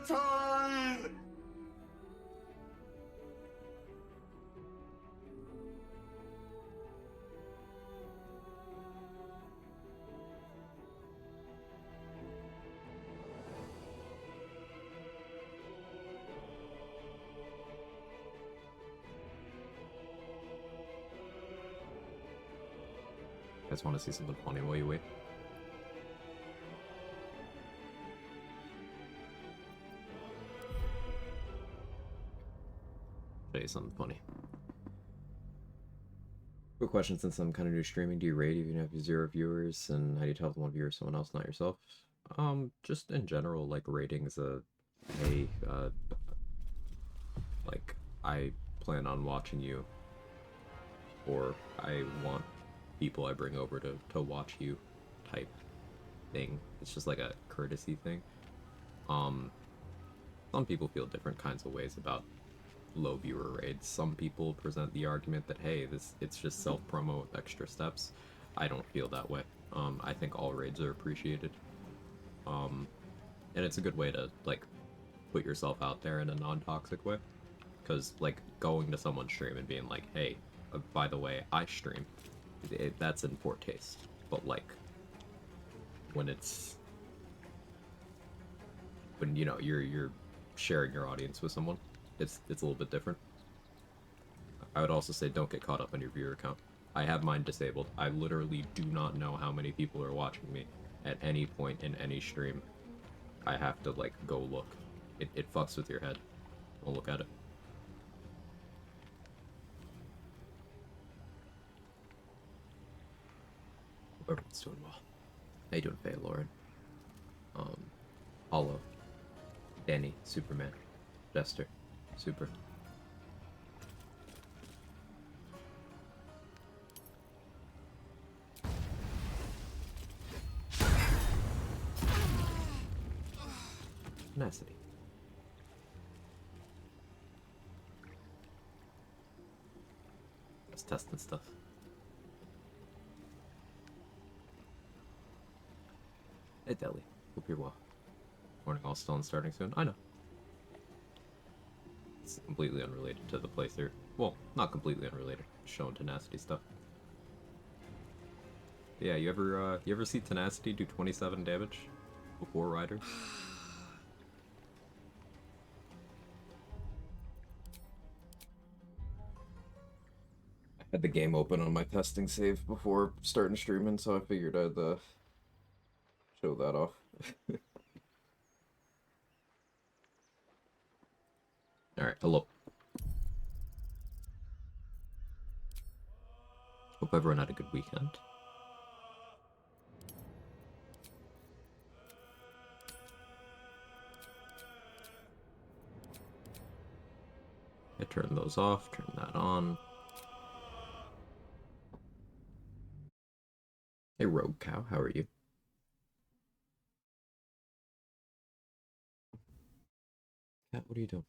time! I just want to see something funny while you wait. Show you something funny. Quick question, since I'm kind of new streaming, do you rate even if you have 0 viewers, and how do you tell if one viewer is someone else, not yourself? Just in general, like, ratings, hey, like, I plan on watching you, or I want people I bring over to watch you type thing. It's just like a courtesy thing. Some people feel different kinds of ways about low viewer rates. Some people present the argument that, hey, it's just self-promo with extra steps. I don't feel that way. I think all raids are appreciated. And it's a good way to, like, put yourself out there in a non-toxic way. Because, like, going to someone's stream and being like, hey, by the way, I stream, that's in poor taste. But, like, when you know, you're sharing your audience with someone, it's a little bit different. I would also say don't get caught up on your viewer count. I have mine disabled. I literally do not know how many people are watching me at any point in any stream. I have to, like, go look. It fucks with your head. Don't look at it. Hope everyone's doing well. How you doing, Faye, Lauren? Hollow. Danny, Superman. Jester. Super. Tenacity. Just testing stuff. Hey, Deli. Hope you're well. Morning all still and starting soon. I know. It's completely unrelated to the playthrough. Well, not completely unrelated. Showing Tenacity stuff. Yeah, you ever see Tenacity do 27 damage before Riders? I had the game open on my testing save before starting streaming, so I figured I'd show that off. Alright, hello. Hope everyone had a good weekend. I turn those off, turn that on. Hey, Rogue Cow, how are you? Cat, what are you doing?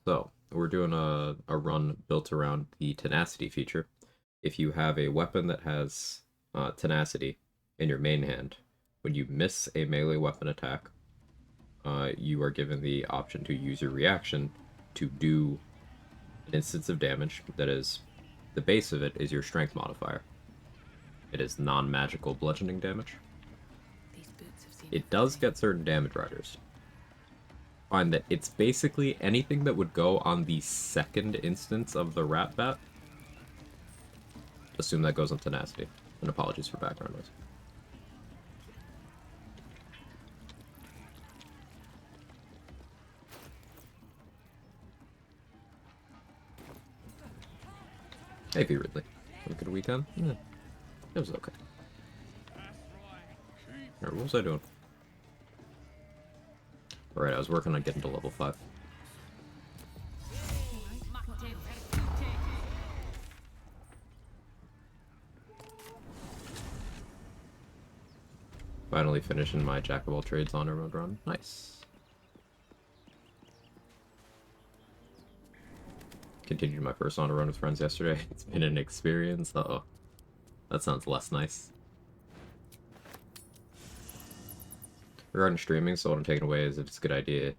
So, we're doing a run built around the Tenacity feature. If you have a weapon that has Tenacity in your main hand, when you miss a melee weapon attack, you are given the option to use your reaction to do an instance of damage that is, the base of it is your strength modifier. It is non-magical bludgeoning damage. It does get certain damage riders. Find that it's basically anything that would go on the second instance of the Rat Bat. Assume that goes on Tenacity. And apologies for background noise. Hey, V. Ridley. Have a good weekend? Yeah, it was okay. Alright, what was I doing? Alright, I was working on getting to level 5. Finally finishing my Jack of all trades honor mode run. Nice. continued my first on a run with friends yesterday. It's been an experience. Uh-oh. That sounds less nice. Regarding streaming, so what I'm taking away is if it's a good idea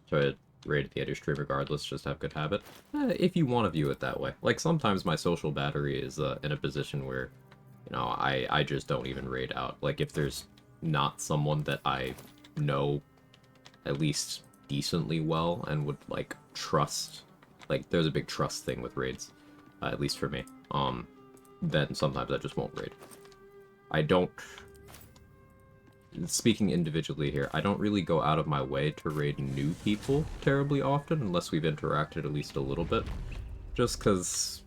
to raid at the end of your stream regardless, just have good habit. If you want to view it that way. Like, sometimes my social battery is in a position where, you know, I just don't even raid out. Like, if there's not someone that I know at least decently well and would, like, trust. Like, there's a big trust thing with raids, at least for me. Then sometimes I just won't raid. I don't... Speaking individually here, I don't really go out of my way to raid new people terribly often, unless we've interacted at least a little bit. Just because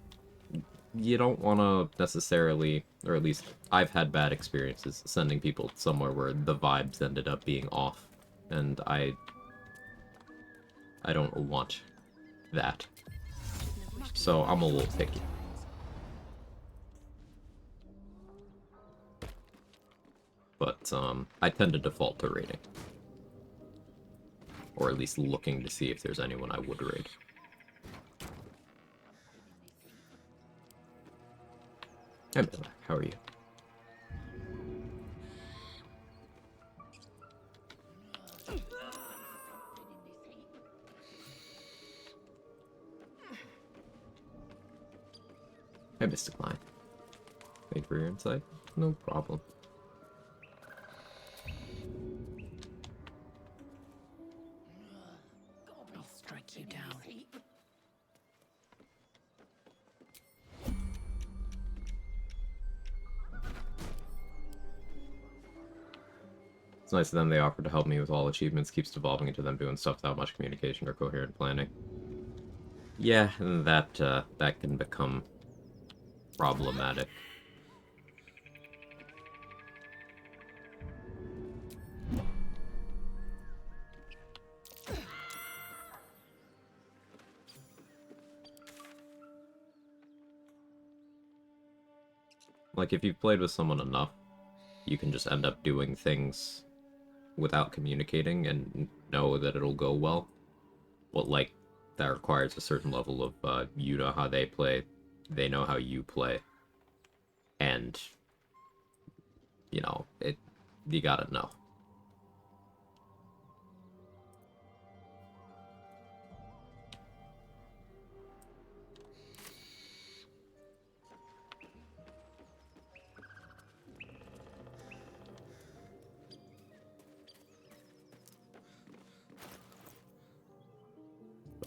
you don't want to necessarily, or at least I've had bad experiences sending people somewhere where the vibes ended up being off, and I don't want that. So I'm a little picky. But I tend to default to raiding. Or at least looking to see if there's anyone I would raid. Hey, Miller, how are you? Hey, Mystic Line. Thank you for your insight. No problem. I'll strike you down. It's nice of them they offered to help me with all achievements, keeps devolving into them doing stuff without much communication or coherent planning. Yeah, and that can become problematic. Like, if you've played with someone enough, you can just end up doing things without communicating and know that it'll go well. But, like, that requires a certain level of, you know how they play, they know how you play. And, you know, you gotta know.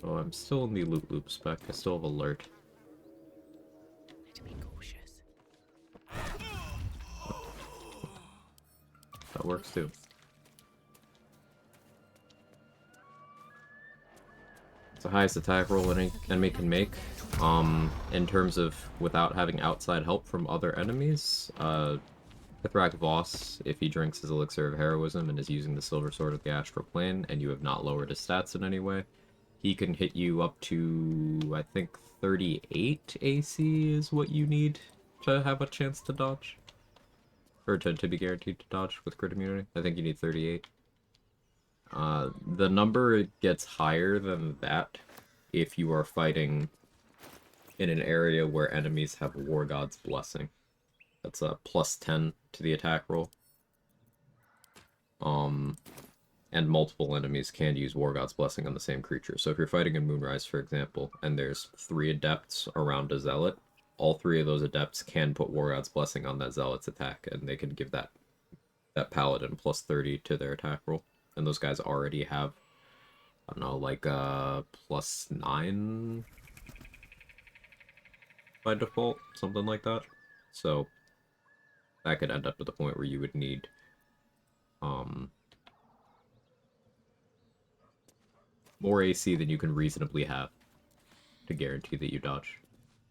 Oh, I'm still in the loot loop spec. I still have alert. To be cautious. That works too. It's the highest attack roll any enemy can make. In terms of without having outside help from other enemies, Pithrak Voss, if he drinks his elixir of heroism and is using the silver sword of the astral plane, and you have not lowered his stats in any way, he can hit you up to, I think, 38 AC is what you need to have a chance to dodge. Or to be guaranteed to dodge with crit immunity. I think you need 38. The number gets higher than that if you are fighting in an area where enemies have War God's Blessing. That's a plus 10 to the attack roll. And multiple enemies can use War God's Blessing on the same creature. So if you're fighting in Moonrise, for example, and there's 3 Adepts around a Zealot, all 3 of those Adepts can put War God's Blessing on that Zealot's attack, and they can give that Paladin plus 30 to their attack roll. And those guys already have, I don't know, like, plus 9 by default, something like that. So that could end up to the point where you would need, more AC than you can reasonably have to guarantee that you dodge.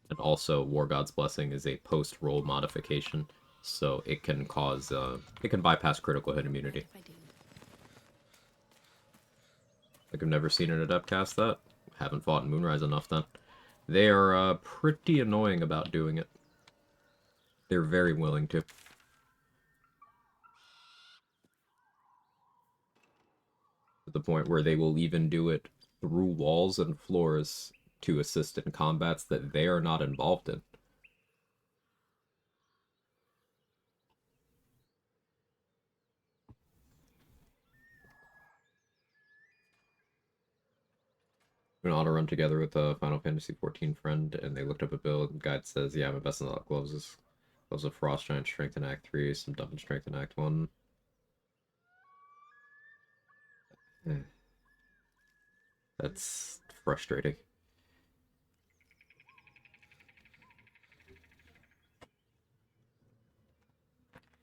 And also, War God's Blessing is a post-roll modification, so it can cause, it can bypass critical hit immunity. Like, I've never seen an Adept cast that. Haven't fought in Moonrise enough, then. They are, pretty annoying about doing it. They're very willing to. To the point where they will even do it through walls and floors to assist in combats that they are not involved in. Went on a run together with a Final Fantasy XIV friend, and they looked up a build, and guide says, yeah, my best in luck gloves is gloves of Frost Giant Strength in Act 3, some Dungeon Strength in Act 1. That's frustrating.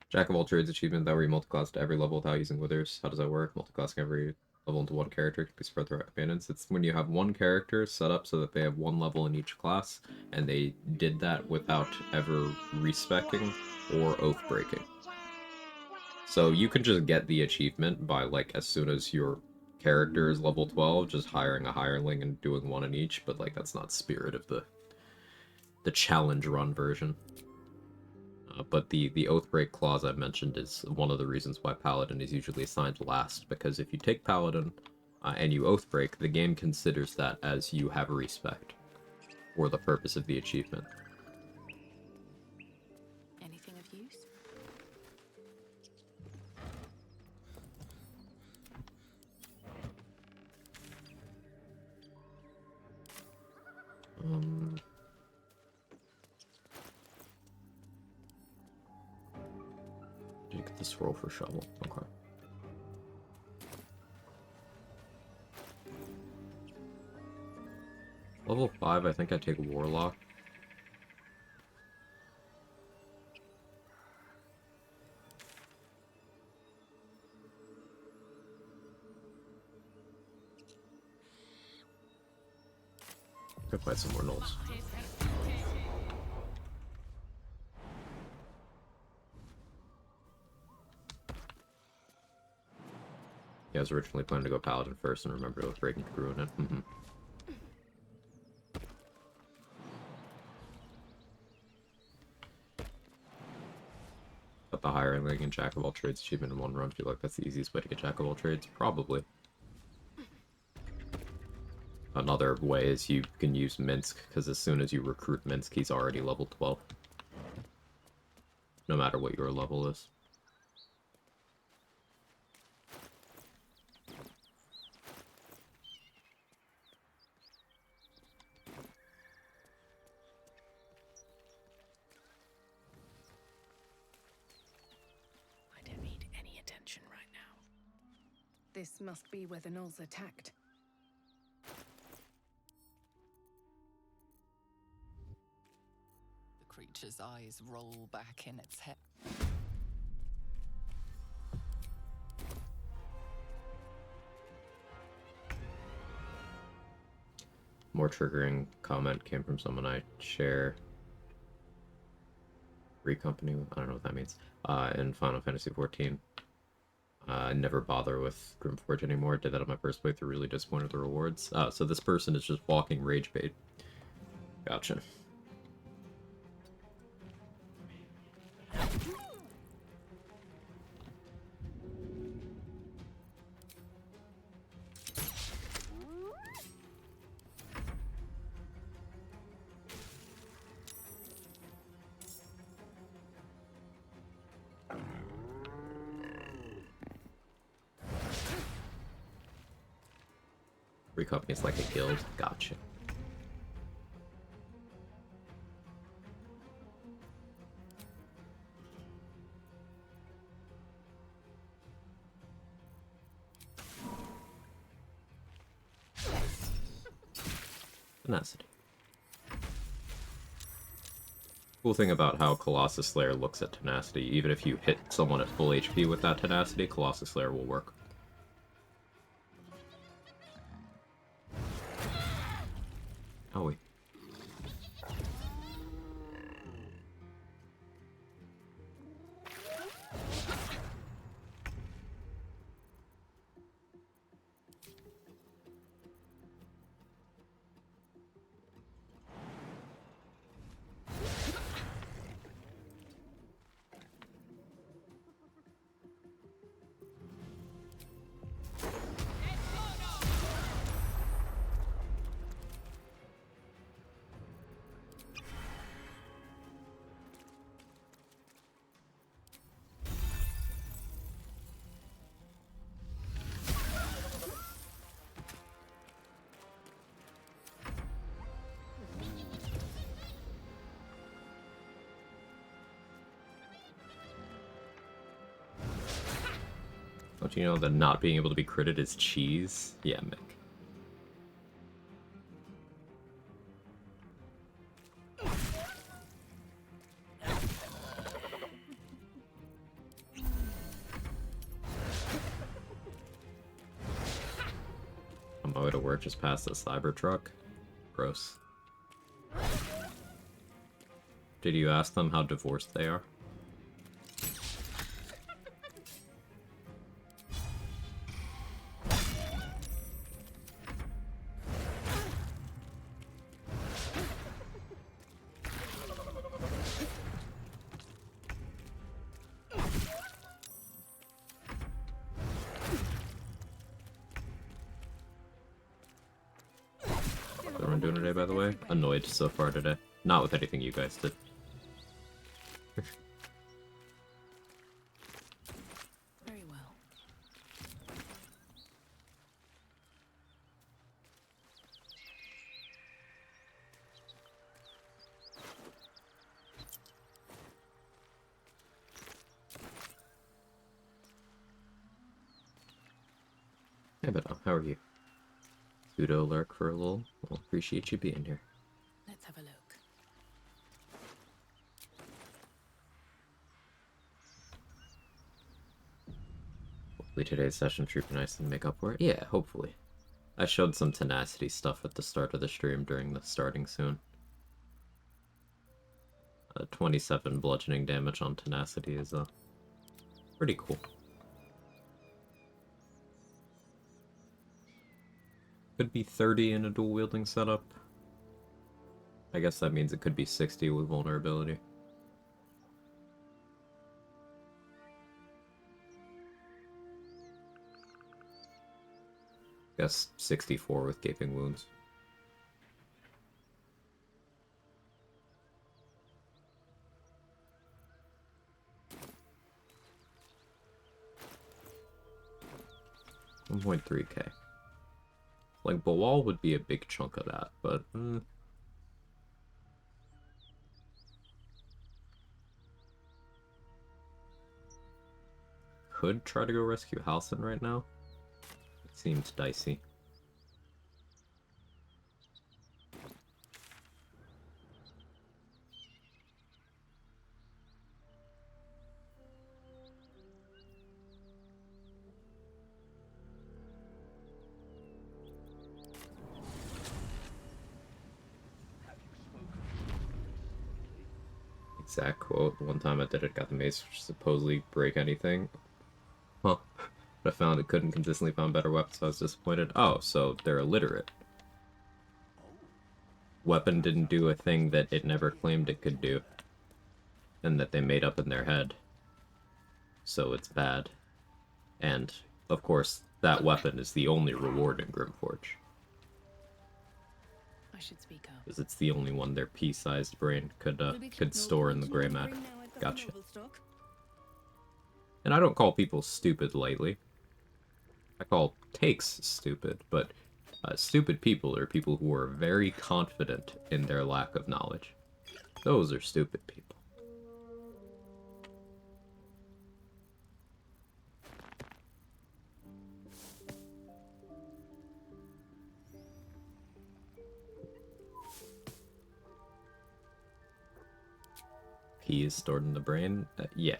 Jack of all trades achievement that where you multiclass to every level without using withers. How does that work? Multiclassing every level into one character can be spread throughout companions. It's when you have one character set up so that they have one level in each class, and they did that without ever respecking or oath breaking. So you can just get the achievement by, like, as soon as your character is level 12, just hiring a hireling and doing one in each, but, like, that's not spirit of the challenge run version. But the Oathbreak clause I mentioned is one of the reasons why Paladin is usually assigned last, because if you take Paladin and you Oathbreak, the game considers that as you have respect for the purpose of the achievement. Anything of use? Did you get the scroll for shovel? Okay. Level 5, I think I take Warlock. Could find some more gnolls. Yeah, I was originally planning to go Paladin first and remember to break and ruin it. But the hireling and Jack of all trades achievement in one run, feel like that's the easiest way to get Jack of all trades? Probably. Another way is you can use Minsk, because as soon as you recruit Minsk, he's already level 12. No matter what your level is. I don't need any attention right now. This must be where the gnolls attacked. The creature's eyes roll back in its head. More triggering comment came from someone I share. Company, I don't know what that means. In Final Fantasy XIV. I never bother with Grimforge anymore. Did that on my first playthrough, really disappointed with the rewards. So this person is just walking rage bait. Gotcha. Free companies like a guild. Gotcha. Tenacity. Cool thing about how Colossus Slayer looks at Tenacity, even if you hit someone at full HP with that Tenacity, Colossus Slayer will work. Owie. Don't you know that not being able to be critted is cheese? Yeah, Mick. On my way to work, just past the cyber truck. Gross. Did you ask them how divorced they are? How's everyone doing today, by the way? Annoyed so far today. Not with anything you guys did. Very well. Yeah, but how are you? Pseudo lurk for a little. Well, appreciate you being here. Let's have a look. Hopefully today's session should be nice and make up for it. Yeah, hopefully. I showed some tenacity stuff at the start of the stream during the starting soon. 27 bludgeoning damage on tenacity is pretty cool. Could be 30 in a dual wielding setup. I guess that means it could be 60 with vulnerability. Guess 64 with gaping wounds. $1.3k. Like, Balal would be a big chunk of that, but... Could try to go rescue Halcyon right now. It seems dicey. Exact quote. One time I did it, got the mace, which supposedly break anything. Huh. But I found it couldn't consistently find better weapons, so I was disappointed. Oh, so they're illiterate. Weapon didn't do a thing that it never claimed it could do. And that they made up in their head. So it's bad. And, of course, that weapon is the only reward in Grimforge. I should speak up. Because it's the only one their pea-sized brain could store in the gray mat. Gotcha. And I don't call people stupid lightly. I call takes stupid, but stupid people are people who are very confident in their lack of knowledge. Those are stupid people. He is stored in the brain? Yeah.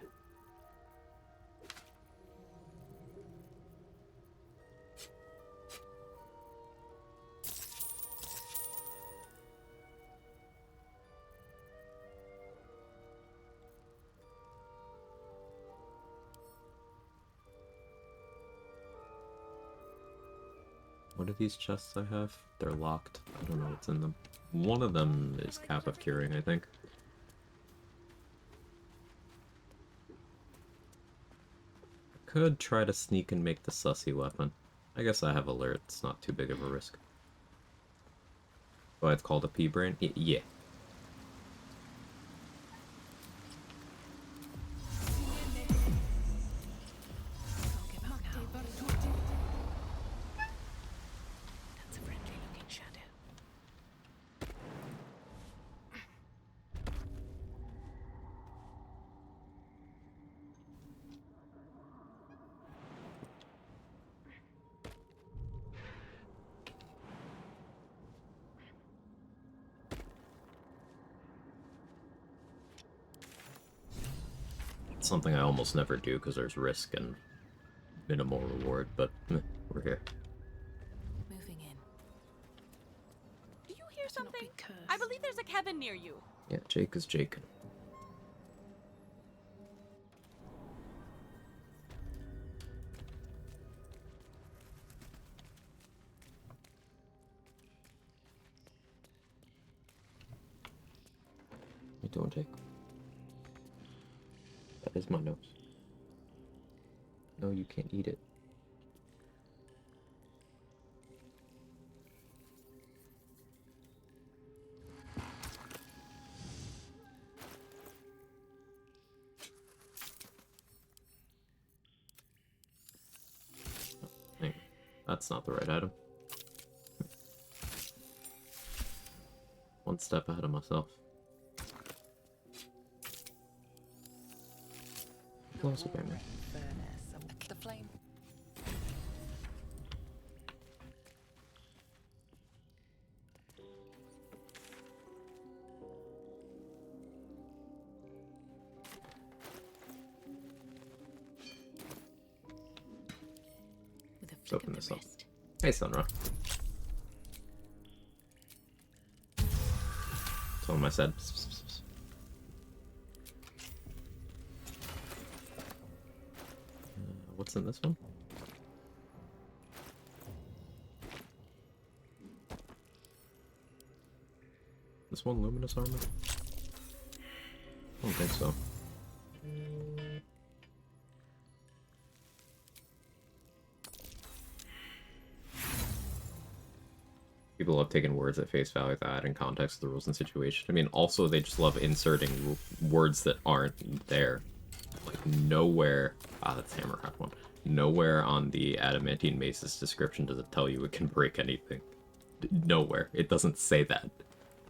What are these chests I have? They're locked. I don't know what's in them. One of them is Cap of Curing, I think. Could try to sneak and make the sussy weapon. I guess I have alert. It's not too big of a risk. Oh, it's called a P-brain? Yeah. Can't give up now. That's a friendly looking shadow. It's something I almost never do because there's risk and minimal reward, but we're here. Moving in. Do you hear Do not something? be cursed. I believe there's a Kevin near you. Yeah, Jake is Jake. You doing, Jake? That is my nose. No, you can't eat it. Hang on. That's not the right item. One step ahead of myself. Closer, Batman. The flame. With a Let's flick open of this the up. wrist. Hey, Sunra. Tell him I said. What's in this one? This one luminous armor? I don't think so. People love taking words at face value without adding context to the rules and situation. I mean, also they just love inserting words that aren't there. Like nowhere. Ah, that's Hammerhead one. Nowhere on the adamantine mace's description does it tell you it can break anything. Nowhere. It doesn't say that.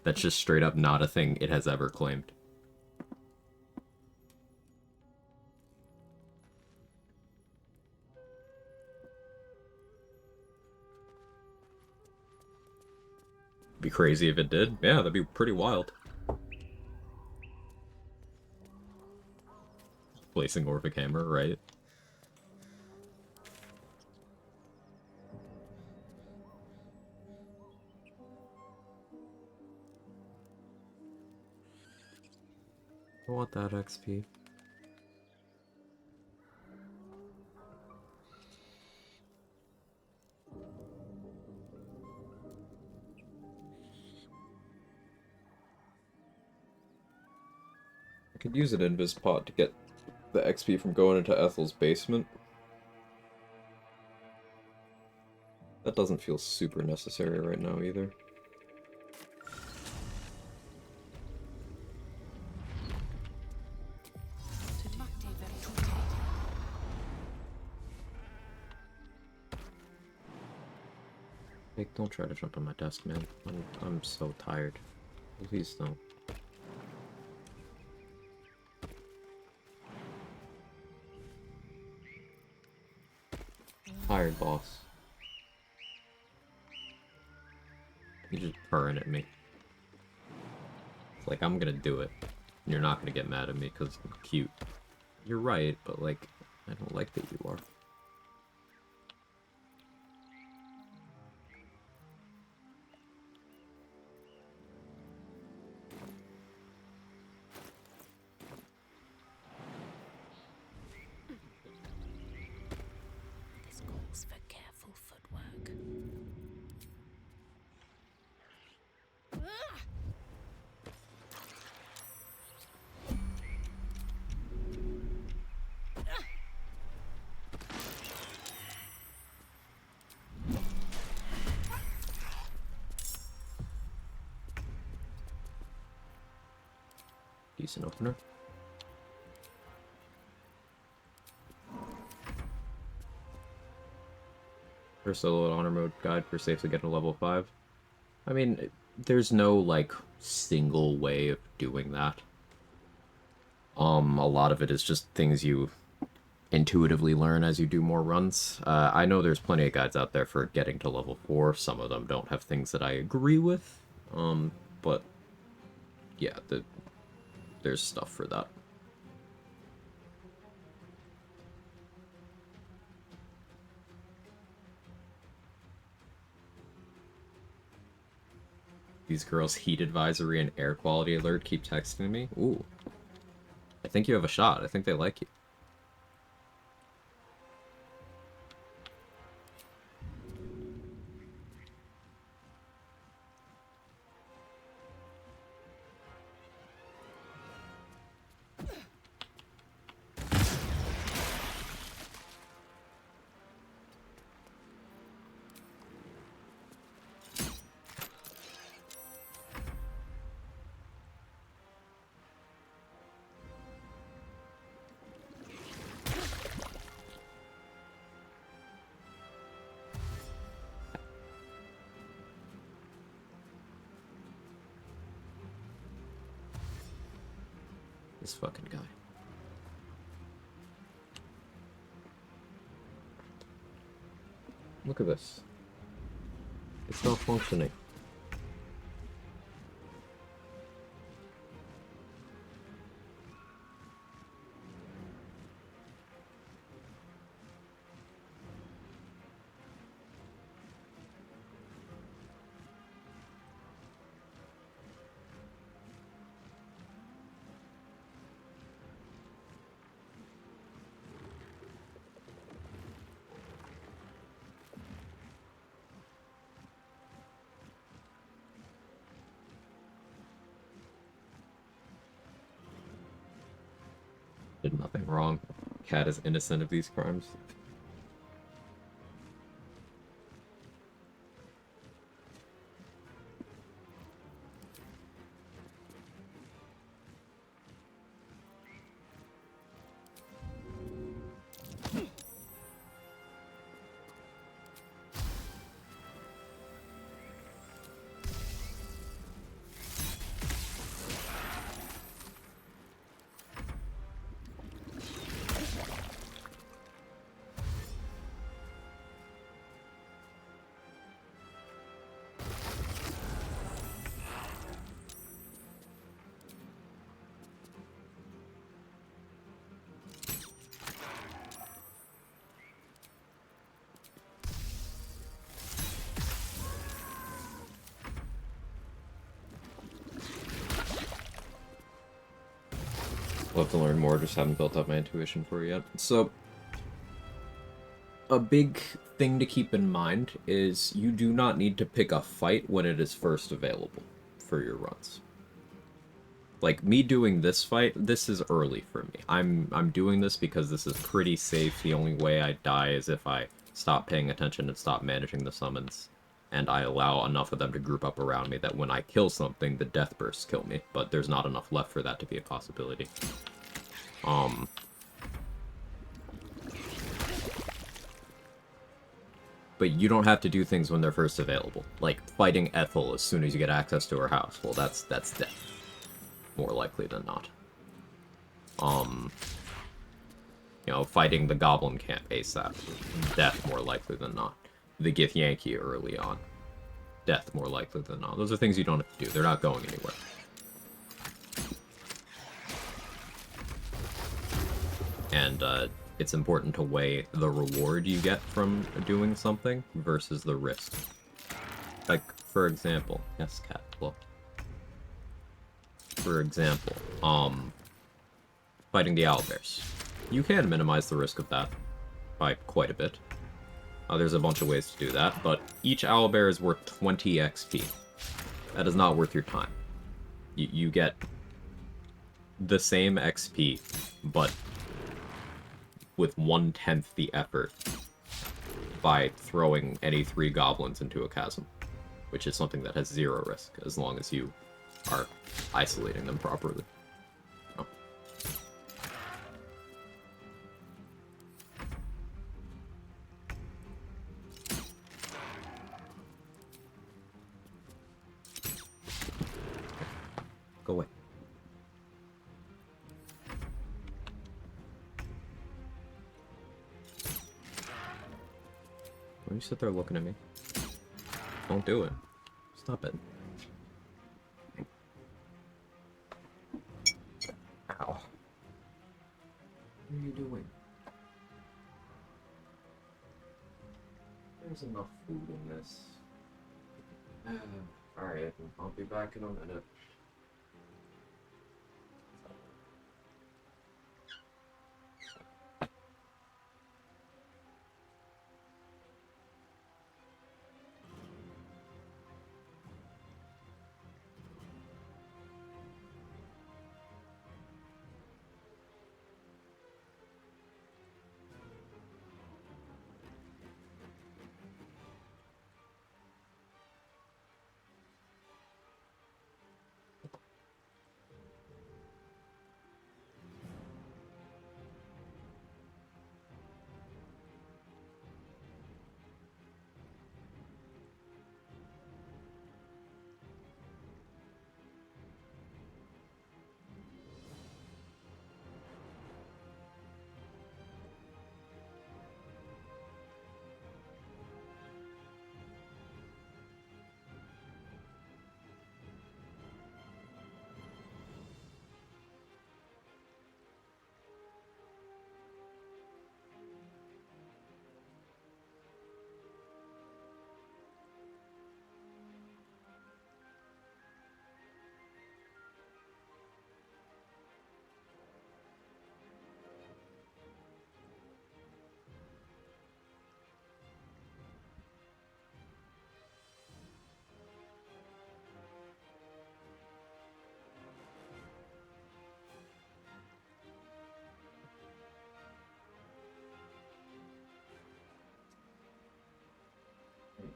That's just straight up not a thing it has ever claimed. Be crazy if it did. Yeah, that'd be pretty wild. Placing Orphic Hammer, right? I want that XP. I could use an invis pot to get the XP from going into Ethel's basement. That doesn't feel super necessary right now either. Nick, don't try to jump on my desk, man. I'm so tired. Please don't. Tired, boss. You're just purring at me. It's like, I'm gonna do it. And you're not gonna get mad at me because I'm cute. You're right, but like, I don't like that you are. This calls for careful footwork. Decent opener. First solo honor mode guide for safely getting to level 5. I mean, there's no, like, single way of doing that. A lot of it is just things you intuitively learn as you do more runs. I know there's plenty of guides out there for getting to level 4. Some of them don't have things that I agree with. But yeah, there's stuff for that. These girls' heat advisory and air quality alert keep texting me. Ooh. I think you have a shot. I think they like you. This fucking guy. Look at this. It's not functioning. Did nothing wrong. Cat is innocent of these crimes. Love to learn more, just haven't built up my intuition for it yet. So, a big thing to keep in mind is you do not need to pick a fight when it is first available for your runs. Like, me doing this fight, this is early for me. I'm doing this because this is pretty safe. The only way I die is if I stop paying attention and stop managing the summons. And I allow enough of them to group up around me that when I kill something, the death bursts kill me. But there's not enough left for that to be a possibility. But you don't have to do things when they're first available. Like, fighting Ethel as soon as you get access to her house. Well, that's death. More likely than not. You know, fighting the Goblin Camp ASAP. Death more likely than not. The Gith Yankee early on. Death more likely than not. Those are things you don't have to do. They're not going anywhere. And, it's important to weigh the reward you get from doing something versus the risk. Like, for example... Yes, cat, look. For example, fighting the owlbears. You can minimize the risk of that by quite a bit. There's a bunch of ways to do that, but each owlbear is worth 20 XP. That is not worth your time. You get the same XP, but with 1/10 the effort by throwing any 3 goblins into a chasm, which is something that has 0 risk, as long as you are isolating them properly. Oh. Go away. Why do you sit there looking at me? Don't do it. Stop it. Ow. What are you doing? There's enough food in this. Alright, I'll be back in a minute.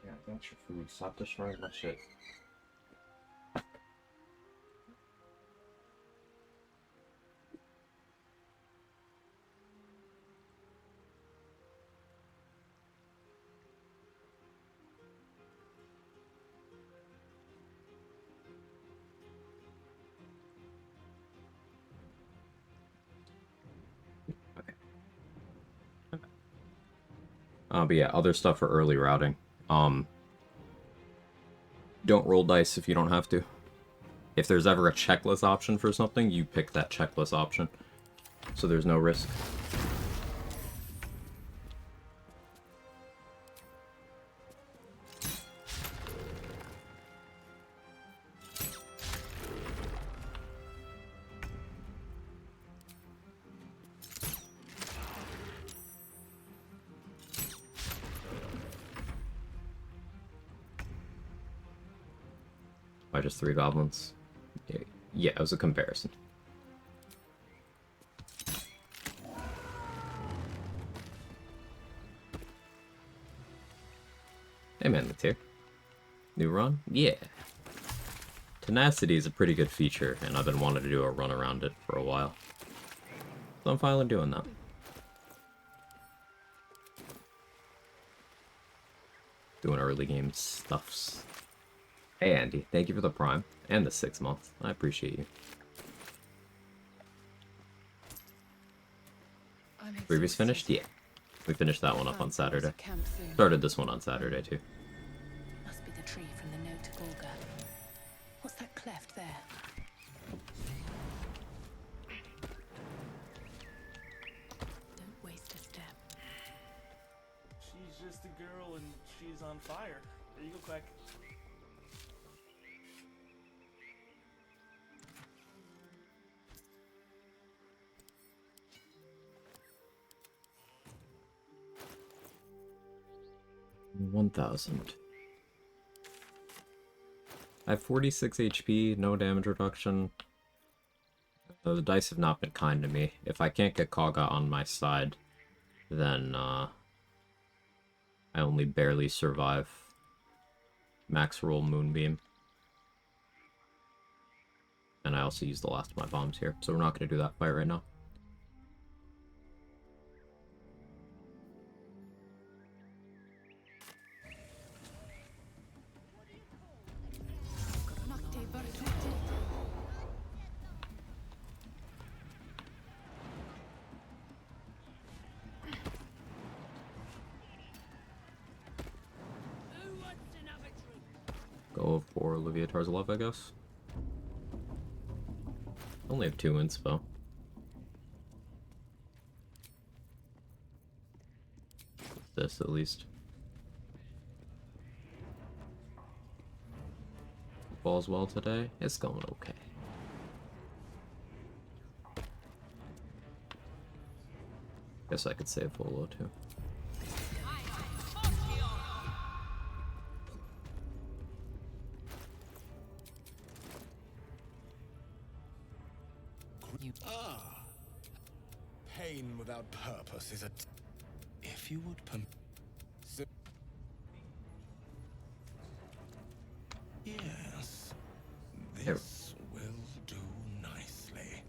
Yeah, that's your food. Stop destroying my shit. But yeah, other stuff for early routing. Don't roll dice if you don't have to. If there's ever a checklist option for something, you pick that checklist option. So there's no risk. Why just 3 goblins? Yeah, it was a comparison. Hey man, that's here. New run? Yeah. Tenacity is a pretty good feature, and I've been wanting to do a run around it for a while. So I'm finally doing that. Doing early game stuffs. Hey Andy, thank you for the Prime and the 6 months. I appreciate you. Previous finished? Yeah. We finished that one up on Saturday. Started this one on Saturday too. Must be the tree from the note to Golga. What's that cleft there? Don't waste a step. She's just a girl and she's on fire. There you go, Quag. $1,000. I have 46 HP, no damage reduction. The dice have not been kind to me. If I can't get Kaga on my side, then I only barely survive max roll Moonbeam. And I also used the last of my bombs here, so we're not going to do that fight right now. Go for Leviatar's Love, I guess. Only have 2 inspo. This, at least. all's well today. It's going okay. Guess I could save Volo too. Pain without purpose is a... If you would permit... Yes. This will do nicely.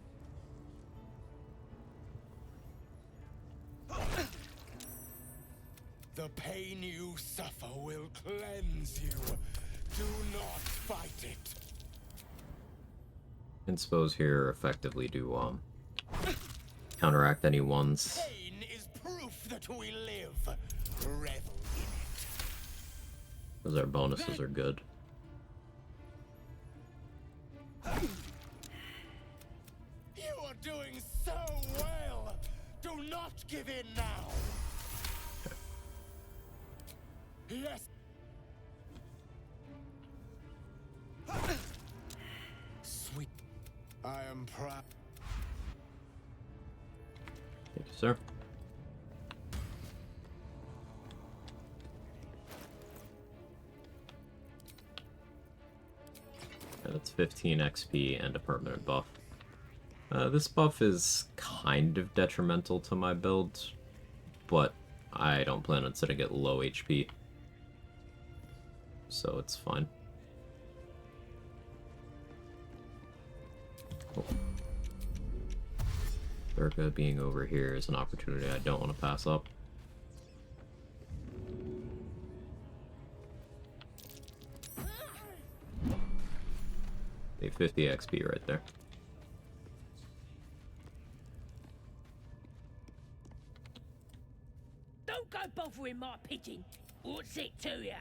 The pain you suffer will cleanse you. Do not fight it. Inspos here effectively do counteract any ones. Pain is proof that we live. Revel in it. Because our bonuses are good. You are doing so well. Do not give in now. Yes. Sweet. I am proud. Thank you, sir. Yeah, that's 15 XP and a permanent buff. This buff is kind of detrimental to my build, but I don't plan on setting it low HP, so it's fine. Cool. Durga being over here is an opportunity I don't want to pass up. A 50 XP right there. Don't go bothering my pigeon. What's it to ya?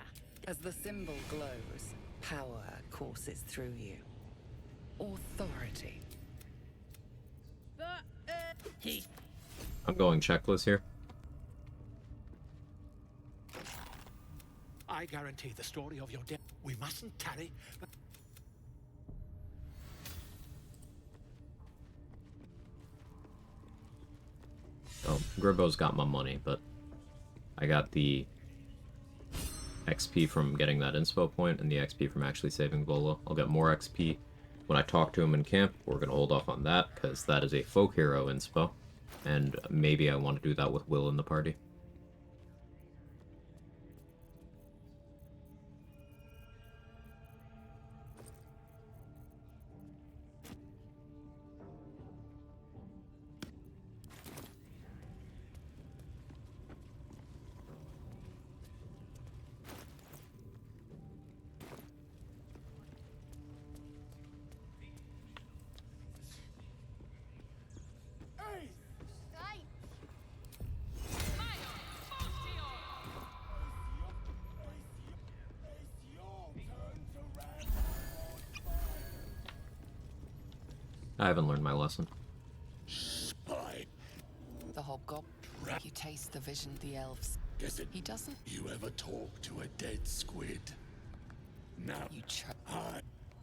As the symbol glows, power courses through you. Authority. But, he... I'm going checklist here. I guarantee the story of your death. We mustn't tarry. Oh, Gribbo's got my money, but I got the XP from getting that inspo point and the XP from actually saving Volo. I'll get more XP when I talk to him in camp. We're going to hold off on that because that is a folk hero inspo, and maybe I want to do that with Will in the party. I haven't learned my lesson. The hobgoblin. You taste the vision of the elves. He doesn't. You ever talk to a dead squid? No. You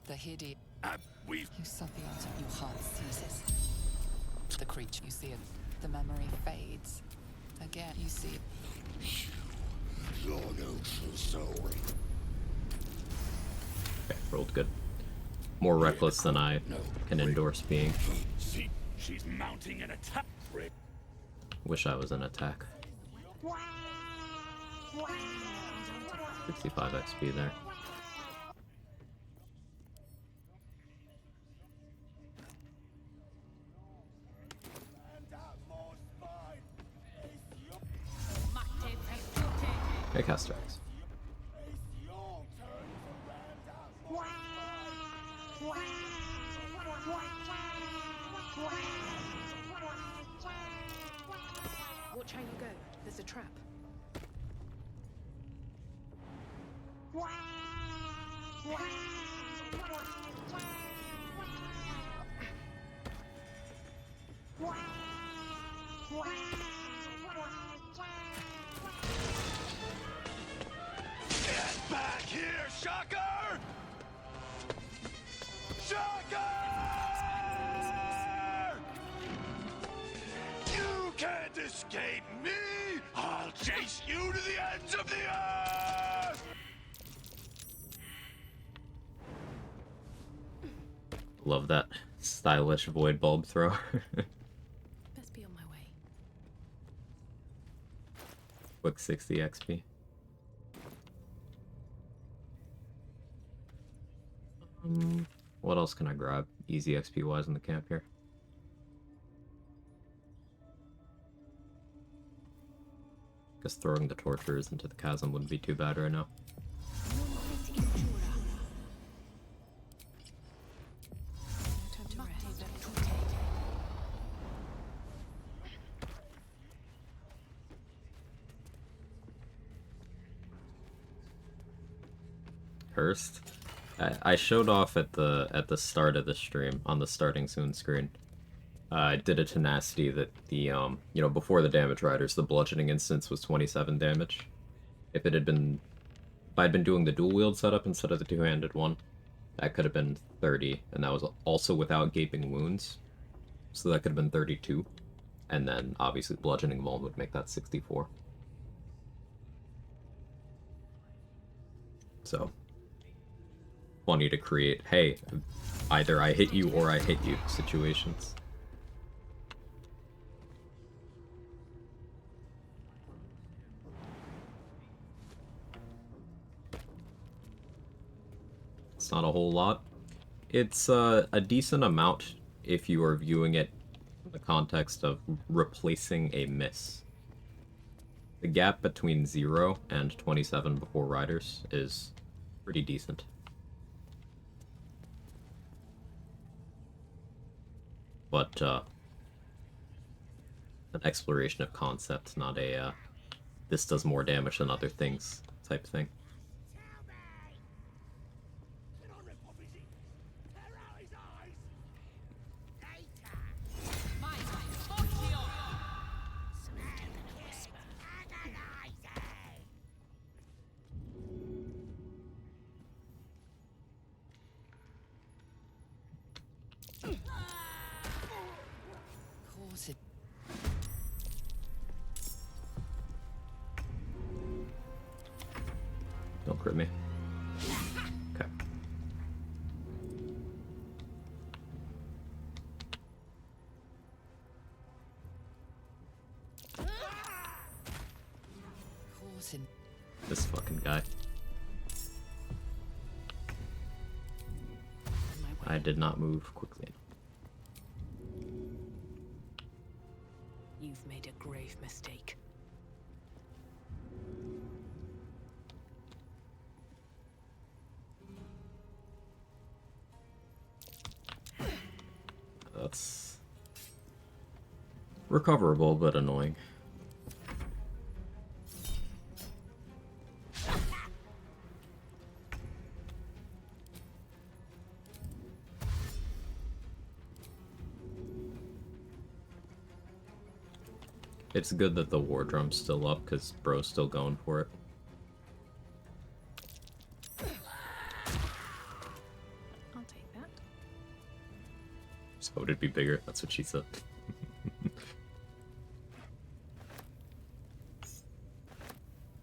the hideous. We've... You suffer until your heart ceases. The creature you see it. The memory fades. Again, you see it. Long ocean soul. Okay, rolled good. More reckless than I can endorse being. See, she's mounting an attack. Wish I was in attack. 65 XP there. Okay, Caster X. Watch how you go. There's a trap. Get back here, Shocker! chase you to the ends of the earth! Love that stylish void bulb throw. Best be on my way. Quick 60 XP. What else can I grab? Easy XP wise in the camp here. Guess throwing the torturers into the chasm wouldn't be too bad right now. First, I showed off at the start of the stream on the starting soon screen. I did a tenacity that the you know, before the damage riders, the bludgeoning instance was 27 damage. If I'd been doing the dual wield setup instead of the two-handed one, that could have been 30, and that was also without gaping wounds, so that could have been 32. And then obviously bludgeoning alone would make that 64. So funny to create, hey, either I hit you or I hit you situations. It's not a whole lot. It's a decent amount if you are viewing it in the context of replacing a miss. The gap between 0 and 27 before riders is pretty decent. But an exploration of concept, not a this does more damage than other things type thing. Don't crit me. Okay. This fucking guy. I did not move quickly. You've made a grave mistake. That's recoverable, but annoying. It's good that the war drum's still up, because bro's still going for it. I'll take that. So it'd be bigger, that's what she said.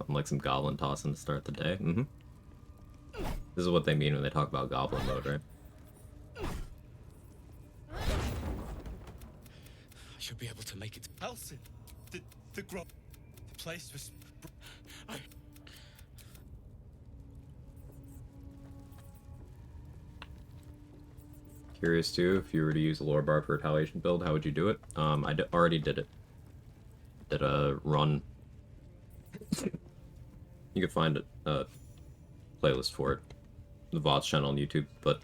I'm like some goblin tossing to start the day. This is what they mean when they talk about goblin mode, right? I should be able to make it. Elson, the place was. Curious too, if you were to use a lore bar for retaliation build, how would you do it? Already did it. Did a run. You could find a playlist for it, the VOD's channel on YouTube, but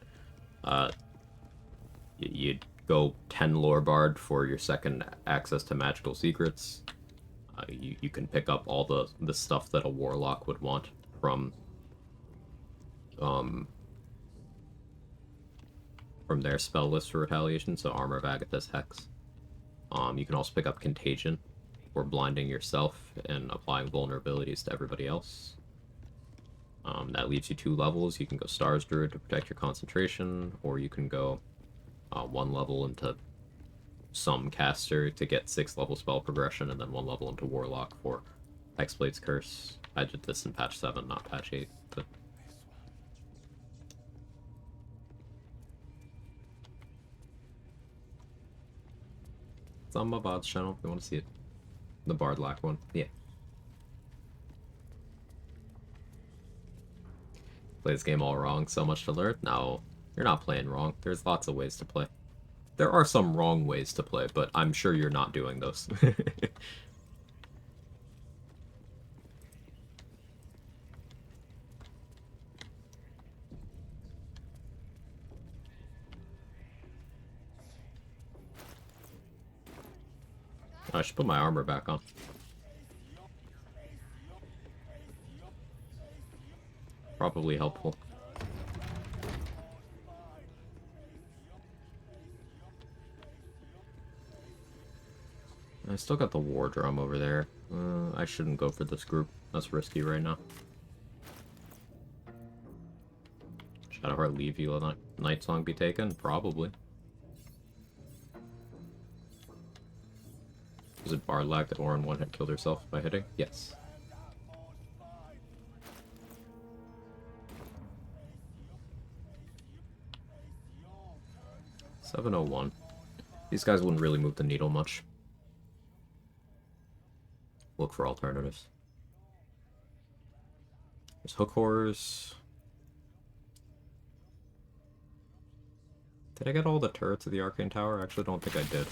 you'd go 10 lore bard for your second access to magical secrets. You can pick up all the stuff that a warlock would want from their spell list for retaliation, so Armor of Agathis Hex. You can also pick up Contagion for blinding yourself and applying vulnerabilities to everybody else. That leaves you 2 levels. You can go Stars Druid to protect your concentration, or you can go 1 level into some caster to get 6 level spell progression, and then 1 level into Warlock for Hexblade's Curse. I did this in patch 7, not patch 8. But... it's on my VOD's channel if you want to see it. The Bardlac one. Yeah. Play this game all wrong, so much to learn? No, you're not playing wrong. There's lots of ways to play. There are some wrong ways to play, but I'm sure you're not doing those. I should put my armor back on. Probably helpful. I still got the war drum over there. I shouldn't go for this group. That's risky right now. Shadowheart leave you a night song be taken? Probably. Was it Bardlac that Orin 1 had killed herself by hitting? Yes. $701. These guys wouldn't really move the needle much. Look for alternatives. There's hook horrors. Did I get all the turrets of the Arcane Tower? I actually don't think I did.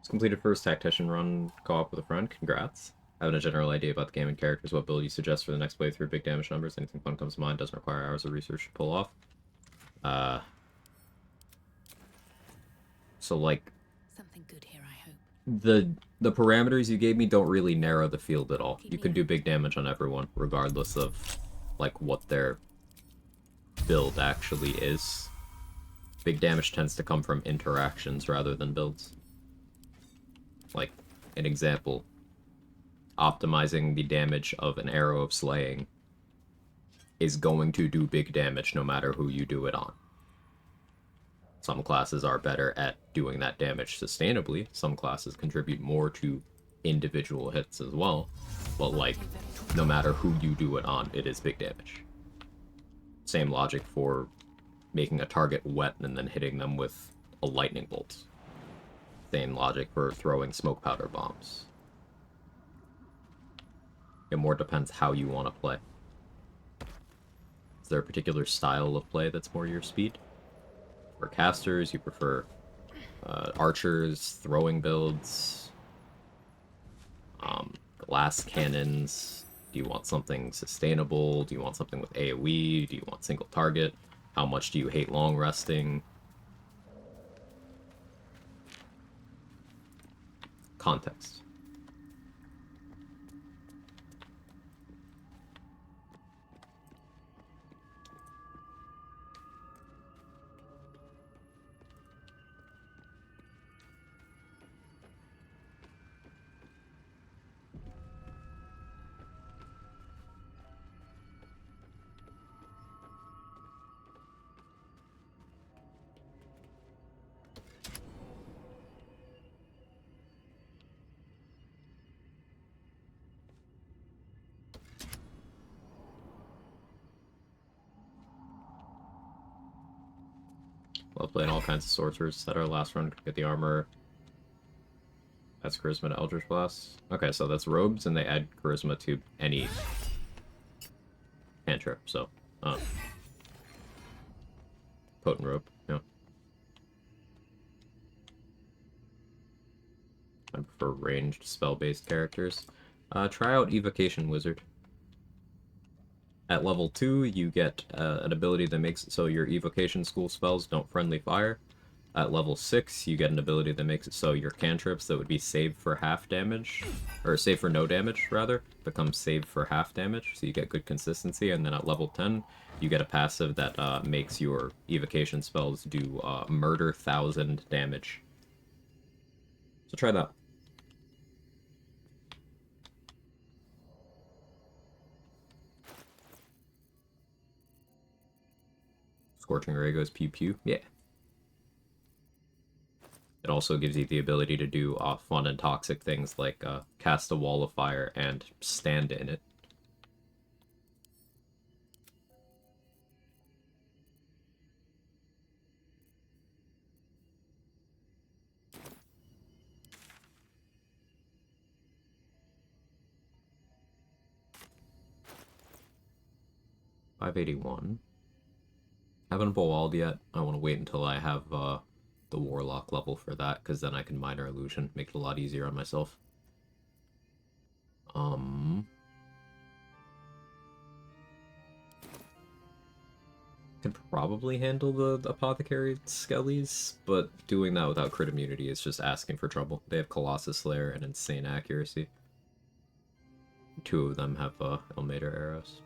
Completed first tactician run co-op with a friend. Congrats. Having a general idea about the game and characters. What build you suggest for the next playthrough? Big damage numbers. Anything fun comes to mind. Doesn't require hours of research to pull off. So like Something good here, I hope. the parameters you gave me don't really narrow the field at all. You can do big damage on everyone, regardless of like what their build actually is. Big damage tends to come from interactions rather than builds. Like, an example, optimizing the damage of an Arrow of Slaying is going to do big damage no matter who you do it on. Some classes are better at doing that damage sustainably. Some classes contribute more to individual hits as well. But, like, no matter who you do it on, it is big damage. Same logic for making a target wet and then hitting them with a lightning bolt. Same logic for throwing smoke powder bombs. It more depends how you want to play. Is there a particular style of play that's more your speed? For casters, you prefer archers, throwing builds, glass cannons. Do you want something sustainable? Do you want something with AoE? Do you want single target? How much do you hate long resting? Context. Love playing all kinds of sorcerers. That our last run could get the armor. That's charisma to Eldritch Blast. Okay, so that's robes, and they add charisma to any cantrip. So, potent robe. Yeah. I prefer ranged spell-based characters. Try out Evocation Wizard. At level 2, you get an ability that makes it so your evocation school spells don't friendly fire. At level 6, you get an ability that makes it so your cantrips that would be saved for half damage, or saved for no damage, rather, become saved for half damage, so you get good consistency. And then at level 10, you get a passive that makes your evocation spells do murder 1,000 damage. So try that. Scorching Ray goes pew pew. Yeah. It also gives you the ability to do fun and toxic things like cast a wall of fire and stand in it. $581. Haven't bowled yet. I want to wait until I have the Warlock level for that, because then I can Minor Illusion, make it a lot easier on myself. Can probably handle the Apothecary Skellies, but doing that without crit immunity is just asking for trouble. They have Colossus Slayer and insane accuracy. 2 of them have Elmater arrows.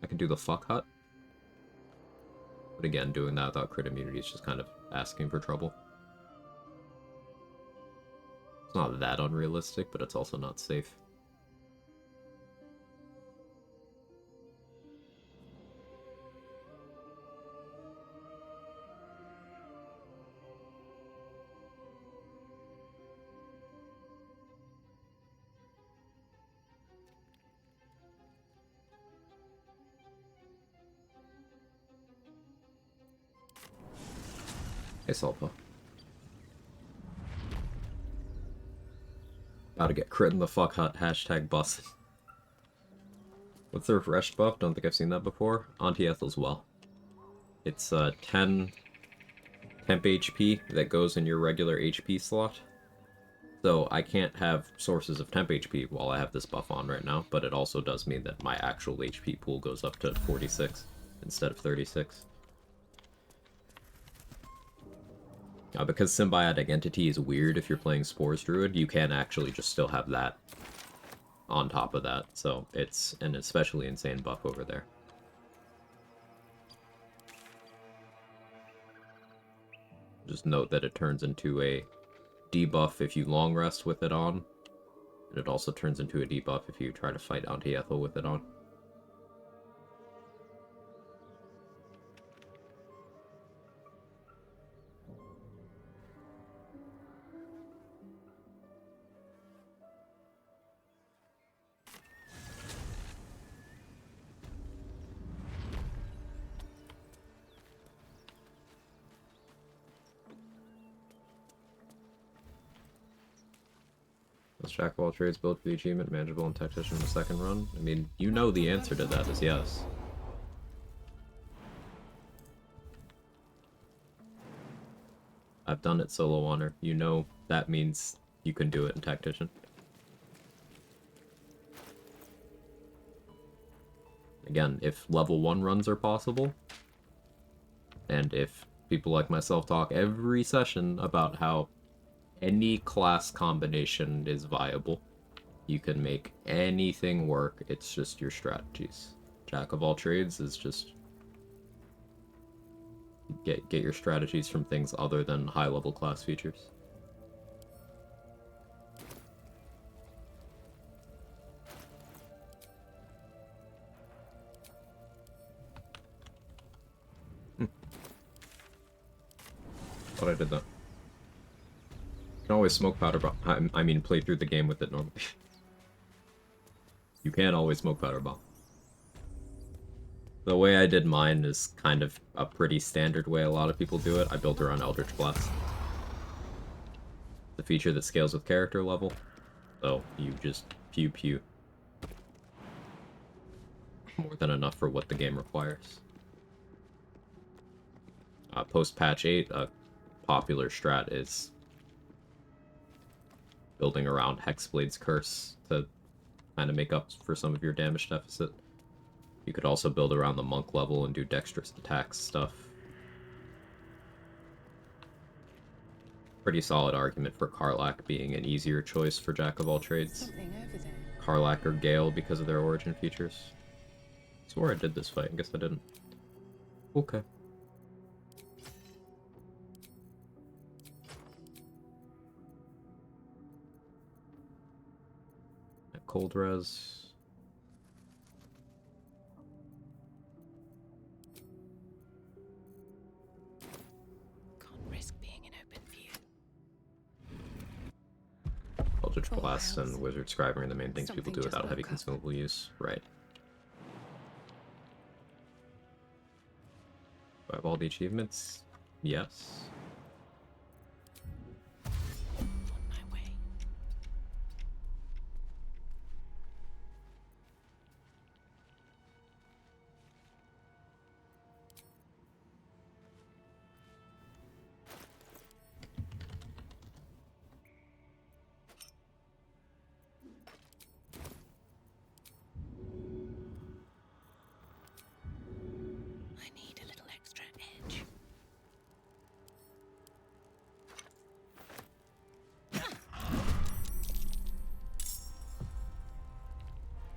I can do the Fuck Hut. But again, doing that without crit immunity is just kind of asking for trouble. It's not that unrealistic, but it's also not safe. Hey, Salpa. About to get crit in the Fuck Hut, hashtag bussin'. What's the refresh buff? Don't think I've seen that before. Anti-Ethel's Well. It's 10 temp HP that goes in your regular HP slot. So I can't have sources of temp HP while I have this buff on right now, but it also does mean that my actual HP pool goes up to 46 instead of 36. Because Symbiotic Entity is weird if you're playing Spores Druid, you can actually just still have that on top of that, so it's an especially insane buff over there. Just note that it turns into a debuff if you long rest with it on, and it also turns into a debuff if you try to fight Anti-Ethel with it on. Jack of all trades, build for the achievement, manageable and tactician in the second run? I mean, you know the answer to that is yes. I've done it solo honor. You know that means you can do it in tactician. Again, if level 1 runs are possible, and if people like myself talk every session about how any class combination is viable, you can make anything work, it's just your strategies. Jack of all trades is just get your strategies from things other than high level class features. Thought I did that. You can always smoke powder bomb. I mean, play through the game with it normally. You can always smoke powder bomb. The way I did mine is kind of a pretty standard way a lot of people do it. I built around Eldritch Blast. The feature that scales with character level. So you just pew pew. More than enough for what the game requires. Post patch 8, a popular strat is building around Hexblade's Curse to kind of make up for some of your damage deficit. You could also build around the monk level and do dexterous attacks stuff. Pretty solid argument for Karlach being an easier choice for Jack of all trades. Something over there. Karlach or Gale because of their origin features. I swore I did this fight, I guess I didn't. Okay. Cold res. Can't risk being in open view. Eldritch Full Blast house. and Wizard Scribing are the main things people Something do just without heavy woke up. consumable use. Right. Do I have all the achievements? Yes. On my way. I need a little extra edge.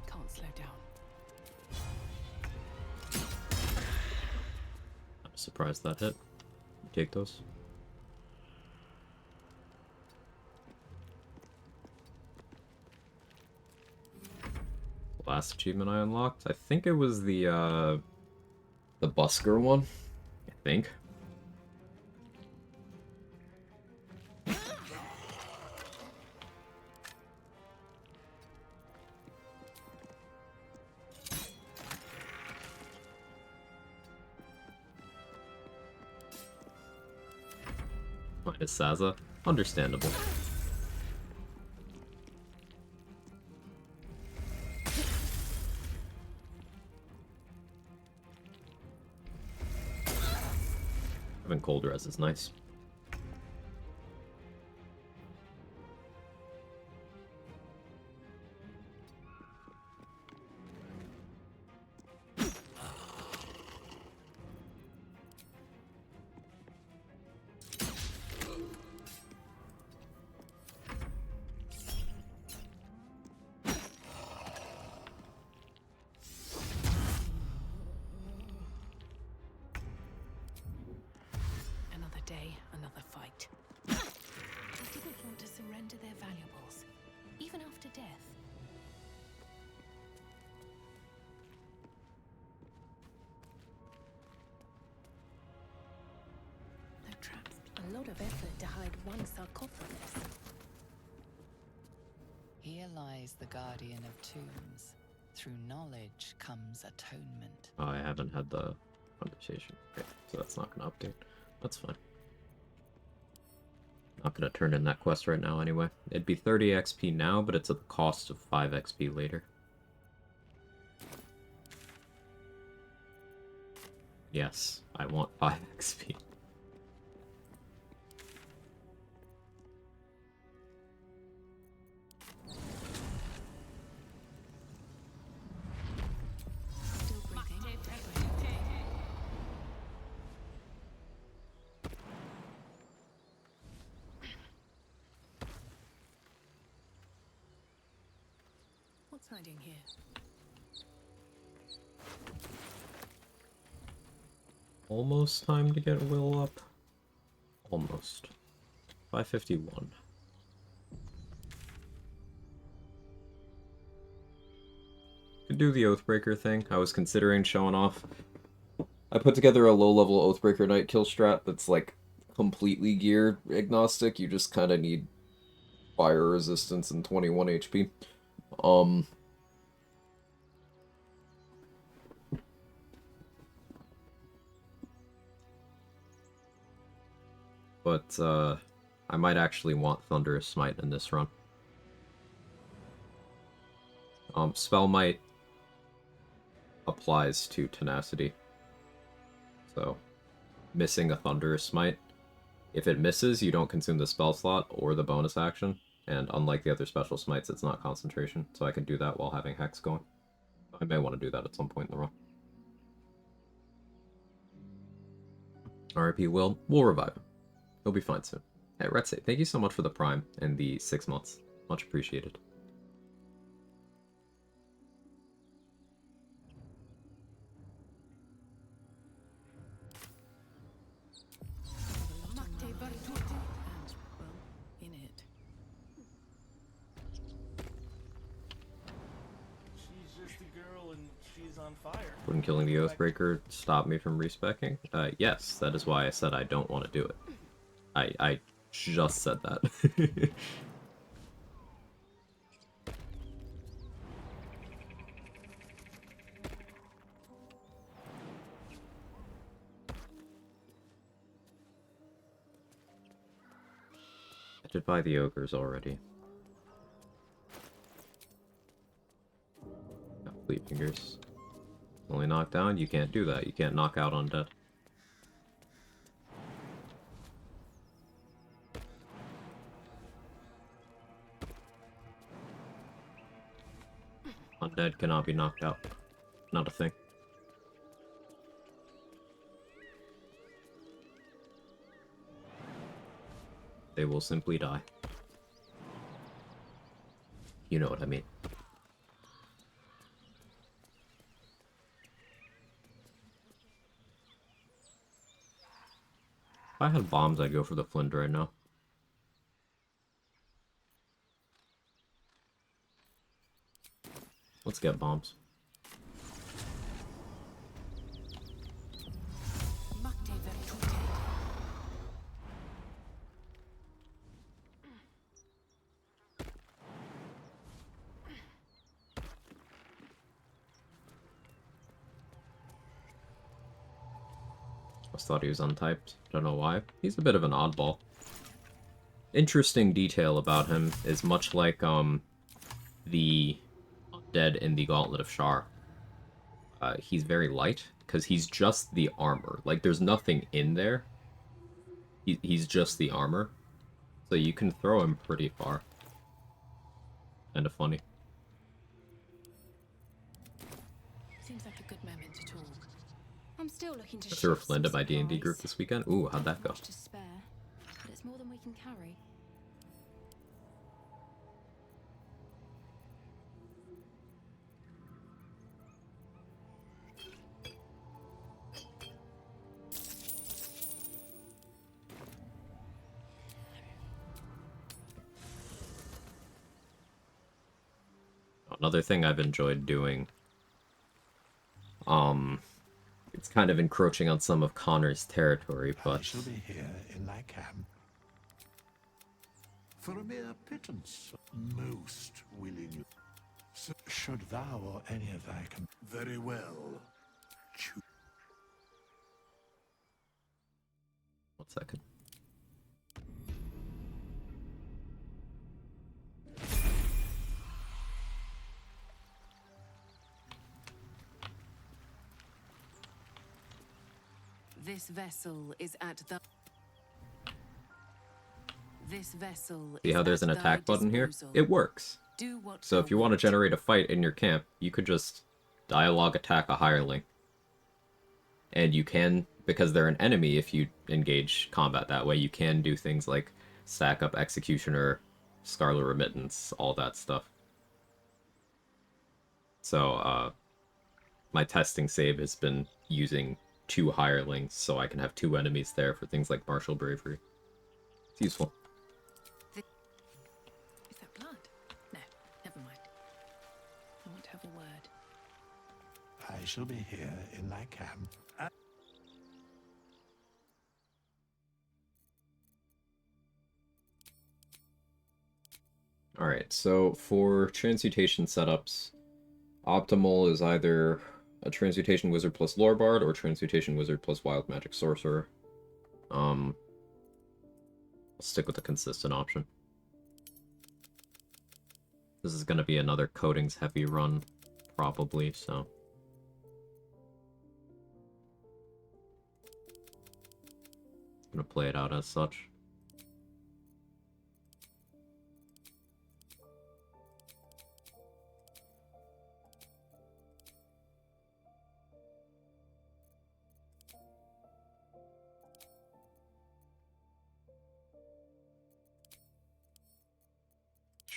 Can't slow down. I'm surprised that hit. You take those. Last achievement I unlocked? I think it was the busker one. I think. Minus Saza. Understandable. Having cold res is nice. Another day, another fight. They didn't want to surrender their valuables, even after death. No traps. A lot of effort to hide one sarcophagus. Here lies the guardian of tombs. Through knowledge comes atonement. Oh, I haven't had the conversation. Okay, so that's not going to update. That's fine. Not going to turn in that quest right now anyway. It'd be 30 XP now, but it's at the cost of 5 XP later. Yes, I want 5 XP. Still breathing. What's hiding here? Almost time to get Will up. Almost. 551. Could do the Oathbreaker thing. I was considering showing off. I put together a low-level Oathbreaker Knight kill strat that's like completely gear agnostic. You just kind of need fire resistance and 21 HP. But I might actually want Thunderous Smite in this run. Spell Might applies to Tenacity. So, missing a Thunderous Smite. If it misses, you don't consume the spell slot or the bonus action. and unlike the other special smites, it's not concentration, so I can do that while having Hex going. I may want to do that at some point in the run. RIP Will, we'll revive him. He'll be fine soon. Hey, Retse, thank you so much for the Prime and the 6 months. Much appreciated. And, well, in it. She's just a girl and she's on fire. Wouldn't killing the Oathbreaker stop me from respecing? Yes, that is why I said I don't want to do it. I just said that. I did buy the ogres already. Got fleet fingers. Only knock down? You can't do that. You can't knock out undead. Undead cannot be knocked out. Not a thing. They will simply die. You know what I mean. If I had bombs, I'd go for the flint right now. Let's get bombs. I thought he was untyped. Don't know why. He's a bit of an oddball. Interesting detail about him is much like the undead in the Gauntlet of Shar. He's very light because he's just the armor. Like there's nothing in there. He's just the armor, so you can throw him pretty far. Kind of funny. Seems like a good moment to talk. I'm still looking to I threw a shift flint at some my D&D supplies. group this weekend. Ooh, how'd that go? Much to spare, but it's more than we can carry. Another thing I've enjoyed doing, it's kind of encroaching on some of Connor's territory, I but shall be here in thy camp. For a mere pittance, most willingly. So should thou or any of thy very well. Choose. 1 second. This vessel is at the... This vessel See how is there's at an thy attack button here? disposal. It works. Do what So if thou you want to wilt. generate a fight in your camp, you could just dialogue attack a hireling. And you can, because they're an enemy, if you engage combat that way, you can do things like stack up Executioner, Scarlet Remittance, all that stuff. So, my testing save has been using 2 hirelings, so I can have 2 enemies there for things like Martial Bravery. It's useful. Is that blood? No, never mind. I want to have a word. I shall be here in thy camp. Alright, so for transmutation setups, optimal is either a transmutation wizard plus lore bard or transmutation wizard plus wild magic sorcerer. I'll stick with the consistent option. This is going to be another coatings heavy run, probably, so. I'm going to play it out as such.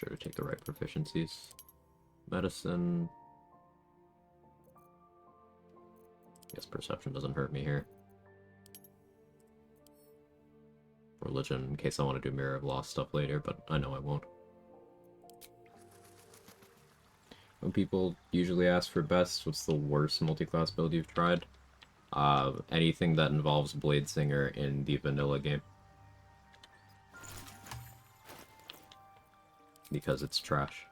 sure to take the right proficiencies. Medicine. Guess perception doesn't hurt me here. Religion, in case I want to do Mirror of Lost stuff later, but I know I won't. When people usually ask for best, what's the worst multi-class build you've tried? Anything that involves Blade Singer in the vanilla game. Because it's trash.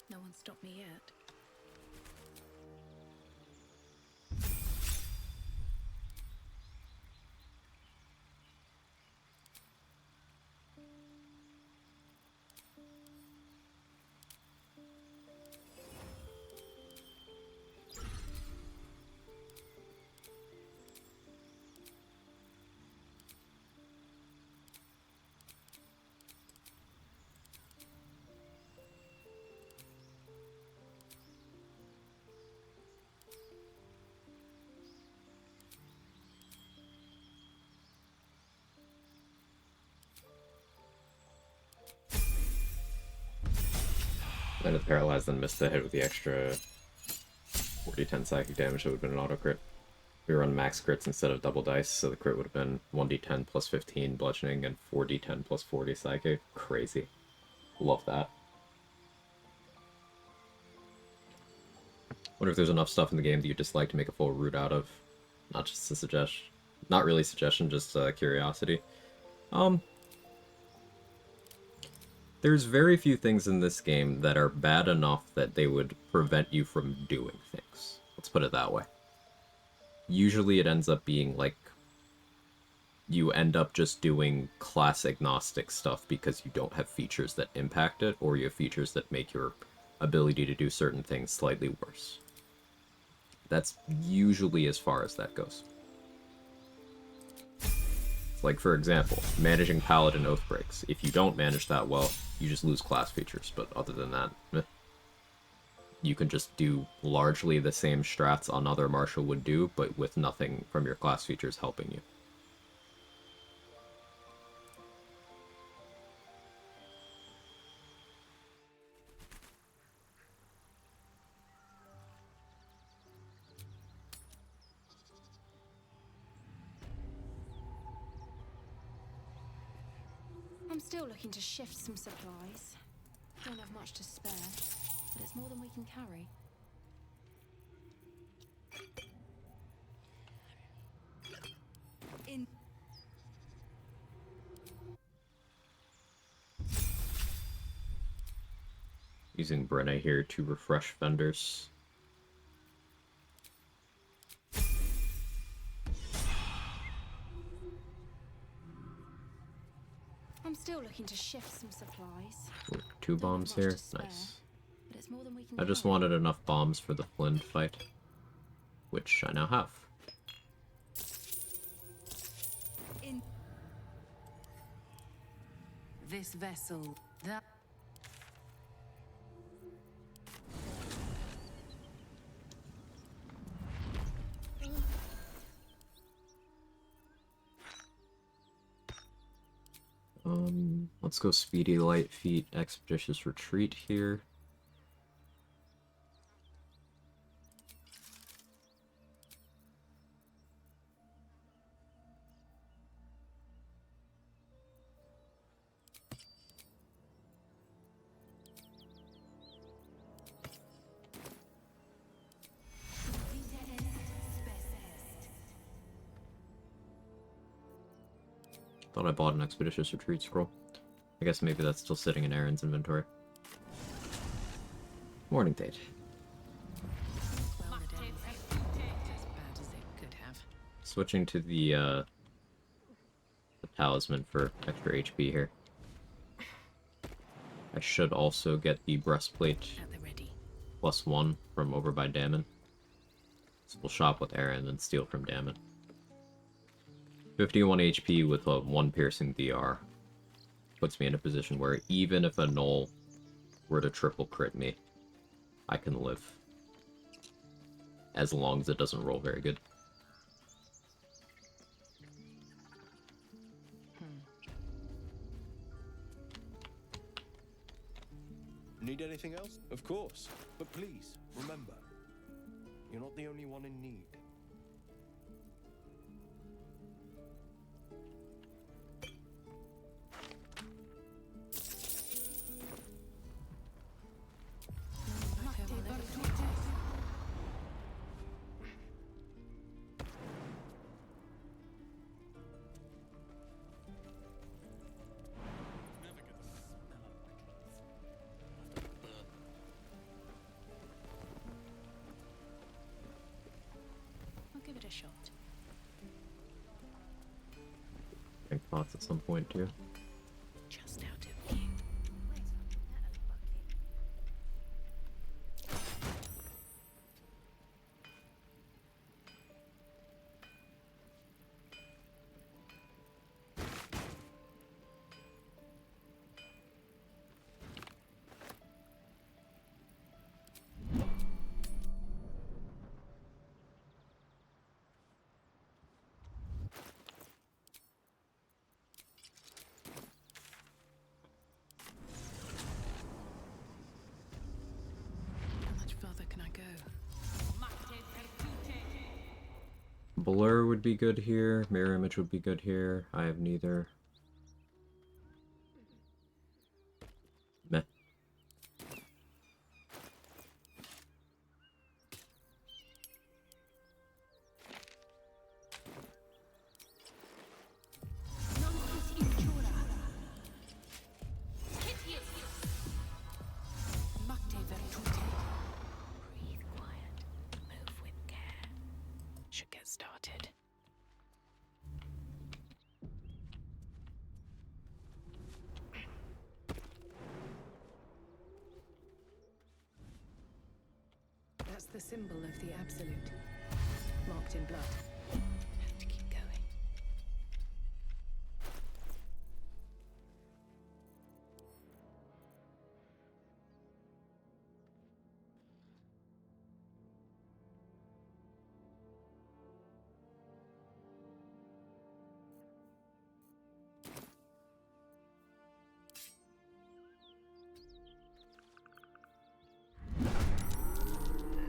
No one stopped me yet. Then it's paralyzed and missed the hit with the extra 40-10 psychic damage. That would have been an auto crit. We run max crits instead of double dice, so the crit would have been 1d10 plus 15 bludgeoning and 4d10 plus 40 psychic. Crazy. Love that. Wonder if there's enough stuff in the game that you'd just like to make a full route out of. Not just a suggestion. Not really suggestion, just curiosity. There's very few things in this game that are bad enough that they would prevent you from doing things. Let's put it that way. Usually it ends up being like you end up just doing class agnostic stuff because you don't have features that impact it, or you have features that make your ability to do certain things slightly worse. That's usually as far as that goes. Like, for example, managing Paladin Oathbreaks. If you don't manage that well, you just lose class features, but other than that, you can just do largely the same strats another Marshal would do, but with nothing from your class features helping you. I'm still looking to shift some supplies. Don't have much to spare, but it's more than we can carry. Using Brenna here to refresh vendors. I'm still looking to shift some supplies. Ooh, 2 bombs Don't have here. much to spare, Nice. but it's more than we can I just carry. wanted enough bombs for the Flynn fight, which I now have. This vessel, that... Let's go Speedy Light Feet, Expeditious Retreat here. Thought I bought an Expeditious Retreat scroll. I guess maybe that's still sitting in Aaron's inventory. Morning date. Well, the day was as bad as it could have. Switching to the talisman for extra HP here. I should also get the breastplate At the ready. +1 from over by Damon. So we'll shop with Aaron and steal from Damon. 51 HP with a 1 piercing DR. Puts me in a position where even if a Null were to triple crit me, I can live. As long as it doesn't roll very good. Need anything else? Of course. But please, remember, you're not the only one in need. I'll give it a shot. Drink pots at some point too. Just out of view. How much further can I go? Blur would be good here. Mirror image would be good here. I have neither. Meh. Breathe quiet. Move with care. Should get started. That's the symbol of the Absolute. Marked in blood. Have to keep going.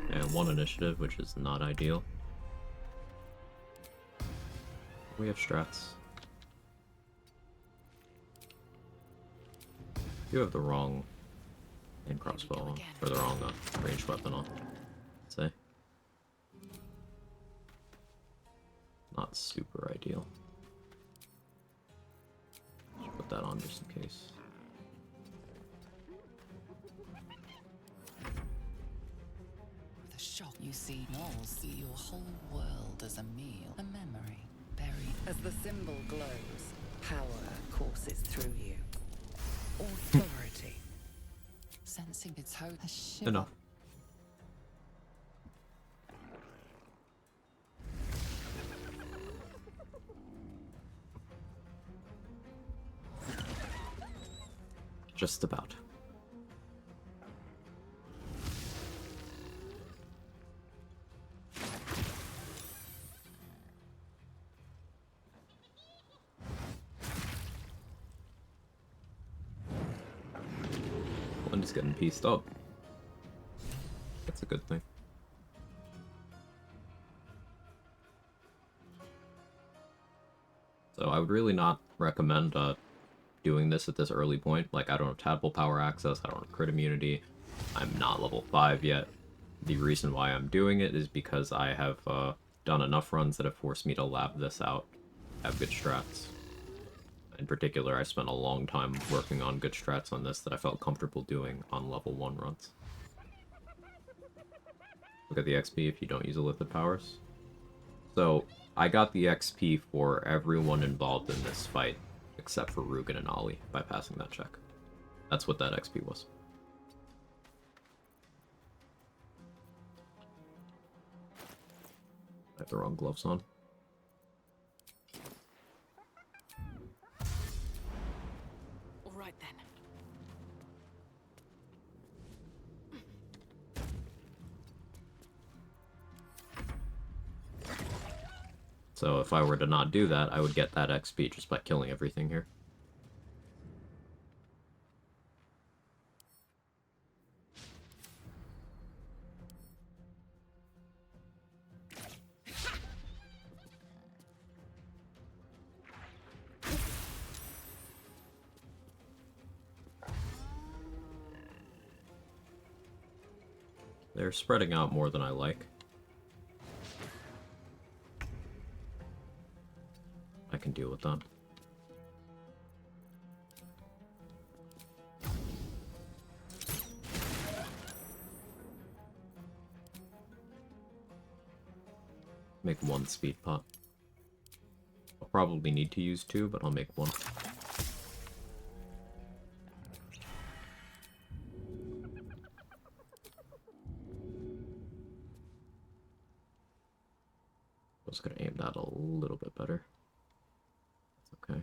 And one initiative, which is not ideal. We have strats. You have the wrong aim crossbow on, or the wrong ranged weapon on. Say. Not super ideal. Just put that on just in case. With a shock, you see walls, see your whole world as a meal, a memory buried. As the symbol glows, power courses through you. Authority. Sensing its hope, a shiver. Enough. Just about. One is getting pieced up. That's a good thing. So I would really not recommend doing this at this early point. Like, I don't have tadpole power access, I don't have crit immunity, I'm not level 5 yet. The reason why I'm doing it is because I have done enough runs that have forced me to lab this out, have good strats. In particular, I spent a long time working on good strats on this that I felt comfortable doing on level 1 runs. Look at the XP if you don't use Illithid powers. So, I got the XP for everyone involved in this fight, except for Rugen and Ollie, by passing that check. That's what that XP was. I have the wrong gloves on. All right then. So if I were to not do that, I would get that XP just by killing everything here. They're spreading out more than I like. I can deal with that. Make one speed pot. I'll probably need to use two, but I'll make one. I was gonna aim that a little bit better. That's okay.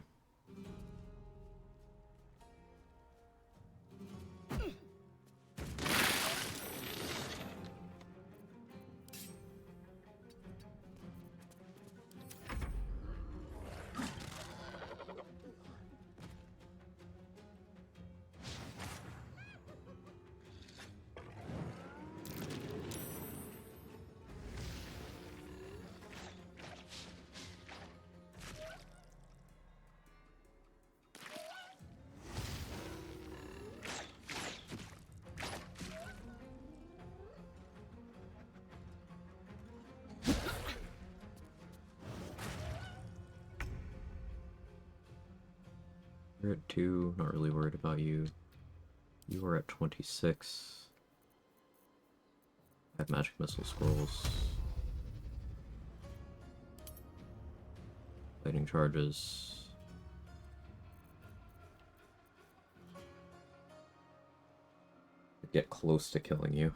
You're at 2, not really worried about you. You are at 26. I have magic missile scrolls. Lightning charges. Get close to killing you.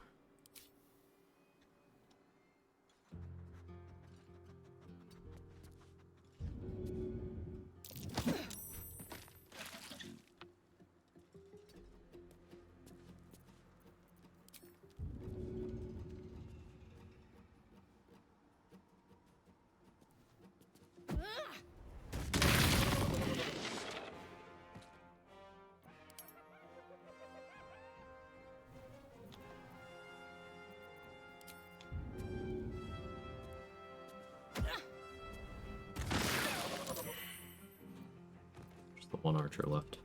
There's the one archer left.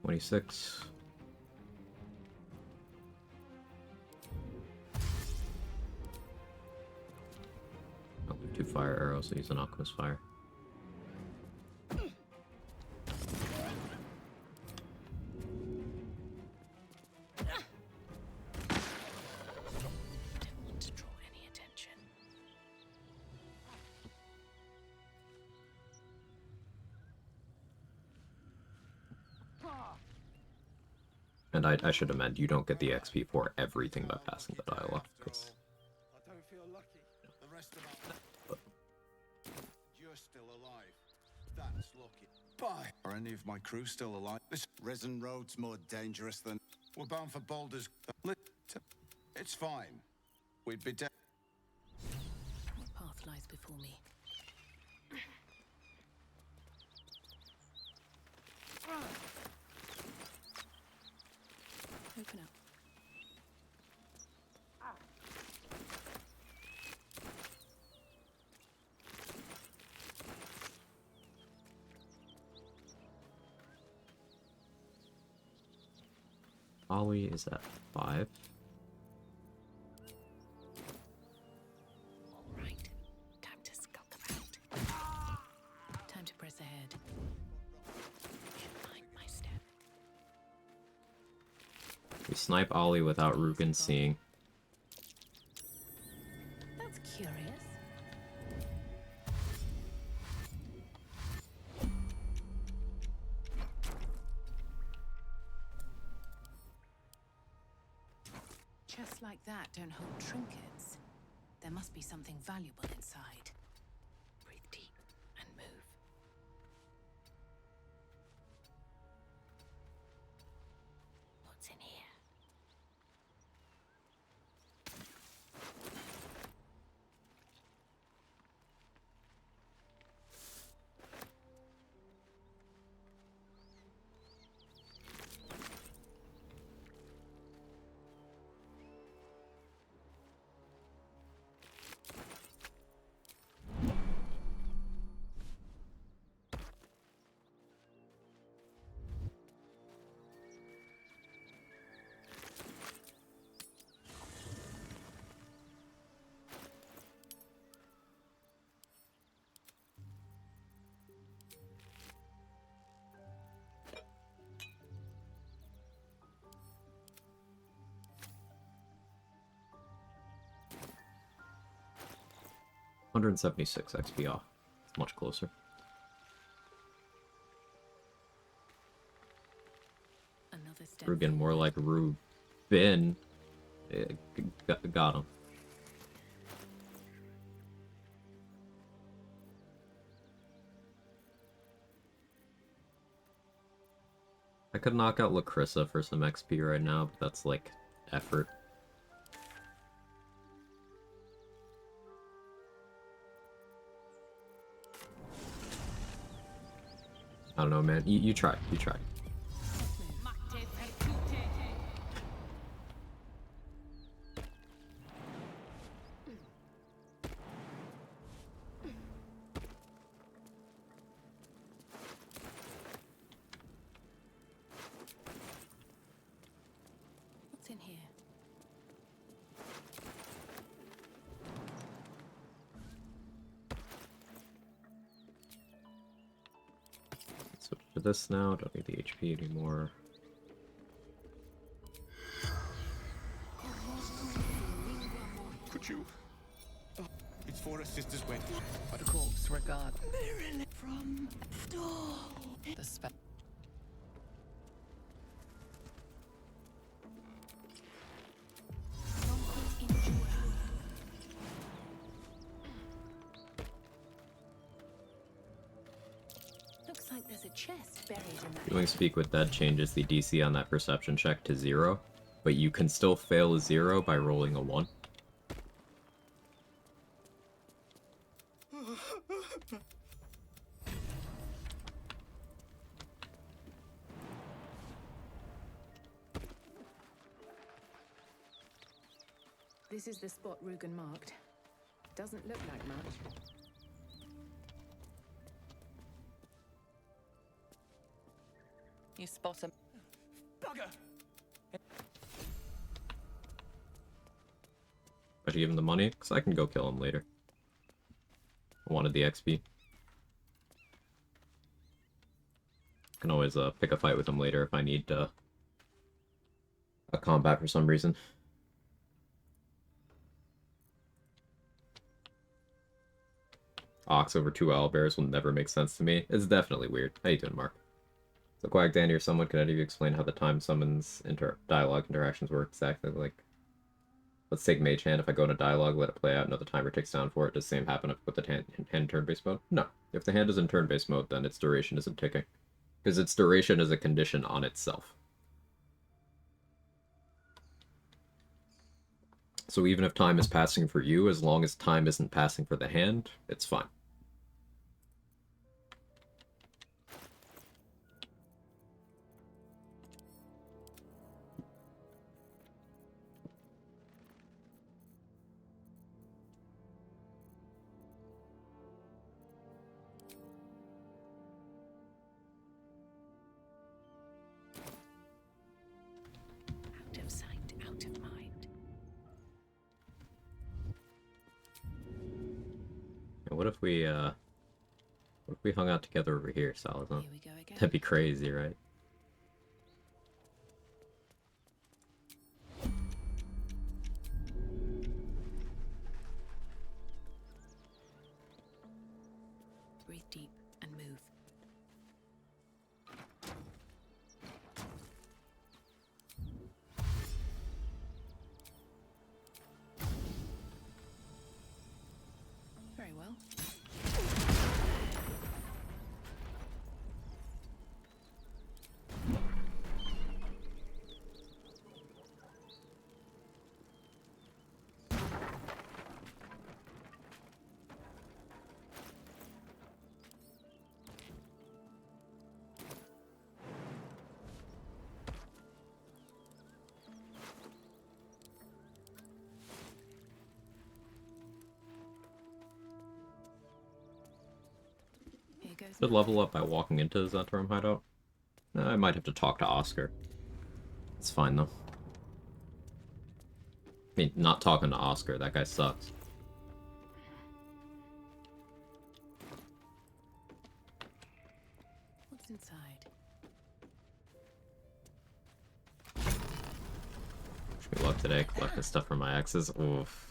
$26. I'll do 2 fire arrows, so use an alchemist fire. Didn't want to draw any attention. And I should have meant you don't get the XP for everything by passing the dial off, because I don't feel lucky. The rest of us. You're still alive. That's lucky. Bye. Are any of my crew still alive? This risen road's more dangerous than. We're bound for Boulders. It's fine. We'd be dead. What path lies before me? Open up. Ollie is at 5. All right. Time to skulk about. Time to press ahead. Can't find my step. We snipe Ollie without Rugen seeing. That's curious. Chests like that don't hold trinkets. There must be something valuable inside. Breathe deep and move. What's in here? 176 XP off. It's much closer. Another step. Rugen, more like Rubin. Got him. I could knock out Lacrissa for some XP right now, but that's like effort. I don't know, man. You try. You try. What's in here? Switch to this now. Don't need the HP anymore. Could you? It's for a sister's wedding. The corpse regard from door. The spell. Looks like there's a chest buried in that. Doing Speak with Dead changes the DC on that perception check to 0, but you can still fail a 0 by rolling a 1. This is the spot Rugen marked. Doesn't look like much. You spot him. Bugger! I should give him the money, because I can go kill him later. I wanted the XP. Can always pick a fight with him later if I need a combat for some reason. Ox over 2 owlbears will never make sense to me. It's definitely weird. How you doing, Mark? So Quag, Danny, or someone, can any of you explain how the time summons dialogue interactions work exactly? Like, let's take Mage Hand. If I go into dialogue, let it play out, know the timer ticks down for it. Does the same happen with the hand turn-based mode? No. If the hand is in turn-based mode, then its duration isn't ticking. Because its duration is a condition on itself. So even if time is passing for you, as long as time isn't passing for the hand, it's fine. Out of sight, out of mind. What if we hung out together over here, Salazar? Here we go again. That'd be crazy, right? Breathe deep and move. Very well. Here goes. Should level up by walking into the Zentarum hideout. I might have to talk to Oscar. It's fine though. I mean, not talking to Oscar, that guy sucks. What's inside? Wish me luck today, collecting stuff from my exes. Oof.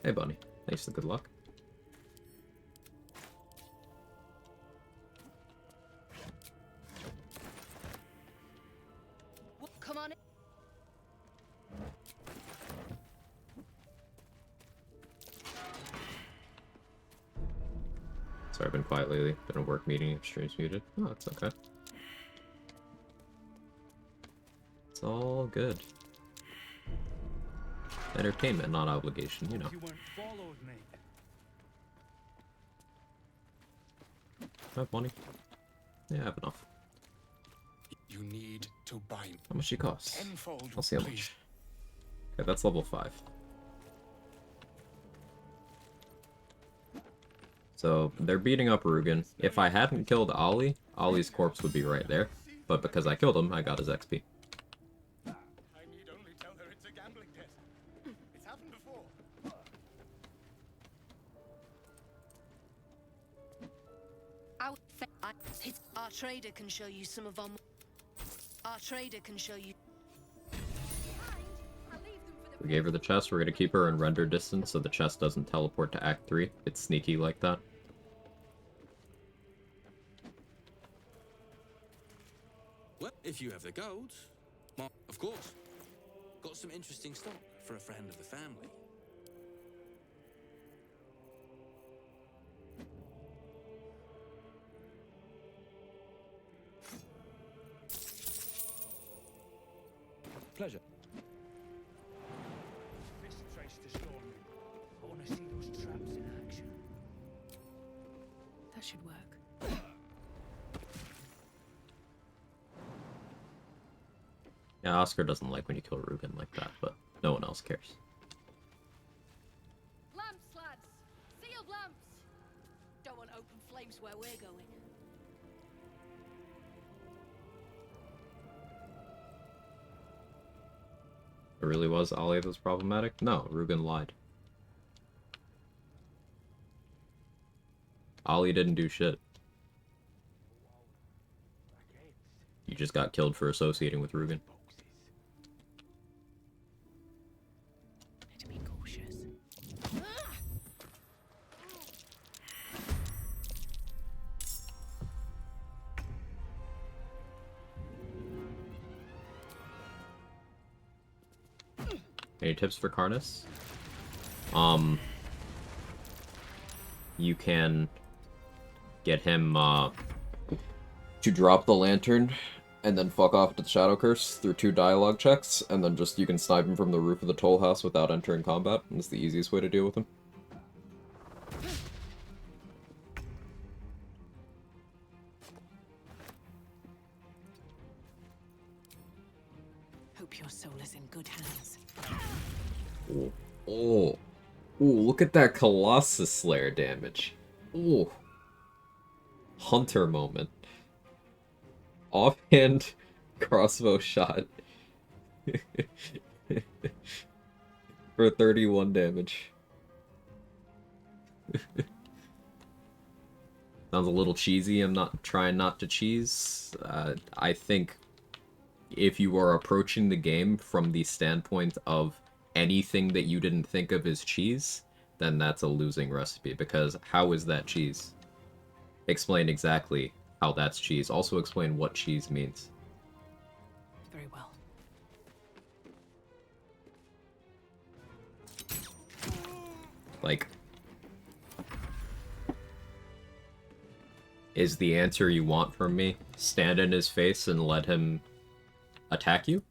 Hey, Bunny. Thanks for the good luck. Come on. Sorry, I've been quiet lately. Been a work meeting, streams muted. Oh, it's okay. It's all good. Entertainment, not obligation, you know. You weren't followed, mate. I have money. Yeah, I have enough. You need to buy How much she costs? tenfold. I'll see how much. Okay, that's level 5. So, they're beating up Rugen. If I hadn't killed Ollie, Ollie's corpse would be right there. But because I killed him, I got his XP. I need only tell her it's a gambling debt. It's happened before. Our trader can show you some of our. Our trader can show you. We gave her the chest, we're gonna keep her in render distance so the chest doesn't teleport to Act 3. It's sneaky like that. Well, if you have the gold, well, of course. Got some interesting stock for a friend of the family. Pleasure. This tries to storm me. I want to see those traps in action. That should work. Yeah, Oscar doesn't like when you kill Rugen like that, but no one else cares. Lamps, lads! Sealed lamps! Don't want open flames where we're going. It really was Ollie that was problematic? No, Rugen lied. Ollie didn't do shit. You just got killed for associating with Rugen. Need to be cautious. Any tips for Karnas? You can get him to drop the lantern and then fuck off to the Shadow Curse through 2 dialogue checks, and then just you can snipe him from the roof of the toll house without entering combat. That's the easiest way to deal with him. Hope your soul is in good hands. Oh, oh, oh! Look at that Colossus Slayer damage. Oh, Hunter moment. Offhand crossbow shot for 31 damage. Sounds a little cheesy. I'm not trying not to cheese. I think if you are approaching the game from the standpoint of anything that you didn't think of as cheese, then that's a losing recipe, because how is that cheese? Explain exactly how that's cheese. Also explain what cheese means. Very well. Like, is the answer you want from me stand in his face and let him attack you?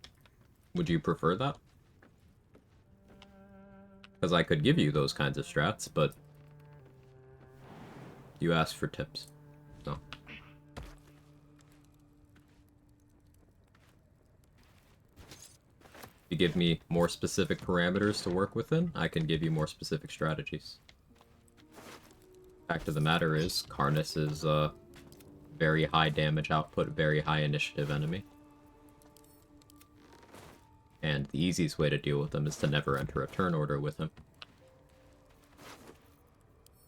Would you prefer that? Because I could give you those kinds of strats, but you asked for tips. So. If you give me more specific parameters to work within, I can give you more specific strategies. Fact of the matter is, Karnas is a very high damage output, very high initiative enemy. And the easiest way to deal with him is to never enter a turn order with him.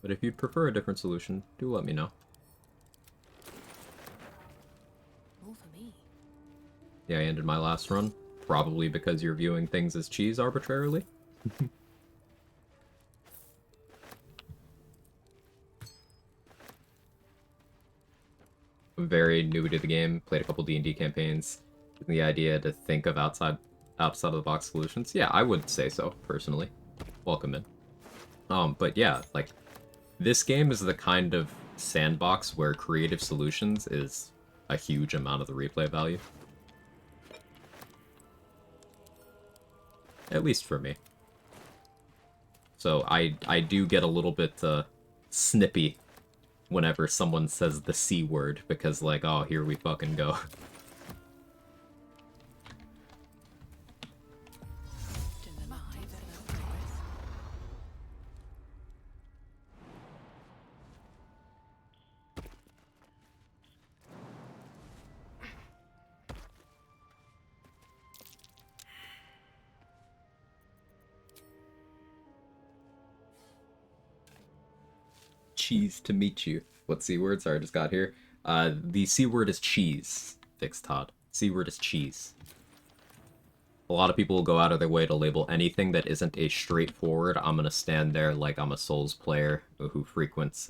But if you'd prefer a different solution, do let me know. All for me. Yeah, I ended my last run. Probably because you're viewing things as cheese arbitrarily. very new to the game, played a couple D&D campaigns, the idea to think of outside of the box solutions, yeah, I would say so, personally. Welcome in. But yeah, like, this game is the kind of sandbox where creative solutions is a huge amount of the replay value. At least for me. So I do get a little bit snippy whenever someone says the C word, because like, oh, here we fucking go. Cheese to meet you. What C word? Sorry, I just got here. The C word is cheese, fixed Todd. C word is cheese. A lot of people will go out of their way to label anything that isn't a straightforward, I'm gonna stand there like I'm a Souls player who frequents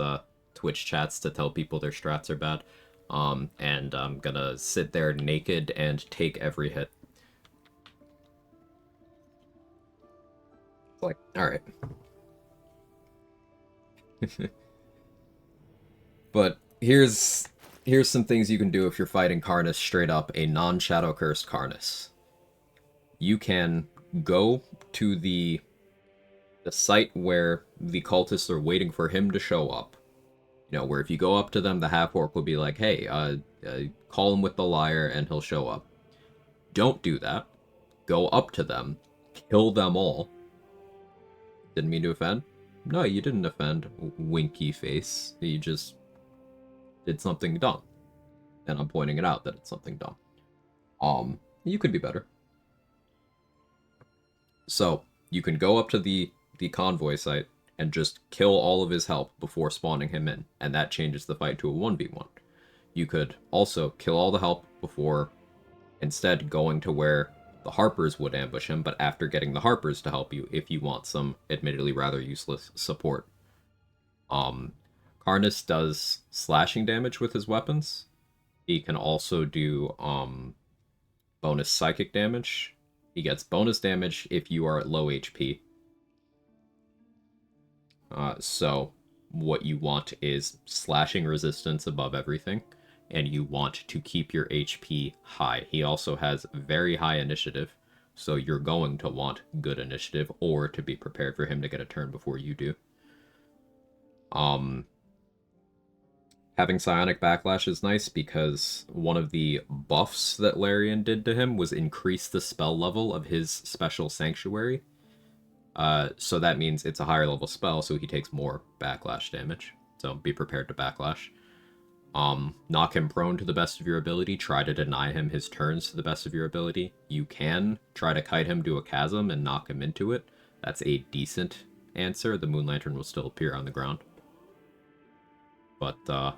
Twitch chats to tell people their strats are bad. And I'm gonna sit there naked and take every hit. It's like, alright. But here's some things you can do if you're fighting Karnus straight up, a non-Shadow Cursed Karnus. You can go to the site where the cultists are waiting for him to show up. You know, where if you go up to them, the half-orc will be like, hey, call him with the lyre and he'll show up. Don't do that. Go up to them, kill them all. Didn't mean to offend? No, you didn't offend, winky face. You just did something dumb. And I'm pointing it out that it's something dumb. You could be better. So, you can go up to the convoy site and just kill all of his help before spawning him in, and that changes the fight to a 1v1. You could also kill all the help before instead going to where the Harpers would ambush him, but after getting the Harpers to help you if you want some admittedly rather useless support. Karnus does slashing damage with his weapons. He can also do bonus psychic damage. He gets bonus damage if you are at low HP. So what you want is slashing resistance above everything, and you want to keep your HP high. He also has very high initiative, so you're going to want good initiative, or to be prepared for him to get a turn before you do. Having Psionic Backlash is nice because one of the buffs that Larian did to him was increase the spell level of his special Sanctuary. So that means it's a higher level spell, so he takes more backlash damage. So be prepared to backlash. Knock him prone to the best of your ability. Try to deny him his turns to the best of your ability. You can try to kite him to a chasm and knock him into it. That's a decent answer. The Moon Lantern will still appear on the ground. But,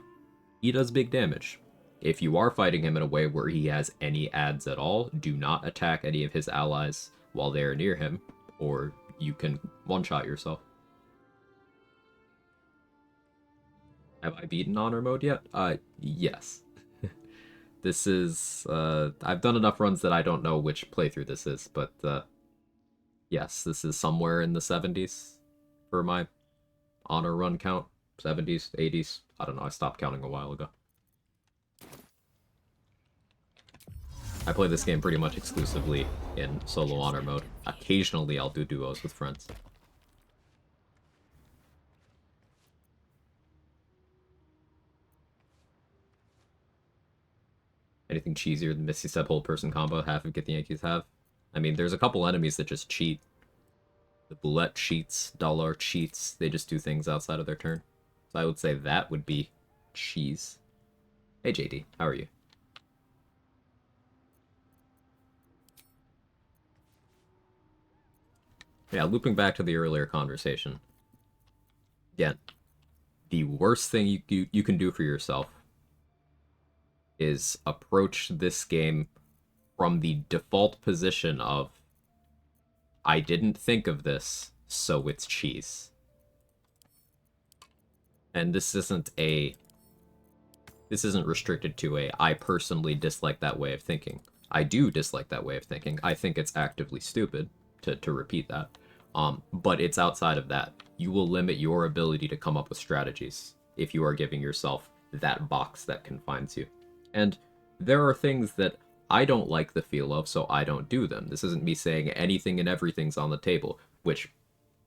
he does big damage. If you are fighting him in a way where he has any adds at all, do not attack any of his allies while they are near him, or you can one-shot yourself. Have I beaten Honor Mode yet? Yes. This is, I've done enough runs that I don't know which playthrough this is, but, yes, this is somewhere in the 70s for my Honor run count. 70s, 80s, I don't know, I stopped counting a while ago. I play this game pretty much exclusively in solo Honor mode. Occasionally I'll do duos with friends. Anything cheesier than Misty Step Hold Person combo half of Get the Yankees have? I mean, there's a couple enemies that just cheat. The Boulette cheats, Dollar cheats, they just do things outside of their turn. So I would say that would be cheese. Hey JD, how are you? Yeah, looping back to the earlier conversation. Again, the worst thing you can do for yourself is approach this game from the default position of, I didn't think of this, so it's cheese. And this isn't This isn't restricted to a I personally dislike that way of thinking. I do dislike that way of thinking. I think it's actively stupid, to repeat that. But it's outside of that. You will limit your ability to come up with strategies if you are giving yourself that box that confines you. And there are things that I don't like the feel of, so I don't do them. This isn't me saying anything and everything's on the table, which,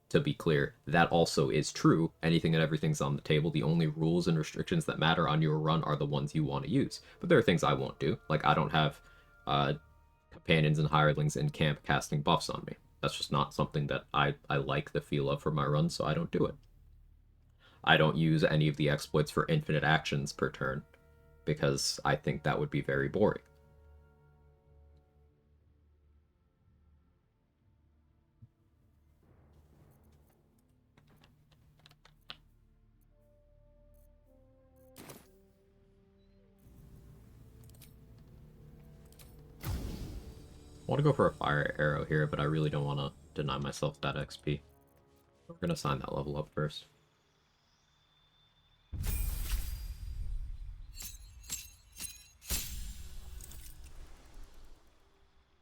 to be clear, that also is true. Anything and everything's on the table. The only rules and restrictions that matter on your run are the ones you want to use. But there are things I won't do. Like, I don't have companions and hirelings in camp casting buffs on me. That's just not something that I like the feel of for my run, so I don't do it. I don't use any of the exploits for infinite actions per turn, because I think that would be very boring. I want to go for a fire arrow here, but I really don't want to deny myself that XP. We're going to sign that level up first.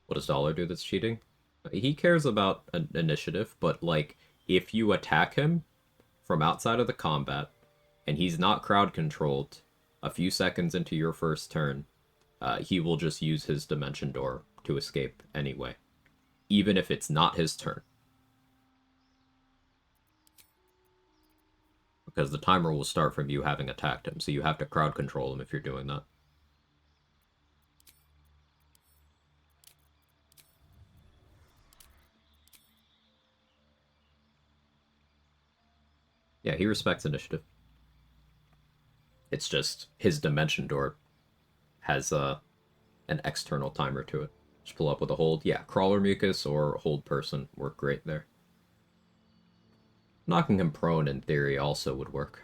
What does Dollar do that's cheating? He cares about an initiative, but like, if you attack him from outside of the combat, and he's not crowd controlled a few seconds into your first turn, he will just use his dimension door to escape anyway, even if it's not his turn. Because the timer will start from you having attacked him, so you have to crowd control him if you're doing that. Yeah, he respects initiative. It's just his dimension door has an external timer to it. Just pull up with a hold. Yeah, crawler mucus or hold person work great there. Knocking him prone in theory also would work.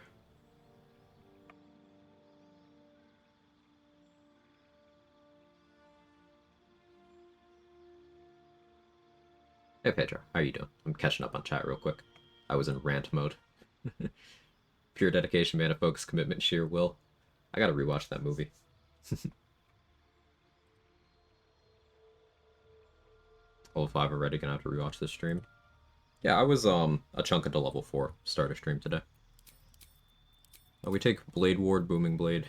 Hey Pedro, how you doing? I'm catching up on chat real quick. I was in rant mode. Pure dedication, mana focus, commitment, sheer will. I gotta rewatch that movie. Level 5 already, gonna have to rewatch this stream. Yeah, I was a chunk into level 4 starter stream today. We take Blade Ward, Booming Blade.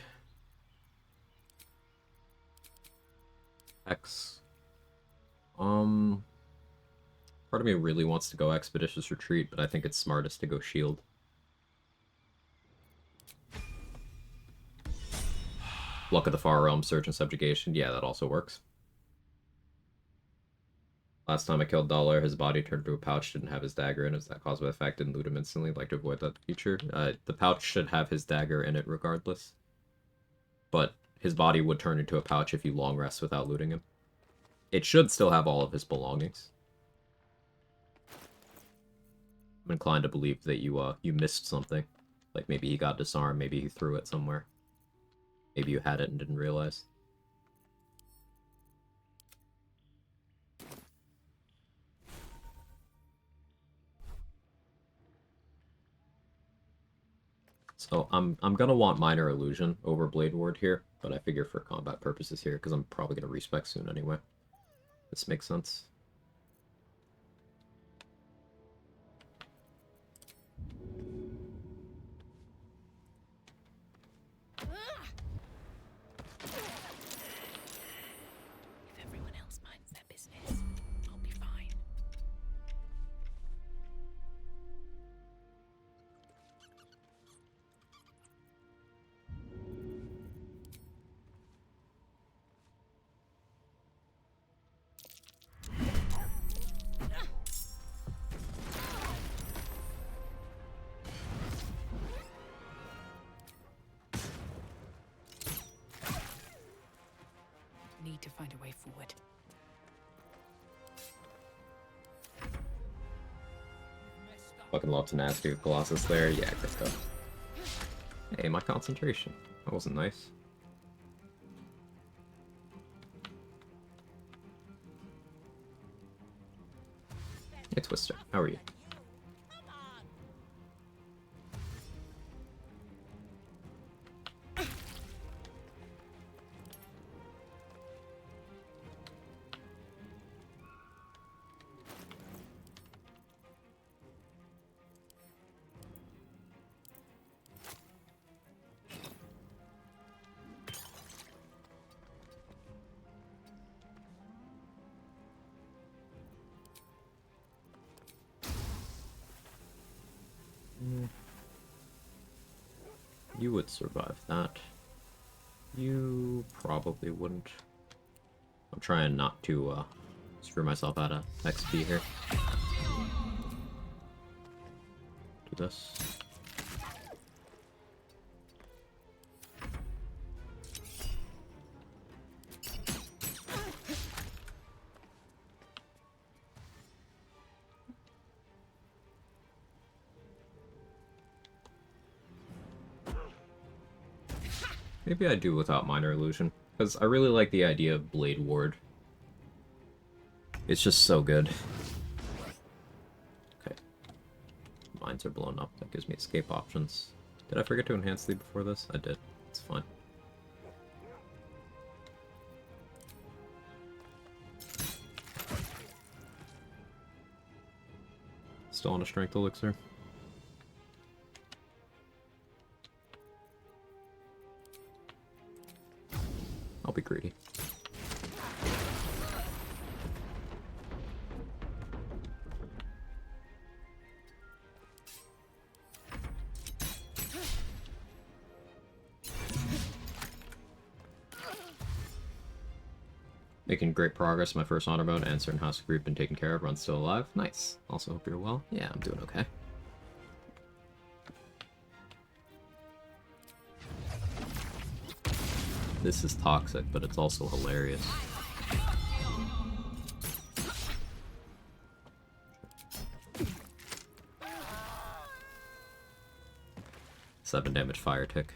X. Part of me really wants to go Expeditious Retreat, but I think it's smartest to go Shield. Luck of the Far Realm, Surge and Subjugation. Yeah, that also works. Last time I killed Dollar, his body turned into a pouch, didn't have his dagger in it. Is that caused by the fact didn't loot him instantly? I'd like to avoid that feature. The pouch should have his dagger in it regardless. But his body would turn into a pouch if you long rest without looting him. It should still have all of his belongings. I'm inclined to believe that you missed something. Like maybe he got disarmed, maybe he threw it somewhere. Maybe you had it and didn't realize. So I'm gonna want Minor Illusion over Blade Ward here, but I figure for combat purposes here, because I'm probably gonna respec soon anyway. This makes sense. If everyone else minds their business, I'll be fine. Need to find a way forward. Fucking love Tenacity with Colossus there. Yeah, good stuff. Hey, my concentration. That wasn't nice. Hey, Twister. How are you? You would survive that. You probably wouldn't. I'm trying not to screw myself out of XP here. Do this. Maybe I do without Minor Illusion, because I really like the idea of Blade Ward. It's just so good. Okay. Mines are blown up. That gives me escape options. Did I forget to enhance the before this? I did. It's fine. Still on a strength elixir. I'll be greedy. Making great progress. My first honor mode, answering house group been taken care of. Run still alive. Nice. Also hope you're well. Yeah, I'm doing okay. This is toxic, but it's also hilarious. 7 damage fire tick.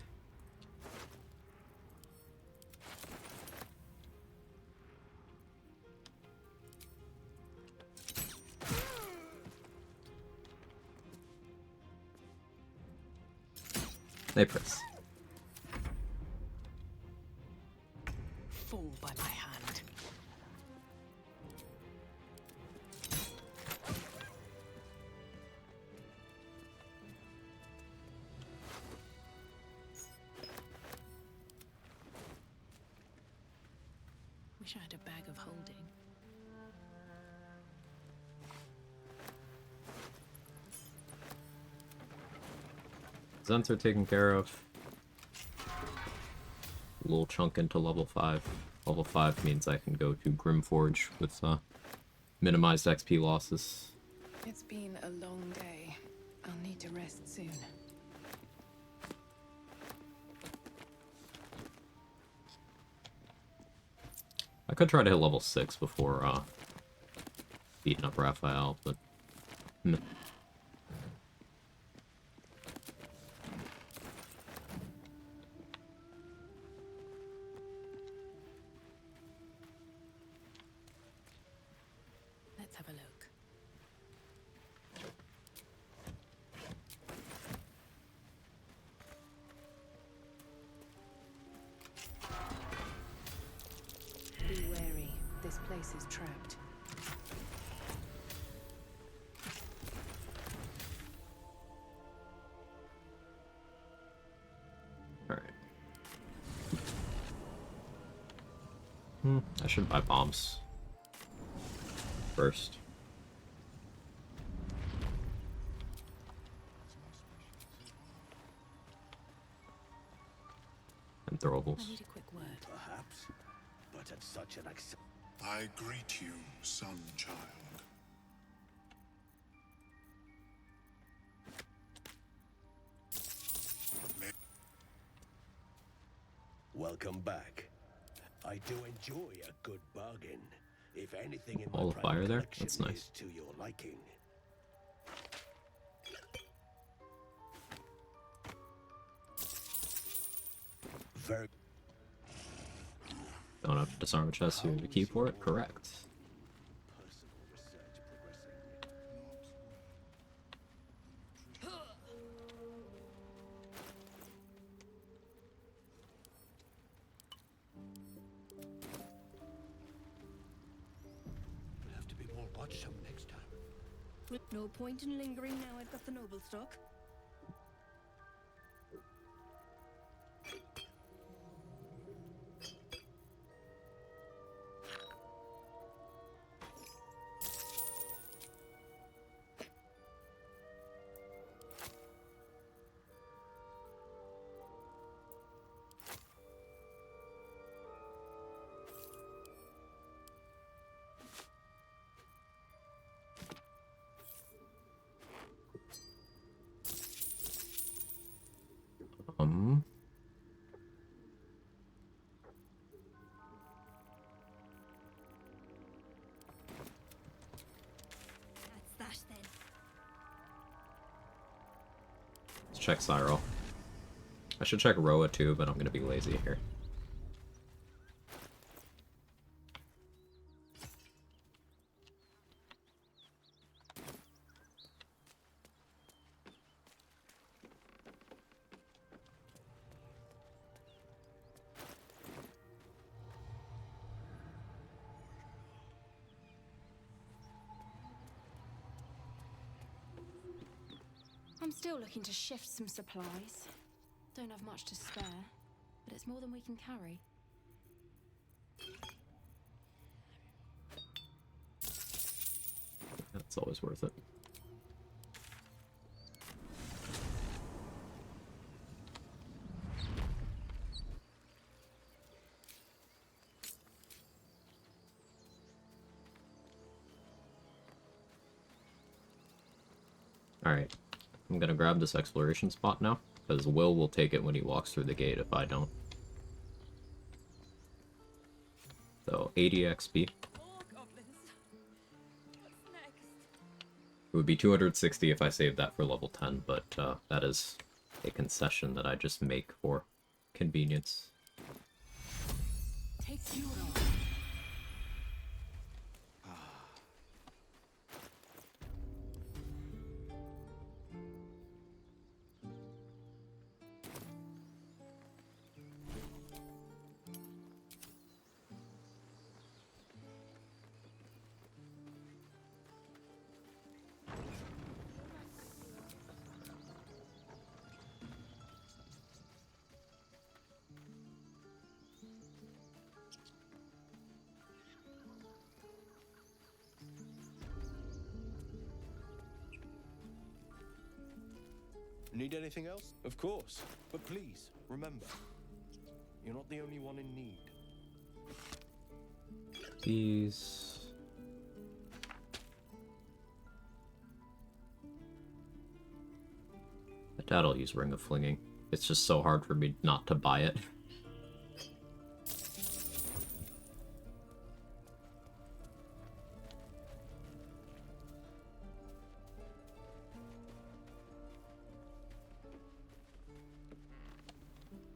They press. Fall by my hand. Wish I had a bag of holding. Zents are taken care of. A little chunk into level 5. Level 5 means I can go to Grimforge with minimized XP losses. It's been a long day. I'll need to rest soon. I could try to hit level 6 before beating up Raphael, but meh. Let's have a look. Be wary. This place is trapped. Alright. I should buy bombs first. And throwables. I need a quick word. Perhaps, but at such an I greet you, son child. Welcome back. I do enjoy a good bargain. If anything in All my the fire private there? collection That's nice. is to your liking. Very. Don't have to disarm a chest here to keep for it? Correct. Personal research progressing. We'll have to be more watchsome next time. No point in lingering now I've got the noble stock. check Cyril. I should check Roa too, but I'm gonna be lazy here. I'm still looking to shift some supplies. Don't have much to spare, but it's more than we can carry. That's always worth it. Alright, I'm gonna grab this exploration spot now, because will take it when he walks through the gate if I don't. So, 80 XP. It would be 260 if I saved that for level 10, but that is a concession that I just make for convenience. Take you on. Need anything else? Of course. But please, remember, you're not the only one in need. These... I doubt I'll use Ring of Flinging. It's just so hard for me not to buy it.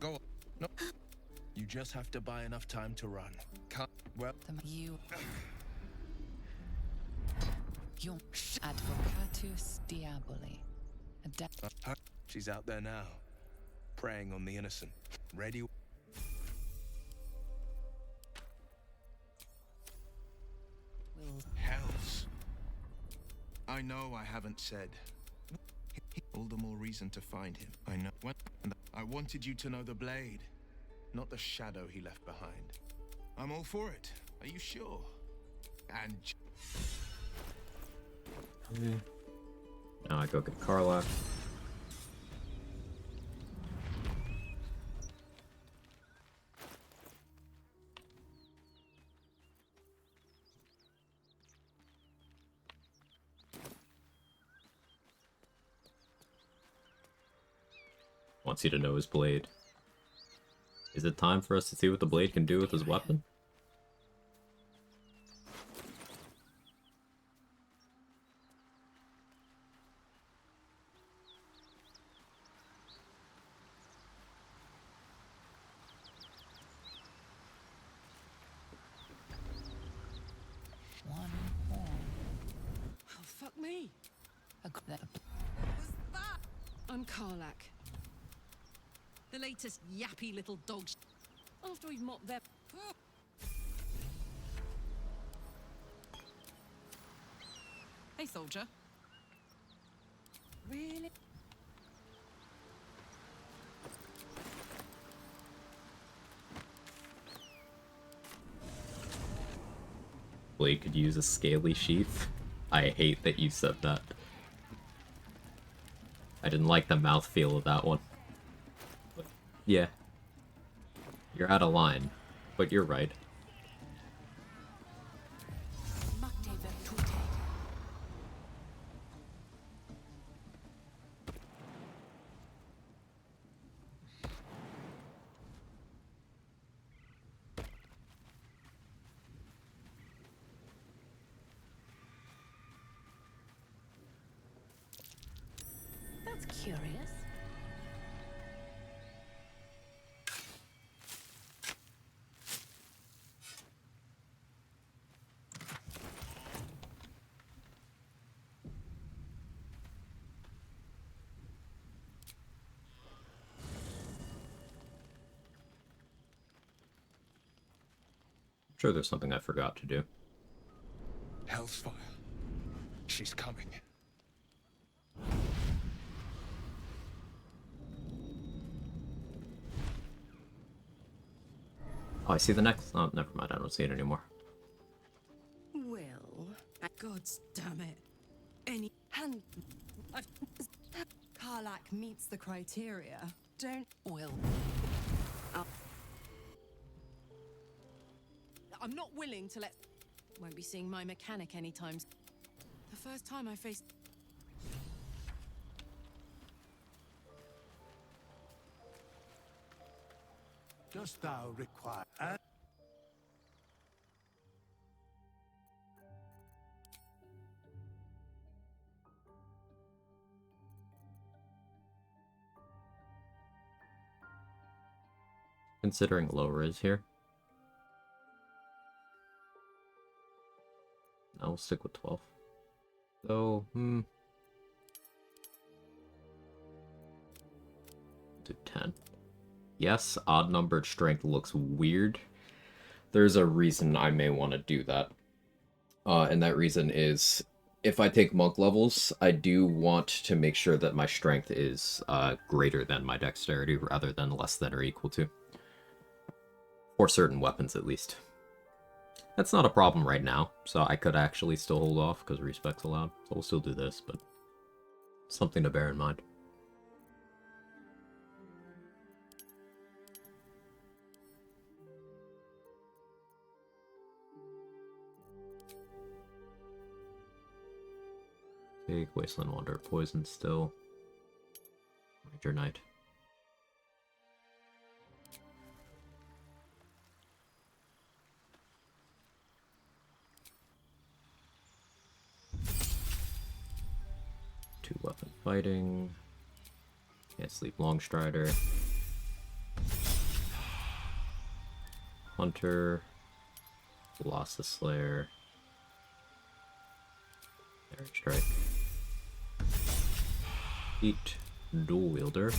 Go on. No. You just have to buy enough time to run. Can't... Well... You Advocatus Diaboli. She's out there now, preying on the innocent. Ready? Hells. I know I haven't said. All the more reason to find him. I know. I wanted you to know the blade, not the shadow he left behind. I'm all for it. Are you sure? And... Now I go get Karlach. Wants you to know his blade. Is it time for us to see what the blade can do with his weapon? One more. Oh, fuck me. What was that? I'm Karlach. The latest yappy little dog. After we've mopped their... Hey, soldier. Really? Blade could use a scaly sheath. I hate that you said that. I didn't like the mouthfeel of that one. But yeah. You're out of line, but you're right. That's curious. Sure, there's something I forgot to do. Hellfire. She's coming. Oh, I see the next. Oh, never mind. I don't see it anymore. Will. God damn it. Any hand. Karlak meets the criteria. Don't. Will. I'm not willing to let. Won't be seeing my mechanic anytime. The first time I faced. Dost thou require? Considering lower is here. I'll stick with 12. So, do 10. Yes, odd-numbered strength looks weird. There's a reason I may want to do that. And that reason is, if I take monk levels, I do want to make sure that my strength is greater than my dexterity, rather than less than or equal to. For certain weapons, at least. That's not a problem right now, so I could actually still hold off, because respect's allowed. So we'll still do this, but something to bear in mind. Take Wasteland Wanderer, Poison still. Ranger Knight. Two-weapon fighting. Can't sleep Longstrider. Hunter. Colossus Slayer. Air Strike. Heat. Dual Wielder.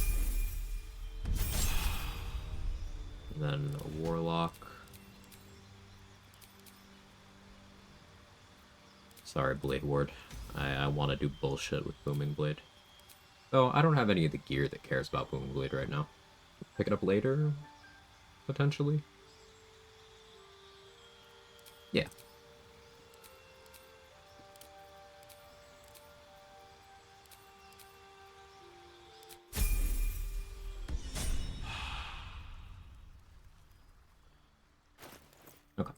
Then a Warlock. Sorry, Blade Ward. I want to do bullshit with Booming Blade. Though I don't have any of the gear that cares about Booming Blade right now. Pick it up later, potentially. Yeah. Okay.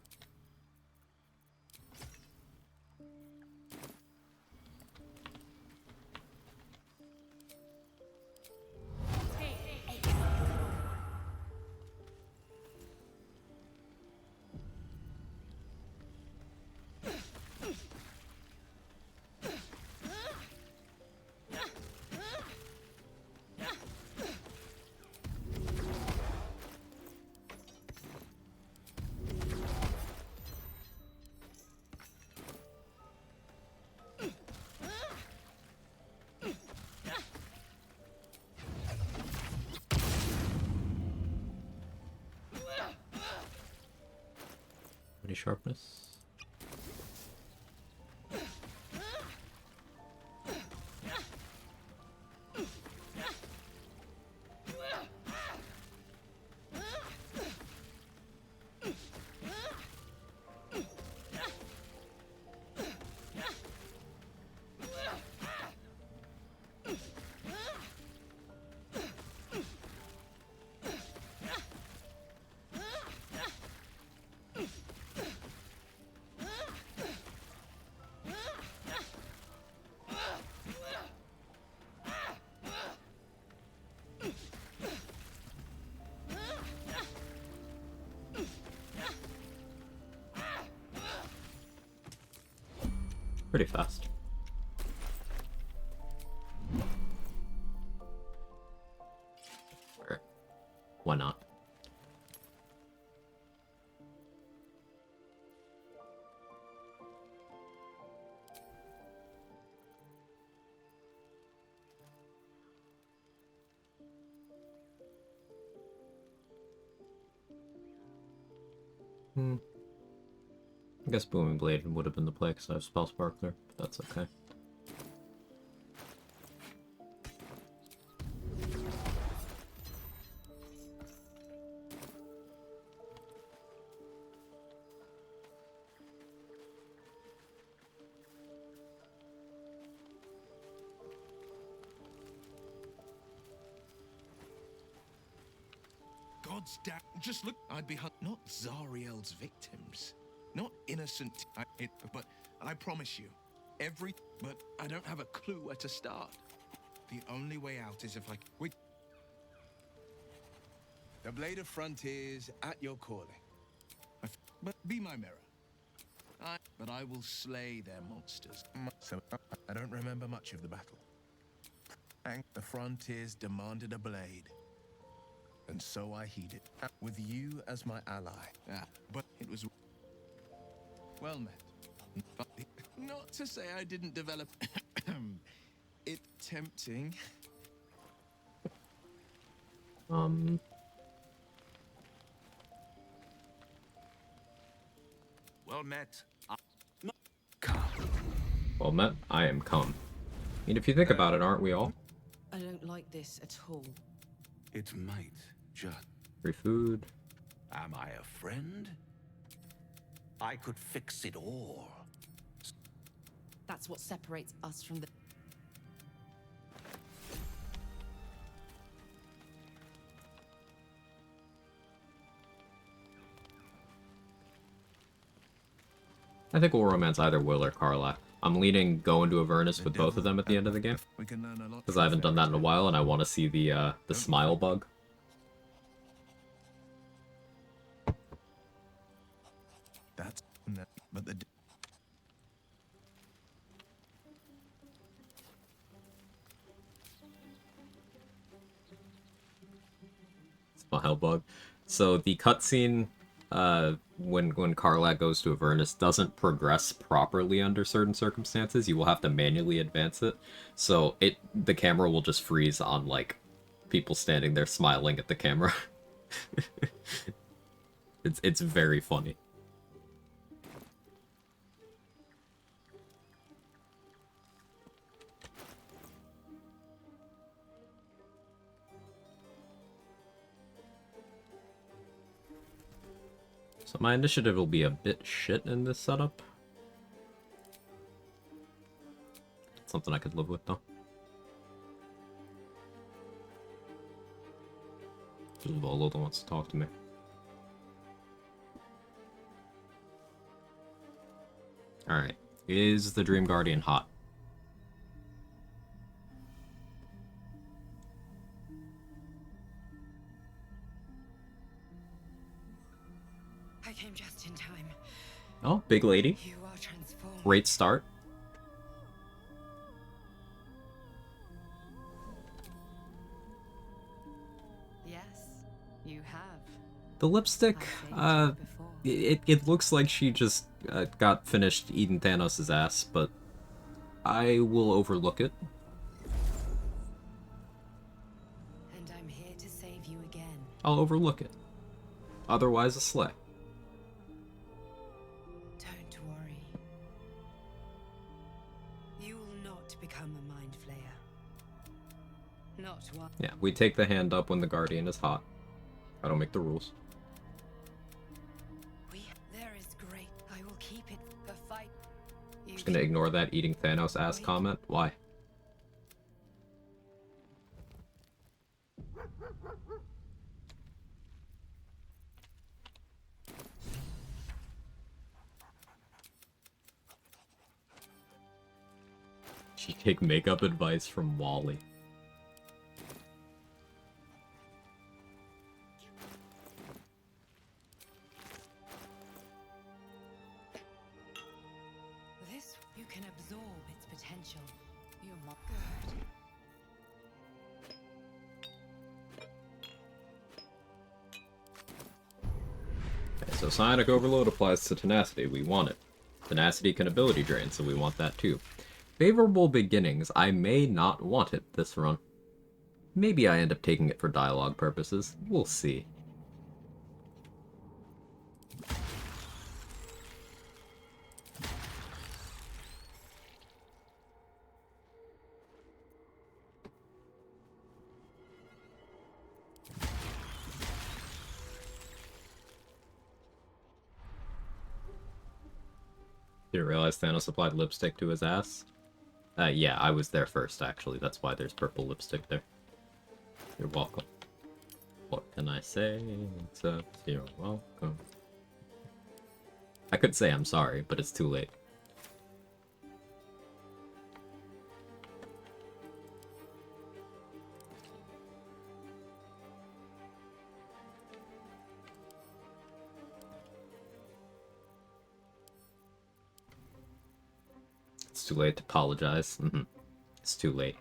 Any sharpness? Pretty fast. Sure. Why not? guess Booming Blade would have been the play because I have Spell Sparkler, but that's okay. God's damn. Just look. I'd be not Zariel's victims. Not innocent. But I promise you, But I don't have a clue where to start. The only way out is if I. Wait. The Blade of Frontiers at your calling. But be my mirror. But I will slay their monsters. So I don't remember much of the battle. And the Frontiers demanded a blade. And so I heeded, with you as my ally. But it was well met. Not to say I didn't develop it tempting. Well met. Well met. I am come. I mean, if you think about it, aren't we all? I don't like this at all. It might just... Free food. Am I a friend? I could fix it all. That's what separates us from the... I think we'll romance either Will or Carla. I'm leaning go into Avernus with both of them at the end of the game. Because I haven't done that in a while and I want to see the smile bug. That's... But the... Smile bug. So the cutscene when Karlak goes to Avernus doesn't progress properly under certain circumstances. You will have to manually advance it. So the camera will just freeze on like people standing there smiling at the camera. It's very funny. So my initiative will be a bit shit in this setup. Something I could live with, though. Volo wants to talk to me. Alright. Is the Dream Guardian hot? I came just in time. Oh, big lady. You are transformed. Great start. Yes, you have. The lipstick, it looks like she just got finished eating Thanos' ass, but I will overlook it. And I'm here to save you again. I'll overlook it. Otherwise, a slay. Don't worry. You will not become a mind flayer. Not one. Yeah, we take the hand up when the Guardian is hot. I don't make the rules. There is great. I will keep it. The fight. Just gonna ignore that eating Thanos ass comment. Why? You take makeup advice from Wally. This, you can absorb its potential. You're not good. Okay, so Psionic Overload applies to Tenacity. We want it. Tenacity can ability drain, so we want that too. Favorable Beginnings. I may not want it this run. Maybe I end up taking it for dialogue purposes. We'll see. Didn't realize Thanos applied lipstick to his ass. Yeah, I was there first, actually. That's why there's purple lipstick there. You're welcome. What can I say except you're welcome? I could say I'm sorry, but it's too late. It's too late to apologize. It's too late.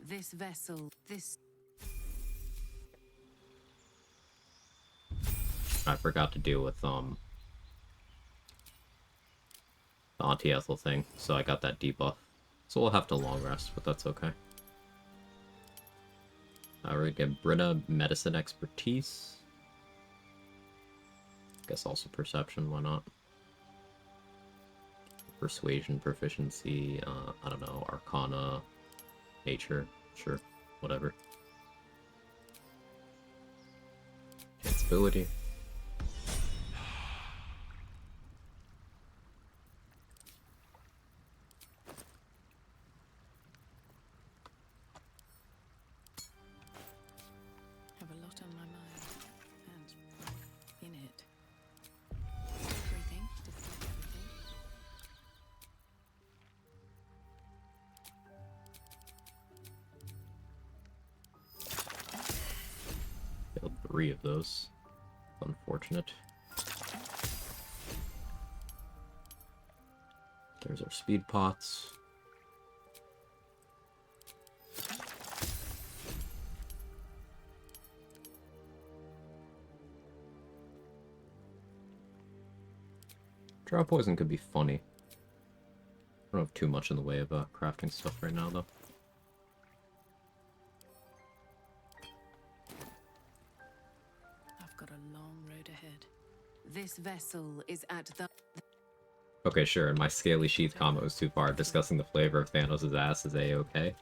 This vessel, I forgot to deal with the anti-ethel thing, so I got that debuff. So we'll have to long rest, but that's okay. We're gonna get Britta medicine expertise. Guess also perception, why not? Persuasion proficiency, I don't know, arcana, nature, sure, whatever. Chanceability. have a lot on my mind, and in it. Everything, despite everything. Failed 3 of those. Unfortunate. There's our speed pots. Draw poison could be funny. I don't have too much in the way of crafting stuff right now, though. I've got a long road ahead. This vessel is at the... Okay, sure, and my scaly sheath comment was too far. Discussing the flavor of Thanos' ass is A-okay.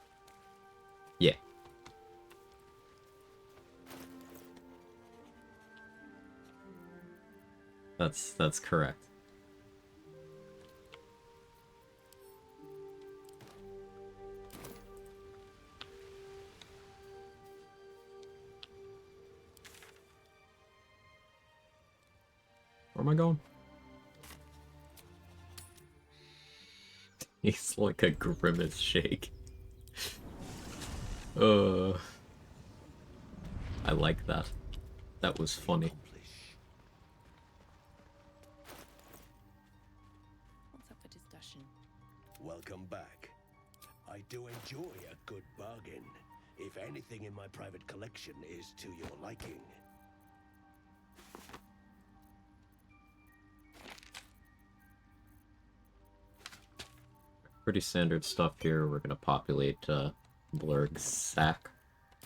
Yeah. That's correct. Where am I going? He's like a grimace shake. I like that. That was funny. What's up for discussion? Welcome back. I do enjoy a good bargain, if anything in my private collection is to your liking. Pretty standard stuff here. We're gonna populate Blurg's sack,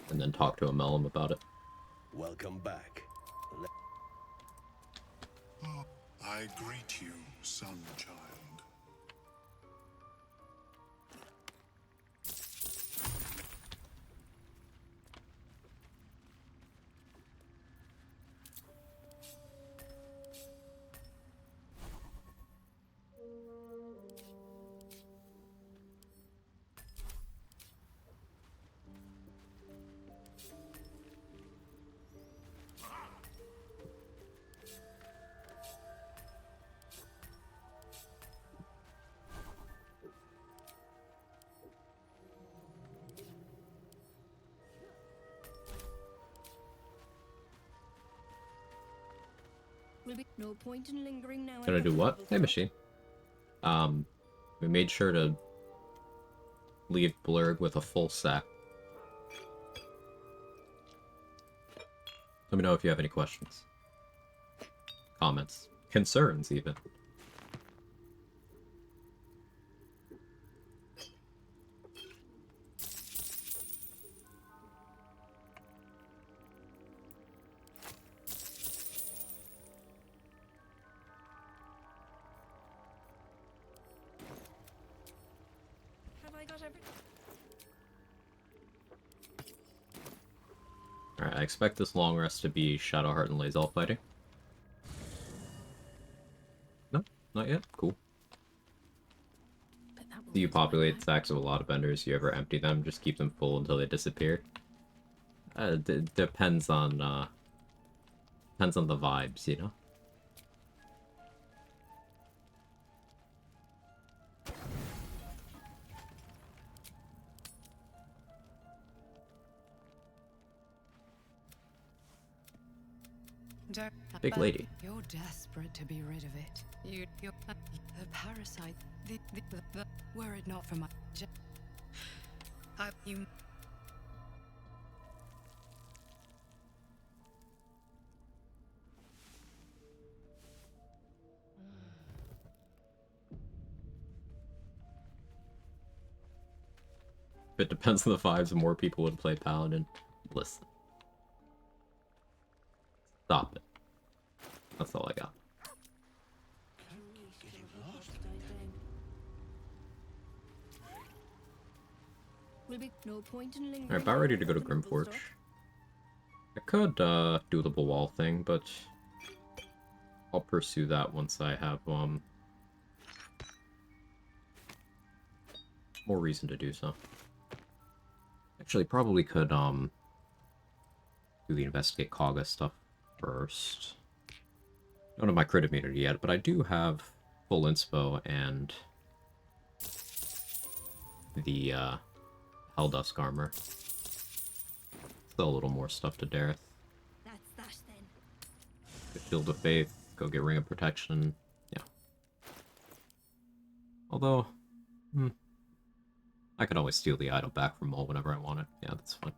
and then talk to Amelum about it. Welcome back. I greet you, son child. Will be no point in lingering now. Gonna do what? Hey, machine. We made sure to leave Blurg with a full sack. Let me know if you have any questions, comments, concerns, even. Alright, I expect this long rest to be Shadowheart and Lae'zel fighting. No, not yet. Cool. Do you populate stacks of a lot of vendors? You ever empty them? Just keep them full until they disappear? Depends on the vibes, you know? Big lady. You're desperate to be rid of it. You're the parasite. Were it not for my... you... If it depends on the vibes, more people would play Paladin. Listen. Stop it. That's all I got. Alright, about ready to go to Grimforge. I could do the wall thing, but I'll pursue that once I have more reason to do so. Actually, probably could do the investigate Quag stuff first. Don't have my crit immunity yet, but I do have full inspo and the Helldusk armor. Still a little more stuff to Dareth. That's that then. Get Shield of Faith, go get Ring of Protection, yeah. Although, I could always steal the idol back from Mole whenever I want it. Yeah, that's fine.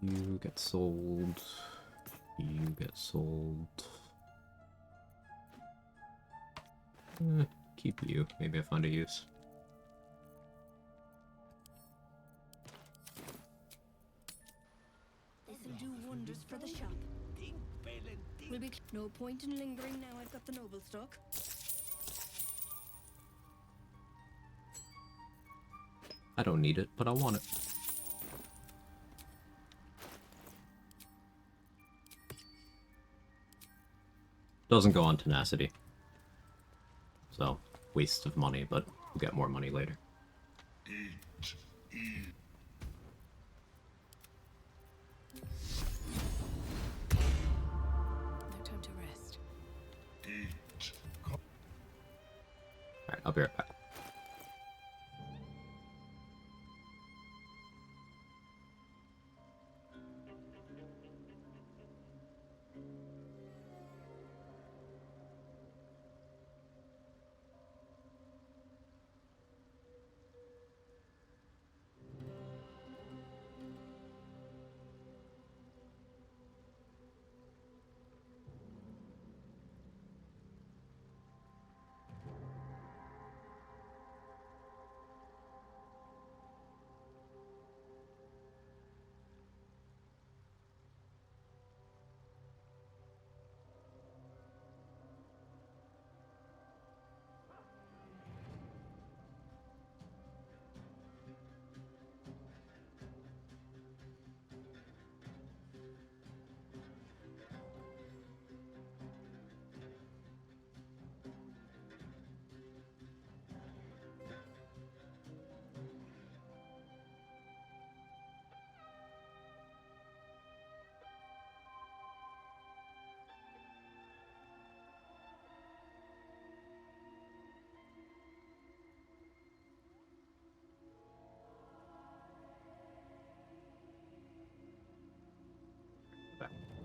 You get sold. You get sold. Keep you. Maybe I find a use. This'll do wonders for the shop. Will be no point in lingering now I've got the noble stock. I don't need it, but I want it. Doesn't go on Tenacity. So, waste of money, but we'll get more money later. No time to rest. Alright, I'll be right back.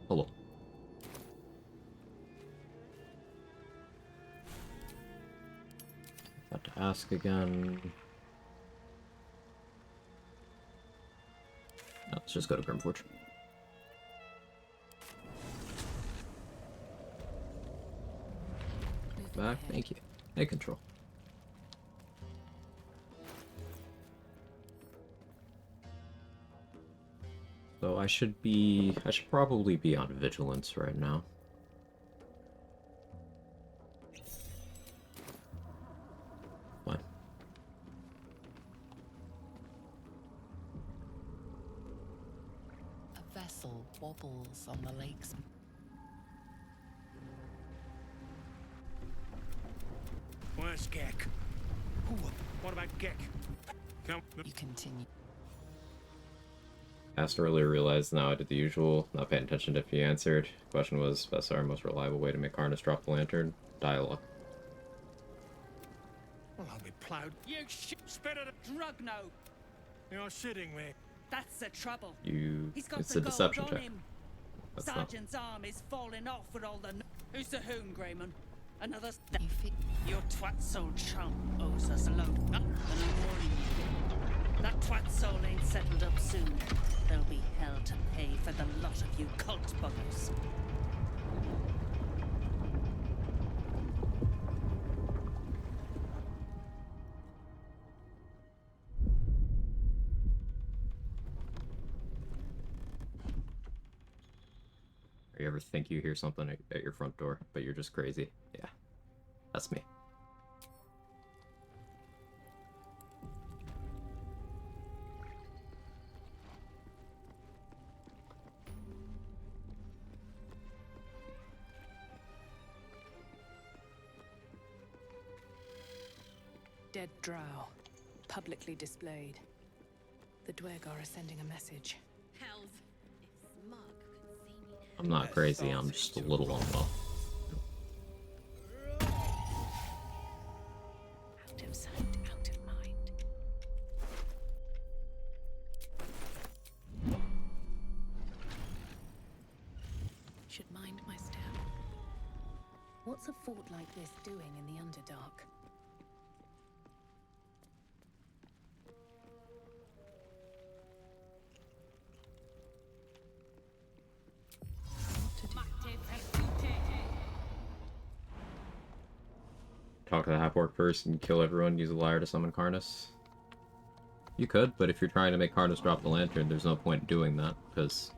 Hello. Got to ask again. No, let's just go to Grimforge. Back, thank you. Hey, control. So I should probably be on vigilance right now. gravel wobbles on the lake's. Where's Gek? What about Gek? You continue. Asked earlier, realized now I did the usual, not paying attention if you answered. Question was, best our most reliable way to make Harness drop the lantern? Dialogue. Well, I'll be plowed. You spit at a drug note. You're sitting me. That's the trouble. It's a deception check. That's Sergeant's arm is falling off with all the. Who's the whom, Grayman? Another. Your twat soul chump owes us a load. And I'm warning you. That twat soul ain't settled up soon. There'll be hell to pay for the lot of you cult buggers. You ever think you hear something at your front door, but you're just crazy? Yeah, that's me. Dead drow, publicly displayed. The Dwergar are sending a message. Hells. If Smug could see me. I'm not crazy, I'm just a little unwell. Out of sight, out of mind. Should mind my step. What's a fort like this doing in the Underdark? Talk to the half-orc first and kill everyone, use a liar to summon Karnas. You could, but if you're trying to make Karnas drop the lantern, there's no point in doing that, because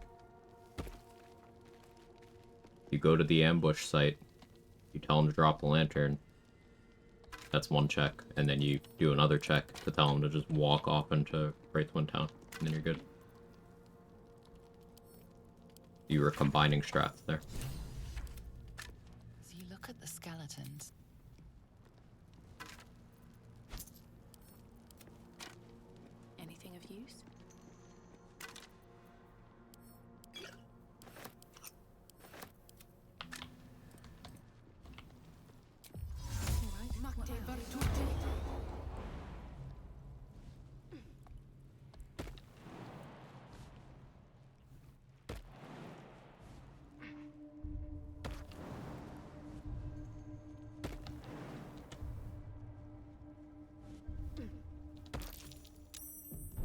you go to the ambush site, you tell him to drop the lantern, that's one check, and then you do another check to tell him to just walk off into Wraithwind Town, and then you're good. You were combining strats there. So you look at the skeletons. Anything of use?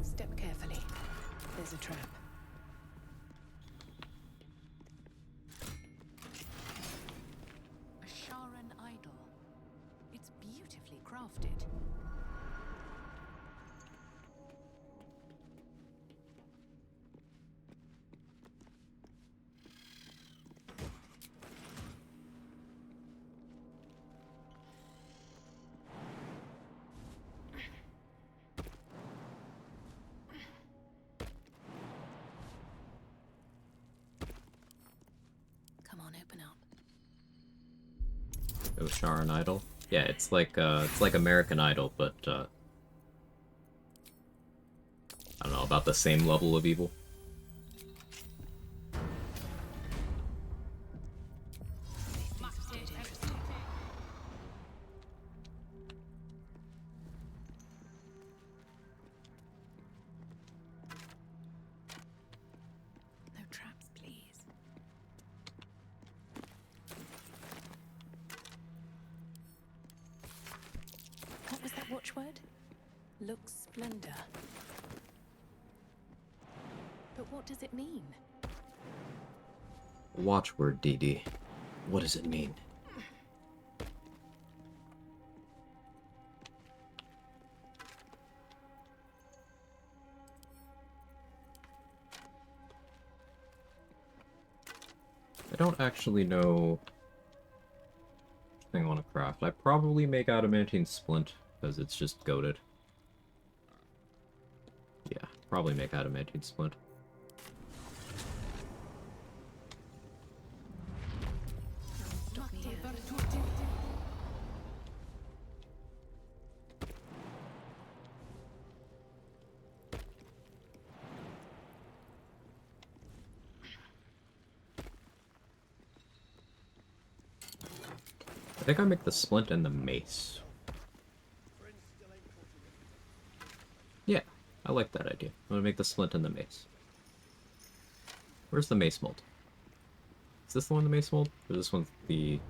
Step carefully. There's a trap. A Sharan idol. It's beautifully crafted. Come on, open up. Sharan Idol? Yeah, it's like American Idol, but I don't know, about the same level of evil. No traps, please. What was that watchword? Looks splendor. But what does it mean? Watchword, DD. What does it mean? I don't actually know which thing I want to craft. I probably make adamantine splint, because it's just goated. Yeah, probably make adamantine splint. I think I make the splint and the mace. Yeah, I like that idea. I'm gonna make the splint and the mace. Where's the mace mold? Is this the one, the mace mold? Or this one's the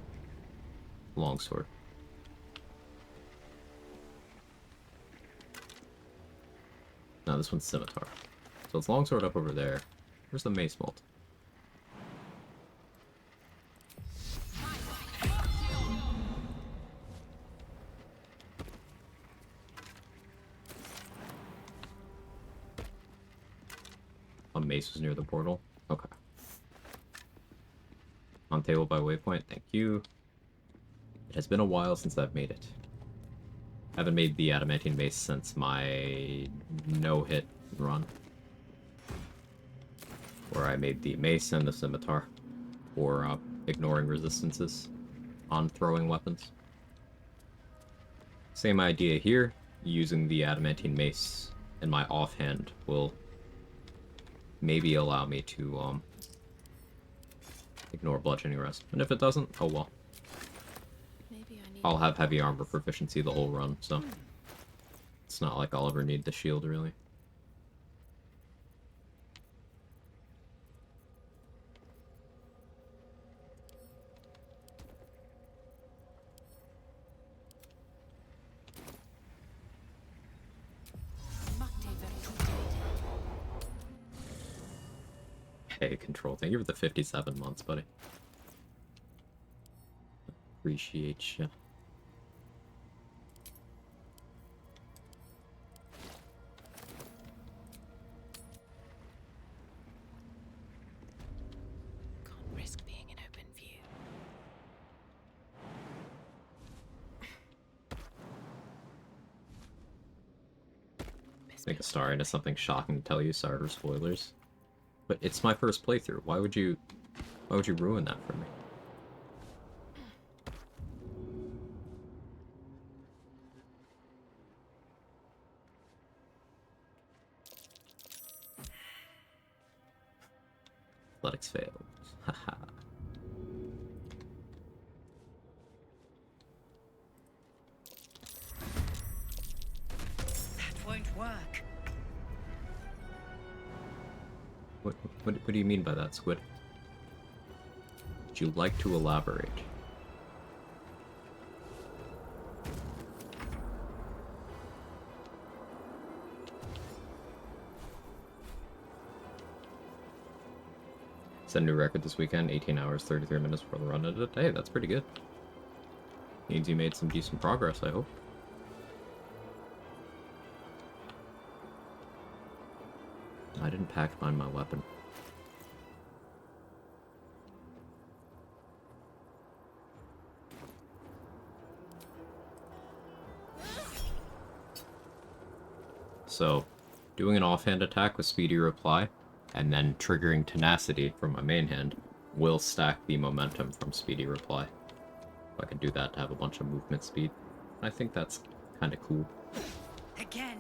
longsword? No, this one's scimitar. So it's longsword up over there. Where's the mace mold? A mace was near the portal? Okay. On table by waypoint, thank you. It has been a while since I've made it. I haven't made the adamantine mace since my no-hit run. Where I made the mace and the scimitar. For ignoring resistances on throwing weapons. Same idea here. Using the adamantine mace in my offhand will maybe allow me to ignore bludgeoning rest. And if it doesn't, oh well. I'll have heavy armor proficiency the whole run, so it's not like I'll ever need the shield, really. Hey, control. Thank you for the 57 months, buddy. Appreciate ya. Can't risk being in open view. Make a star into something shocking to tell you. Sorry for spoilers. But it's my first playthrough. Why would you ruin that for me? Athletics fails. Haha. That won't work. What do you mean by that, Squid? Would you like to elaborate? Set a new record this weekend, 18 hours, 33 minutes before the run ended. Hey, that's pretty good. Means you made some decent progress, I hope. I didn't pack find my weapon. So, doing an offhand attack with speedy reply, and then triggering tenacity from my main hand, will stack the momentum from speedy reply. If I can do that to have a bunch of movement speed. I think that's kind of cool. Again.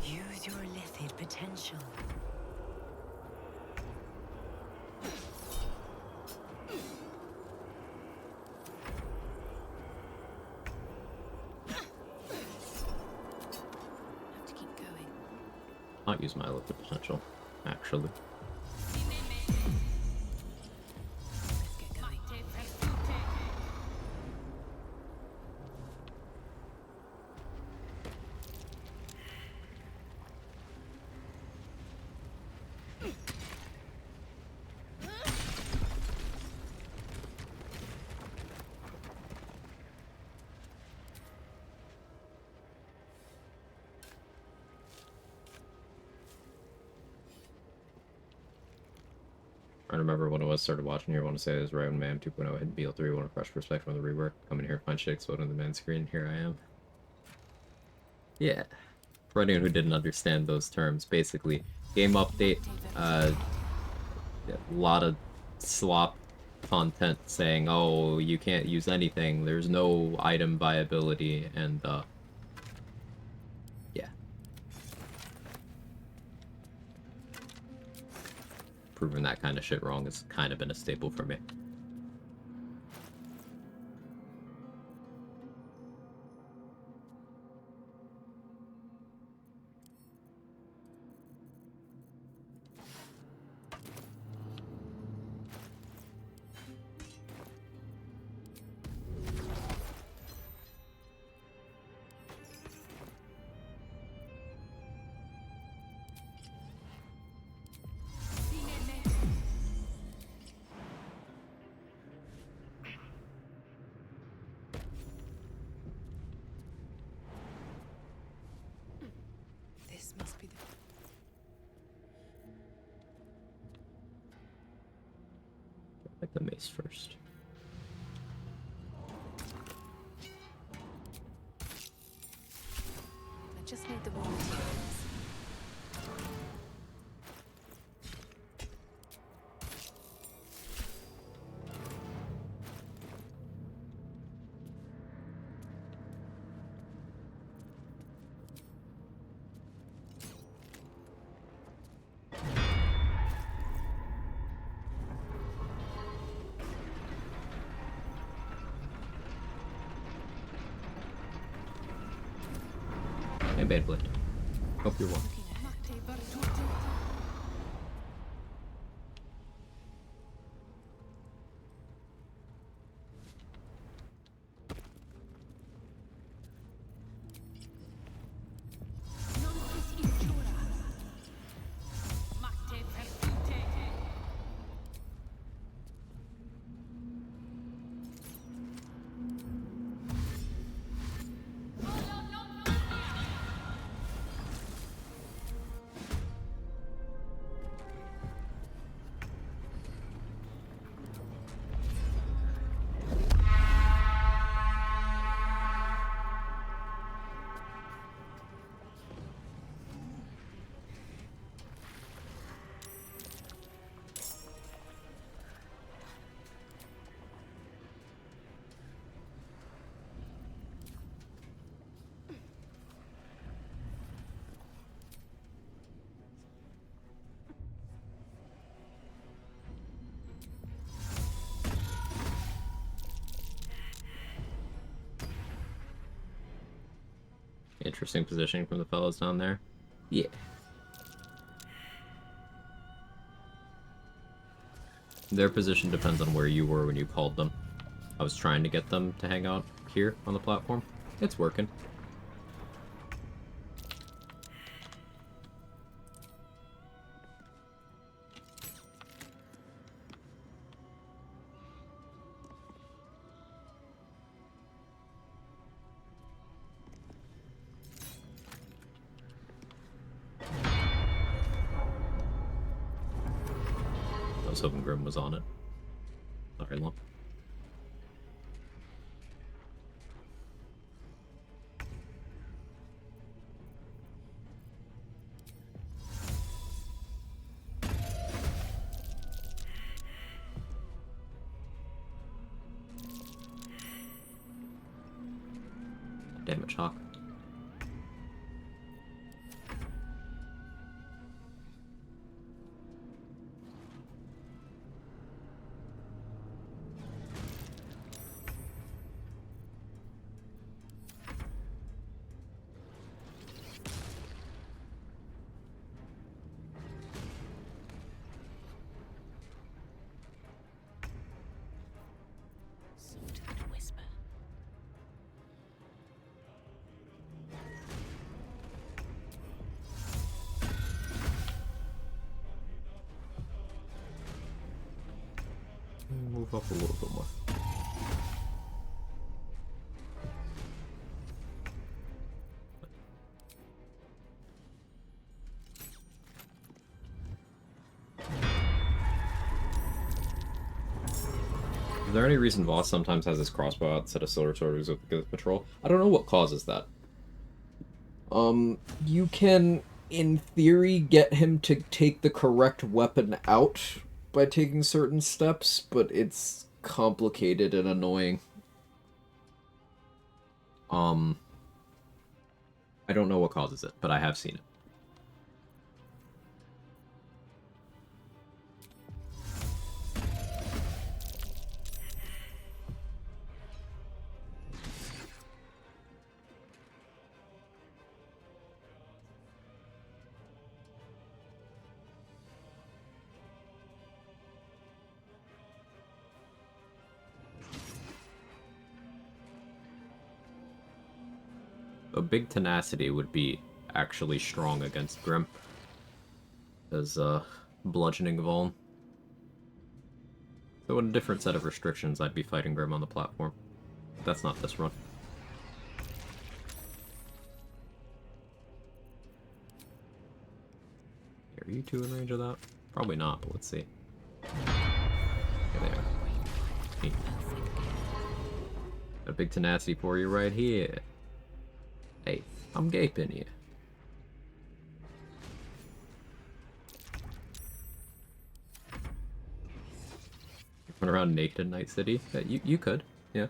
Use your lithid potential. Have to keep going. Not use my liquid potential, actually. I remember when I was started watching here, I want to say it was right when Man 2.0 hit BL3, want a fresh perspective on the rework. Coming here, find shit explode on the main screen, here I am. Yeah. For anyone who didn't understand those terms, basically, game update, a lot of slop content saying, oh, you can't use anything, there's no item viability, and, yeah. Proving that kind of shit wrong has kind of been a staple for me. This must be the... Like the mace first. I just need the raw materials. And Beyblade. Hope you're well. Interesting positioning from the fellows down there. Yeah. Their position depends on where you were when you called them. I was trying to get them to hang out here on the platform. It's working. I was hoping Grim was on it. Not very long. Damage Hawk. Sawtooth whisper. Move up a little bit more. Is there any reason Voss sometimes has his crossbow out instead of Silver Sword with patrol? I don't know what causes that. You can, in theory, get him to take the correct weapon out by taking certain steps, but it's complicated and annoying. I don't know what causes it, but I have seen it. A big tenacity would be actually strong against Grim. As bludgeoning Vuln. So in a different set of restrictions, I'd be fighting Grim on the platform. But that's not this run. Are you two in range of that? Probably not, but let's see. Here they are. Hey. A big tenacity for you right here. Hey, I'm gaping you. Run around naked in Night City? You could, yeah.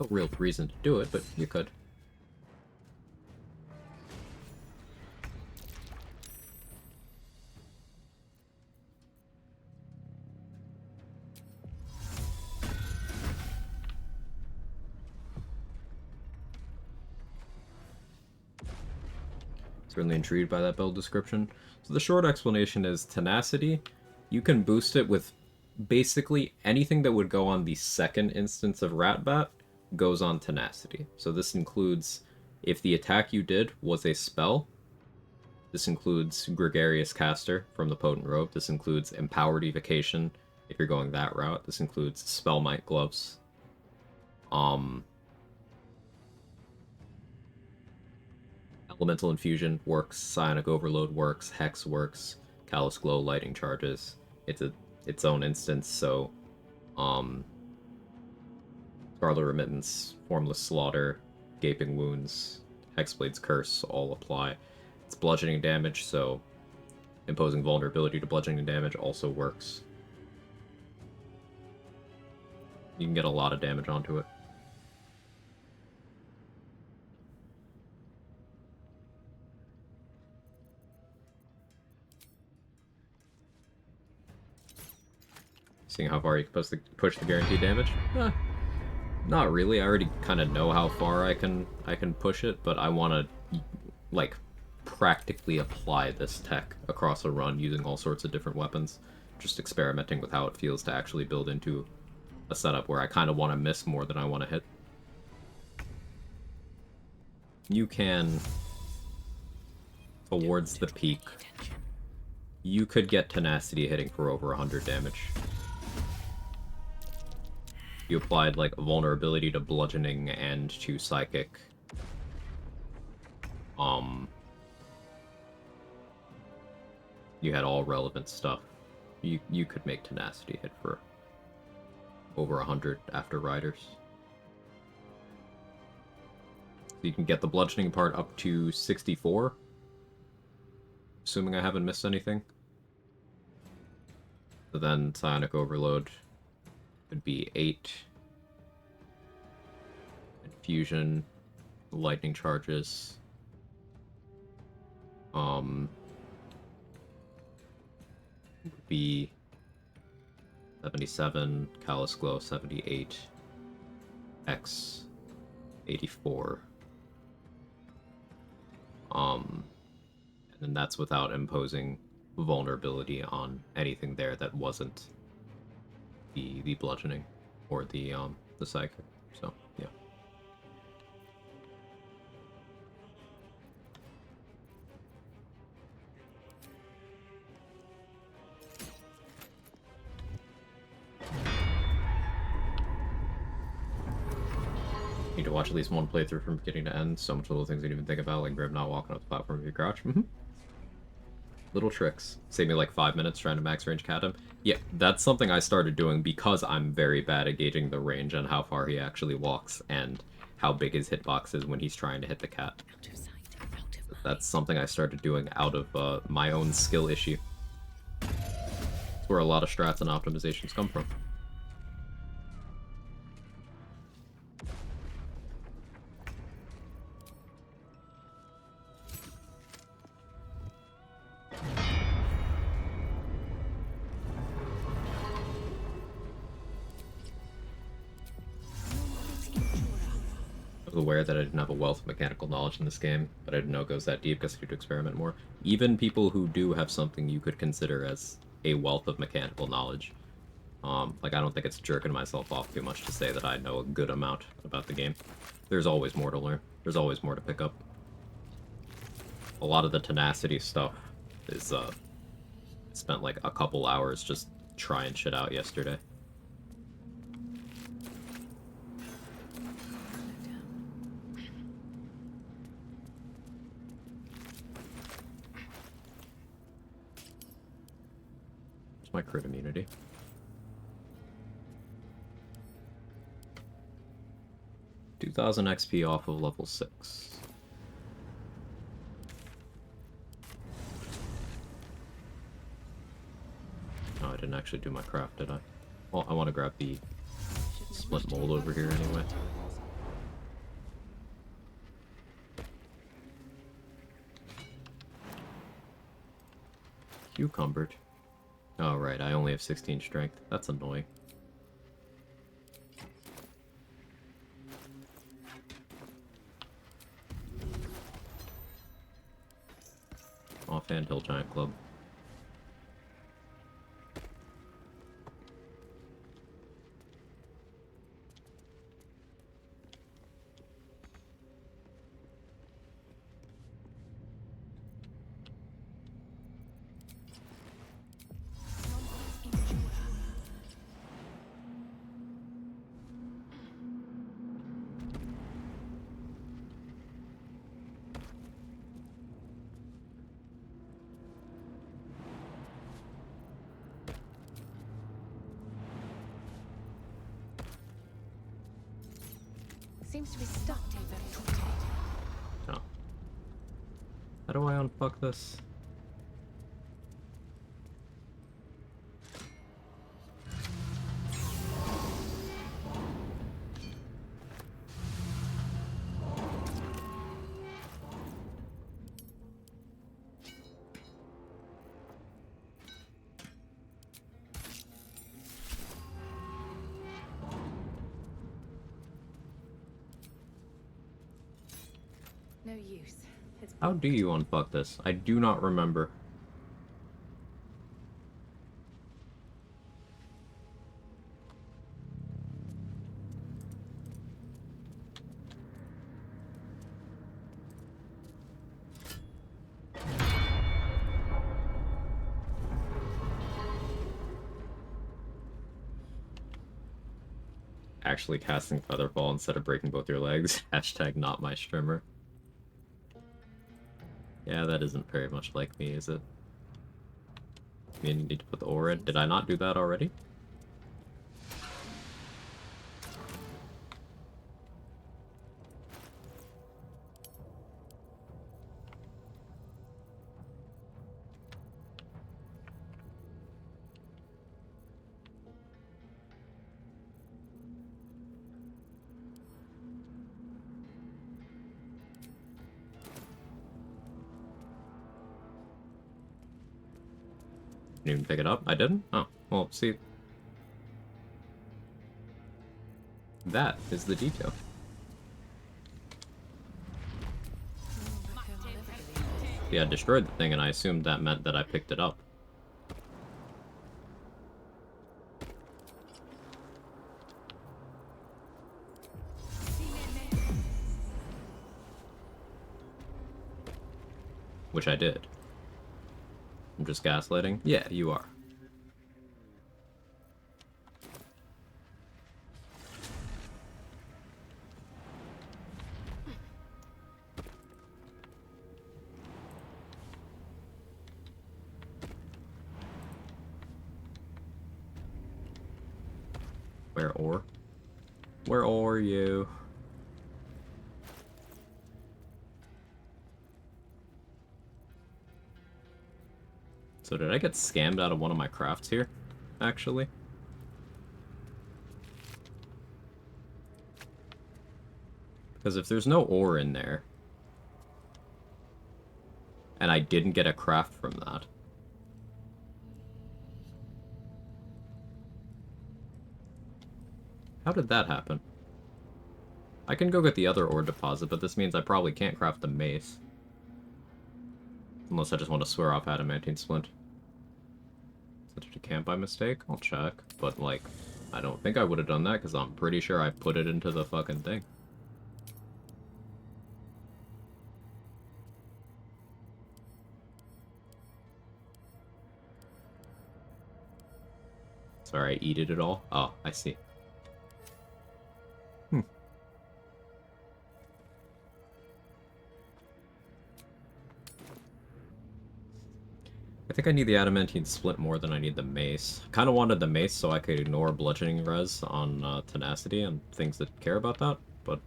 No real reason to do it, but you could. Certainly intrigued by that build description. So the short explanation is Tenacity. You can boost it with basically anything that would go on the second instance of Ratbat goes on Tenacity. So this includes if the attack you did was a spell. This includes Gregarious Caster from the Potent Robe. This includes Empowered Evocation if you're going that route. This includes Spellmite Gloves. Elemental Infusion works, Psionic Overload works, Hex works, Callous Glow, Lightning Charges. It's its own instance, so Scarlet Remittance, Formless Slaughter, Gaping Wounds, Hexblade's Curse all apply. It's bludgeoning damage, so imposing vulnerability to bludgeoning damage also works. You can get a lot of damage onto it. Seeing how far you can push the guaranteed damage? Not really. I already kind of know how far I can push it, but I want to like practically apply this tech across a run using all sorts of different weapons, just experimenting with how it feels to actually build into a setup where I kind of want to miss more than I want to hit. You can, towards the peak, you could get Tenacity hitting for over 100 damage. You applied like vulnerability to bludgeoning and to psychic. You had all relevant stuff. You could make Tenacity hit for over 100 after Riders. So you can get the bludgeoning part up to 64. Assuming I haven't missed anything. So then Psionic Overload would be 8. Infusion, Lightning Charges. Would be 77, Callous Glow 78, X 84. And then that's without imposing vulnerability on anything there that wasn't the bludgeoning or the psychic. So yeah. Need to watch at least one playthrough from beginning to end. So much little things you didn't even think about, like Grim not walking up the platform if you crouch. Little tricks. Save me like 5 minutes trying to max range cat him. Yeah, that's something I started doing because I'm very bad at gauging the range and how far he actually walks and how big his hitbox is when he's trying to hit the cat. That's something I started doing out of my own skill issue. That's where a lot of strats and optimizations come from. I was aware that I didn't have a wealth of mechanical knowledge in this game, but I didn't know it goes that deep because I could experiment more. Even people who do have something you could consider as a wealth of mechanical knowledge, like I don't think it's jerking myself off too much to say that I know a good amount about the game. There's always more to learn. There's always more to pick up. A lot of the tenacity stuff is, spent like a couple hours just trying shit out yesterday. My crit immunity. $2,000 XP off of level 6. Oh, I didn't actually do my craft, did I? Well, I want to grab the splint mold over here anyway. Cucumbered. Oh, right, I only have 16 strength. That's annoying. Offhand Hill Giant Club. Seems to be stuck in Oh. How do I unfuck this? no use. It's How do you unfuck this? I do not remember. Actually casting Featherfall instead of breaking both your legs. Hashtag not my streamer. Yeah, that isn't very much like me, is it? I mean, you need to put the ore in. Did I not do that already? Didn't even pick it up? I didn't? Oh, well, see. That is the detail. Yeah, I destroyed the thing and I assumed that meant that I picked it up. Which I did. I'm just gaslighting? Yeah, you are. Where ore? Where are you? So did I get scammed out of one of my crafts here, actually? Because if there's no ore in there, and I didn't get a craft from that, how did that happen? I can go get the other ore deposit, but this means I probably can't craft the mace. Unless I just want to swear off adamantine splint. Is it a camp by mistake? I'll check. But, like, I don't think I would have done that, because I'm pretty sure I put it into the fucking thing. Sorry, I eated it all? Oh, I see. I think I need the adamantine splint more than I need the mace. I kind of wanted the mace so I could ignore bludgeoning res on tenacity and things that care about that, but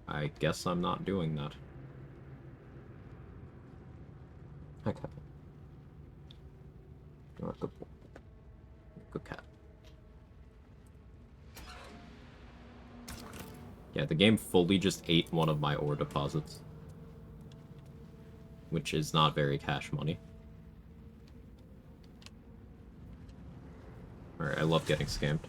I guess I'm not doing that. Okay. You're a good boy. Good cat. Yeah, the game fully just ate one of my ore deposits. Which is not very cash money. Alright, I love getting scammed.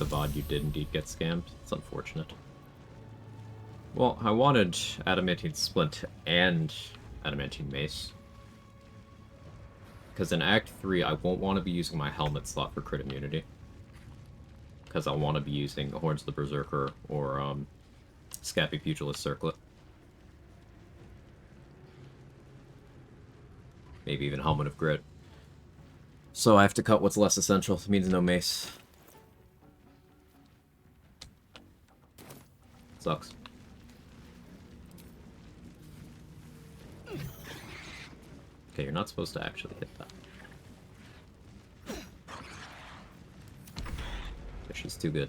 The bod, you did indeed get scammed. It's unfortunate. Well, I wanted adamantine splint and adamantine mace. Because in Act 3, I won't want to be using my helmet slot for crit immunity. Because I want to be using the Horns of the Berserker or Scappy Pugilist Circlet. Maybe even Helmet of Grit. So I have to cut what's less essential. It means no mace. Sucks. Okay, you're not supposed to actually hit that. But she's too good.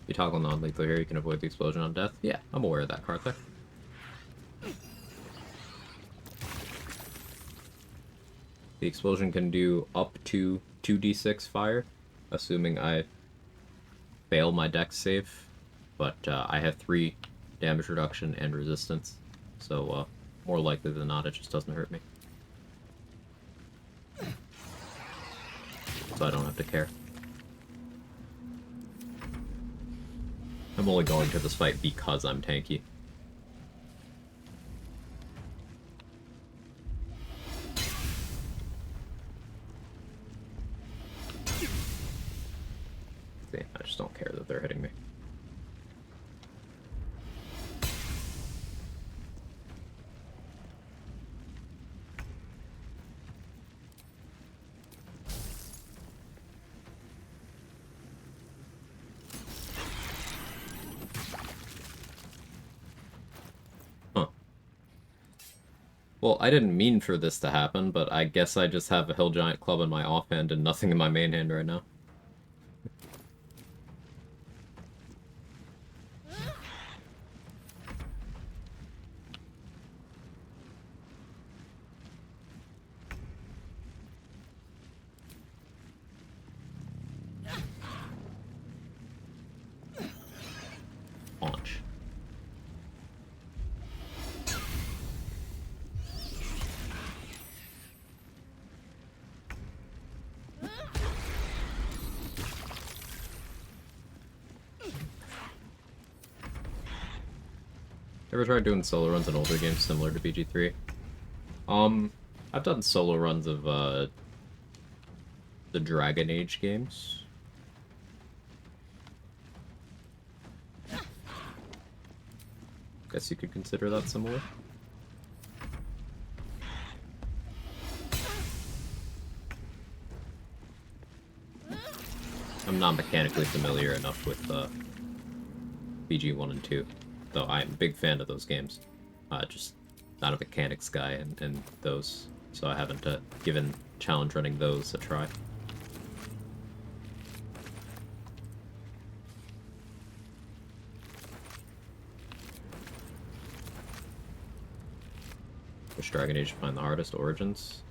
You toggle non-lethal here, you can avoid the explosion on death. Yeah, I'm aware of that, Cartha. The explosion can do up to 2d6 fire, assuming I fail my dex save. But I have 3 damage reduction and resistance, so more likely than not it just doesn't hurt me. So I don't have to care. I'm only going to this fight because I'm tanky. See, I just don't care that they're hitting me. Well, I didn't mean for this to happen, but I guess I just have a Hill Giant Club in my offhand and nothing in my main hand right now. Ever tried doing solo runs in older games similar to BG3? I've done solo runs of, the Dragon Age games. Guess you could consider that similar. I'm not mechanically familiar enough with BG 1 and 2, though I'm a big fan of those games. Just not a mechanics guy in those, so I haven't given challenge running those a try. Which Dragon Age find the hardest? Origins?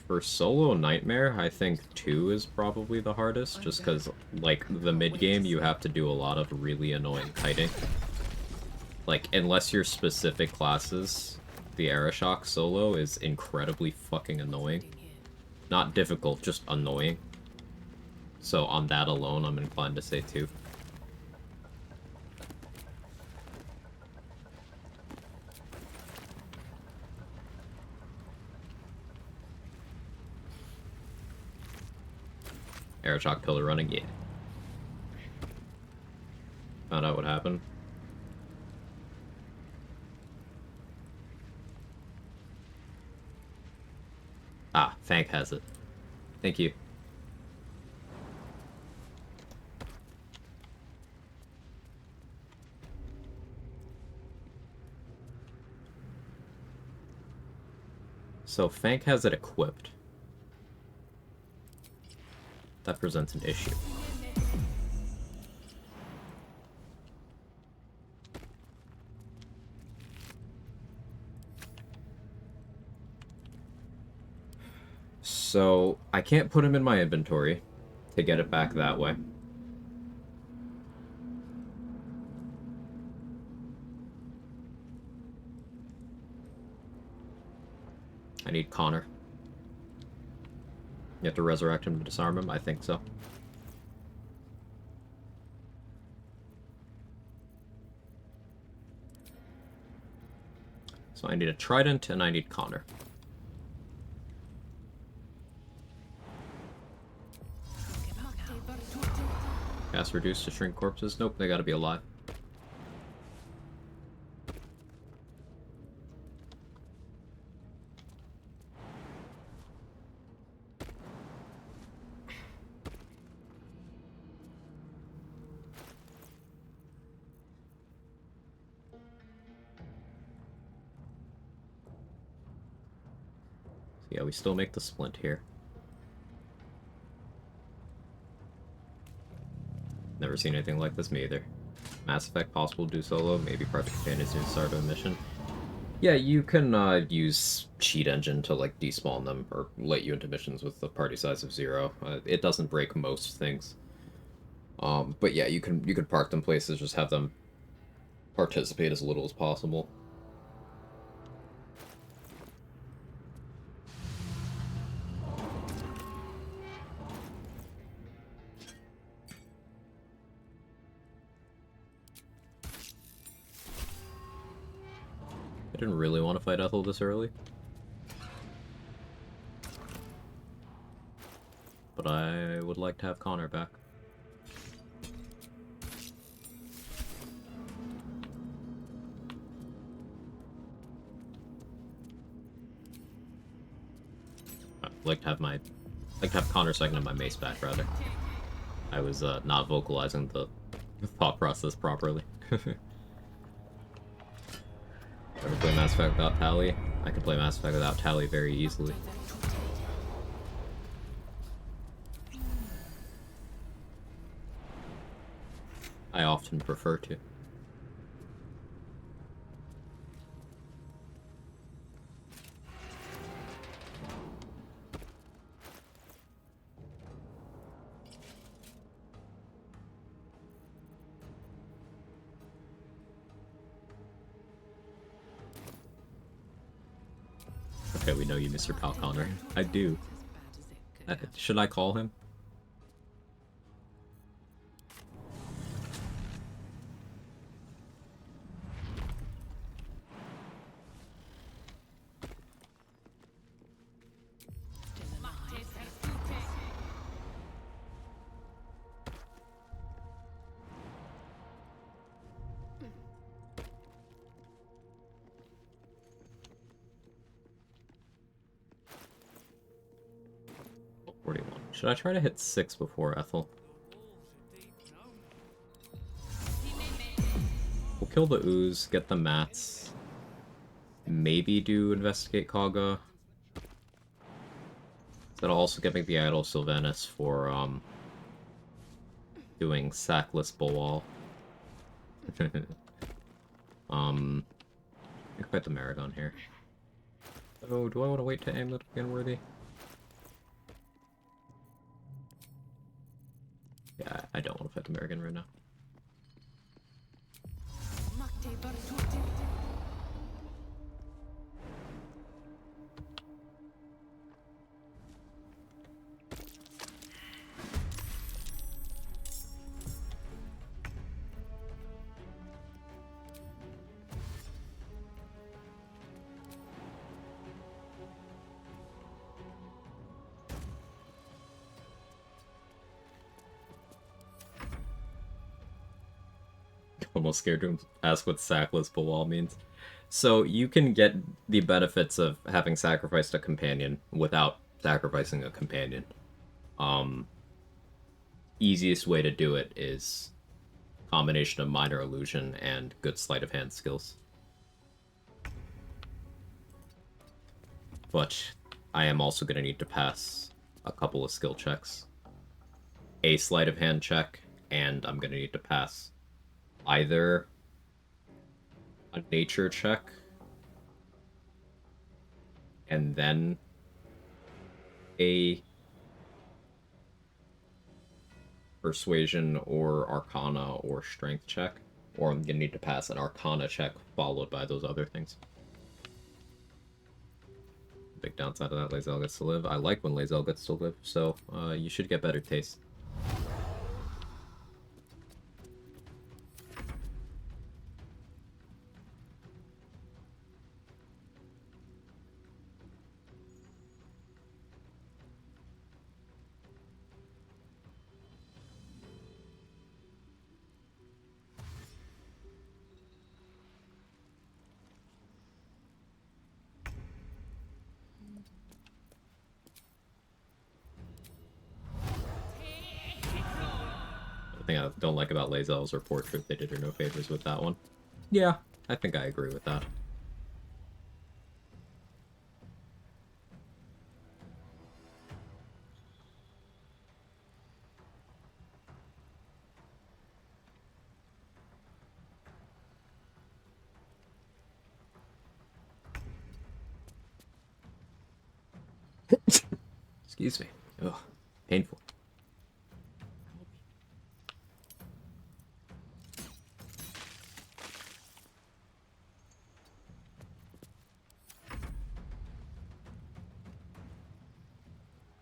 For solo Nightmare, I think 2 is probably the hardest, just because, like, the mid-game you have to do a lot of really annoying kiting. Like, unless you're specific classes, the Aeroshock solo is incredibly fucking annoying. Not difficult, just annoying. So on that alone, I'm inclined to say 2. Aeroshock pillar running, yeah. Found out what happened. Ah, Fank has it. Thank you. So Fank has it equipped. That presents an issue. So I can't put him in my inventory to get it back that way. I need Connor. You have to resurrect him to disarm him? I think so. So I need a trident and I need Connor. Cast reduced to shrink corpses? Nope, they gotta be alive. Yeah, we still make the splint here. Never seen anything like this, me either. Mass Effect possible to do solo, maybe Project Companions to start a mission. Yeah, you can use Cheat Engine to like despawn them or let you into missions with the party size of 0. It doesn't break most things. But yeah, you can park them places, just have them participate as little as possible. I didn't really want to fight Ethel this early. But I would like to have Connor back. I'd like to have Connor second and my mace back, rather. I was not vocalizing the thought process properly. Ever play Mass Effect without Tally? I can play Mass Effect without Tally very easily. I often prefer to. Okay, we know you miss your pal Connor. I do. Should I call him? Should I try to hit 6 before Ethel? We'll kill the ooze, get the mats. Maybe do investigate Kaga. That'll also get me the idol Sylvanas for doing sackless Bulwall. I can fight the Maragon here. Oh, do I want to wait to aim the again worthy? Yeah, I don't want to fight the Maragon right now. Almost scared to ask what sackless Bulwall means. So you can get the benefits of having sacrificed a companion without sacrificing a companion. Easiest way to do it is combination of minor illusion and good sleight of hand skills. But I am also going to need to pass a couple of skill checks. A sleight of hand check, and I'm going to need to pass either a nature check and then a persuasion or arcana or strength check, or I'm gonna need to pass an arcana check followed by those other things. Big downside of that, Lae'zel gets to live. I like when Lae'zel gets to live, so you should get better taste. The thing I don't like about Lae'zel is her portrait. They did her no favors with that one. Yeah, I think I agree with that. Excuse me. Ugh, painful.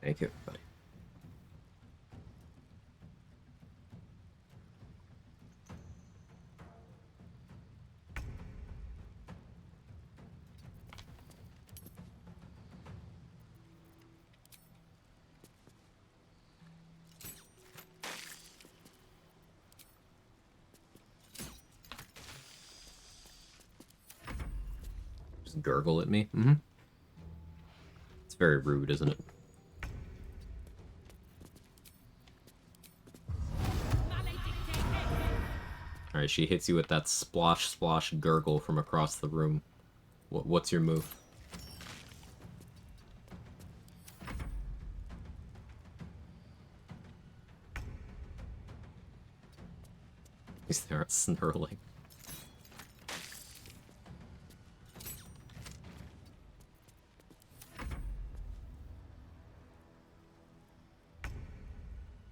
Thank you, buddy. Just gurgle at me? Mm-hmm. It's very rude, isn't it? Alright, she hits you with that splosh splosh gurgle from across the room. What's your move? Is there a snurling?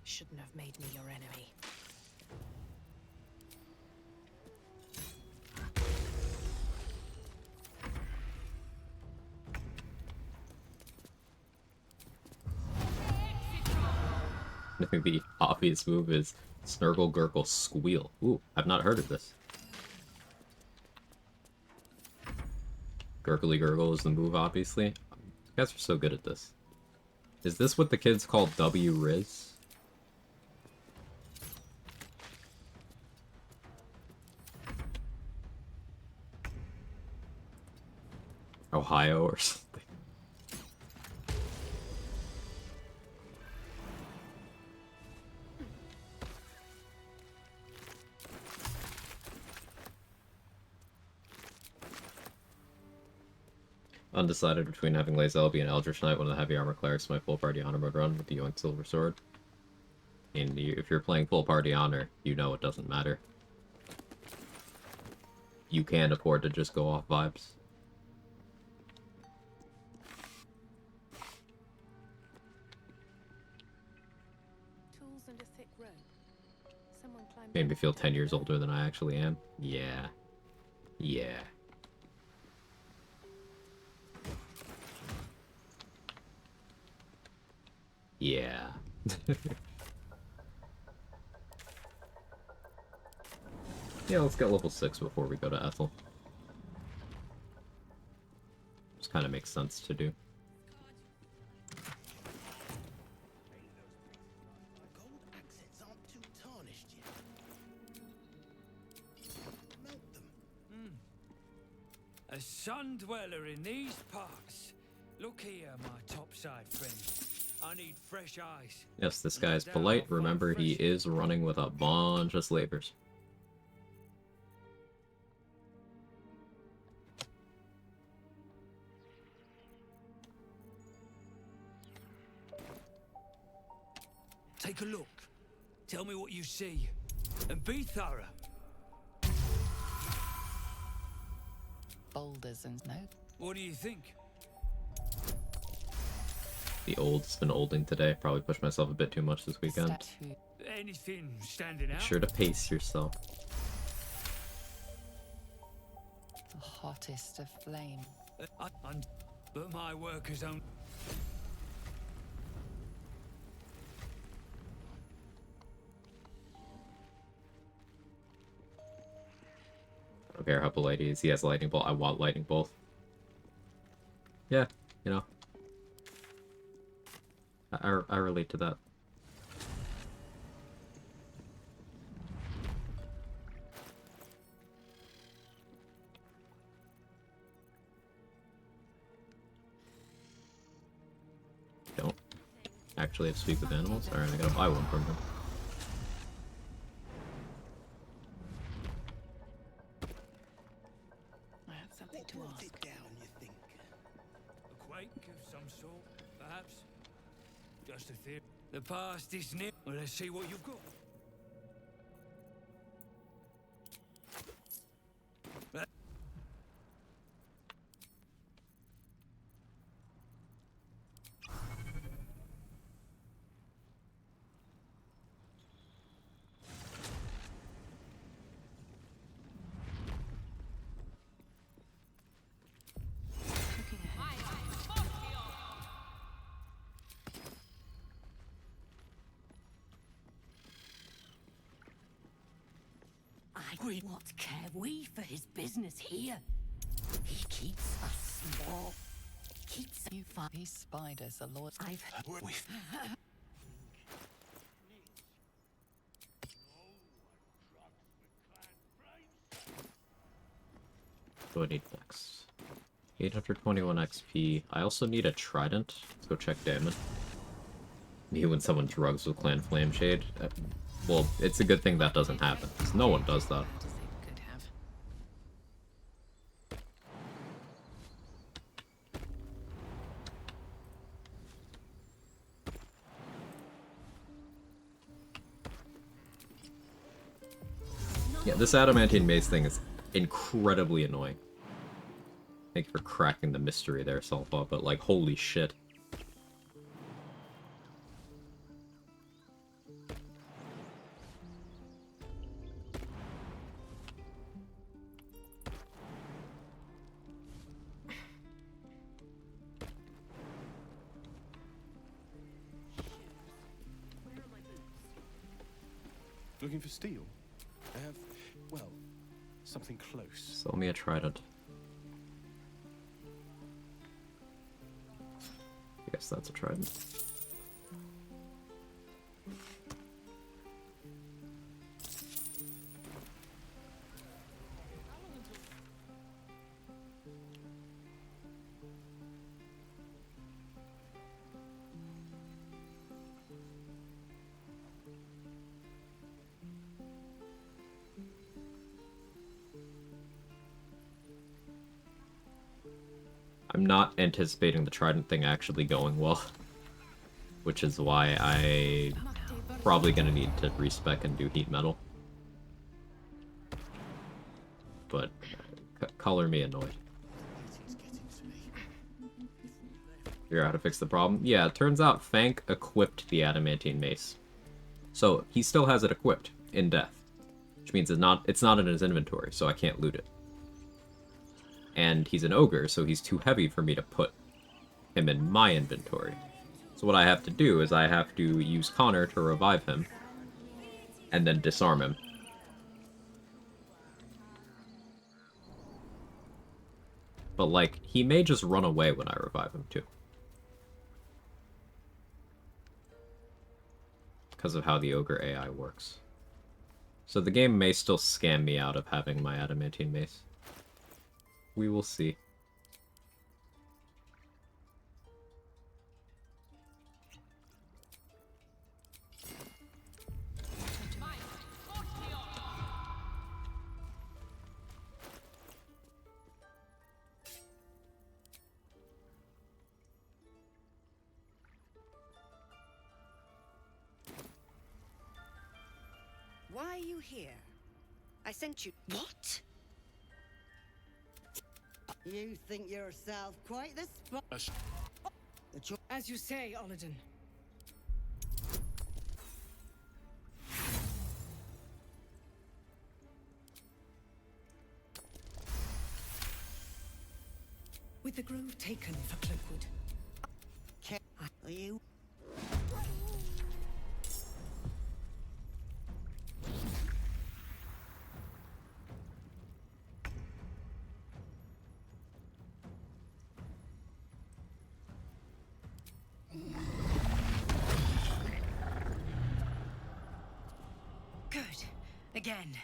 Shouldn't have made me your enemy. I think the obvious move is Snurgle Gurgle Squeal. Ooh, I've not heard of this. Gurgly Gurgle is the move, obviously. You guys are so good at this. Is this what the kids call W-Riz? Ohio or something. Undecided between having Lazy Elby and Eldritch Knight, one of the heavy armor clerics, my full party honor mode run with the Yoink Silver Sword. And if you're playing full party honor, you know it doesn't matter. You can't afford to just go off vibes. Tools and a thick rope. Someone climbed Made me feel 10 years older than I actually am. Yeah. Yeah. Yeah. Yeah, let's get level 6 before we go to Ethel. Just kind of makes sense to do. Gold accents aren't too tarnished yet. Melt them. A sun dweller in these parts. Look here, my topside friend. I need fresh eyes. Yes, this guy is polite. Remember, he is running with a bunch of slavers. Take a look. Tell me what you see. And be thorough. Boulders and no. What do you think? The old's been olding today. Probably pushed myself a bit too much this weekend. Anything standing Make out? sure to pace yourself. The hottest of flame. But my work is on. I don't care how polite he is. He has a lightning bolt. I want lightning bolt. Yeah, you know. I relate to that. Don't actually have to speak with animals? Alright, I gotta buy one from him. I have something to ask. It down, you think? A quake of some sort, perhaps? Just a theory. The past is near. Well, let's see what you've got. What care we for his business here? He keeps us small. Keeps You find these spiders are lords. I've What do I need next? 821 XP. I also need a trident. Let's go check Damon. Me when someone drugs with Clan Flameshade. Well, it's a good thing that doesn't happen, because no one does that. Could have. Yeah, this adamantine mace thing is incredibly annoying. Thank you for cracking the mystery there, Sulfa, but like, holy shit. Looking for steel? I have, well, something close. Sell me a trident. Yes, that's a trident. I'm not anticipating the trident thing actually going well. Which is why I probably gonna need to respec and do heat metal. But color me annoyed. Figure out how to fix the problem. Yeah, it turns out Fank equipped the adamantine mace. So he still has it equipped in death. Which means it's not in his inventory, so I can't loot it. And he's an ogre, so he's too heavy for me to put him in my inventory. So what I have to do is I have to use Connor to revive him, and then disarm him. But, like, he may just run away when I revive him, too. Because of how the ogre AI works. So the game may still scam me out of having my adamantine mace. We will see. Why are you here? I sent you. What? You think yourself quite the As you say, Olladin. With the grove taken for Cloakwood. Are you? Good. Again.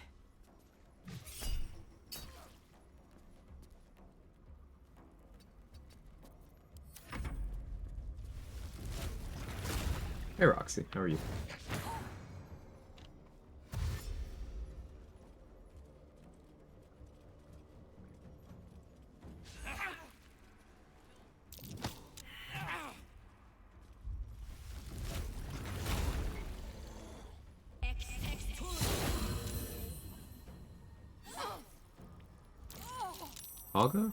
Hey Roxy, how are you? Olga?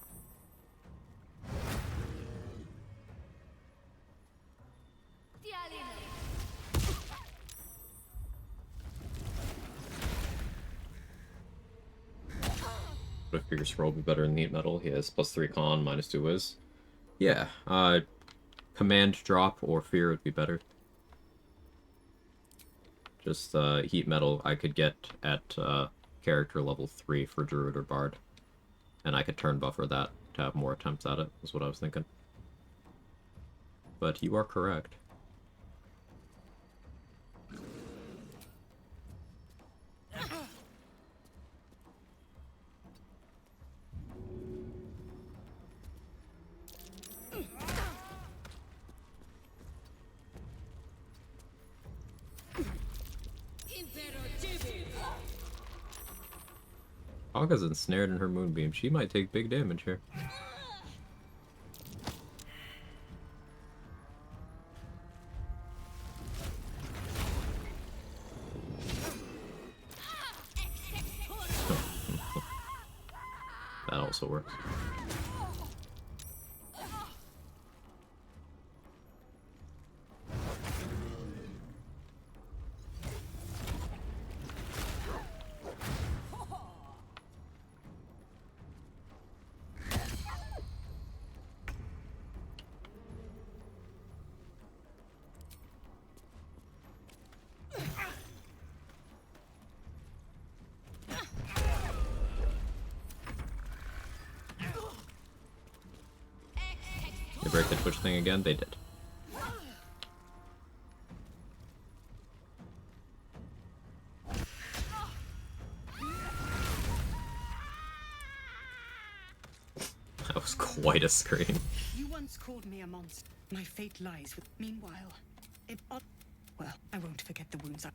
But I figure Scroll will be better in heat metal. He has +3 con, -2 whiz. Yeah, command drop or fear would be better. Just heat metal I could get at character level 3 for Druid or Bard. And I could turn buffer that to have more attempts at it, is what I was thinking. But you are correct. Olga's ensnared in her moonbeam. She might take big damage here. That also works. They break the Twitch thing again? They did. That was quite a scream. You once called me a monster. My fate lies with. Meanwhile, if. Well, I won't forget the wounds I.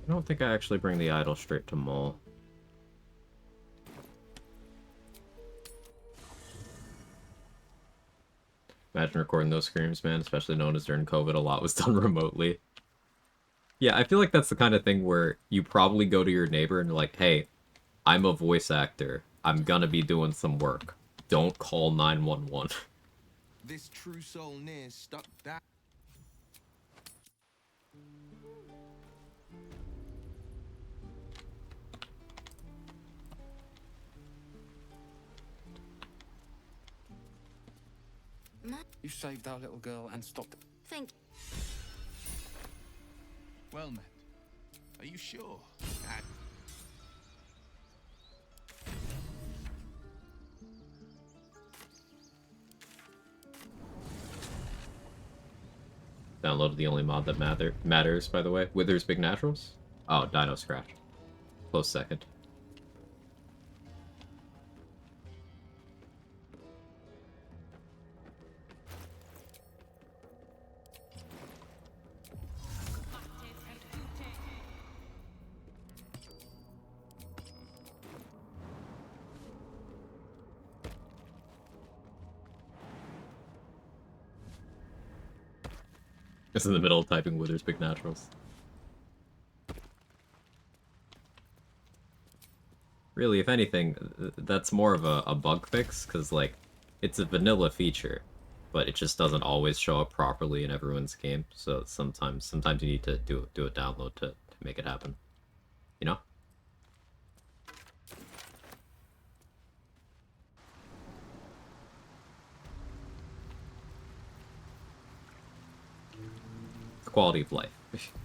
I don't think I actually bring the idol straight to Mole. Imagine recording those screams, man, especially known as during COVID. A lot was done remotely. Yeah, I feel like that's the kind of thing where you probably go to your neighbor and you're like, hey, I'm a voice actor. I'm gonna be doing some work. Don't call 911. This true soul near stuck that. You saved our little girl and stopped. Thank Well met. Are you sure? Downloaded the only mod that matters, by the way. Wither's Big Naturals? Oh, Dino Scratch. Close second. Just in the middle of typing Wither's Big Naturals. Really, if anything, that's more of a bug fix, because, like, it's a vanilla feature, but it just doesn't always show up properly in everyone's game, so sometimes you need to do a download to make it happen. You know? The quality of life.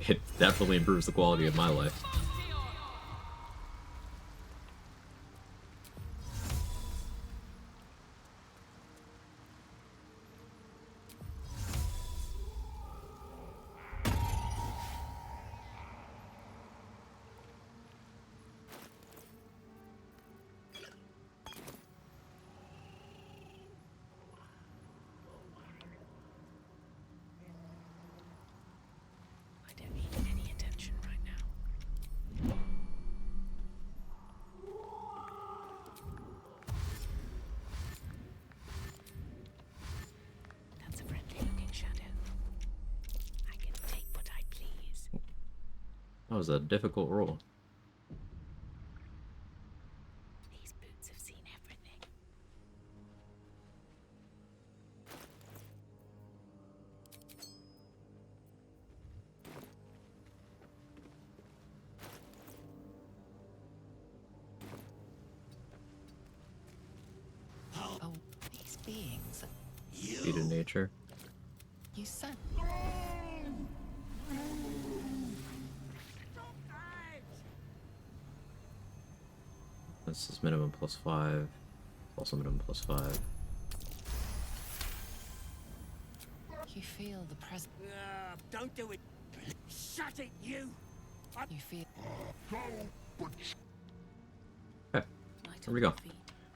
It definitely improves the quality of my life. I don't need any attention right now. That's a friendly looking shadow. I can take what I please. That was a difficult roll. These boots have seen everything. Oh, these beings. Speed of nature. You said. This is minimum +5. Also minimum +5. You feel the presence. Don't do it. Shut it, you. You feel. Okay, here we go.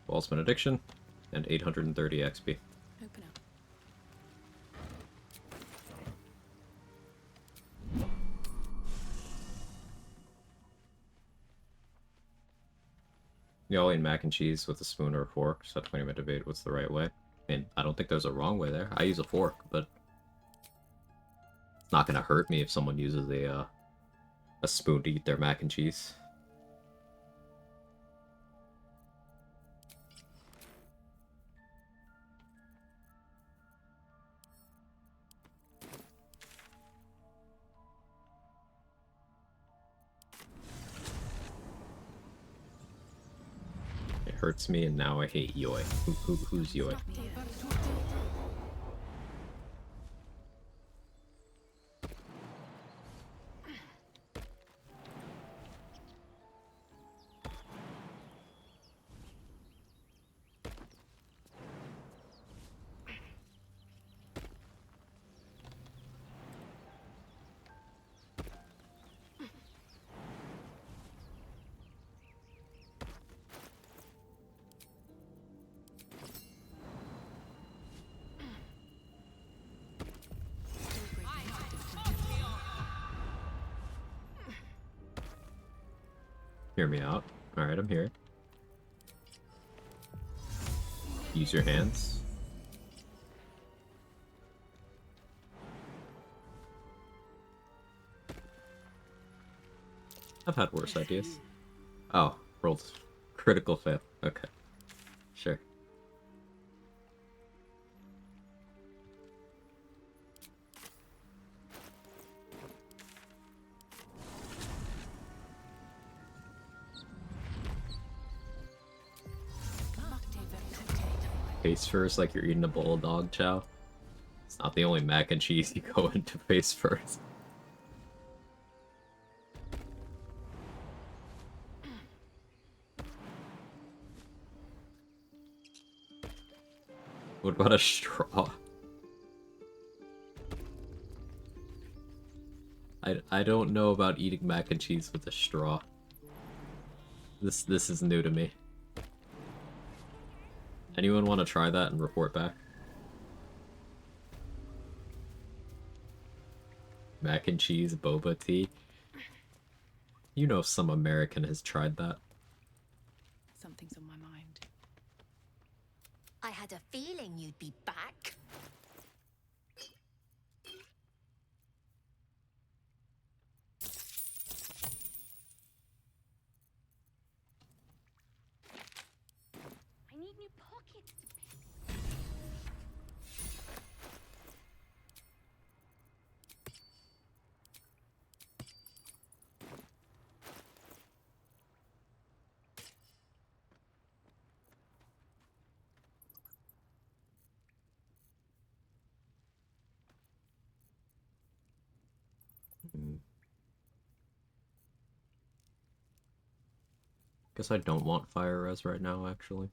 False Benediction and 830 XP. Open up. Y'all eat mac and cheese with a spoon or a fork. So that's when you debate what's the right way. And I don't think there's a wrong way there. I use a fork, but it's not gonna hurt me if someone uses a spoon to eat their mac and cheese. It hurts me, and now I hate Yoi. Who's Yoi? Hear me out. Alright, I'm here. Use your hands. I've had worse ideas. Oh, rolled critical fail. Okay. Sure. Face first like you're eating a bowl of dog chow. It's not the only mac and cheese you go into face first. What about a straw? I don't know about eating mac and cheese with a straw. This is new to me. Anyone want to try that and report back? Mac and cheese boba tea? You know some American has tried that. Something's on my mind. I had a feeling you'd be back. I need new pockets to Guess I don't want fire res right now, actually.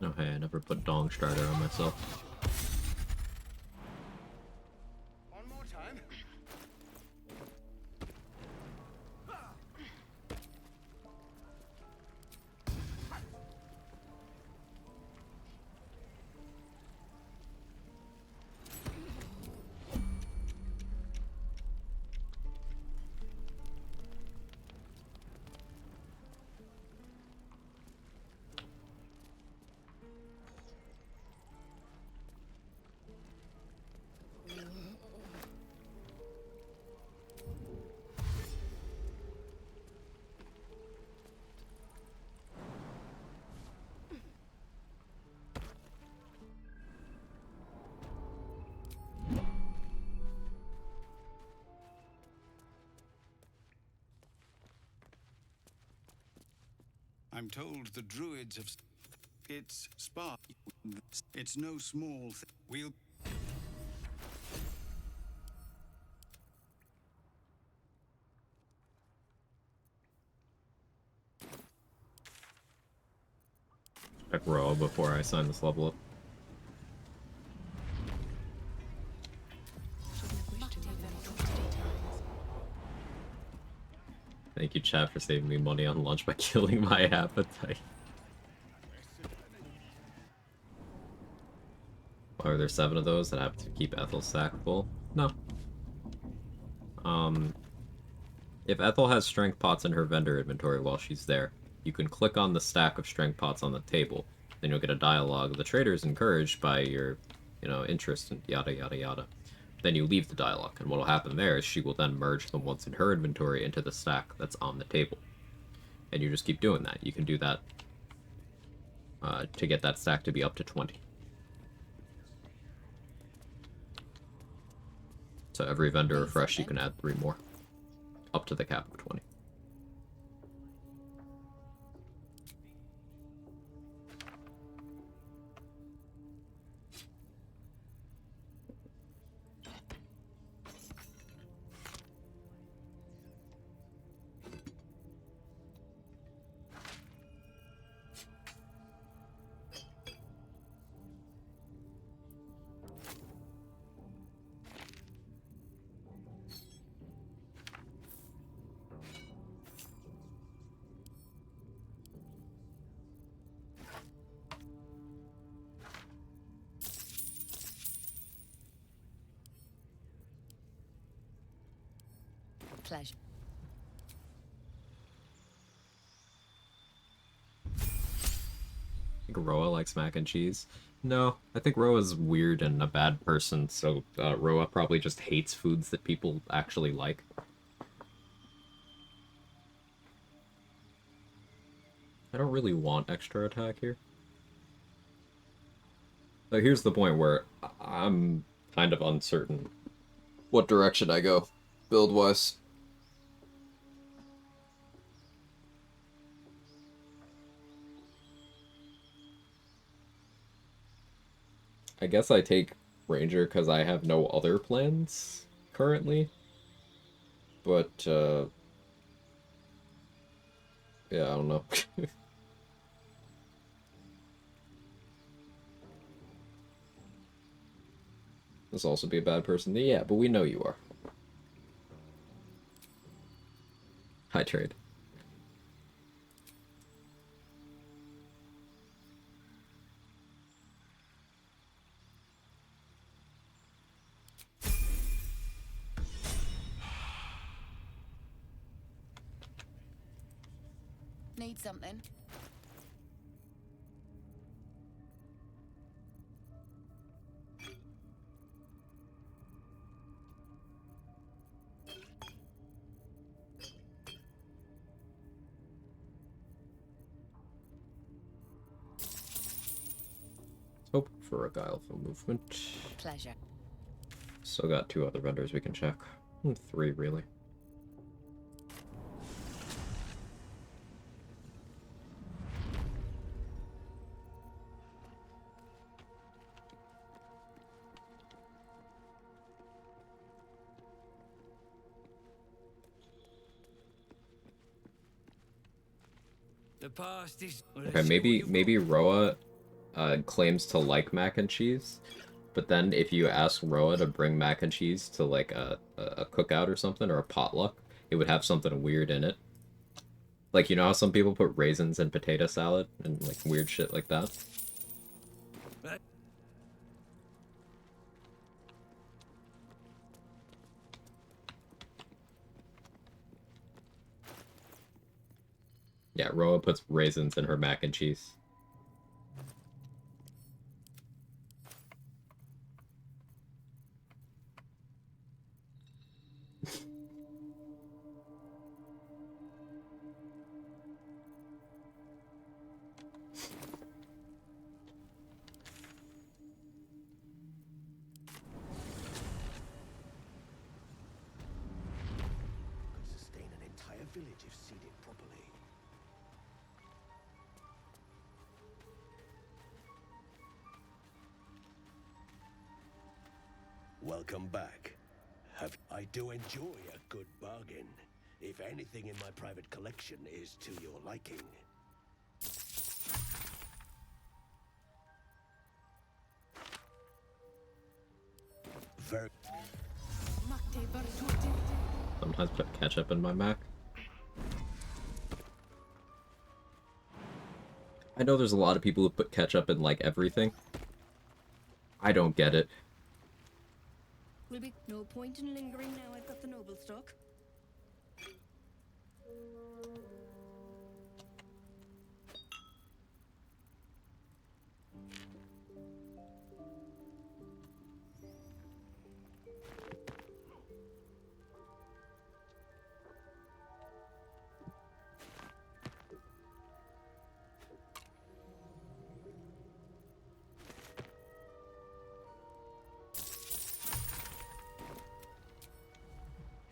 No, hey, I never put Dong Strider on myself. One more time. I'm told the druids have... It's spark. It's no small thing. We'll... Check row before I sign this level up. Thank you, chat, for saving me money on lunch by killing my appetite. Are there 7 of those that have to keep Ethel's sack full? No. If Ethel has strength pots in her vendor inventory while she's there, you can click on the stack of strength pots on the table. Then you'll get a dialogue. The trader is encouraged by your, interest in yada yada yada. Then you leave the dialogue, and what will happen there is she will then merge the ones in her inventory into the stack that's on the table. And you just keep doing that. You can do that to get that stack to be up to 20. So every vendor refresh, you can add 3 more. Up to the cap of 20. Pleasure. I think Roa likes mac and cheese. No, I think Roa's weird and a bad person, so Roa probably just hates foods that people actually like. I don't really want extra attack here. So here's the point where I'm kind of uncertain what direction I go, build-wise. I guess I take Ranger because I have no other plans currently. But, yeah, I don't know. This also be a bad person. Yeah, but we know you are. High trade. Need something? Hope for a guileful movement. Pleasure. Still got 2 other vendors we can check. 3, really. The past is... Okay, maybe Roa claims to like mac and cheese, but then if you ask Roa to bring mac and cheese to like a cookout or something, or a potluck, it would have something weird in it. Like, you know how some people put raisins in potato salad and like weird shit like that? Yeah, Roa puts raisins in her mac and cheese. Could sustain an entire village if seeded properly. Welcome back. I do enjoy a good bargain, if anything in my private collection is to your liking. Very. Sometimes put ketchup in my mac. I know there's a lot of people who put ketchup in like everything. I don't get it. Will be no point in lingering now I've got the noble stock.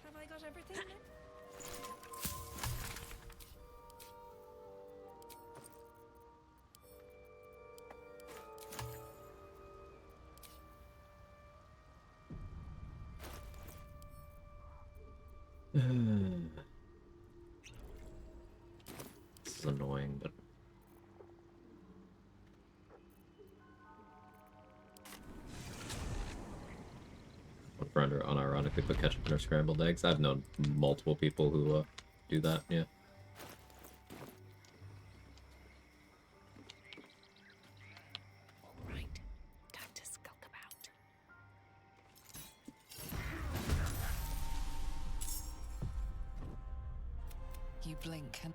Have I got everything? This is annoying, but... One friend unironically put ketchup in her scrambled eggs. I've known multiple people who do that, yeah. Right, time to skulk about. You blink and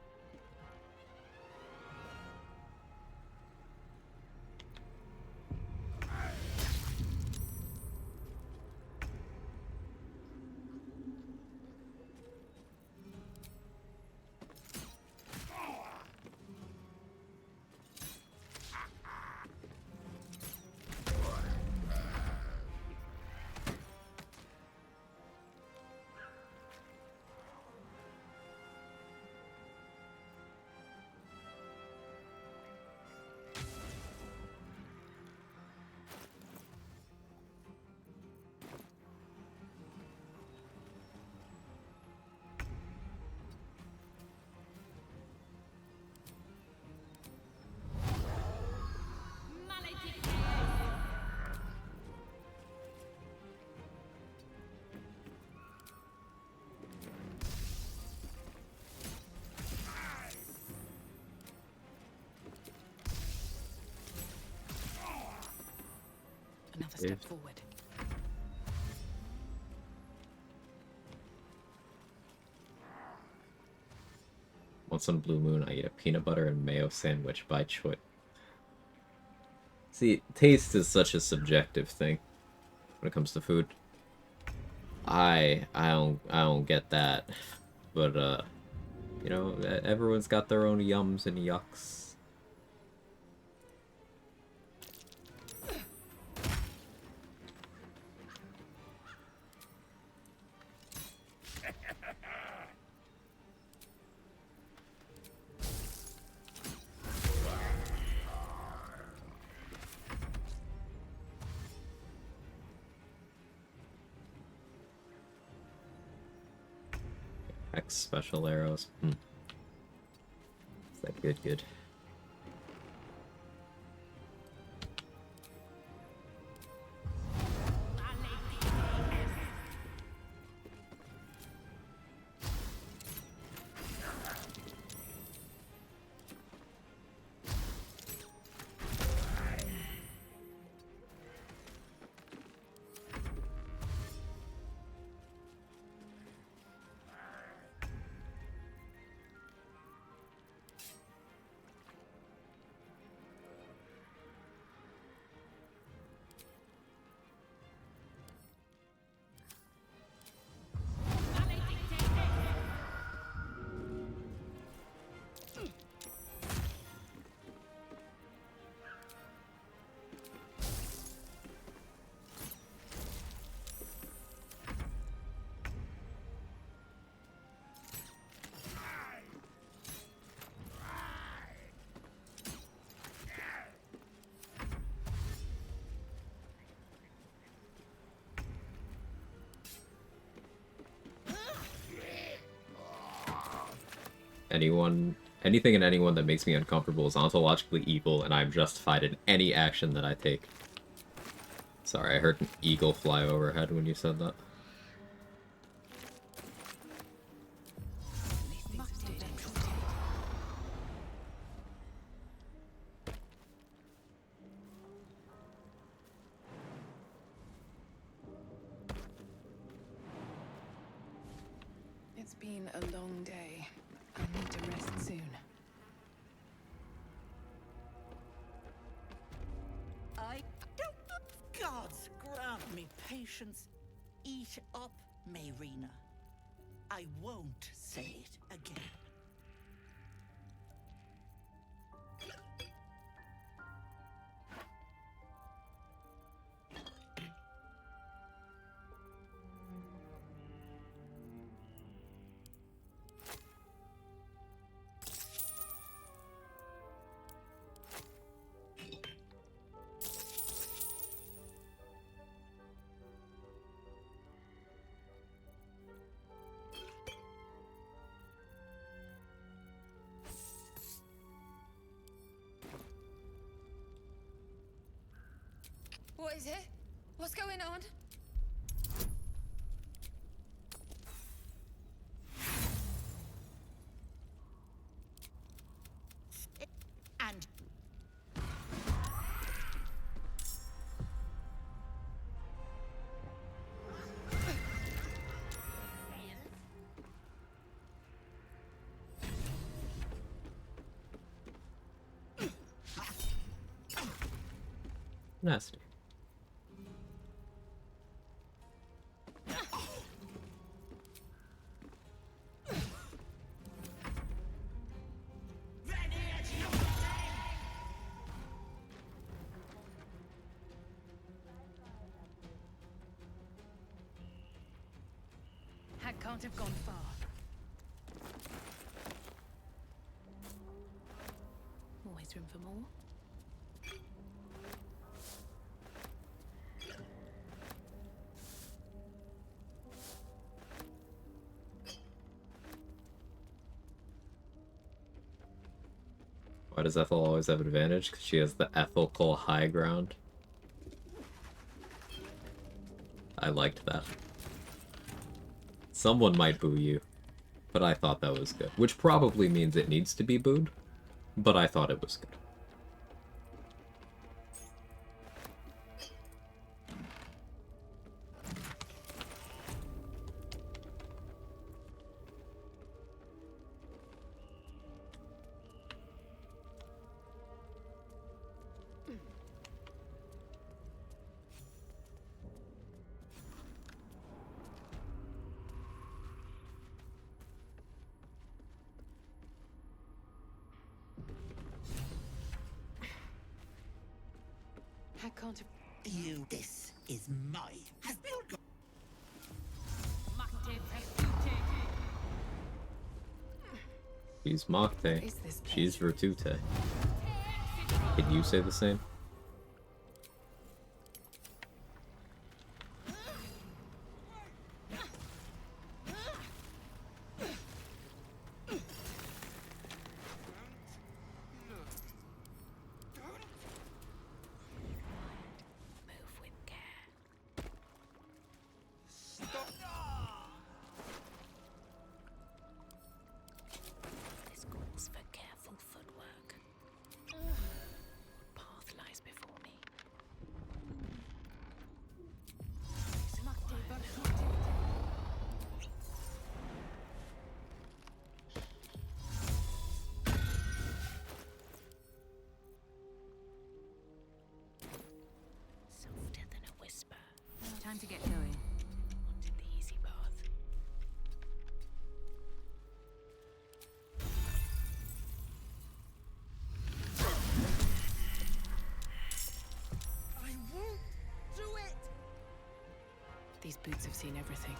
another step forward. Once on Blue Moon, I eat a peanut butter and mayo sandwich by choice. See, taste is such a subjective thing when it comes to food. I don't get that, but you know, everyone's got their own yums and yucks. X special arrows. Is that good? Good. Anything and anyone that makes me uncomfortable is ontologically evil, and I'm justified in any action that I take. Sorry, I heard an eagle fly overhead when you said that. it's been a long day. I need to rest soon. I don't. Gods grant me patience. Eat up, Mayrina. I won't say it again. What is it? What's going on? And Nasty. Hag can't have gone far. Always room for more. Why does Ethel always have advantage? Because she has the ethical high ground. I liked that. Someone might boo you, but I thought that was good. Which probably means it needs to be booed, but I thought it was good. Hag can't have... You, this is my... Has Bill got... She's Mocte. She's Virtute. Can you say the same? This calls for careful footwork. Path lies before me. Softer than a whisper. Time to get going. Wanted the easy path. I won't do it! These boots have seen everything.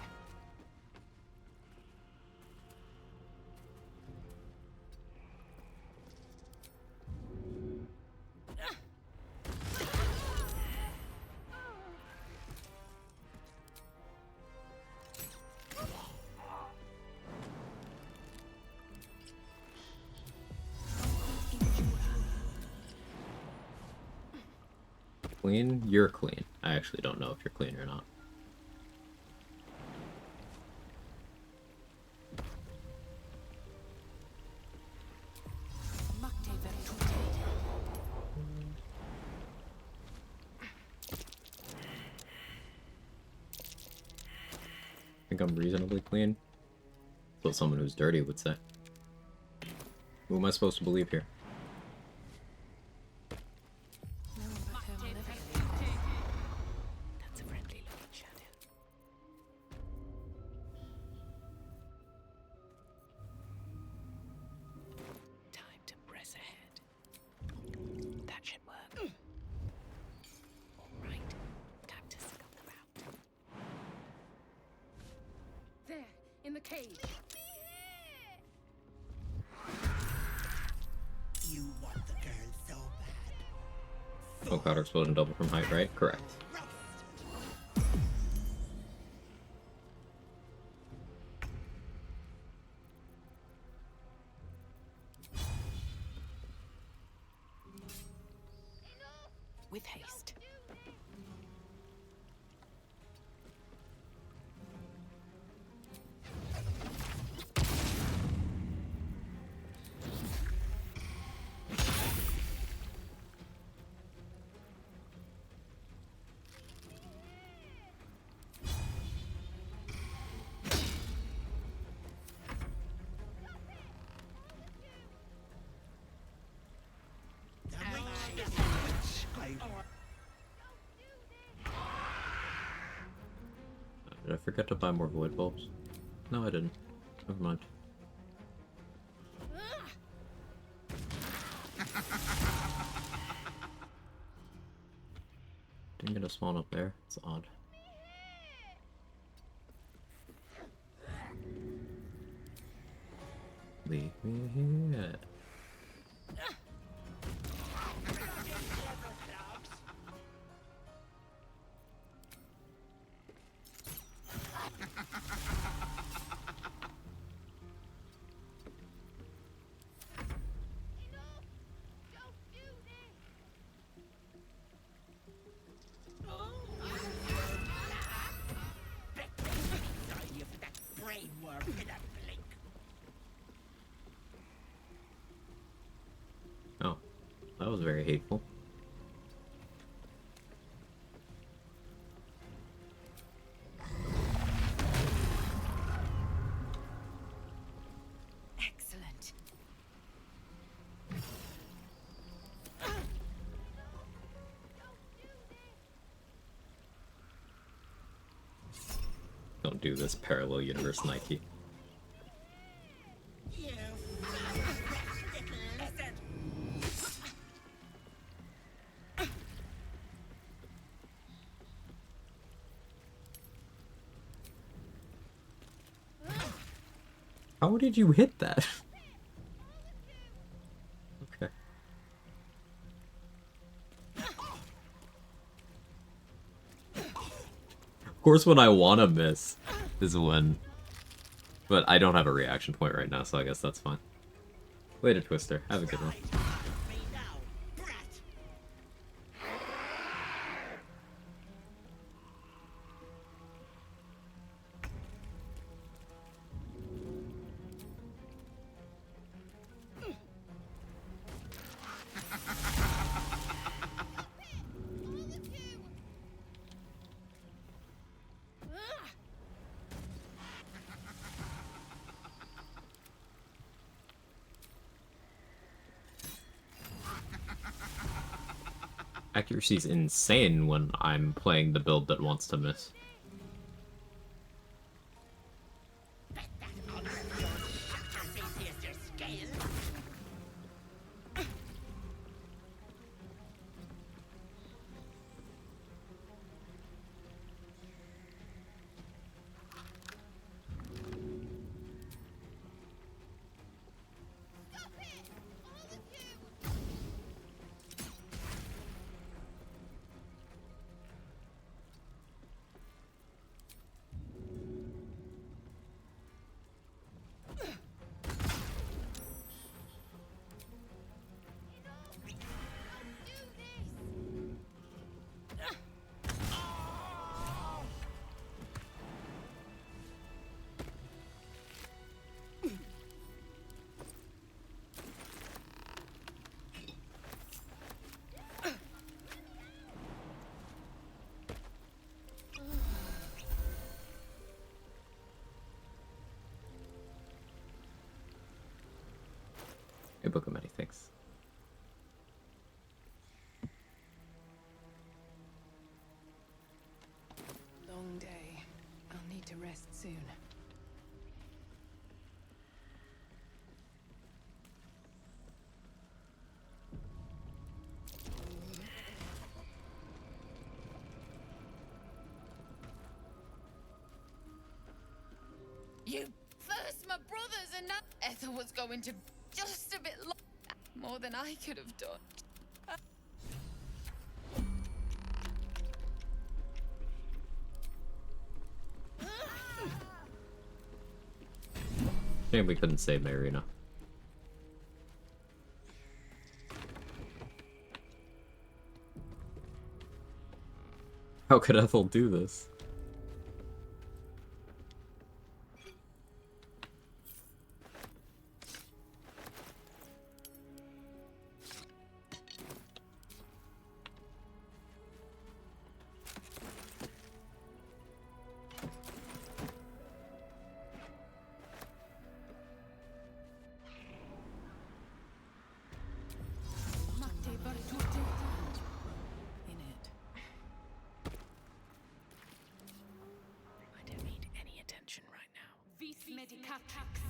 Clean? You're clean. I actually don't know if you're clean or not. I think I'm reasonably clean. That's what someone who's dirty would say. Who am I supposed to believe here? That's a friendly looking shadow. Time to press ahead. That should work. Alright, time to scout them out. There, in the cage. You want the girl so bad. Oh, powder explosion double from height, right? Correct. With haste. Did I forget to buy more void bulbs? No, I didn't. Never mind. Didn't get a spawn up there. It's odd. Leave me here. Oh, that was very hateful. Excellent. Don't do this, parallel universe Nike. How did you hit that? Okay. Of course, when I want to miss is when... But I don't have a reaction point right now, so I guess that's fine. Later, Twister. Have a good one. Accuracy is insane when I'm playing the build that wants to miss. A book of many things. Long day. I'll need to rest soon. You first my brothers and now Ethel was going to just a bit more than I could have done. Shame we couldn't save Marina. How could Ethel do this? medicatrix.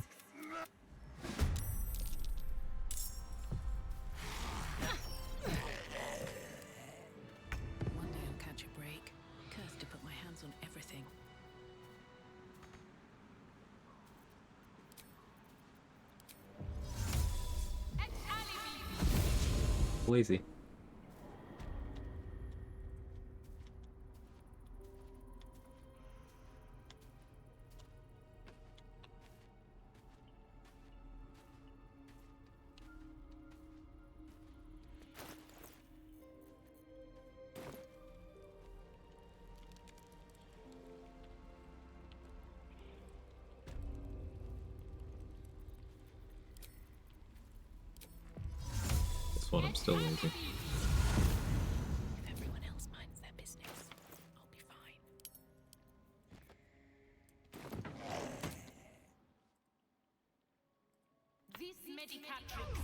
One day I'll catch a break. Cursed to put my hands on everything. Lazy. This one I'm still lazy. If everyone else minds their business, I'll be fine. This medicatrix.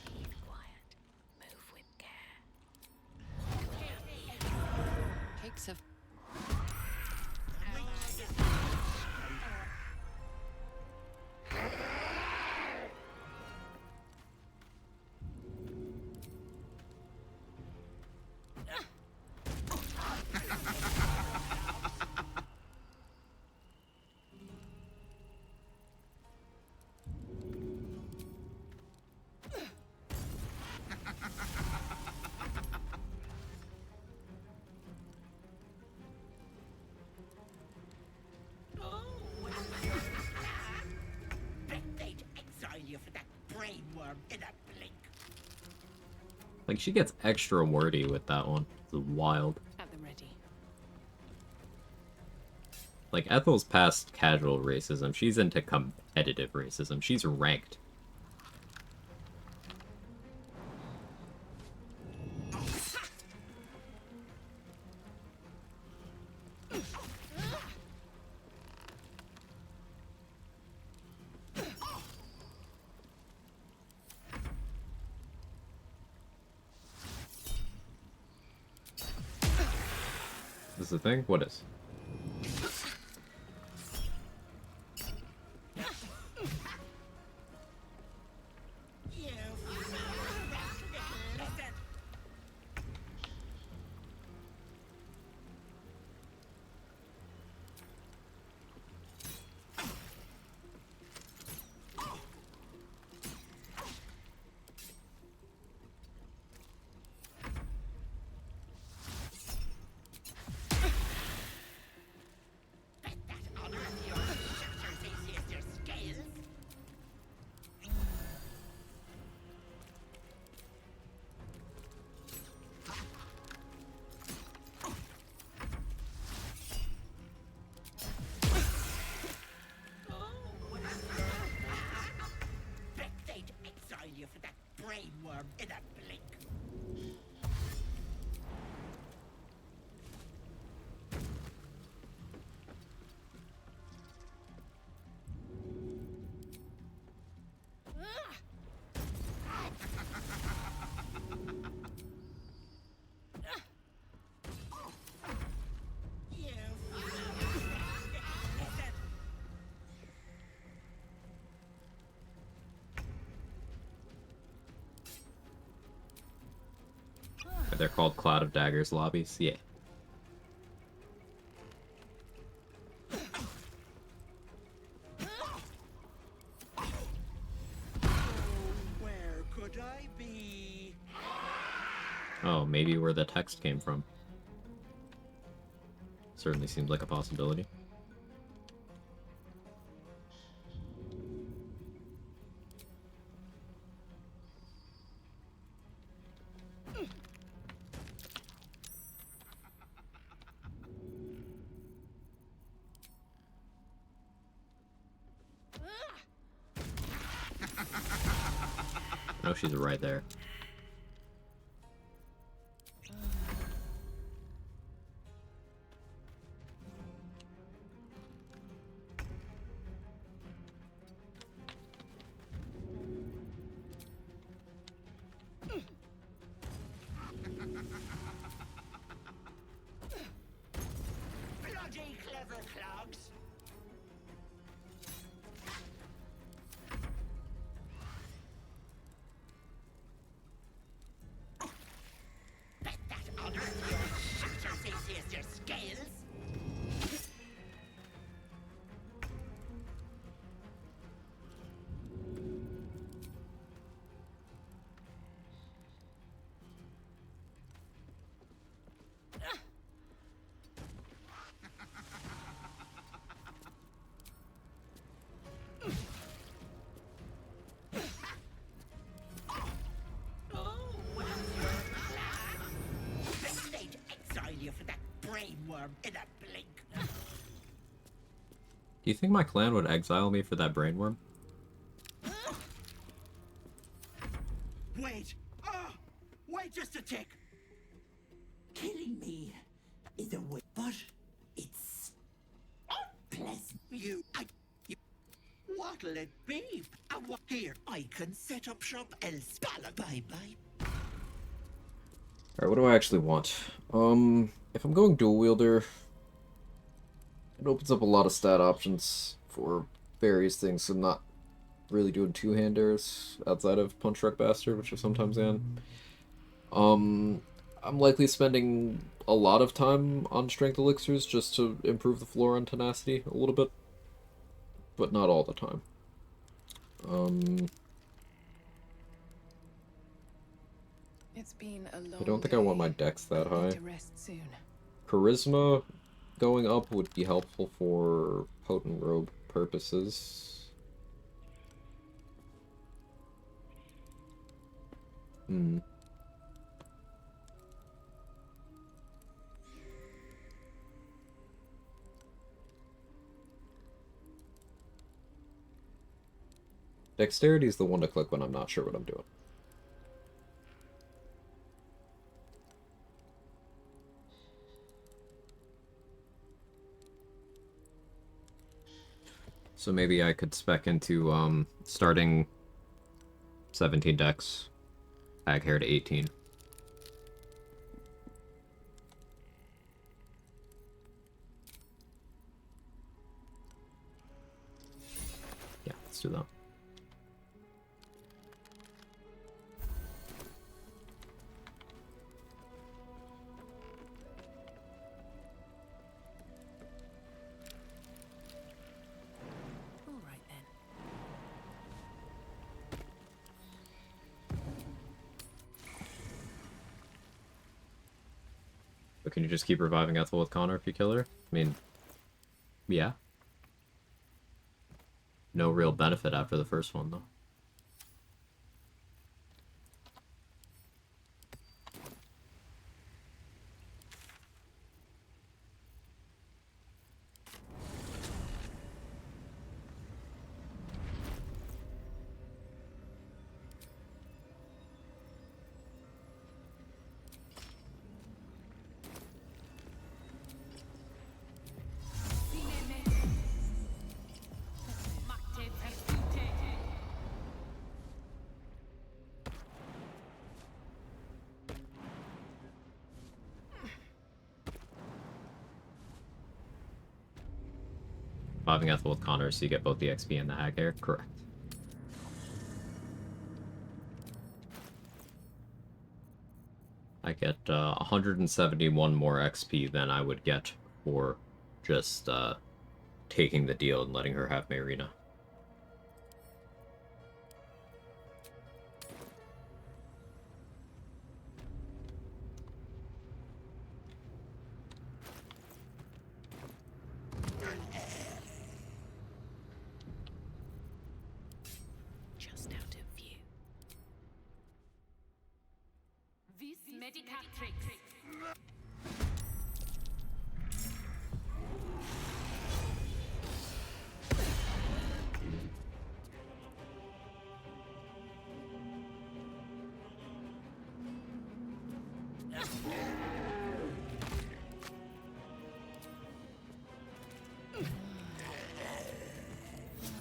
Keep quiet. Move with care. Cakes of They'd exile you for that brainworm in a blink. Like, she gets extra wordy with that one. It's wild. Have them ready. Like, Ethel's past casual racism. She's into competitive racism. She's ranked. This is the thing? What is? They'd exile you for that brainworm in a blink. They're called Cloud of Daggers lobbies? Yeah. Where could I be? Oh, maybe where the text came from. Certainly seems like a possibility. No, she's right there. brainworm in a blink. Do you think my clan would exile me for that brainworm? Wait! Wait just a tick! Killing me is a way, but it's unpleasant. What'll it be? Here, I can set up shop else. Bye-bye. Alright, what do I actually want? If I'm going dual wielder, it opens up a lot of stat options for various things. I'm not really doing two-handers outside of Punch Drunk Bastard, which I sometimes am. I'm likely spending a lot of time on strength elixirs just to improve the floor on tenacity a little bit, but not all the time. It's been a long I don't think I want my dex that high. to rest soon. Charisma going up would be helpful for potent robe purposes. Dexterity is the one to click when I'm not sure what I'm doing. So maybe I could spec into starting 17 dex, hag hair to 18. Yeah, let's do that. But can you just keep reviving Ethel with Connor if you kill her? I mean, yeah. No real benefit after the first one, though. Reviving Ethel with Connor so you get both the XP and the hag hair? Correct. I get 171 more XP than I would get for just taking the deal and letting her have Marina. Just out of view. This medicatrix.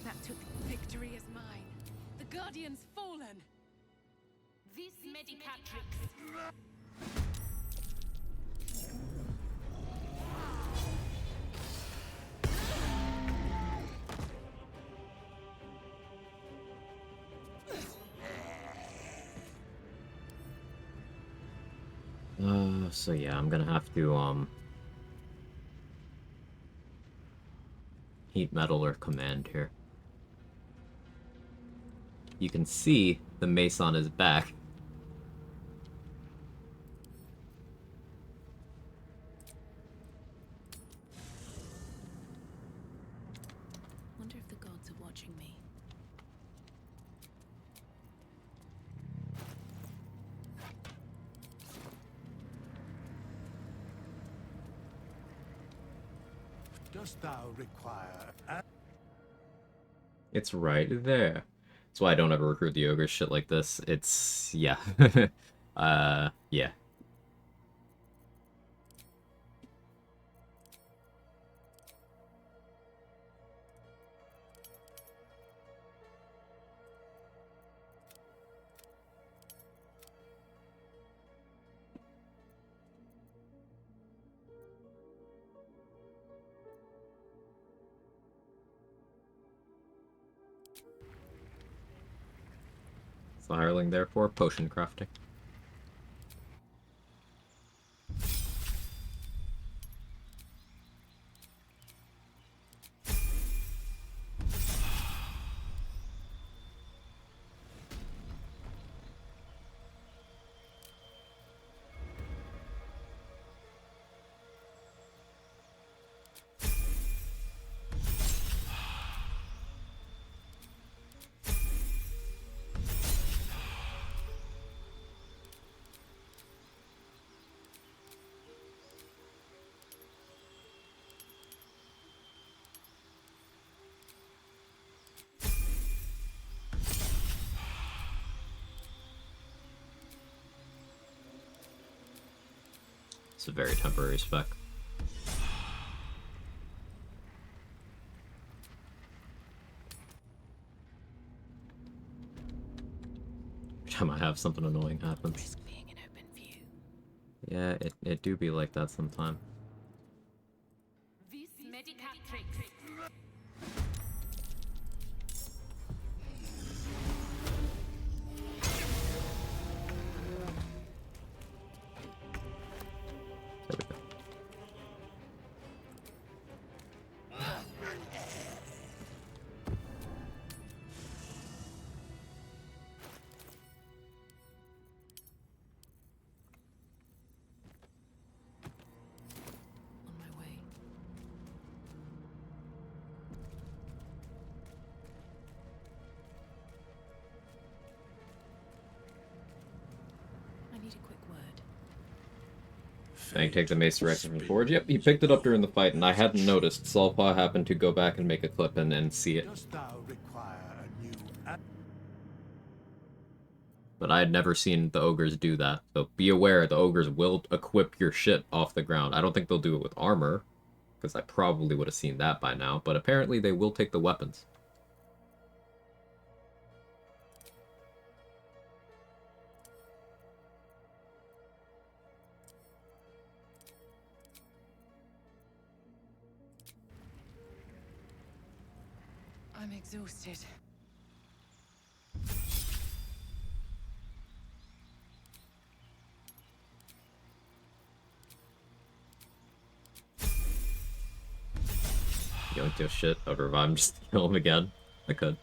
That took victory is mine. The Guardian's fallen. This medicatrix. So yeah, I'm gonna have to, heat metal or command here. You can see the mace on his back. Wonder if the gods are watching me. Dost thou require? It's right there. That's why I don't ever recruit the ogres shit like this. It's yeah. Yeah. The hireling there for potion crafting. It's a very temporary spec. Every time I have something annoying happens. Yeah, it do be like that sometime. There we go. On my way. I need a quick word. Fang take the mace directly from the forge. Yep, he picked it up during the fight, and I hadn't noticed. Sulfa happened to go back and make a clip and see it. Dost thou require a new? But I had never seen the ogres do that. So be aware, the ogres will equip your shit off the ground. I don't think they'll do it with armor, because I probably would have seen that by now, but apparently they will take the weapons. I'm exhausted. You don't give a shit. I'd revive him just to kill him again. I could.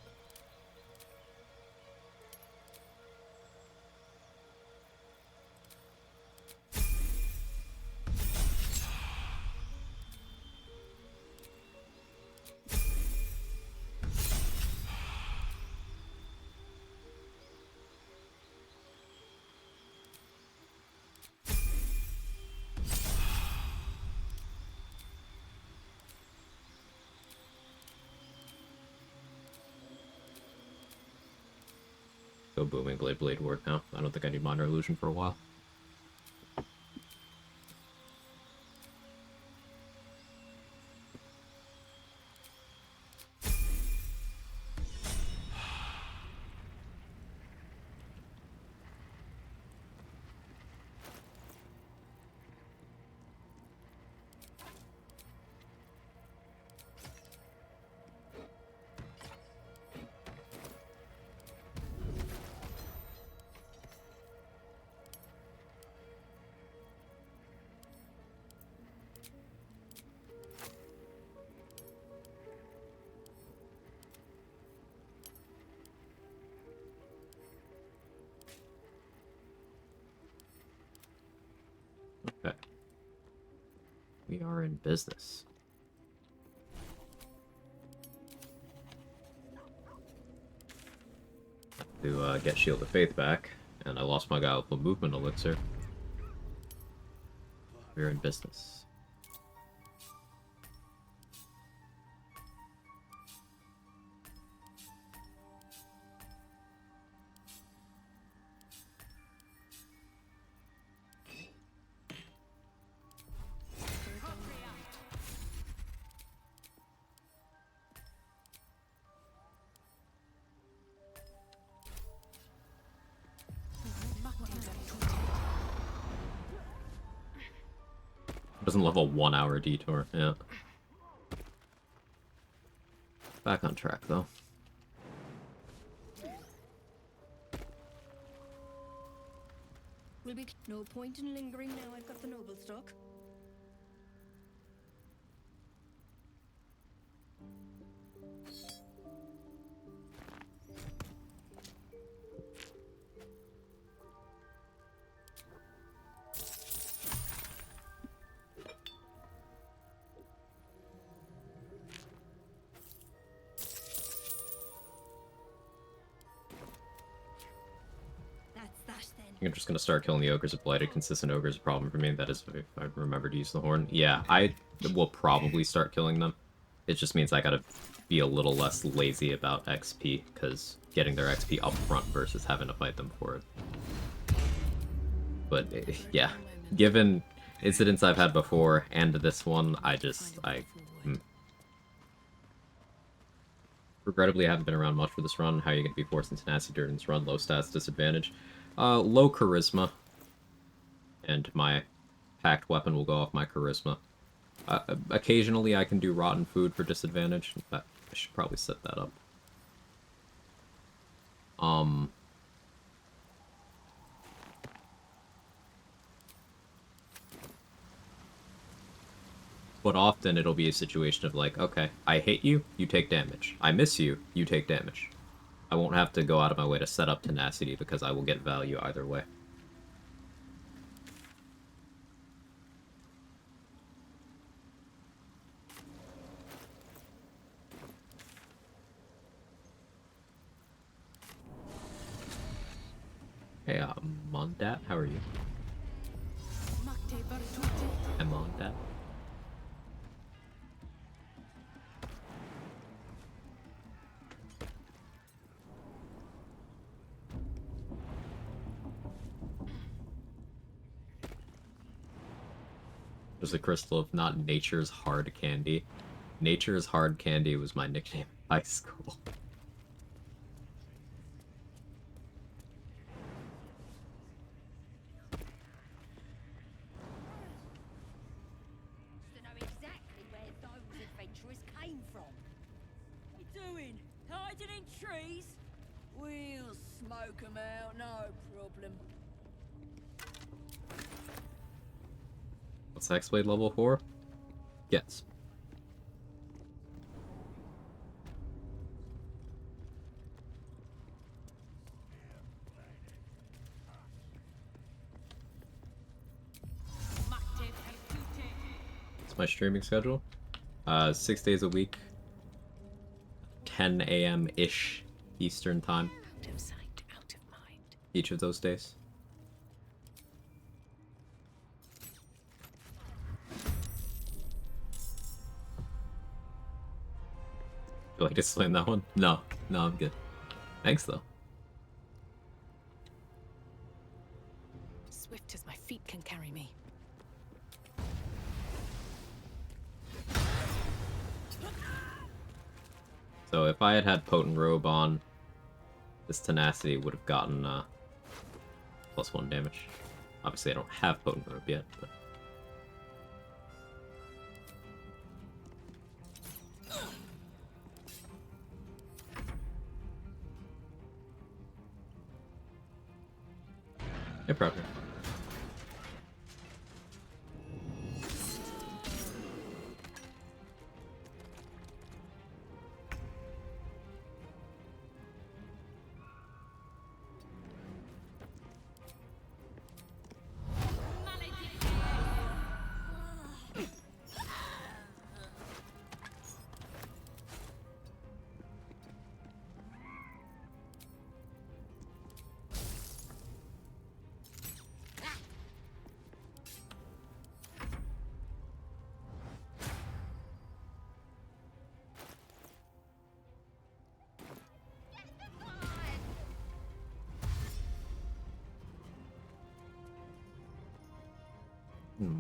Go booming blade work now. I don't think I need minor illusion for a while. Okay. We are in business. To get Shield of Faith back, and I lost my guy with the movement elixir. We're in business. Doesn't level 1 hour detour, yeah. Back on track, though. Will be no point in lingering now I've got the noble stock. I'm just gonna start killing the ogres of blighted. Consistent ogre is a problem for me. That is if I remember to use the horn. Yeah, I will probably start killing them. It just means I gotta be a little less lazy about XP, because getting their XP up front versus having to fight them for it. But yeah, given incidents I've had before and this one, regrettably, I haven't been around much for this run. How are you going to be forcing tenacity during this run? Low stats, disadvantage. Low charisma. And my packed weapon will go off my charisma. Occasionally, I can do rotten food for disadvantage. I should probably set that up. But often it'll be a situation of like, okay, I hit you, you take damage. I miss you, you take damage. I won't have to go out of my way to set up tenacity because I will get value either way. Hey, Mondat, how are you? I'm Mondat. There's a crystal of not nature's hard candy. Nature's hard candy was my nickname in high school. To know exactly where those adventurers came from. What you doing? Hiding in trees? We'll smoke 'em out, no problem. What's Hexblade level 4? Yes. It's my streaming schedule. 6 days a week. 10 a.m.-ish Eastern time. Out of sight, out of mind. Each of those days. Feel like to slam that one? No, I'm good. Thanks though. Swift as my feet can carry me. So if I had had Potent Robe on, this Tenacity would have gotten +1 damage. Obviously I don't have Potent Robe yet, but... No problem.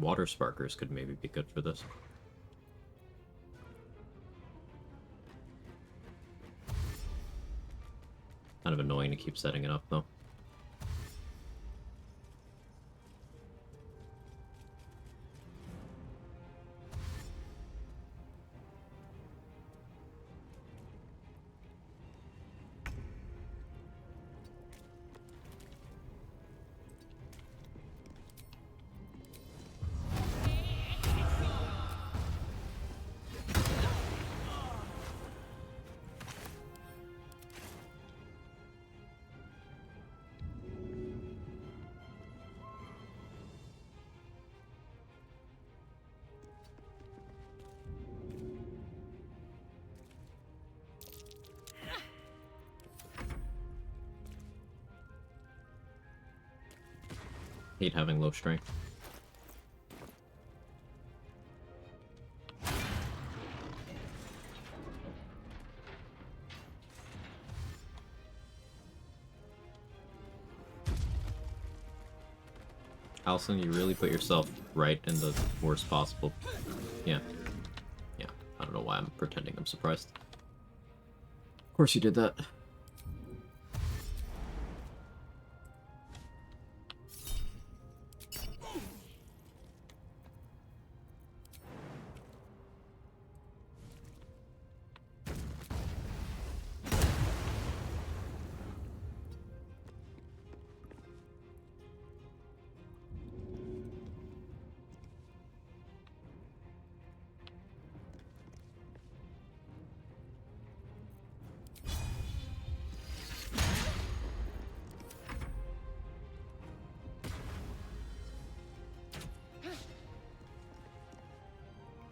Water Sparkers could maybe be good for this. Kind of annoying to keep setting it up, though. Hate having low strength. Allison, you really put yourself right in the worst possible. Yeah. Yeah. I don't know why I'm pretending I'm surprised. Of course you did that.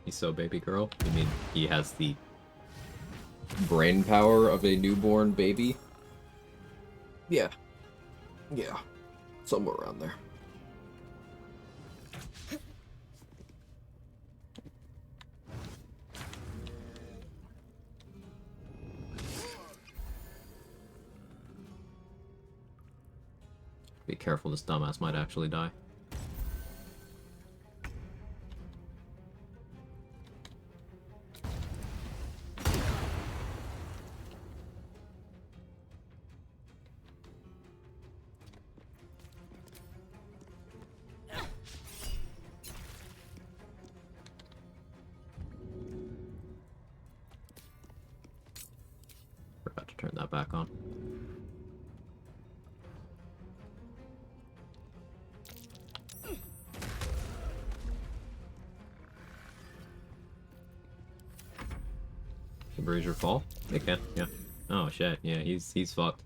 He's so baby girl? You mean he has the brain power of a newborn baby? Yeah. Yeah. Somewhere around there. Be careful, this dumbass might actually die. Forgot to turn that back on. Can Brazier fall? They can, yeah. Oh shit, yeah, he's fucked.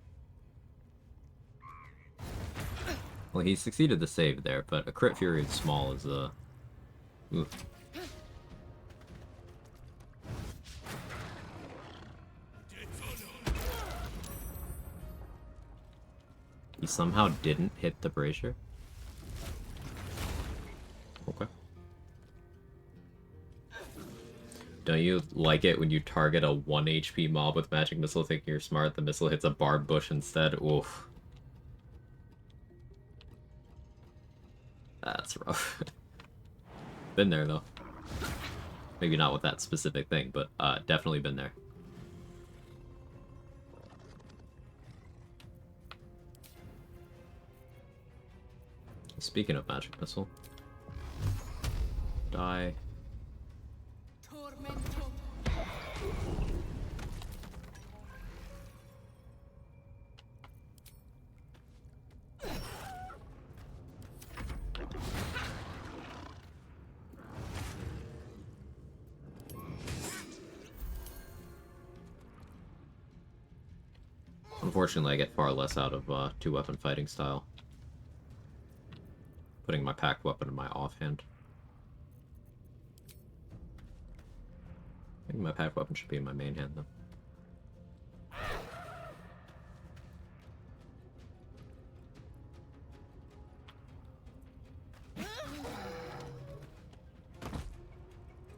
Well, he succeeded the save there, but a crit fury of small is a... Oof. He somehow didn't hit the brazier. Okay. Don't you like it when you target a 1 HP mob with magic missile thinking you're smart, the missile hits a barb bush instead? Oof. That's rough. Been there though. Maybe not with that specific thing, but definitely been there. Speaking of magic missile. Die. Unfortunately, I get far less out of two-weapon fighting style. Putting my packed weapon in my offhand. I think my packed weapon should be in my main hand, though.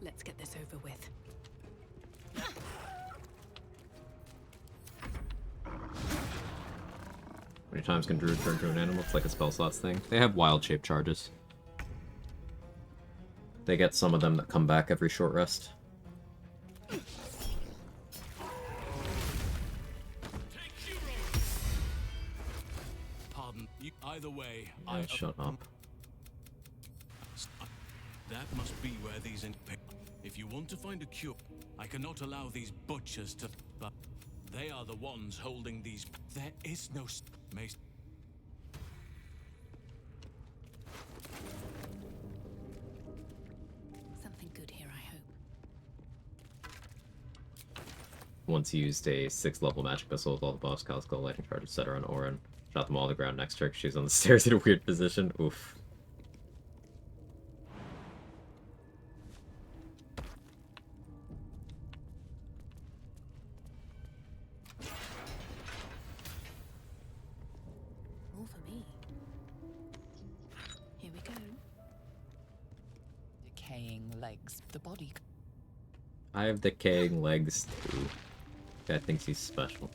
Let's get this over with. How many times can Druid turn to an animal? It's like a spell slots thing. They have wild shape charges. They get some of them that come back every short rest. Pardon you. Either way, Yeah, shut up. That must be where these. If you want to find a cure, I cannot allow these butchers to. But they are the ones holding these. There is no mace. Something good here, I hope. Once used a 6th level magic missile with all the boss Calico, lightning charge, etc. on Orin. Shot them all on the ground next to her. She's on the stairs in a weird position. Oof. More for me. decaying legs. The body. I have decaying legs too. Guy thinks he's special.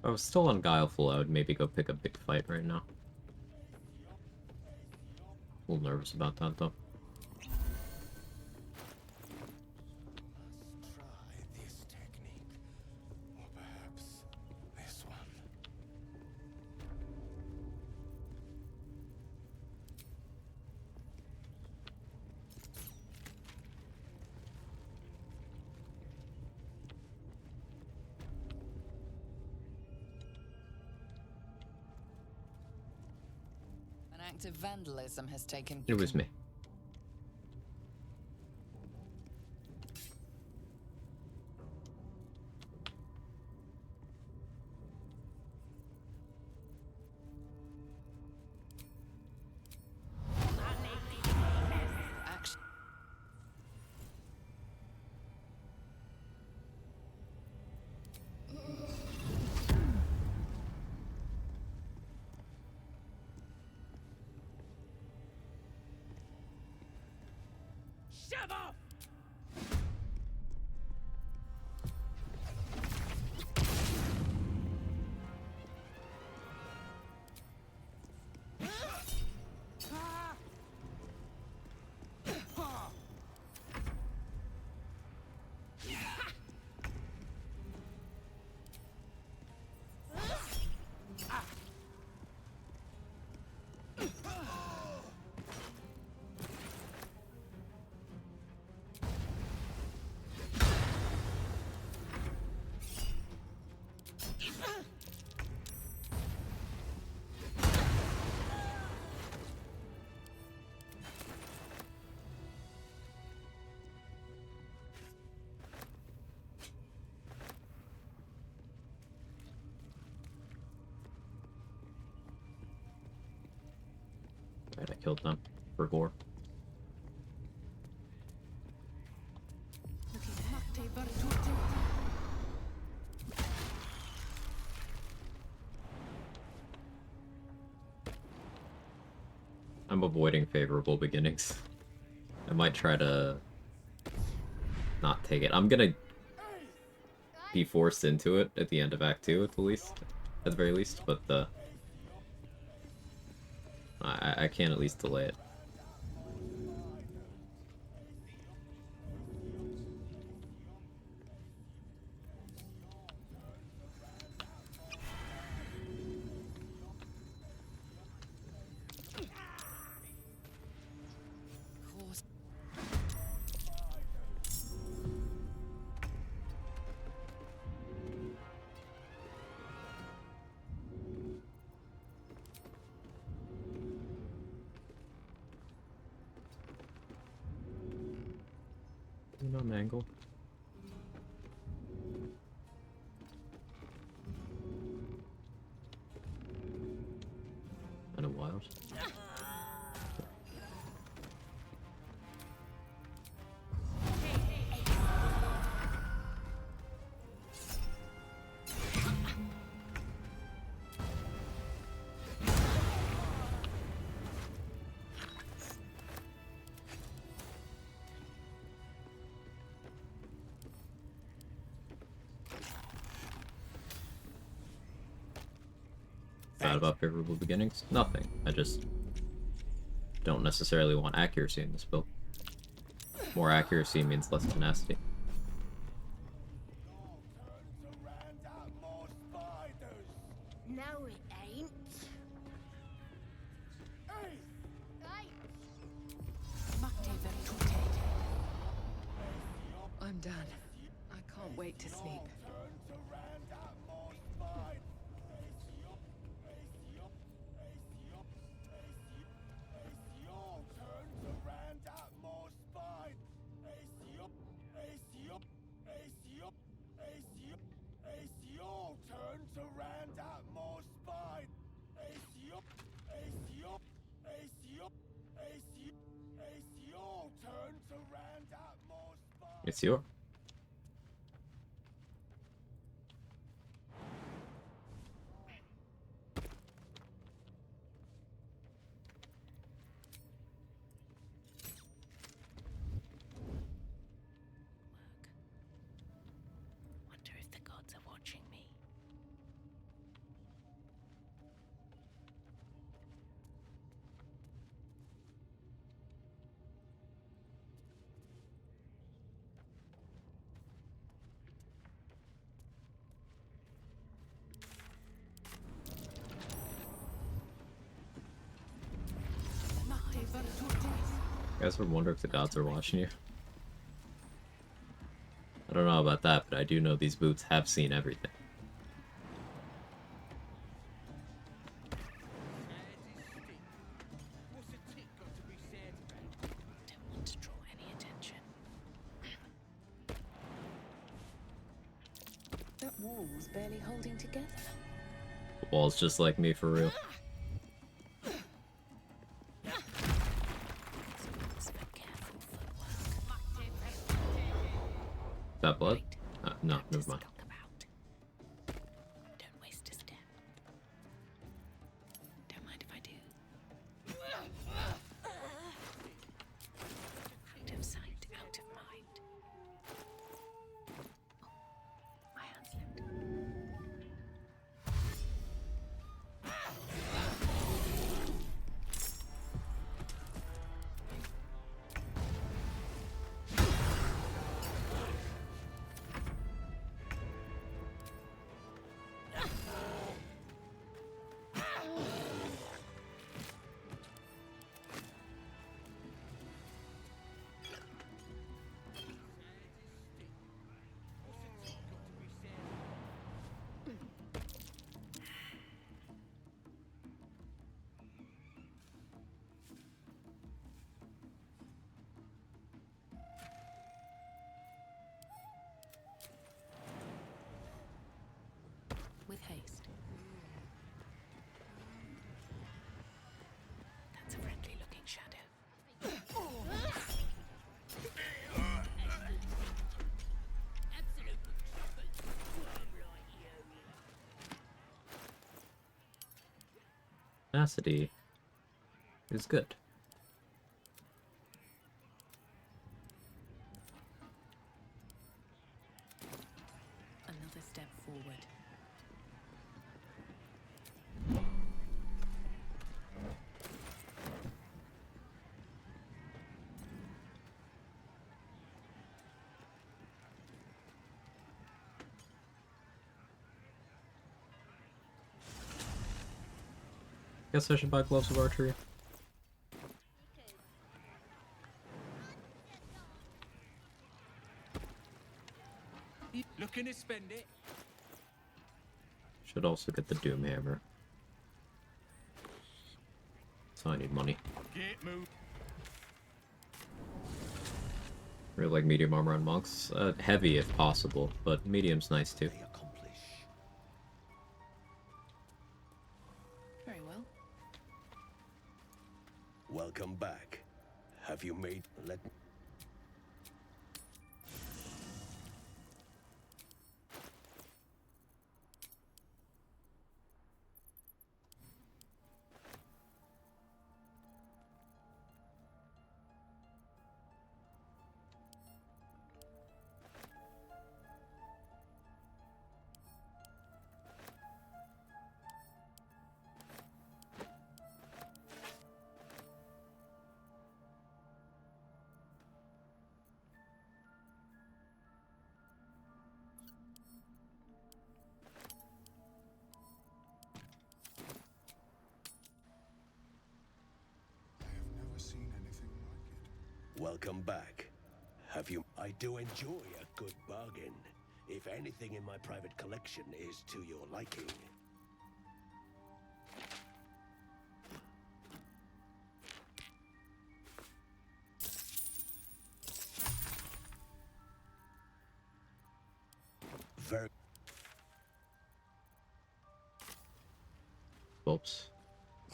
If I was still unguileful, I would maybe go pick a big fight right now. A little nervous about that though. An act of vandalism has taken. It was me. Action. Shove off! Right, I killed them for gore. I'm avoiding favorable beginnings. I might try to not take it. I'm gonna be forced into it at the end of Act 2 at the very least, but I can at least delay it. You know, Mangle. Kind of wild. Bad about favorable beginnings? Nothing. I just don't necessarily want accuracy in this build. More accuracy means less tenacity. No, it ain't. I'm done. I can't wait to sleep. It's your. Wonder if the gods are watching me. You guys ever wonder if the gods are watching you? I don't know about that, but I do know these boots have seen everything. Don't want to draw any attention. That wall's barely holding together. The wall's just like me for real. Is that blood? No, never mind. Don't waste a step. Don't mind if I do. Out of sight, out of mind. Oh, my hand slipped. With haste. That's a friendly looking shadow. Tenacity is good. Another step forward. Guess I should buy gloves of archery. Looking to spend it? Should also get the Doom Hammer. So I need money. Get moved. Really like medium armor on monks. Heavy if possible, but medium's nice too. Very well. Welcome back. Have you made... Let me... Welcome back. Have you... I do enjoy a good bargain. If anything in my private collection is to your liking. Very... Oops.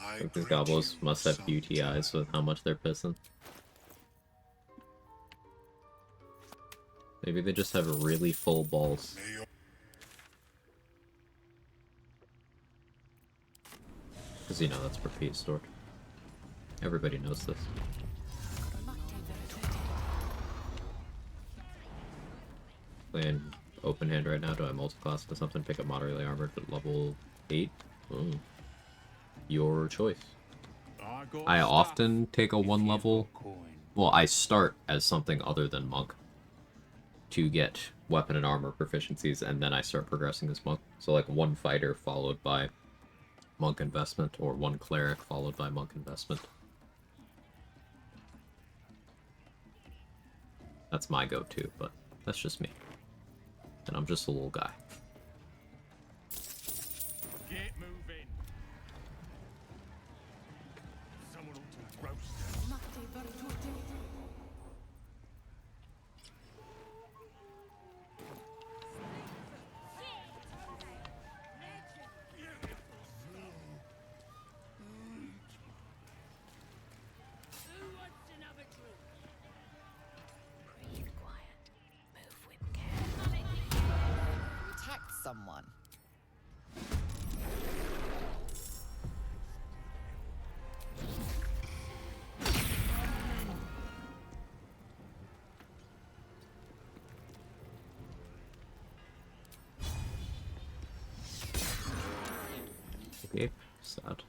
I think these gobbles must have beauty eyes with how much they're pissing. Maybe they just have really full balls. Because you know that's repeat stored. Everybody knows this. Playing open hand right now. Do I multiclass to something? Pick up moderately armored at level 8? Ooh. Your choice. I often take a 1 level. Well, I start as something other than monk to get weapon and armor proficiencies, and then I start progressing as monk. So like 1 fighter followed by monk investment, or 1 cleric followed by monk investment. That's my go-to, but that's just me. And I'm just a little guy. Get moving. Someone ought to roast them. Breathe quiet. Move with care. Protect someone. Okay, sad.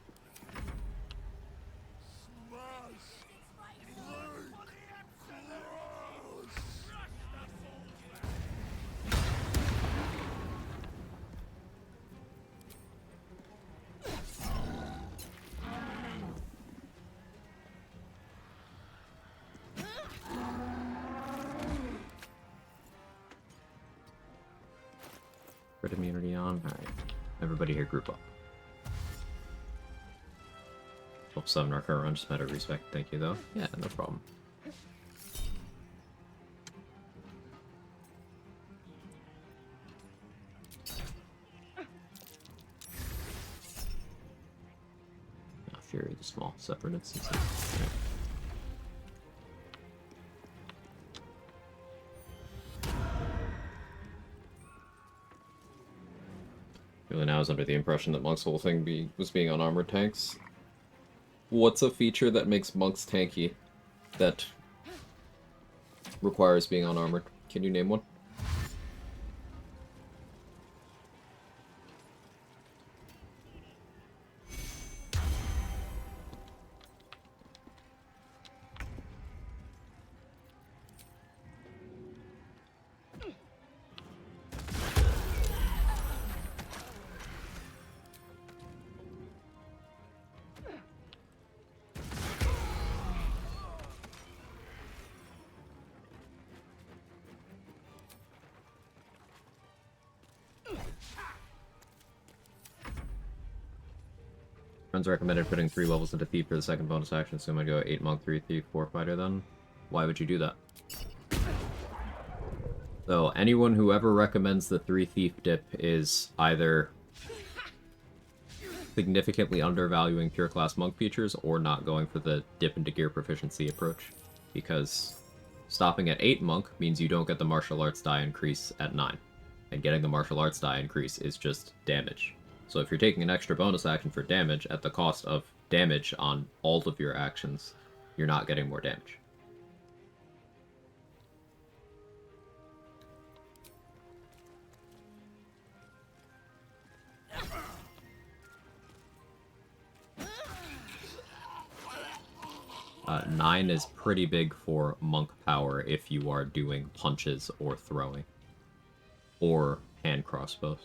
Crit immunity on. Alright. Everybody here group up. 7 our current run, just matter of respect. Thank you though. Yeah, no problem. Fury the small separate instances. Right. Really now I was under the impression that Monk's whole thing was being on armored tanks. What's a feature that makes monks tanky that requires being on armored? Can you name one? Friends recommended putting 3 levels into Thief for the second bonus action, so I'm gonna go 8 Monk, 3 Thief, 4 Fighter then. Why would you do that? So, anyone who ever recommends the 3 Thief dip is either significantly undervaluing pure class Monk features or not going for the dip into gear proficiency approach. Because stopping at 8 Monk means you don't get the martial arts die increase at 9. And getting the martial arts die increase is just damage. So if you're taking an extra bonus action for damage at the cost of damage on all of your actions, you're not getting more damage. Nine is pretty big for monk power if you are doing punches or throwing. Or hand crossbows.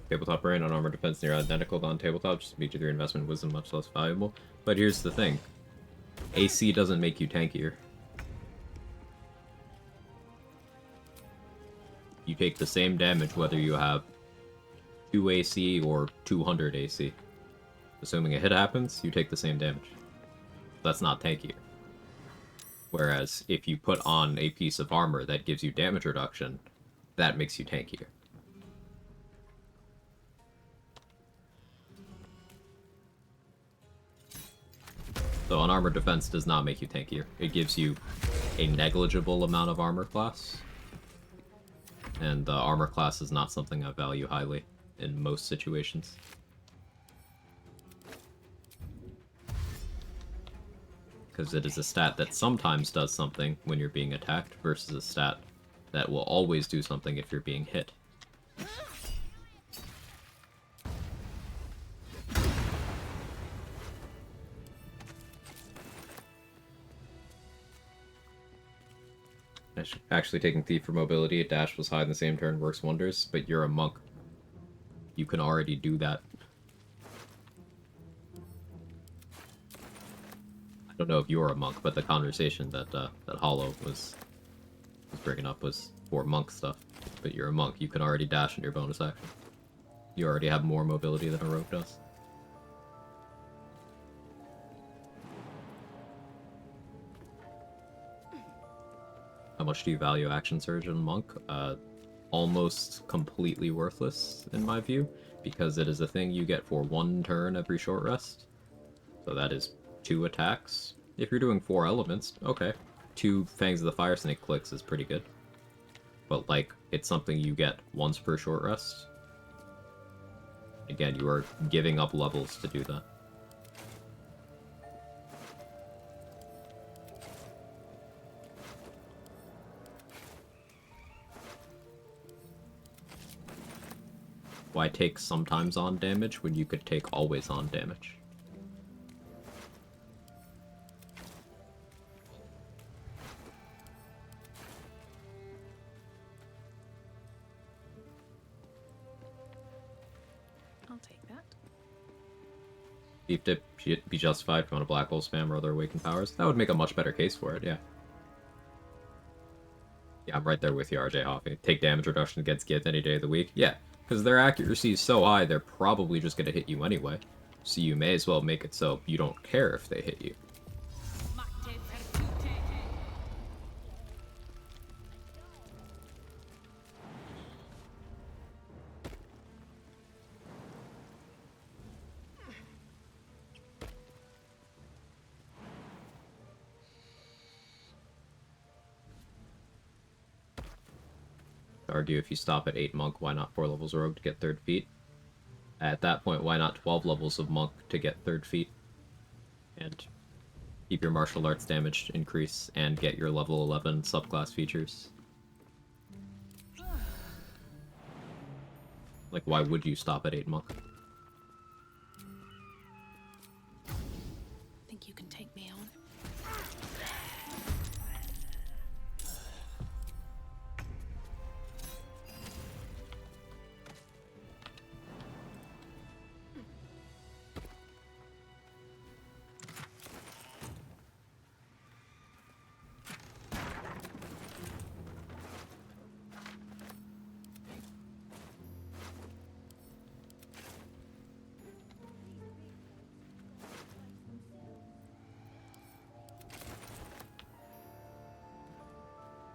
Tabletop brain on armor defense near identical to on tabletop, just means your investment in wisdom much less valuable. But here's the thing. AC doesn't make you tankier. You take the same damage whether you have 2 AC or 200 AC. Assuming a hit happens, you take the same damage. That's not tankier. Whereas, if you put on a piece of armor that gives you damage reduction, that makes you tankier. So an armor defense does not make you tankier. It gives you a negligible amount of armor class. And armor class is not something I value highly in most situations. Because it is a stat that sometimes does something when you're being attacked versus a stat that will always do something if you're being hit. Actually taking Thief for mobility, dash was high in the same turn, works wonders, but you're a monk. You can already do that. I don't know if you're a monk, but the conversation that that Hollow was bringing up was for monk stuff. But you're a monk, you can already dash in your bonus action. You already have more mobility than a rogue does. How much do you value Action Surge in Monk? Almost completely worthless, in my view, because it is a thing you get for 1 turn every short rest. So that is 2 attacks. If you're doing 4 elements, okay. 2 Fangs of the Fire Snake clicks is pretty good. But, like, it's something you get once per short rest. Again, you are giving up levels to do that. Why take sometimes on damage when you could take always on damage? I'll take that. Deep Dip be justified if you want a Black Hole spam or other awakened powers. That would make a much better case for it, yeah. Yeah, I'm right there with you, RJ Hoffy. Take damage reduction against Gith any day of the week. Yeah, because their accuracy is so high, they're probably just going to hit you anyway. So you may as well make it so you don't care if they hit you. Argue if you stop at 8 monk, why not 4 levels rogue to get 3rd feet? At that point, why not 12 levels of monk to get 3rd feet? And keep your martial arts damage increase and get your level 11 subclass features. Like, why would you stop at 8 monk? Think you can take me on?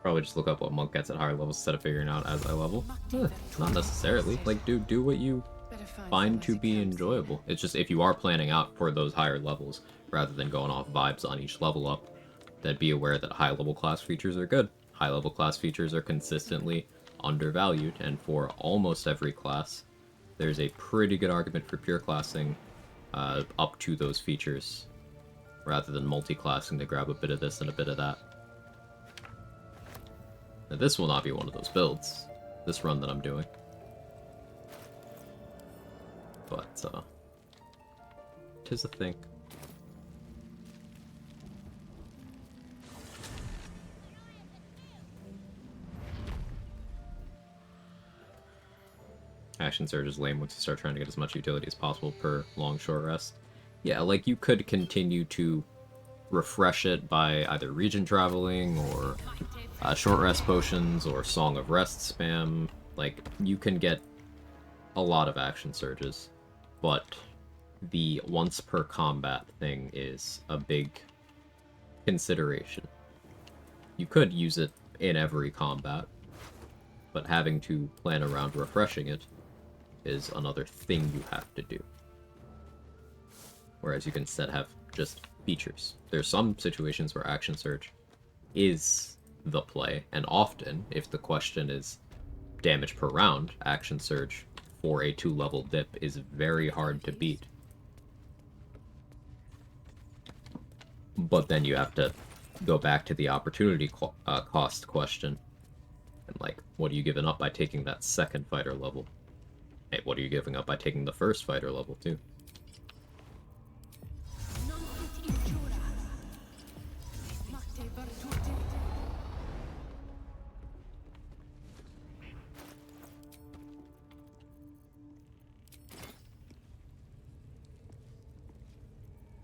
Probably just look up what monk gets at higher levels instead of figuring out as I level. Not necessarily. Like, do what you find to be enjoyable. It's just if you are planning out for those higher levels, rather than going off vibes on each level up, then be aware that high level class features are good. High level class features are consistently undervalued, and for almost every class, there's a pretty good argument for pure classing up to those features, rather than multi-classing to grab a bit of this and a bit of that. Now, this will not be one of those builds, this run that I'm doing. But, 'tis a thing. Action Surge is lame once you start trying to get as much utility as possible per long short rest. Yeah, like you could continue to refresh it by either region traveling or short rest potions or Song of Rest spam. Like, you can get a lot of action surges, but the once per combat thing is a big consideration. You could use it in every combat, but having to plan around refreshing it is another thing you have to do. Whereas you can instead have just features. There's some situations where Action Surge is the play, and often, if the question is damage per round, Action Surge for a 2-level dip is very hard to beat. But then you have to go back to the opportunity cost question. And like, what are you giving up by taking that second fighter level? Hey, what are you giving up by taking the first fighter level too?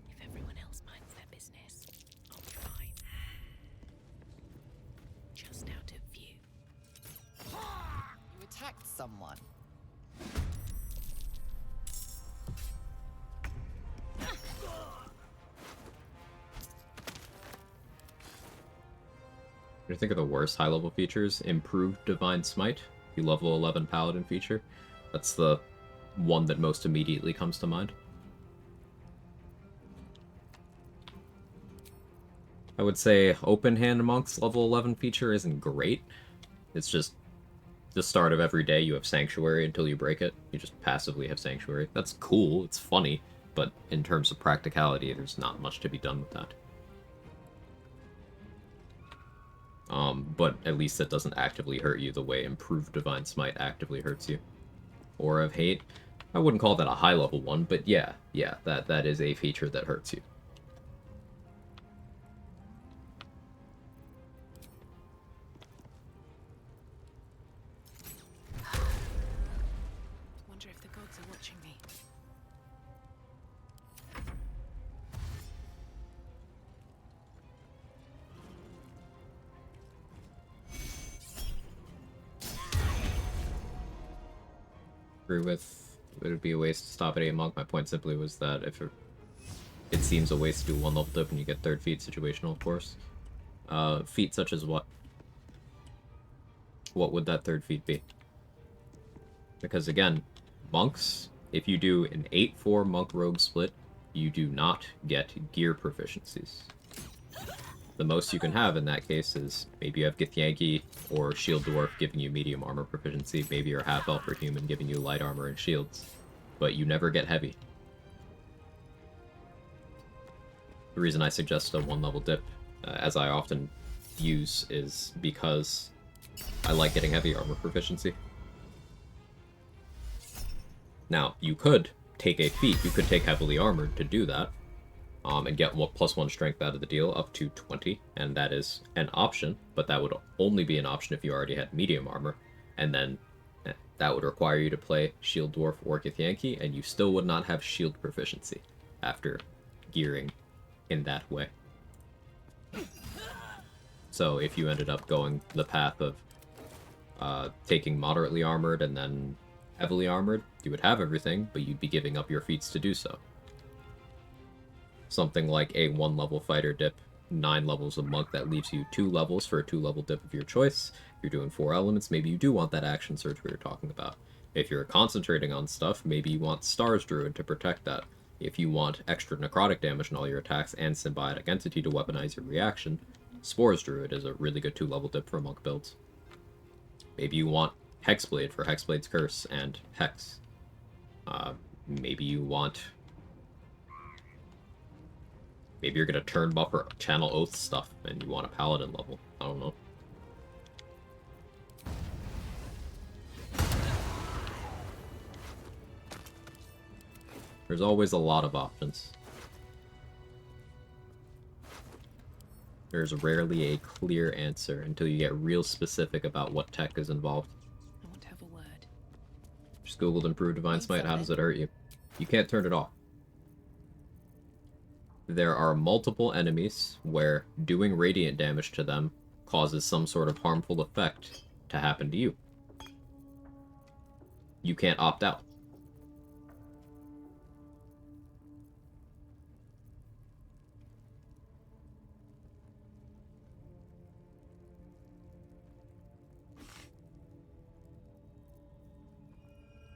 If everyone else minds their business, I'll be fine. Just out of view. You attacked someone. When you think of the worst high-level features, improved Divine Smite, the level 11 Paladin feature. That's the one that most immediately comes to mind. I would say Open Hand Monk's level 11 feature isn't great. It's just the start of every day you have Sanctuary until you break it. You just passively have Sanctuary. That's cool, it's funny, but in terms of practicality, there's not much to be done with that. But at least it doesn't actively hurt you the way Improved Divine Smite actively hurts you. Aura of Hate, I wouldn't call that a high-level one, but yeah, that is a feature that hurts you. Wonder if the gods are watching me. Agree with it would be a waste to stop at 8 monk. My point simply was that if it seems a waste to do 1 level dip and you get 3rd feat situational, of course. Feat such as what? What would that 3rd feat be? Because again, monks, if you do an 8-4 monk rogue split, you do not get gear proficiencies. The most you can have in that case is maybe you have Githyanki or Shield Dwarf giving you medium armor proficiency, maybe you're half elf or human giving you light armor and shields, but you never get heavy. The reason I suggest a 1 level dip, as I often use, is because I like getting heavy armor proficiency. Now, you could take a feat, you could take heavily armored to do that, and get +1 strength out of the deal up to 20, and that is an option, but that would only be an option if you already had medium armor, and then that would require you to play Shield Dwarf or Githyanki, and you still would not have shield proficiency after gearing in that way. So if you ended up going the path of taking moderately armored and then heavily armored, you would have everything, but you'd be giving up your feats to do so. Something like a 1 level fighter dip, 9 levels of monk, that leaves you 2 levels for a 2 level dip of your choice. If you're doing 4 elements, maybe you do want that action surge we were talking about. If you're concentrating on stuff, maybe you want Stars Druid to protect that. If you want extra necrotic damage in all your attacks and symbiotic entity to weaponize your reaction, Spores Druid is a really good 2 level dip for monk builds. Maybe you want Hexblade for Hexblade's Curse and Hex. Maybe you want... Maybe you're gonna turn buffer Channel Oath stuff and you want a Paladin level. I don't know. There's always a lot of options. There's rarely a clear answer until you get real specific about what tech is involved. I want to have a word. Just googled improved divine smite. How does it hurt you? You can't turn it off. There are multiple enemies where doing radiant damage to them causes some sort of harmful effect to happen to you. You can't opt out.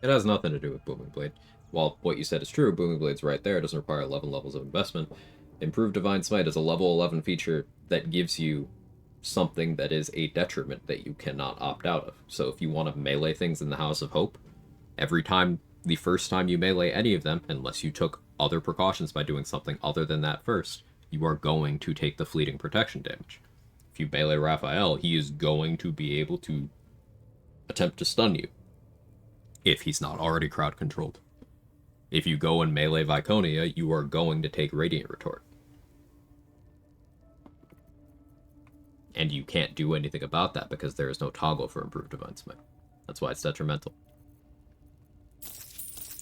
It has nothing to do with Booming Blade. While what you said is true, Booming Blade's right there. It doesn't require 11 levels of investment. Improved Divine Smite is a level 11 feature that gives you something that is a detriment that you cannot opt out of. So if you want to melee things in the House of Hope, every time, the first time you melee any of them, unless you took other precautions by doing something other than that first, you are going to take the fleeting protection damage. If you melee Raphael, he is going to be able to attempt to stun you, if he's not already crowd controlled. If you go and melee Viconia, you are going to take Radiant Retort. And you can't do anything about that because there is no toggle for Improved Divine Smite. That's why it's detrimental.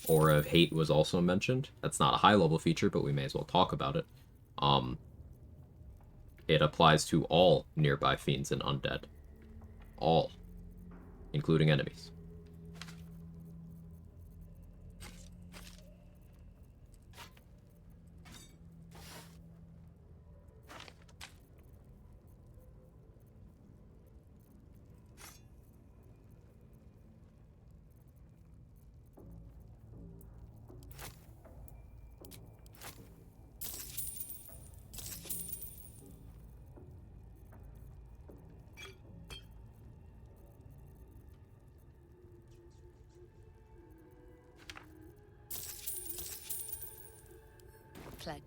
Aura of Hate was also mentioned. That's not a high-level feature, but we may as well talk about it. It applies to all nearby fiends and undead. All. Including enemies. Play.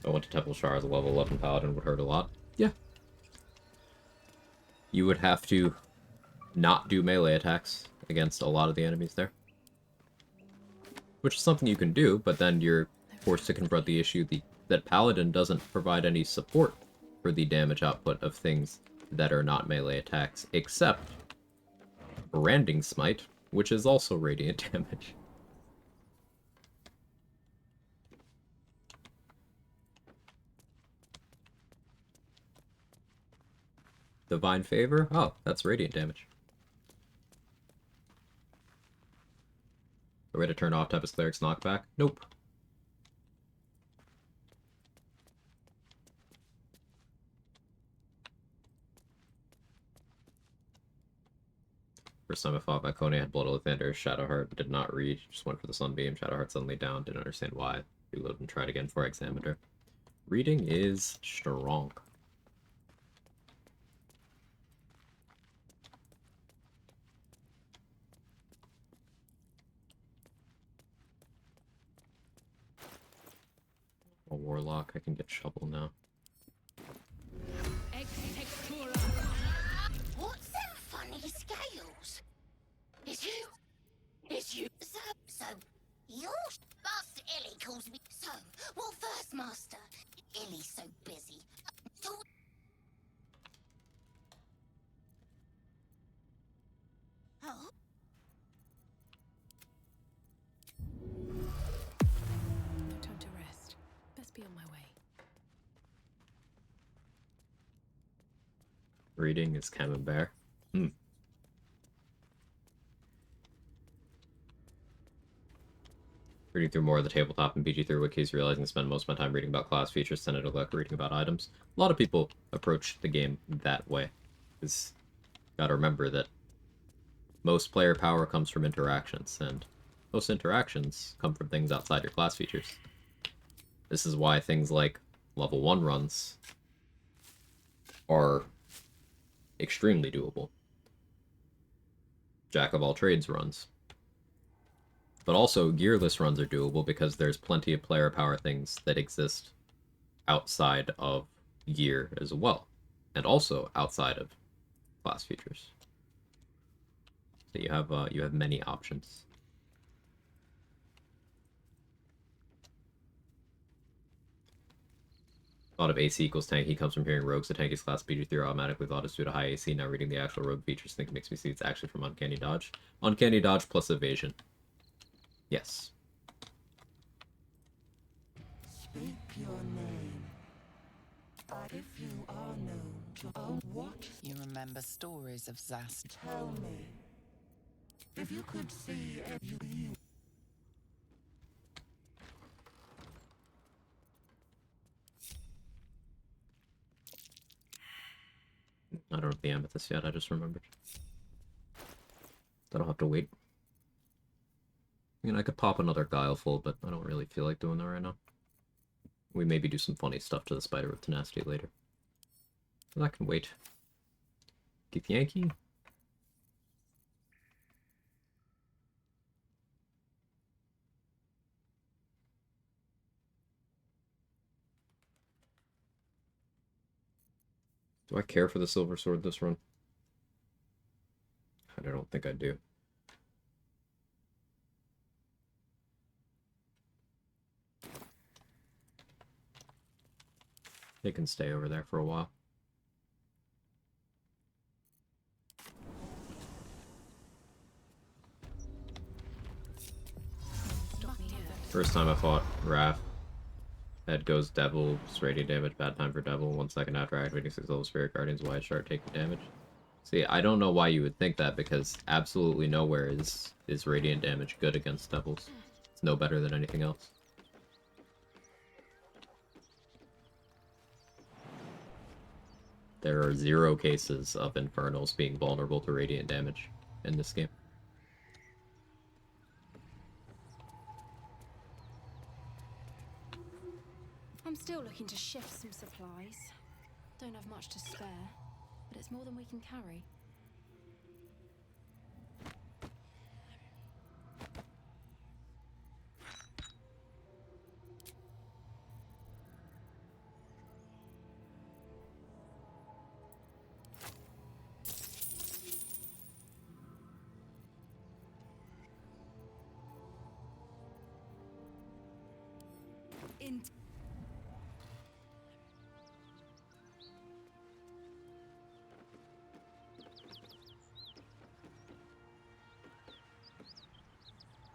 I went to Temple Shar as a level 11 paladin, would hurt a lot. Yeah. You would have to not do melee attacks against a lot of the enemies there. Which is something you can do, but then you're forced to confront the issue that Paladin doesn't provide any support for the damage output of things that are not melee attacks, except Branding Smite, which is also radiant damage. Divine Favor? Oh, that's radiant damage. A way to turn off Tempest Cleric's knockback? Nope. First time I fought Viconia, had Blood Lathander, Shadowheart, did not read, just went for the Sunbeam, Shadowheart suddenly down, didn't understand why. Reloaded and tried again before I examined her. Reading is strong. A Warlock, I can get Shovel now. What's them funny scales? Is you? So, you're... Master Illy calls me... So, what first, Master? Illy's so busy. Oh? No time to rest. Best be on my way. Reading is Camembert. Reading through more of the tabletop and BG through wikis, realizing I spend most of my time reading about class features, tended to neglect reading about items. A lot of people approach the game that way. Because gotta remember that most player power comes from interactions, and most interactions come from things outside your class features. This is why things like level 1 runs are extremely doable. Jack of all trades runs. But also, gearless runs are doable because there's plenty of player power things that exist outside of gear as well. And also outside of class features. So you have many options. Thought of AC equals tanky comes from hearing rogues. The tankiest class speed theory automatically thought is due to high AC. Now reading the actual rogue features think it makes me see it's actually from Uncanny Dodge. Uncanny Dodge plus evasion. Yes. Speak your name. If you are known to what? You remember stories of Zast. Tell me. If you could see you. I don't have the amethyst yet, I just remembered. That'll have to wait. I mean, I could pop another Guileful, but I don't really feel like doing that right now. We maybe do some funny stuff to the Spider with Tenacity later. That can wait. Keith Yankee. Do I care for the Silver Sword this run? I don't think I do. They can stay over there for a while. First time I fought Wrath. Head goes Devil, radiant damage, bad time for Devil. 1 second after activating 6 level Spirit Guardians, wide start taking damage. See, I don't know why you would think that, because absolutely nowhere is radiant damage good against Devils. It's no better than anything else. There are 0 cases of Infernals being vulnerable to radiant damage in this game. I'm still looking to shift some supplies. Don't have much to spare, but it's more than we can carry.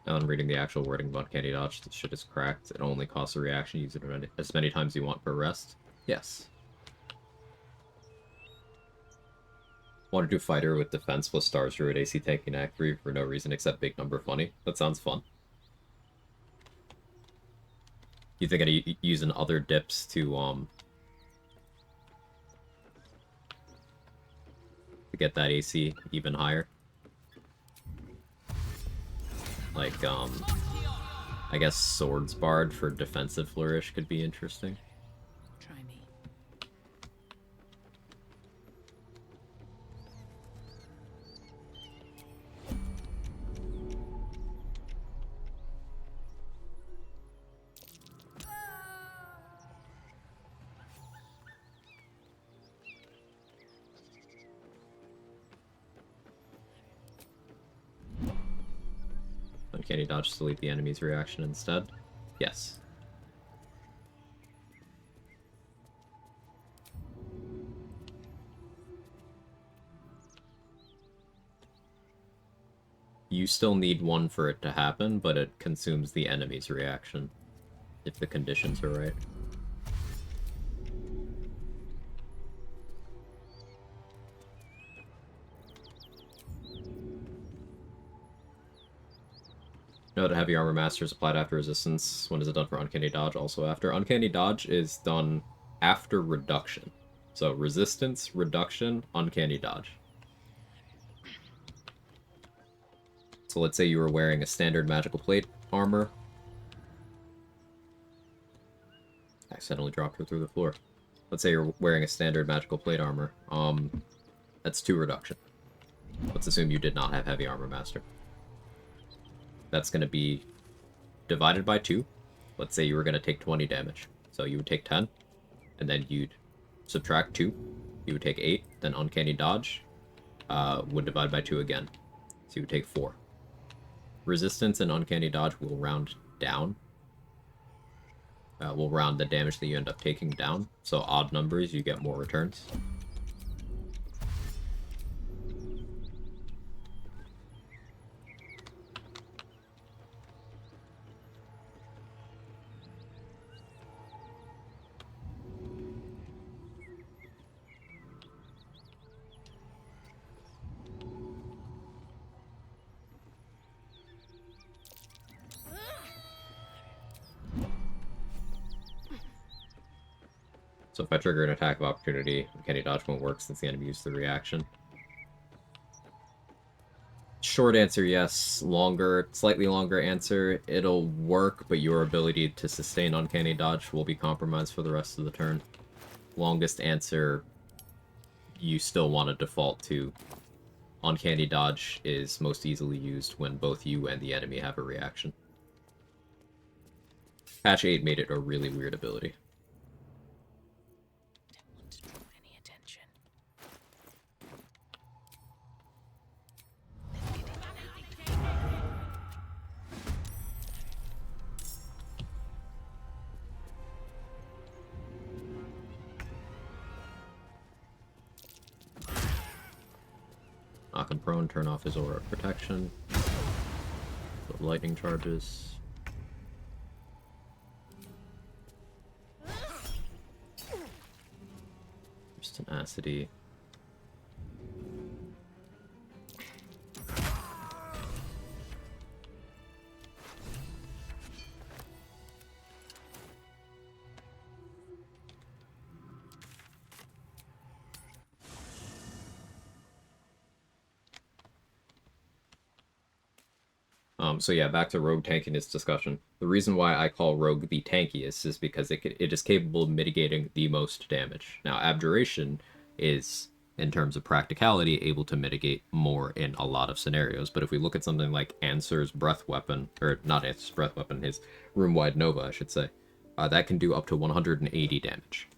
Now I'm reading the actual wording about Uncanny Dodge. This shit is cracked. It only costs a reaction. Use it as many times you want per rest. Yes. Want to do fighter with defense plus stars druid AC tanking act 3 for no reason except big number funny. That sounds fun. You think I'd using other dips to get that AC even higher? Like, I guess Swords Bard for defensive flourish could be interesting. Try me. Uncanny Dodge to delete the enemy's reaction instead? Yes. You still need one for it to happen, but it consumes the enemy's reaction, if the conditions are right. Note Heavy Armor Master is applied after resistance. When is it done for Uncanny Dodge? Also after. Uncanny Dodge is done after reduction. So resistance, reduction, Uncanny Dodge. So let's say you were wearing a standard magical plate armor. I accidentally dropped her through the floor. Let's say you're wearing a standard magical plate armor. That's 2 reduction. Let's assume you did not have Heavy Armor Master. That's going to be divided by 2. Let's say you were going to take 20 damage. So you would take 10, and then you'd subtract 2. You would take 8, then Uncanny Dodge would divide by 2 again. So you would take 4. Resistance and Uncanny Dodge will round down. will round the damage that you end up taking down. So odd numbers, you get more returns. So if I trigger an attack of opportunity, Uncanny Dodge won't work since the enemy used the reaction. Short answer, yes. Longer, slightly longer answer, it'll work, but your ability to sustain Uncanny Dodge will be compromised for the rest of the turn. Longest answer, you still want to default to Uncanny Dodge is most easily used when both you and the enemy have a reaction. Patch 8 made it a really weird ability. Knock him prone, turn off his aura of protection. Put lightning charges. There's tenacity. So yeah, back to Rogue tankiness discussion. The reason why I call Rogue the tankiest is because it is capable of mitigating the most damage. Now, Abjuration is, in terms of practicality, able to mitigate more in a lot of scenarios. But if we look at something like Answer's Breath Weapon, or not Answer's Breath Weapon, his Room-Wide Nova, I should say, that can do up to 180 damage.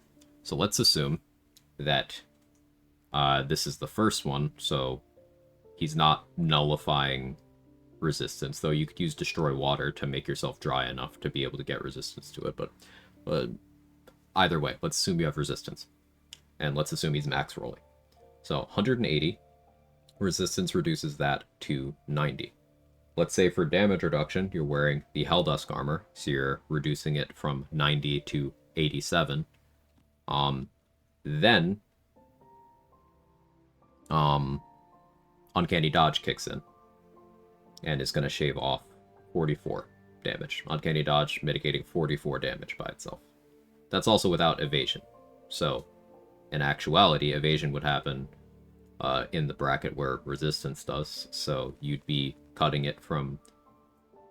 So let's assume that this is the first one, so he's not nullifying resistance, though you could use Destroy Water to make yourself dry enough to be able to get resistance to it, but either way, let's assume you have resistance. And let's assume he's max rolling. So 180, resistance reduces that to 90. Let's say for damage reduction, you're wearing the Helldusk armor, so you're reducing it from 90 to 87. Then Uncanny Dodge kicks in and is going to shave off 44 damage. Uncanny Dodge mitigating 44 damage by itself. That's also without evasion. So, in actuality, evasion would happen in the bracket where resistance does. So, you'd be cutting it from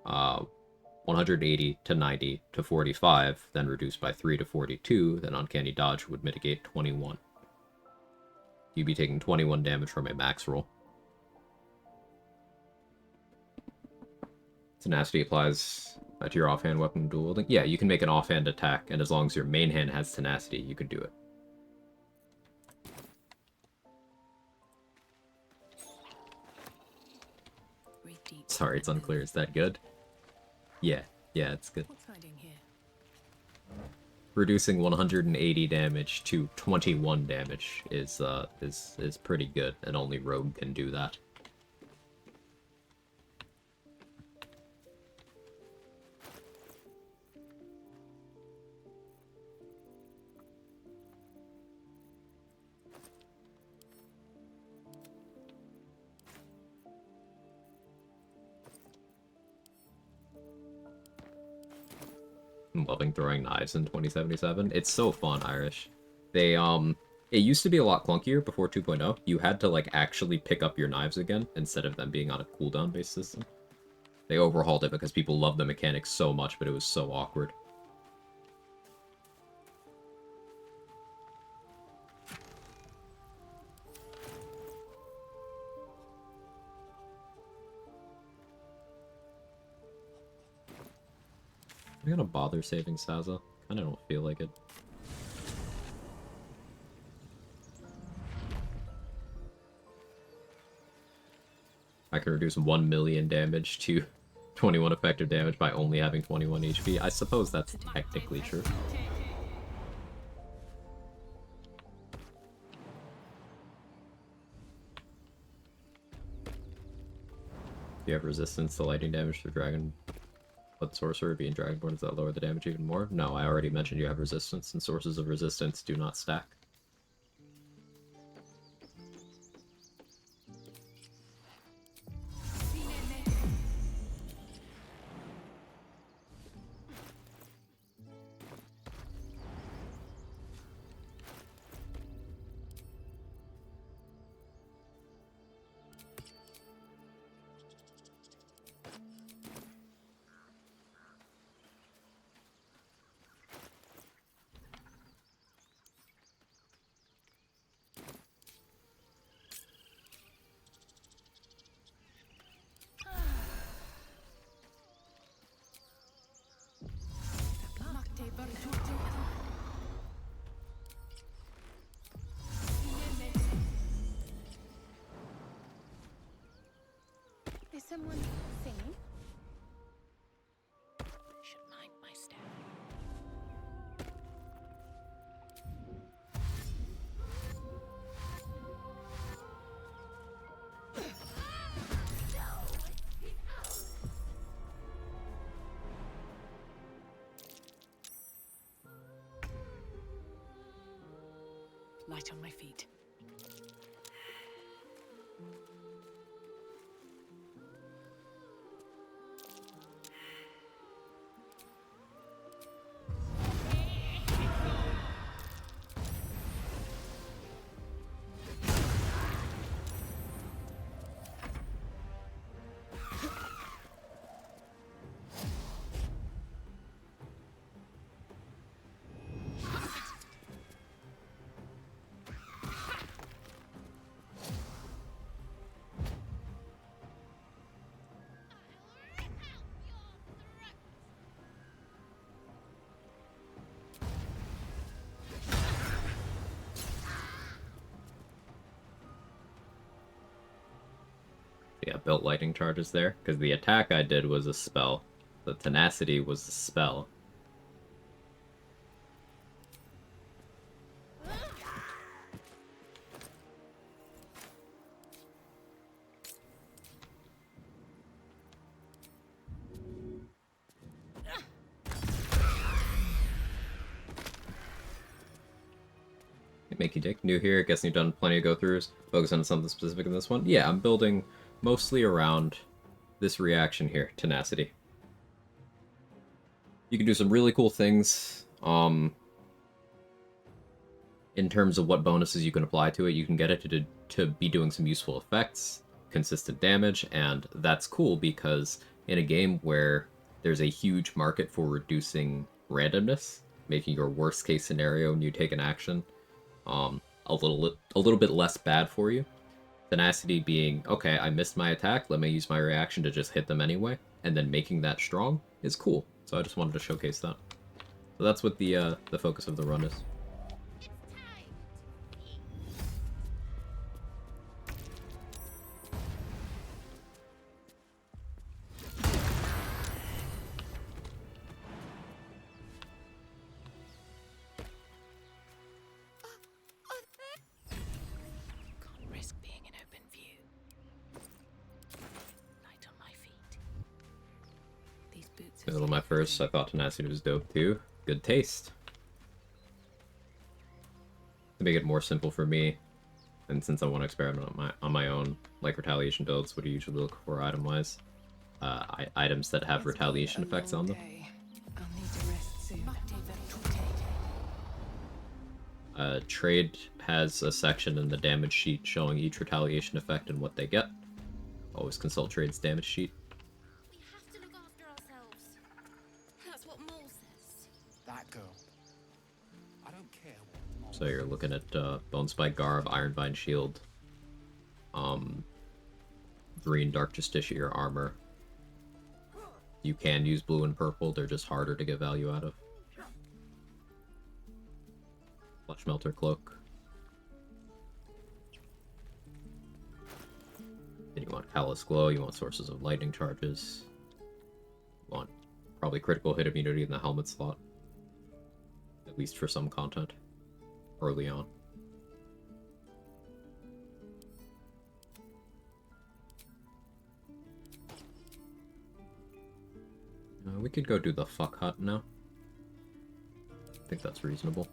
180 to 90 to 45, then reduced by 3 to 42, then Uncanny Dodge would mitigate 21. You'd be taking 21 damage from a max roll. Tenacity applies to your offhand weapon dual wielding. Yeah, you can make an offhand attack, and as long as your main hand has tenacity, you can do it. Sorry, it's unclear. Is that good? Yeah, it's good. What's hiding here? Reducing 180 damage to 21 damage is pretty good, and only Rogue can do that. I'm loving throwing knives in 2077. It's so fun, Irish. They, it used to be a lot clunkier before 2.0. You had to, like, actually pick up your knives again, instead of them being on a cooldown-based system. They overhauled it because people loved the mechanics so much, but it was so awkward. I'm gonna bother saving Saza. Kinda don't feel like it. I can reduce 1 million damage to 21 effective damage by only having 21 HP. I suppose that's technically true. Do you have resistance to lightning damage through Dragon Blood Sorcerer being Dragonborn? Does that lower the damage even more? No, I already mentioned you have resistance, and sources of resistance do not stack. Is someone singing? Should mind my step. Light on my feet. Yeah, built lightning charges there, because the attack I did was a spell. The Tenacity was a spell. Makey Dick, new here, guessing you've done plenty of go-throughs. Focus on something specific in this one. Yeah, I'm building mostly around this reaction here, Tenacity. You can do some really cool things in terms of what bonuses you can apply to it. You can get it to be doing some useful effects, consistent damage, and that's cool because in a game where there's a huge market for reducing randomness, making your worst case scenario when you take an action a little bit less bad for you. Tenacity being, okay, I missed my attack, let me use my reaction to just hit them anyway, and then making that strong is cool. So I just wanted to showcase that. So that's what the focus of the run is. Middle my first, I thought Tenacity was dope too. Good taste. To make it more simple for me, and since I want to experiment on my own, like retaliation builds, what do you usually look for item-wise? Items that have retaliation effects on them. Trade has a section in the damage sheet showing each retaliation effect and what they get. Always consult Trade's damage sheet. That girl. I don't care what. So you're looking at Bone Spike Garb, Ironbind Shield, green Dark Justiciar armor. You can use blue and purple, they're just harder to get value out of. Flesh Melter Cloak. Then you want Callous Glow, you want sources of lightning charges. probably critical hit immunity in the helmet slot. At least for some content. Early on. We could go do the fuck hut now. I think that's reasonable.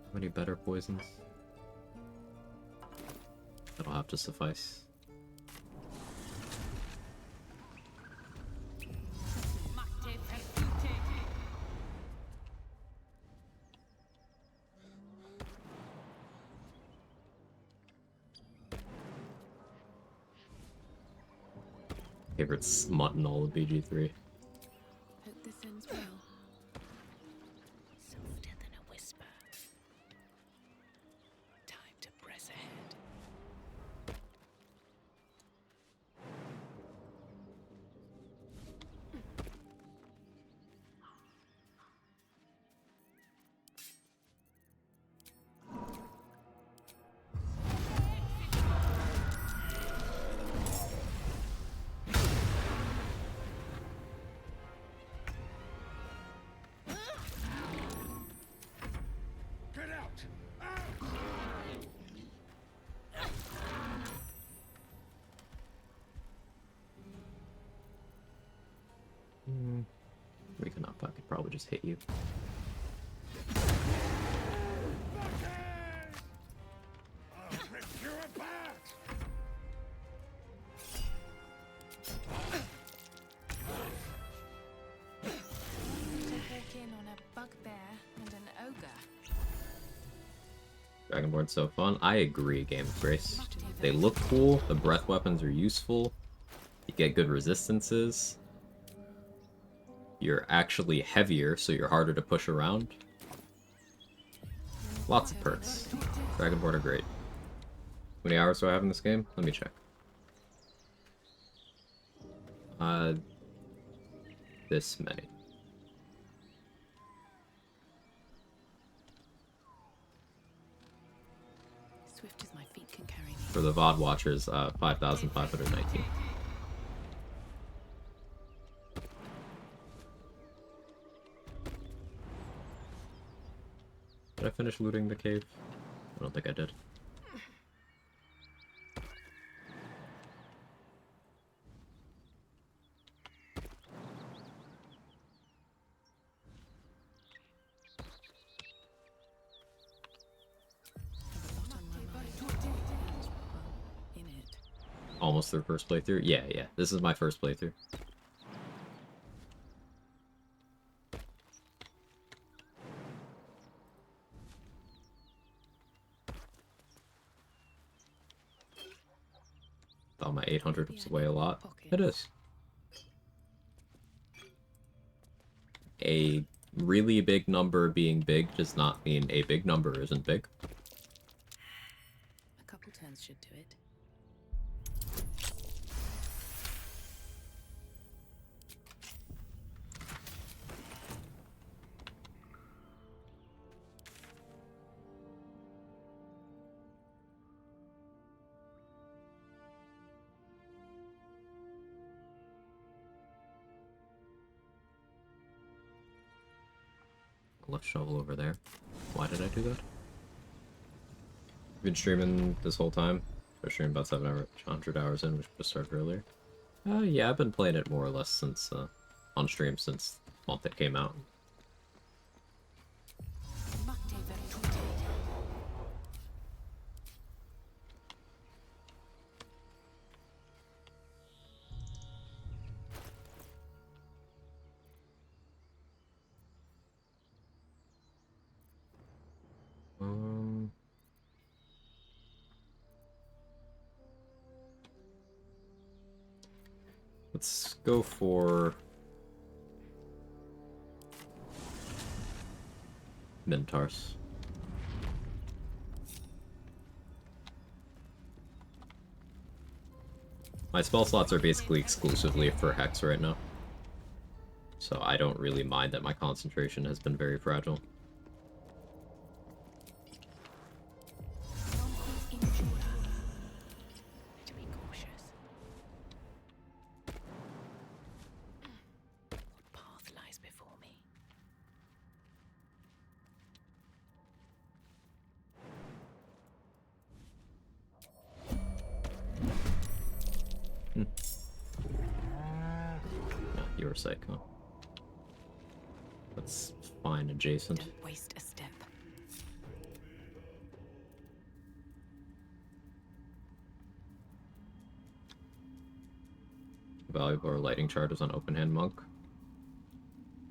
How many better poisons? That'll have to suffice. Favorite smut in all of BG3. Hope this ends well. Softer than a whisper. Time to press ahead. Get out! We can up. I could probably just hit you. I'll rip you apart! To hook in on a bugbear and an ogre. Dragonborn's so fun. I agree, Game of Grace. They look cool, the breath weapons are useful, you get good resistances, you're actually heavier, so you're harder to push around. Lots of perks. Dragonborn are great. How many hours do I have in this game? Let me check. This many. Swift as my feet can carry me. For the VOD watchers, 5,519. Did I finish looting the cave? I don't think I did. Almost their first playthrough? Yeah, yeah. This is my first playthrough. Thought my 800 was way a lot. It is. A really big number being big does not mean a big number isn't big. A couple turns should do it. Left shovel over there. Why did I do that? Been streaming this whole time. I streamed about 700 hours in, which just started earlier. Yeah, I've been playing it more or less since on stream since the month it came out. Let's go for Minotaurs. My spell slots are basically exclusively for Hex right now, so I don't really mind that my concentration has been very fragile. To be cautious. sake, huh? That's fine, adjacent. Don't waste a step. Valuable or lighting charges on open hand monk.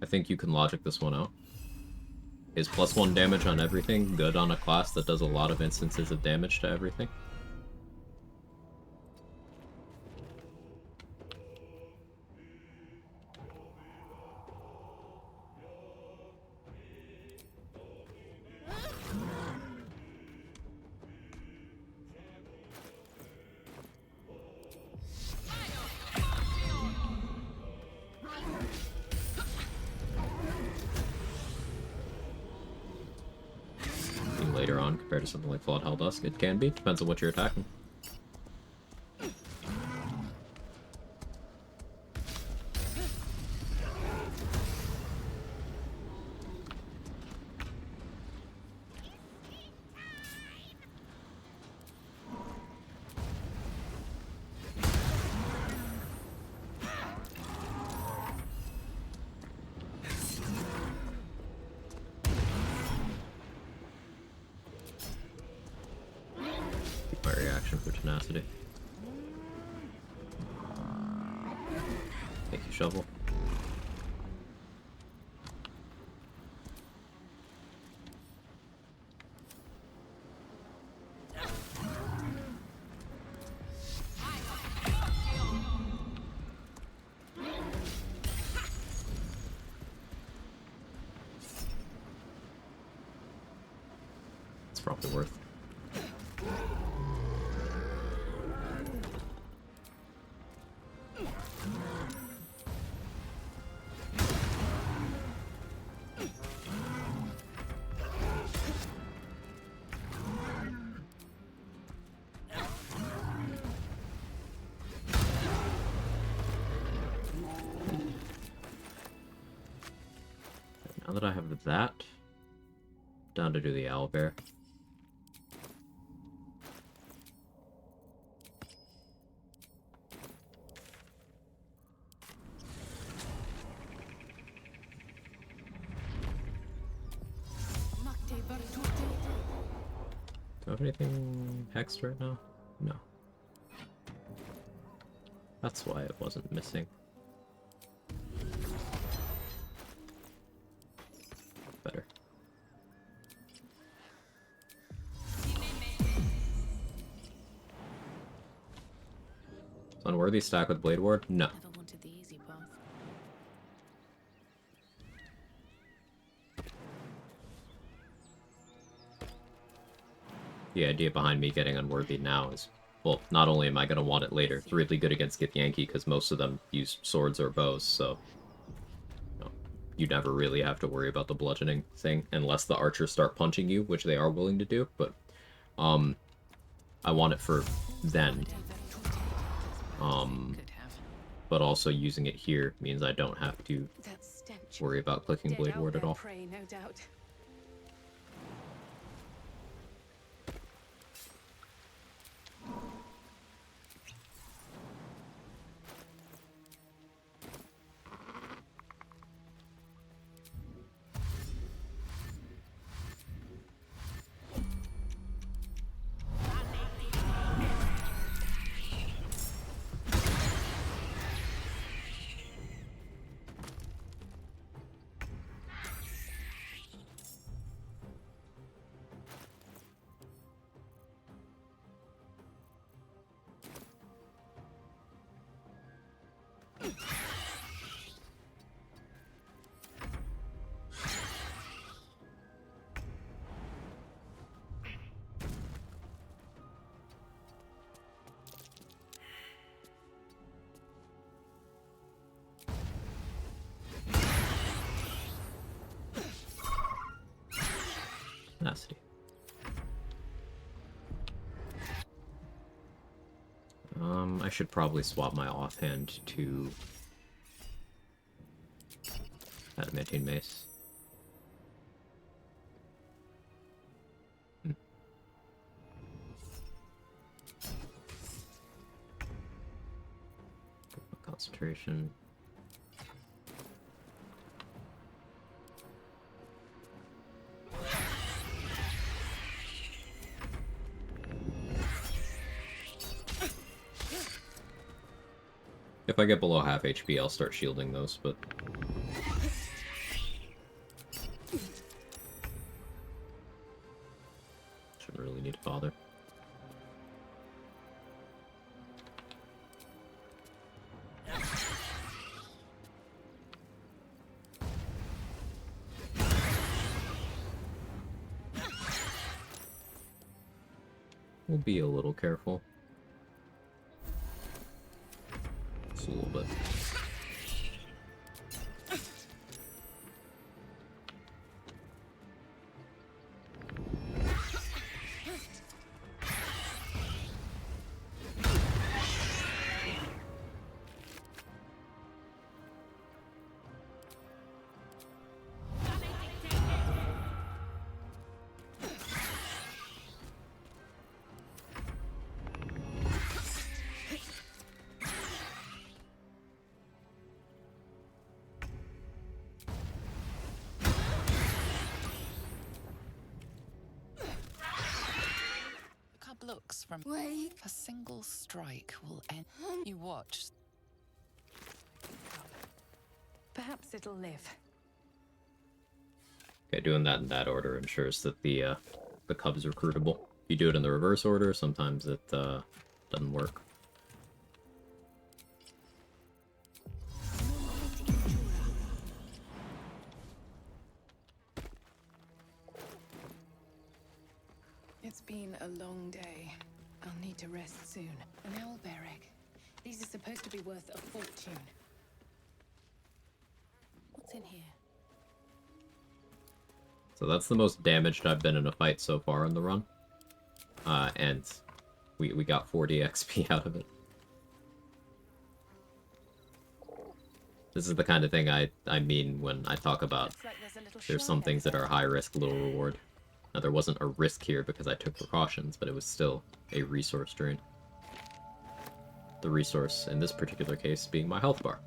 I think you can logic this one out. Is +1 damage on everything good on a class that does a lot of instances of damage to everything? Later on, compared to something like Flawed Helldusk, it can be. Depends on what you're attacking. My reaction for Tenacity. Thank you, Shovel. It's probably worth. Now that I have that, down to do the owlbear. Do I have anything hexed right now? No. That's why it wasn't missing. Better. Unworthy stack with Blade Ward? No. Never wanted the easy path. The idea behind me getting Unworthy now is, well, not only am I going to want it later, it's really good against Githyanki because most of them use swords or bows, so you never really have to worry about the bludgeoning thing unless the archers start punching you, which they are willing to do, but I want it for then. But also using it here means I don't have to worry about clicking Blade Ward at all. Prey, no doubt. Nasty. I should probably swap my offhand to adamantine mace. Concentration. If I get below half HP, I'll start shielding those, but... shouldn't really need to bother. We'll be a little careful. Just a little bit. Looks from a single strike will end. You watch. Perhaps it'll live. Okay, doing that in that order ensures that the cub's recruitable. If you do it in the reverse order, sometimes it doesn't work. It's been a long day. I'll need to rest soon. An owlbear. These are supposed to be worth a fortune. What's in here? So that's the most damaged I've been in a fight so far in the run. And we got 40 XP out of it. This is the kind of thing I mean when I talk about there's some things that are high risk, low reward. Now, there wasn't a risk here because I took precautions, but it was still a resource drain. The resource, in this particular case, being my health bar.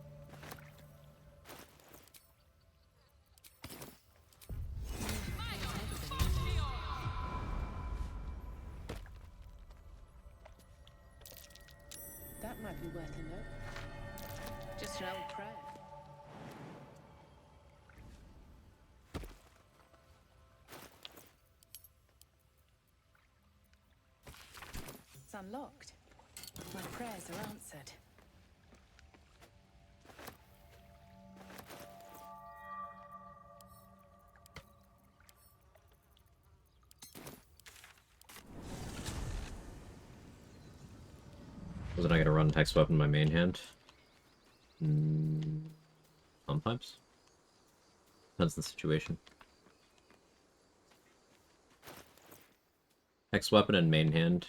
That might be worth a look. Just an old prayer. It's unlocked. My prayers are answered. Wasn't I going to run text weapon in my main hand? Sometimes. Depends on the situation. Hex weapon in main hand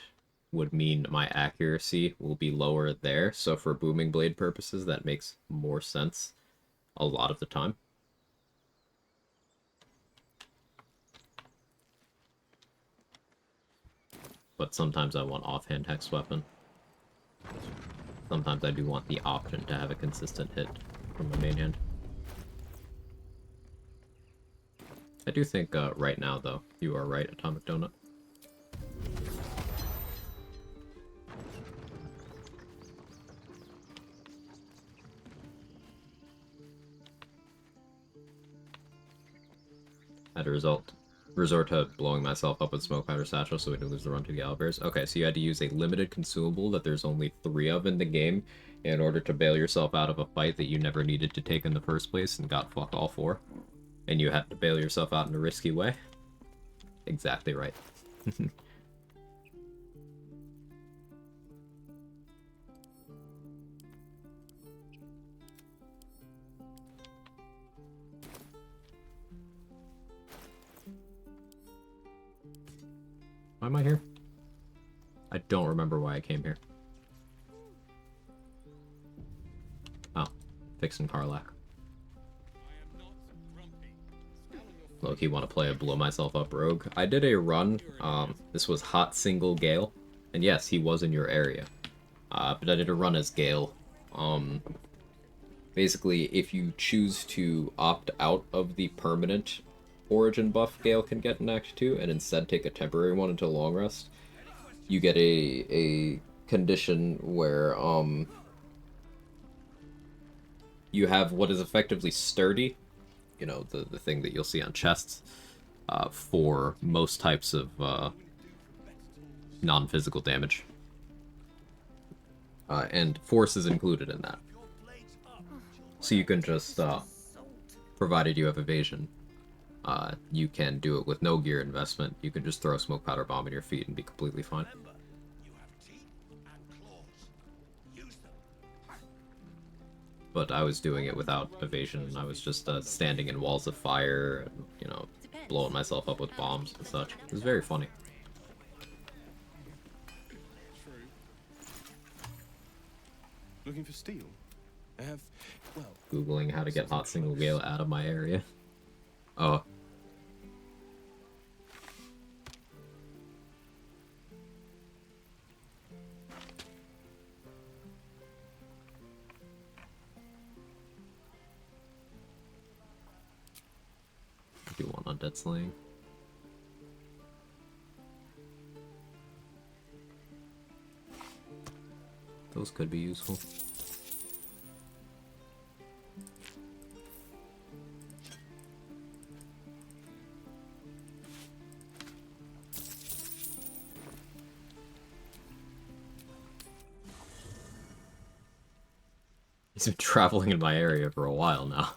would mean my accuracy will be lower there, so for booming blade purposes that makes more sense a lot of the time. But sometimes I want offhand hex weapon. Sometimes I do want the option to have a consistent hit from my main hand. I do think right now, though, you are right, Atomic Donut. Had to resort to blowing myself up with smoke powder satchel so we didn't lose the run to the owlbears. Okay, so you had to use a limited consumable that there's only 3 of in the game in order to bail yourself out of a fight that you never needed to take in the first place and got fuck all for. And you had to bail yourself out in a risky way. Exactly right. Why am I here? I don't remember why I came here. Oh, fixing Karlak. Low-key want to play a blow myself up rogue. I did a run, this was hot single Gale, and yes, he was in your area. But I did a run as Gale. Basically, if you choose to opt out of the permanent origin buff Gale can get in Act 2, and instead take a temporary one until long rest, you get a condition where, you have what is effectively sturdy, you know, the thing that you'll see on chests, for most types of non-physical damage. And force is included in that. So you can just, provided you have evasion, you can do it with no gear investment. You can just throw a smoke powder bomb in your feet and be completely fine. But I was doing it without evasion. I was just standing in walls of fire and, you know, blowing myself up with bombs and such. It was very funny. Looking for steel? I have, well... Googling how to get hot single gale out of my area. Oh. Do one on dead slaying. Those could be useful. He's been traveling in my area for a while now.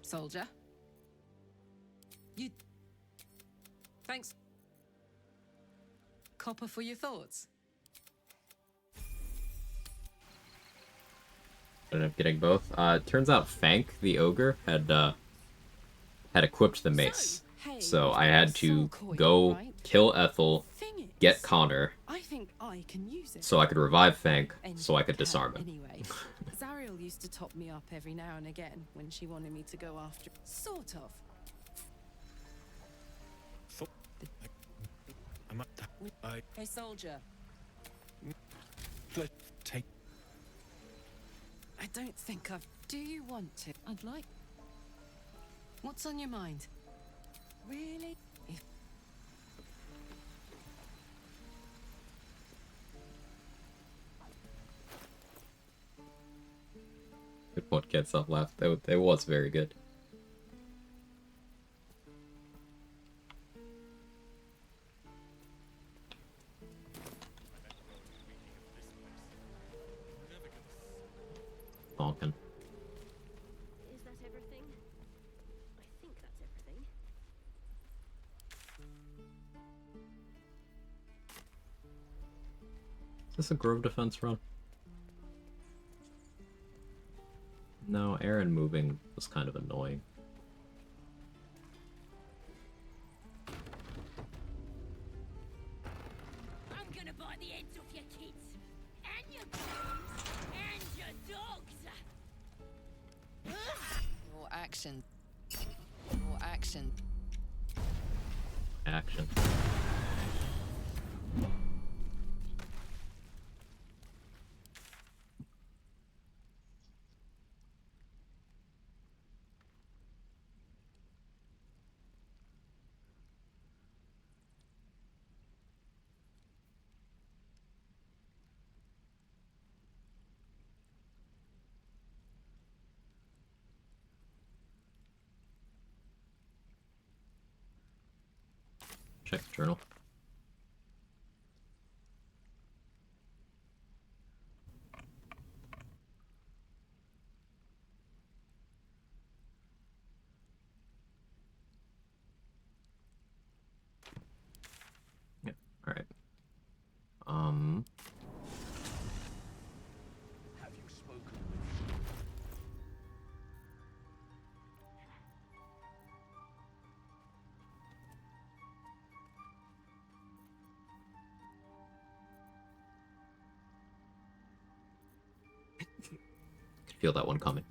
Soldier. You... Thanks. Copper for your thoughts. Ended up getting both. Turns out Fank, the ogre, had equipped the mace. So I had to go kill Ethel, get Connor, so I could revive Fank, so I could disarm him. Anyway, Zariel used to top me up every now and again when she wanted me to go after... Sort of. Hey, soldier. Take. I don't think I've... Do you want to? I'd like... What's on your mind? Really? If... Good point, can't stop laugh. That was very good. Falcon. Is that everything? I think that's everything. Is this a Grove Defense run? No, Aaron moving was kind of annoying. I'm gonna bite the heads off your kids, and your dogs, and your dogs. Your action. Your action. Action. Check the journal. Yep, alright. Have you spoken Could feel that one coming.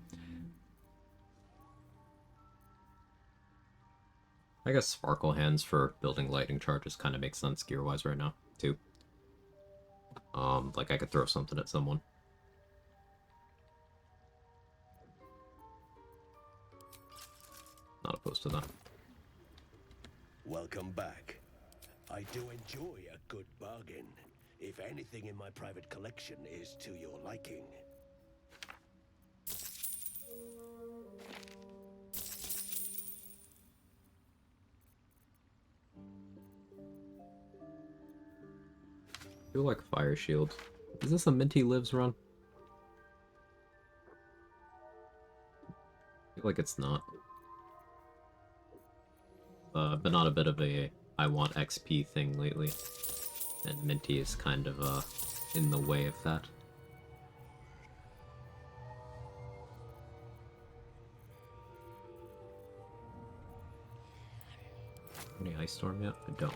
I guess Sparkle Hands for building lightning charges kind of makes sense gear-wise right now, too. Like I could throw something at someone. Not opposed to that. Welcome back. I do enjoy a good bargain, if anything in my private collection is to your liking. I feel like Fire Shield. Is this a Minty Lives run? I feel like it's not. Been on a bit of a I want XP thing lately, and Minty is kind of in the way of that. Any Ice Storm yet? I don't.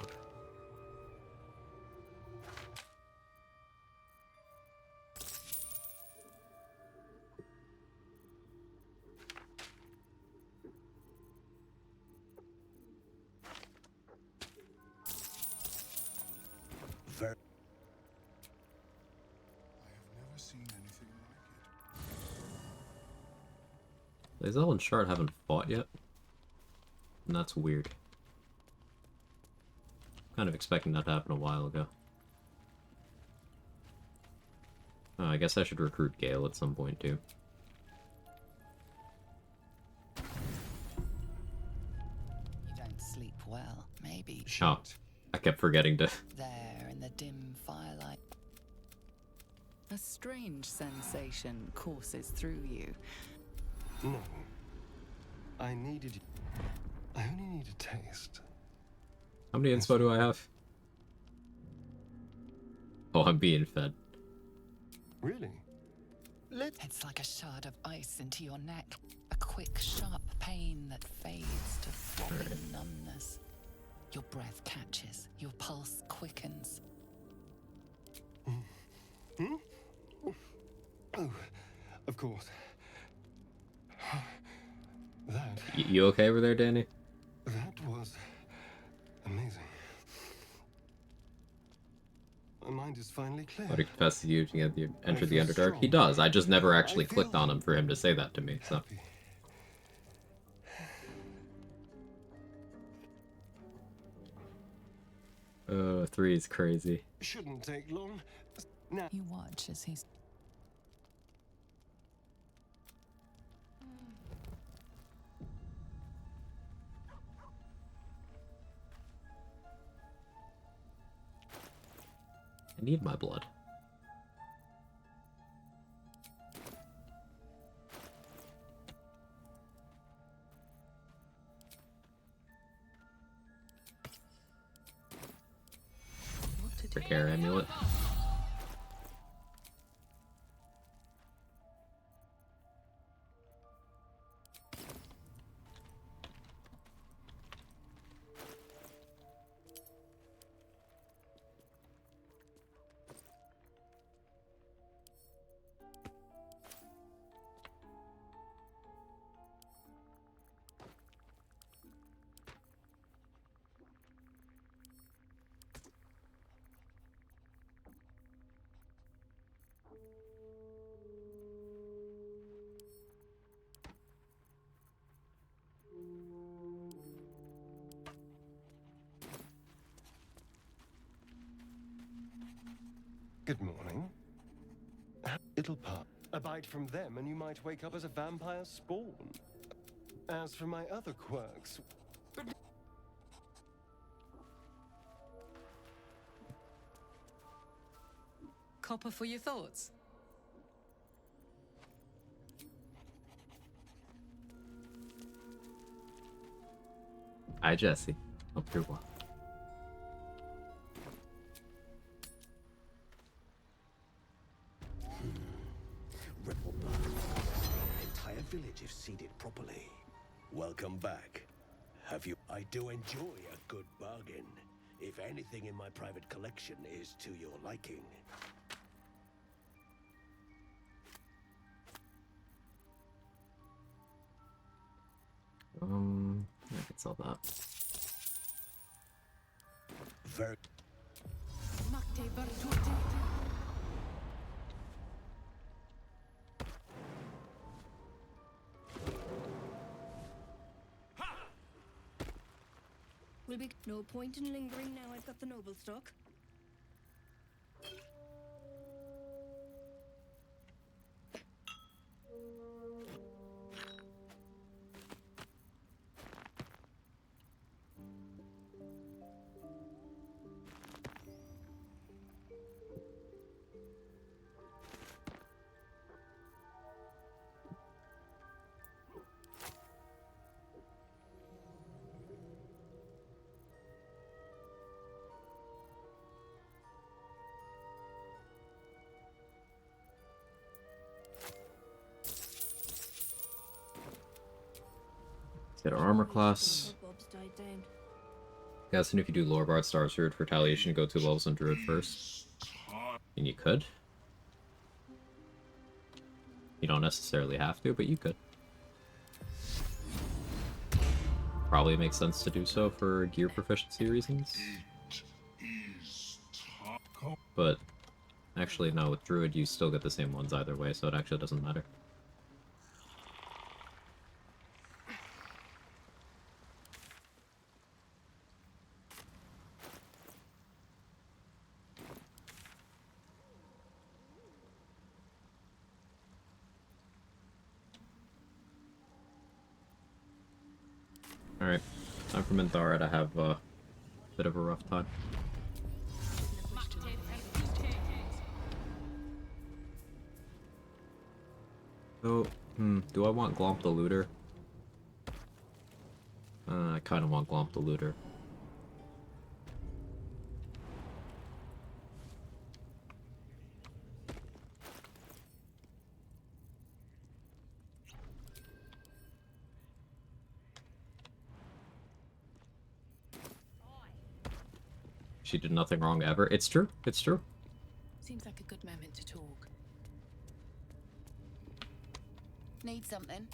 Lae'zel and Shard haven't fought yet, and that's weird. Kind of expecting that to happen a while ago. Oh, I guess I should recruit Gale at some point too. You don't sleep well, maybe. Oh, I kept forgetting to. There in the dim firelight. A strange sensation courses through you. No. I needed... I only need a taste. How many inspo do I have? Oh, I'm being fed. Really? It's like a shard of ice into your neck. A quick, sharp pain that fades to throbbing numbness. Your breath catches. Your pulse quickens. Hmm? Oh, of course. That... You okay over there, Danny? That was... amazing. My mind is finally clear. What capacity you to get the enter the Underdark? He does. I just never actually clicked on him for him to say that to me. So. Oh, 3 is crazy. Shouldn't take long. Now you watch as he's... I need my blood. Care amulet. Good morning. It'll pass. A bite from them and you might wake up as a vampire spawn. As for my other quirks... Copper for your thoughts. Hi, Jesse. Hope you're well. Rebel an entire village if seeded properly. Welcome back. Have you? I do enjoy a good bargain, if anything in my private collection is to your liking. I can sell that. very. Will be no point in lingering now I've got the noble stock. Get our armor class. Bob's died down. Guessing if you do Lore Bard Star Sword for Retaliation, you go 2 levels on Druid first. And you could. You don't necessarily have to, but you could. Probably makes sense to do so for gear proficiency reasons. But actually, no, with Druid you still get the same ones either way, so it actually doesn't matter. Alright, time for Minthara to have a bit of a rough time. So, do I want Glomp the Looter? I kind of want Glomp the Looter. She did nothing wrong ever. It's true. It's true. Seems like a good moment to talk. Need something?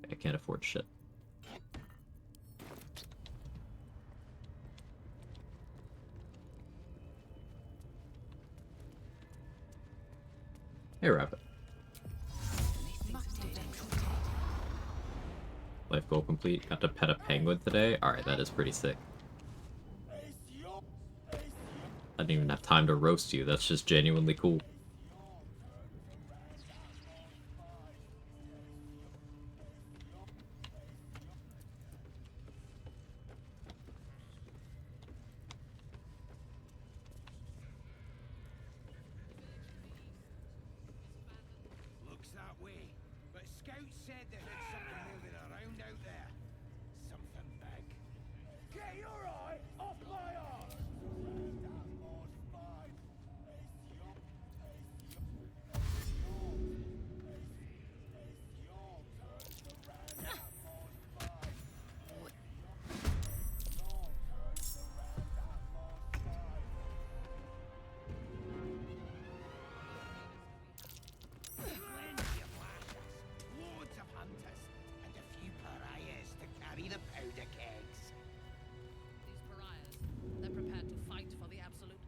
I can't afford shit. Hey, Rabbit. Life goal complete. Got to pet a penguin today. Alright, that is pretty sick. I didn't even have time to roast you. That's just genuinely cool. Looks that way, but scouts said they heard something moving around out there. Something big. Get your eye off my arse! Loads of hunters and a few pariahs to carry the powder kegs. These pariahs, they're prepared to fight for the absolute.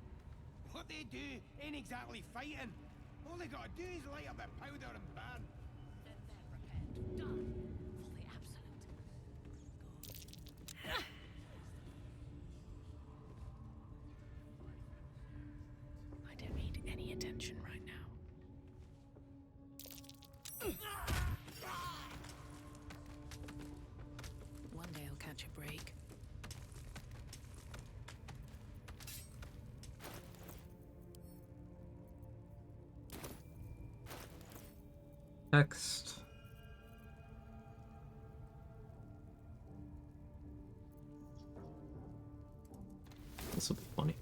What they do ain't exactly fighting. All they gotta do is light up their powder and burn. Then they're prepared to die for the absolute. I don't need any attention right now. One day I'll catch a break. Text. This will be funny.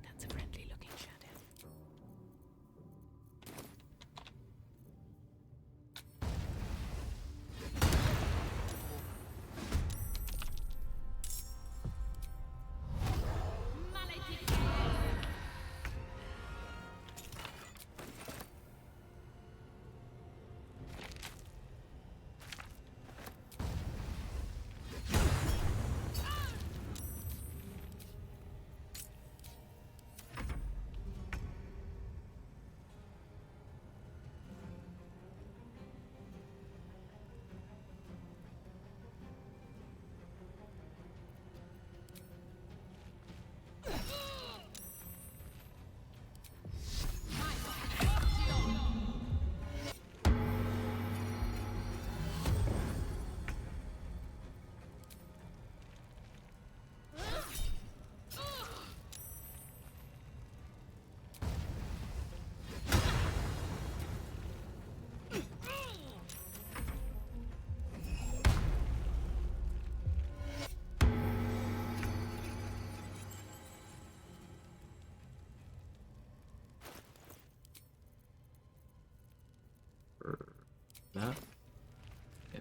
That's a friendly looking shadow. that? Yeah.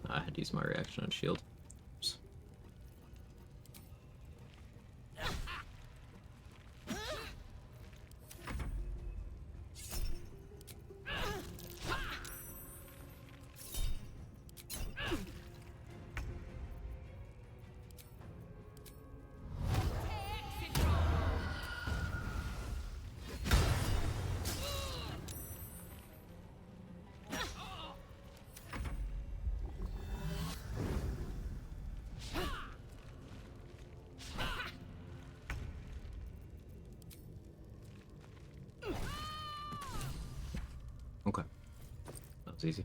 I had to use my reaction on shield. Oops. Okay. That was easy.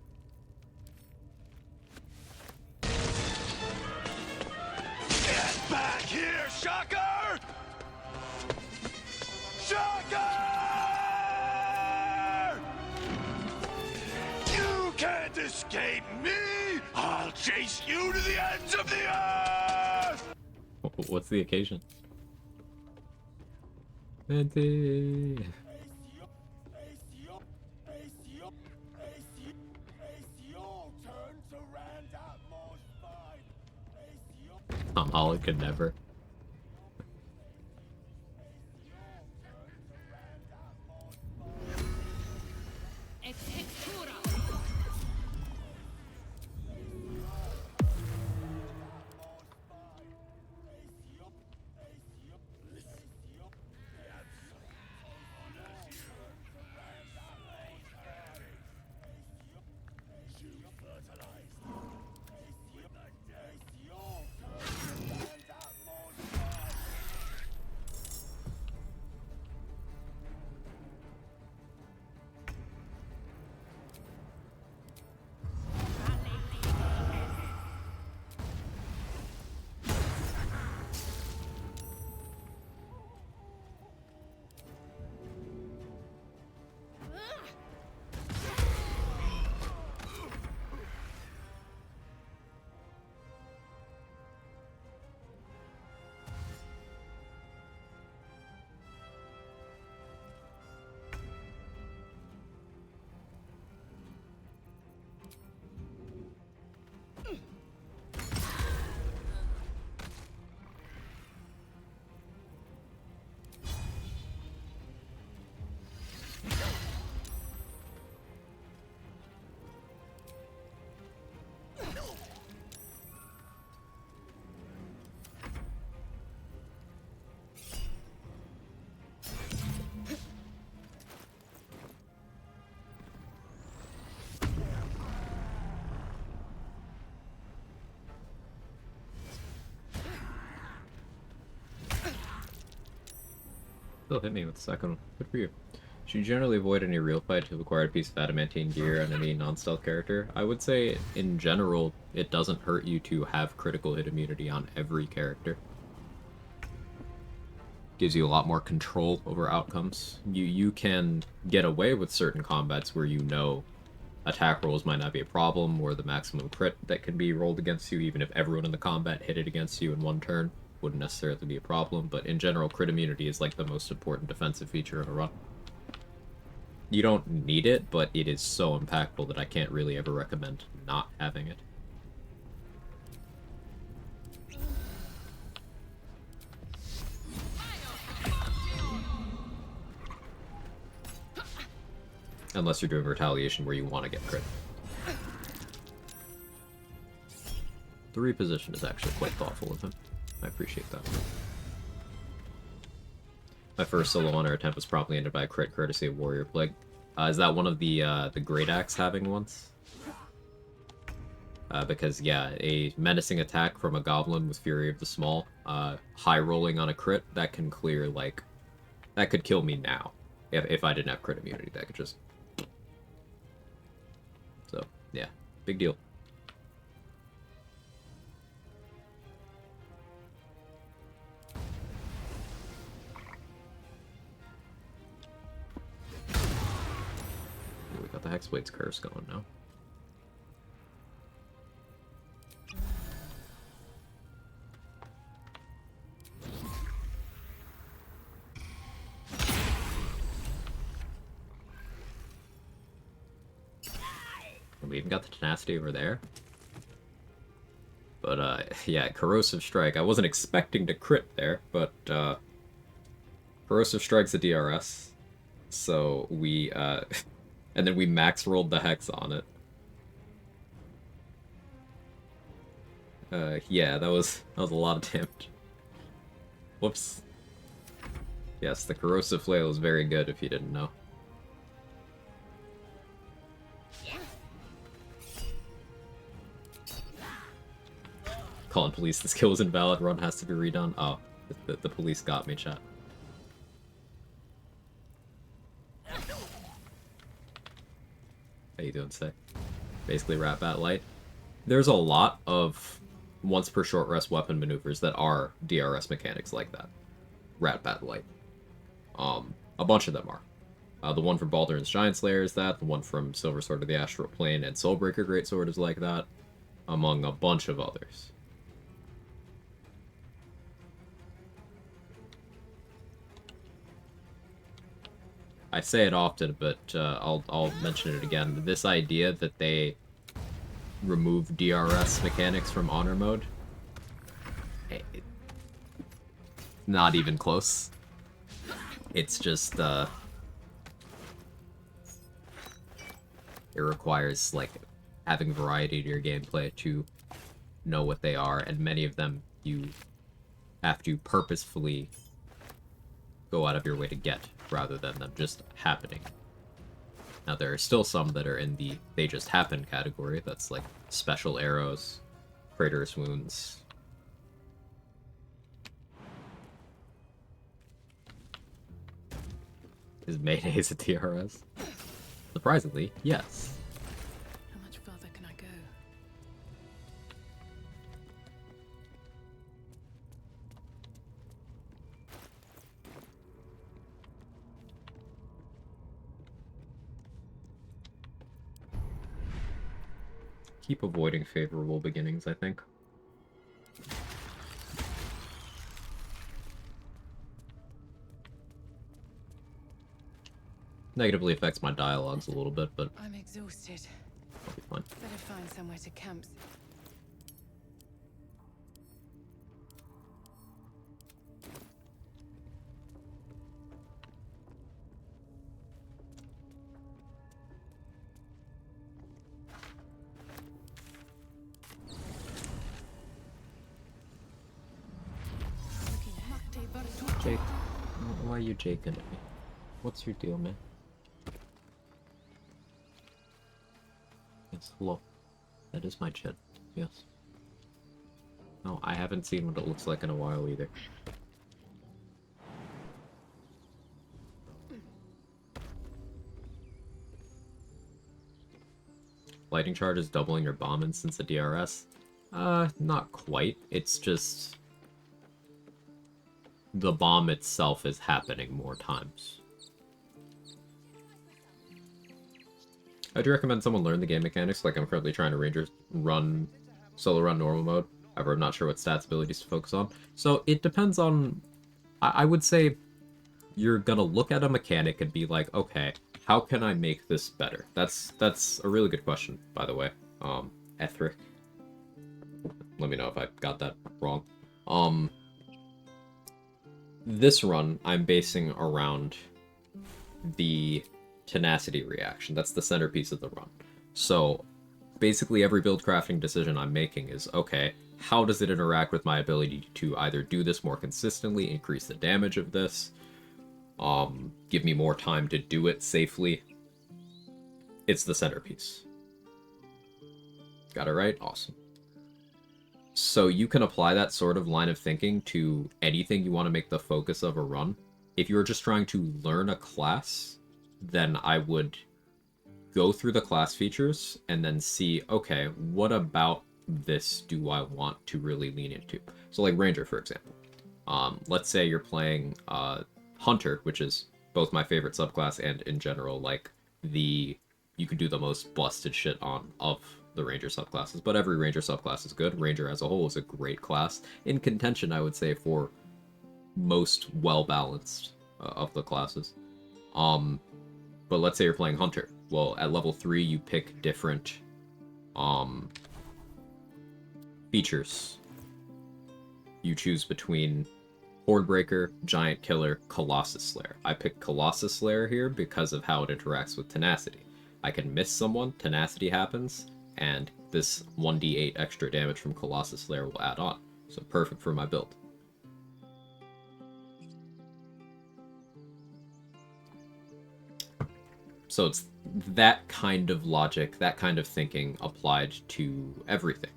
Get back here, Shocker! Shocker! You can't escape me! I'll chase you to the ends of the earth! What's the occasion? Venti. Tom Holland could never. Still hit me with the second one. Good for you. Should you generally avoid any real fight to acquire a piece of adamantine gear on any non-stealth character? I would say, in general, it doesn't hurt you to have critical hit immunity on every character. Gives you a lot more control over outcomes. You can get away with certain combats where you know attack rolls might not be a problem, or the maximum crit that can be rolled against you, even if everyone in the combat hit it against you in one turn, wouldn't necessarily be a problem, but in general, crit immunity is like the most important defensive feature of a run. You don't need it, but it is so impactful that I can't really ever recommend not having it. Unless you're doing retaliation where you want to get crit. The reposition is actually quite thoughtful of him. I appreciate that. My first solo honor attempt was probably ended by a crit courtesy of Warrior Plague. Is that one of the Great Axe having ones? Because, yeah, a menacing attack from a goblin with Fury of the Small, high rolling on a crit, that can clear, like... That could kill me now. If I didn't have crit immunity, that could just... So, yeah. Big deal. Got the Hexblade's Curse going now. And we even got the Tenacity over there. But, yeah, Corrosive Strike. I wasn't expecting to crit there, but, Corrosive Strike's a DRS. So we, and then we max rolled the Hex on it. Yeah, that was a lot of damage. Whoops. Yes, the Corrosive Flail is very good if you didn't know. Calling police, this kill was invalid, run has to be redone. Oh, the police got me, chat. How you doing, Say? Basically Rat Bat Light. There's a lot of once per short rest weapon maneuvers that are DRS mechanics like that. Rat Bat Light. A bunch of them are. The one from Baldur's Giant Slayer is that, the one from Silver Sword of the Astral Plane and Soulbreaker Greatsword is like that, among a bunch of others. I say it often, but I'll mention it again. This idea that they remove DRS mechanics from Honor Mode, not even close. It's just, it requires, like, having variety to your gameplay to know what they are, and many of them you have to purposefully go out of your way to get, rather than them just happening. Now, there are still some that are in the they just happen category. That's like special arrows, traitorous wounds. Is mayonnaise a TRS? Surprisingly, yes. How much further can I go? Keep avoiding favorable beginnings, I think. Negatively affects my dialogues a little bit, but I'm exhausted. I'll be fine. Better find somewhere to camp. Jake, why are you jaking at me? What's your deal, man? Yes, hello. That is my chin. Yes. No, I haven't seen what it looks like in a while either. Lightning charge is doubling your bomb instance of DRS? Not quite. It's just the bomb itself is happening more times. I'd recommend someone learn the game mechanics, like I'm currently trying to solo run normal mode. However, I'm not sure what stats abilities to focus on. So it depends on... I would say you're gonna look at a mechanic and be like, okay, how can I make this better? That's a really good question, by the way. Ethric. Let me know if I got that wrong. This run, I'm basing around the Tenacity reaction. That's the centerpiece of the run. So, basically every build crafting decision I'm making is, okay, how does it interact with my ability to either do this more consistently, increase the damage of this, give me more time to do it safely? It's the centerpiece. Got it right? Awesome. So you can apply that sort of line of thinking to anything you want to make the focus of a run. If you're just trying to learn a class, then I would go through the class features and then see, okay, what about this do I want to really lean into? So like Ranger, for example. Let's say you're playing Hunter, which is both my favorite subclass and in general, like, the you could do the most busted shit on of the Ranger subclasses. But every Ranger subclass is good. Ranger as a whole is a great class. In contention, I would say, for most well-balanced of the classes. But let's say you're playing Hunter. Well, at level 3, you pick different features. You choose between Hordebreaker, Giant Killer, Colossus Slayer. I picked Colossus Slayer here because of how it interacts with Tenacity. I can miss someone, Tenacity happens, and this 1d8 extra damage from Colossus Slayer will add on. So perfect for my build. So it's that kind of logic, that kind of thinking applied to everything.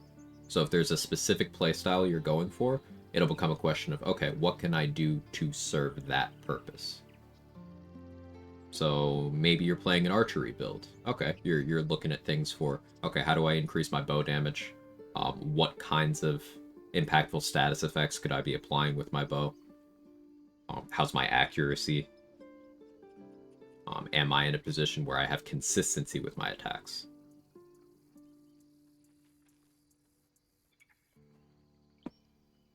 So if there's a specific playstyle you're going for, it'll become a question of, okay, what can I do to serve that purpose? So maybe you're playing an archery build. Okay, you're looking at things for, okay, how do I increase my bow damage? What kinds of impactful status effects could I be applying with my bow? How's my accuracy? Am I in a position where I have consistency with my attacks?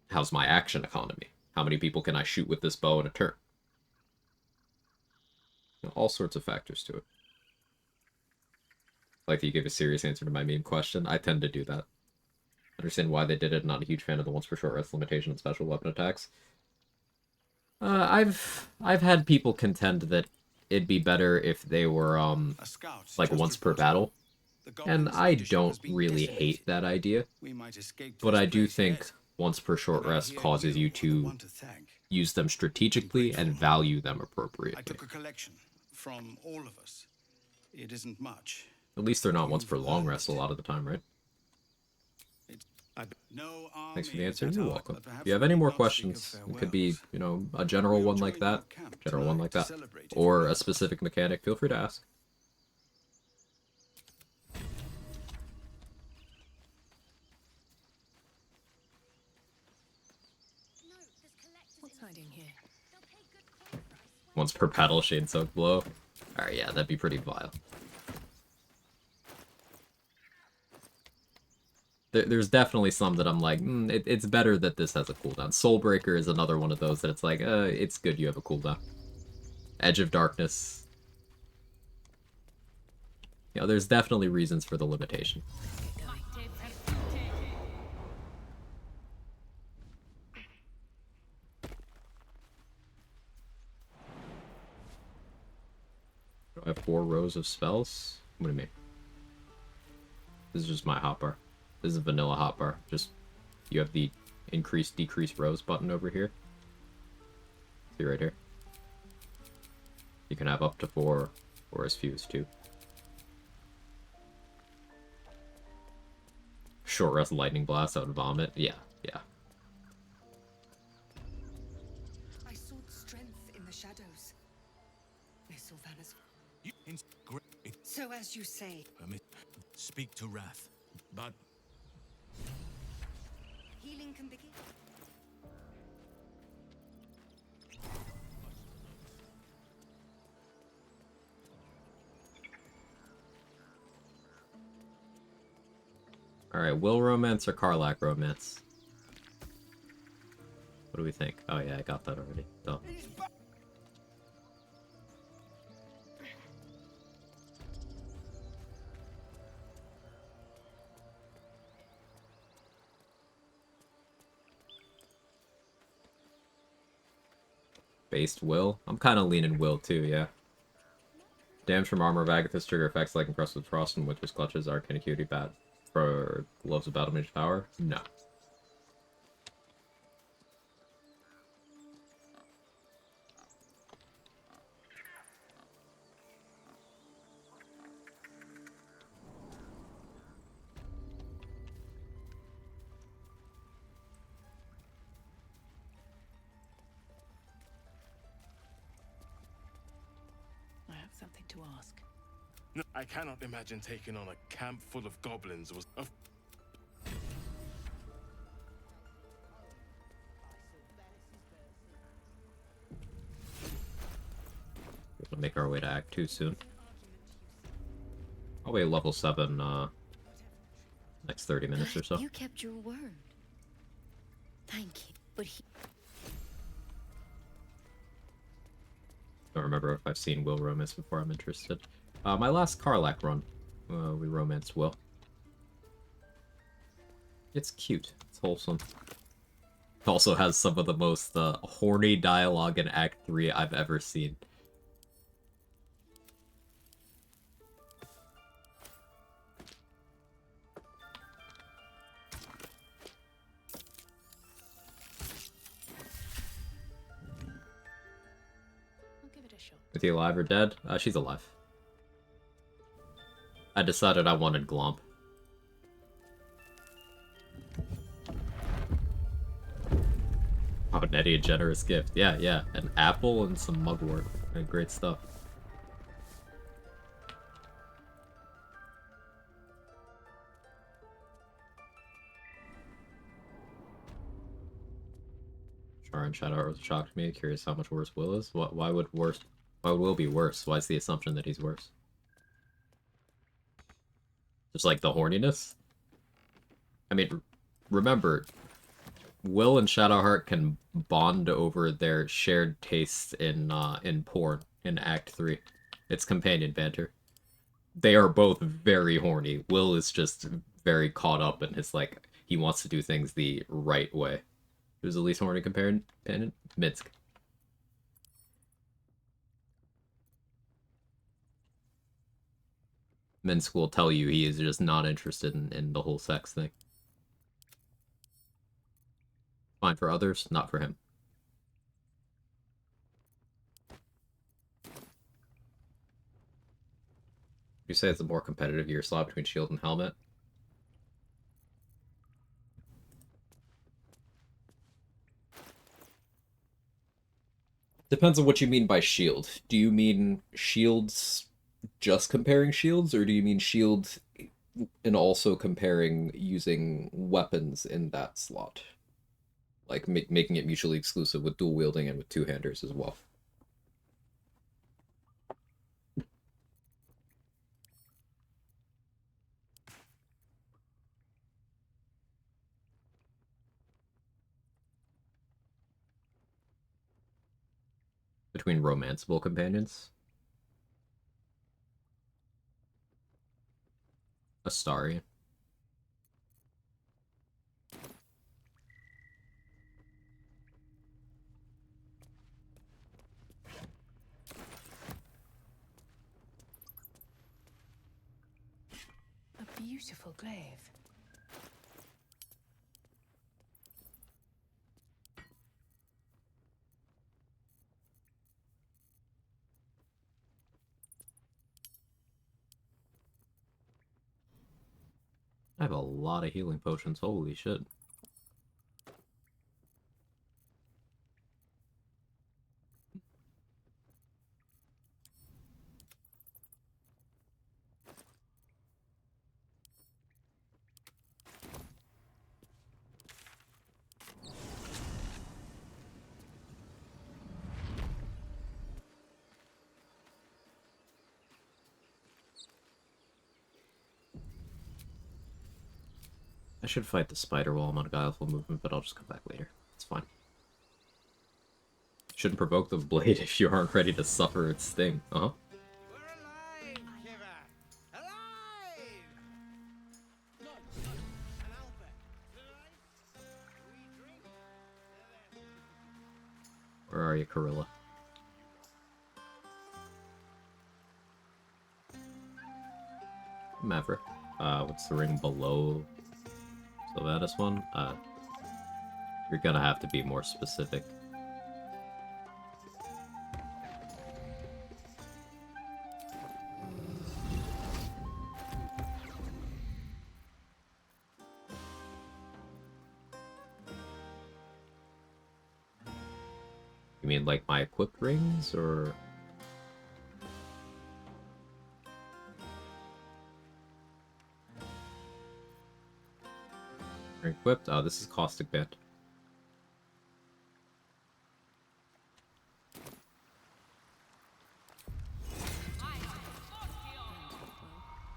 How's my action economy? How many people can I shoot with this bow in a turn? All sorts of factors to it. Like that you gave a serious answer to my meme question. I tend to do that. Understand why they did it. Not a huge fan of the once per short rest limitation on special weapon attacks. I've had people contend that it'd be better if they were like once per battle. And I don't really hate that idea. But I do think once per short rest causes you to use them strategically and value them appropriately. I took a collection from all of us. It isn't much. At least they're not once per long rest a lot of the time, right? Thanks for the answer. You're welcome. If you have any more questions, it could be, you know, a general one like that, or a specific mechanic, feel free to ask. What's hiding here? Once per battle, Shade Soak Blow. Alright, yeah, that'd be pretty vile. There's definitely some that I'm like, it's better that this has a cooldown. Soulbreaker is another one of those that it's like, it's good you have a cooldown. Edge of Darkness. You know, there's definitely reasons for the limitation. Do I have 4 rows of spells? What do you mean? This is just my hotbar. This is a vanilla hotbar. Just, you have the increase, decrease rows button over here. See right here? You can have up to 4 or as few as 2. Short rest lightning blast out of vomit. Yeah, yeah. I saw strength in the shadows. Miss Sylvanas. So as you say. Speak to Wrath, but Healing can begin. Alright, Will Romance or Karlach Romance? What do we think? Oh yeah, I got that already. Duh. Based Will? I'm kind of leaning Will too, yeah. Damage from Armor of Agathis trigger effects like Encrusted Frost and Winter's Clutches, Arcane Acuity, Bat for Gloves of Battle Mage Power? No. I have something to ask. No, I cannot imagine taking on a camp full of goblins was of We'll make our way to Act 2 soon. Probably level 7, next 30 minutes or so. You kept your word. Thank you. But he... Don't remember if I've seen Will romance before. I'm interested. My last Karlak run, we romanced Will. It's cute. It's wholesome. It also has some of the most horny dialogue in Act 3 I've ever seen. I'll give it a shot. Is he alive or dead? She's alive. I decided I wanted Glomp. Oh, Nettie, a generous gift. Yeah, yeah. An apple and some mugwort. Great stuff. Char and Shadow shocked me. Curious how much worse Will is. Why would Will be worse? Why is the assumption that he's worse? Just like the horniness? I mean, remember, Will and Shadowheart can bond over their shared tastes in porn in Act 3. It's companion banter. They are both very horny. Will is just very caught up in his, like, he wants to do things the right way. Who's the least horny companion? Minsk. Minsk will tell you he is just not interested in the whole sex thing. Fine for others, not for him. You say it's a more competitive gear slot between shield and helmet? Depends on what you mean by shield. Do you mean shields just comparing shields, or do you mean shields and also comparing using weapons in that slot? Like making it mutually exclusive with dual wielding and with two-handers as well. Between romanceable companions? Astari. A beautiful glaive. I have a lot of healing potions, holy shit. I should fight the spider while I'm on guileful movement, but I'll just come back later. It's fine. Shouldn't provoke the blade if you aren't ready to suffer its sting. Uh-huh. Where are you, Corilla? Maverick. What's the ring below Sylvanas one? You're gonna have to be more specific. You mean like my equipped rings, or...? Equipped? Oh, this is Caustic Band.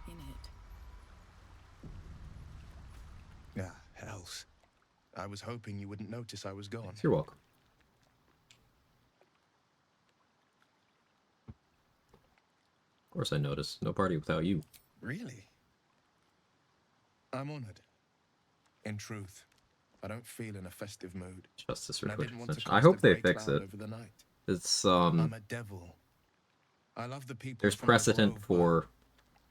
In else. I was hoping you wouldn't notice I was gone. You're welcome. Of course I noticed. No party without you. Really? I'm honored. In truth, I don't feel in a festive mood. Justice And I request didn't want to extension. I cast a hope they grey fix cloud it. over the night. It's I'm a devil. I love the people there's from the precedent grove, for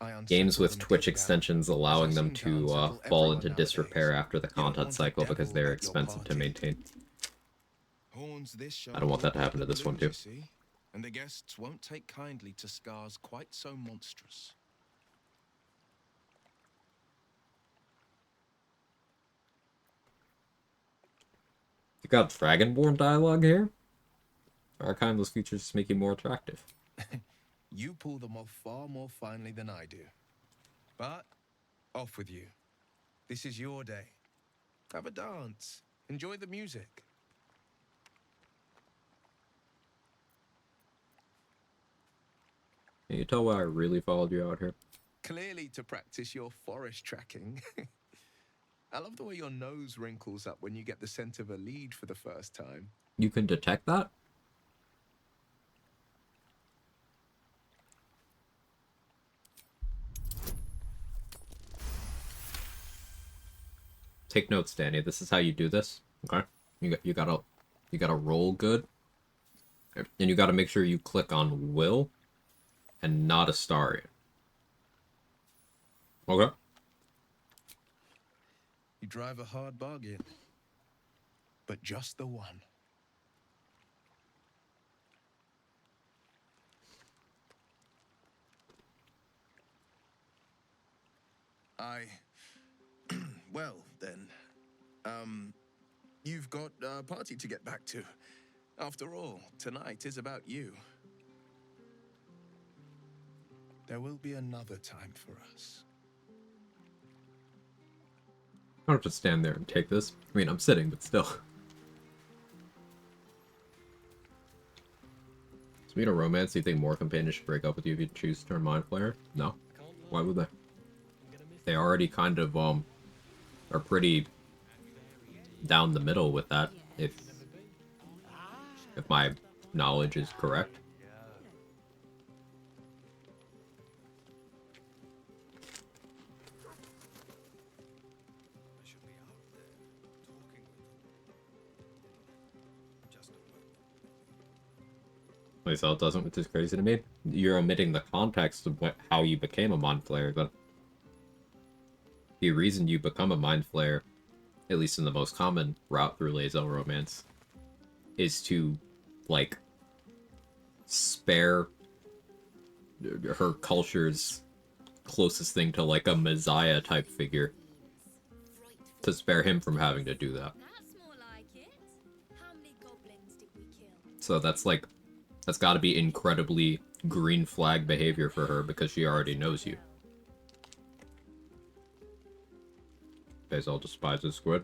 I games unsettle with them Twitch deep down, extensions as I allowing them seem to to unsettle fall everyone into nowadays. disrepair after the You don't content want a cycle because devil they're at your expensive to party. maintain. Horns this show I don't want that to will happen to pop the this one balloons, too. you see? And the guests won't take kindly to scars quite so monstrous. You got Dragonborn dialogue here? Our kindless features just make you more attractive. You pull them off far more finely than I do. But off with you. This is your day. Have a dance. Enjoy the music. Can you tell why I really followed you out here? Clearly to practice your forest tracking. I love the way your nose wrinkles up when you get the scent of a lead for the first time. You can detect that? Take notes, Danny. This is how you do this. Okay? You gotta roll good. And you gotta make sure you click on Will and not Astarion. Okay? You drive a hard bargain. But just the one. Well, then. You've got a party to get back to. After all, tonight is about you. There will be another time for us. I don't have to stand there and take this. I mean, I'm sitting, but still. Speaking of romance, do you think more companions should break up with you if you choose to turn Mind Flayer? No. Why would they? They already kind of, are pretty down the middle with that, if my knowledge is correct. At least how it doesn't, which is crazy to me. You're omitting the context of how you became a Mind Flayer, but the reason you become a Mind Flayer, at least in the most common route through Lae'zel romance, is to, like, spare her culture's closest thing to, like, a messiah type figure. To spare him from having to do that. That's more like it. How many goblins did we kill? So that's like, that's gotta be incredibly green flag behavior for her because she already knows you. Basil despises squid.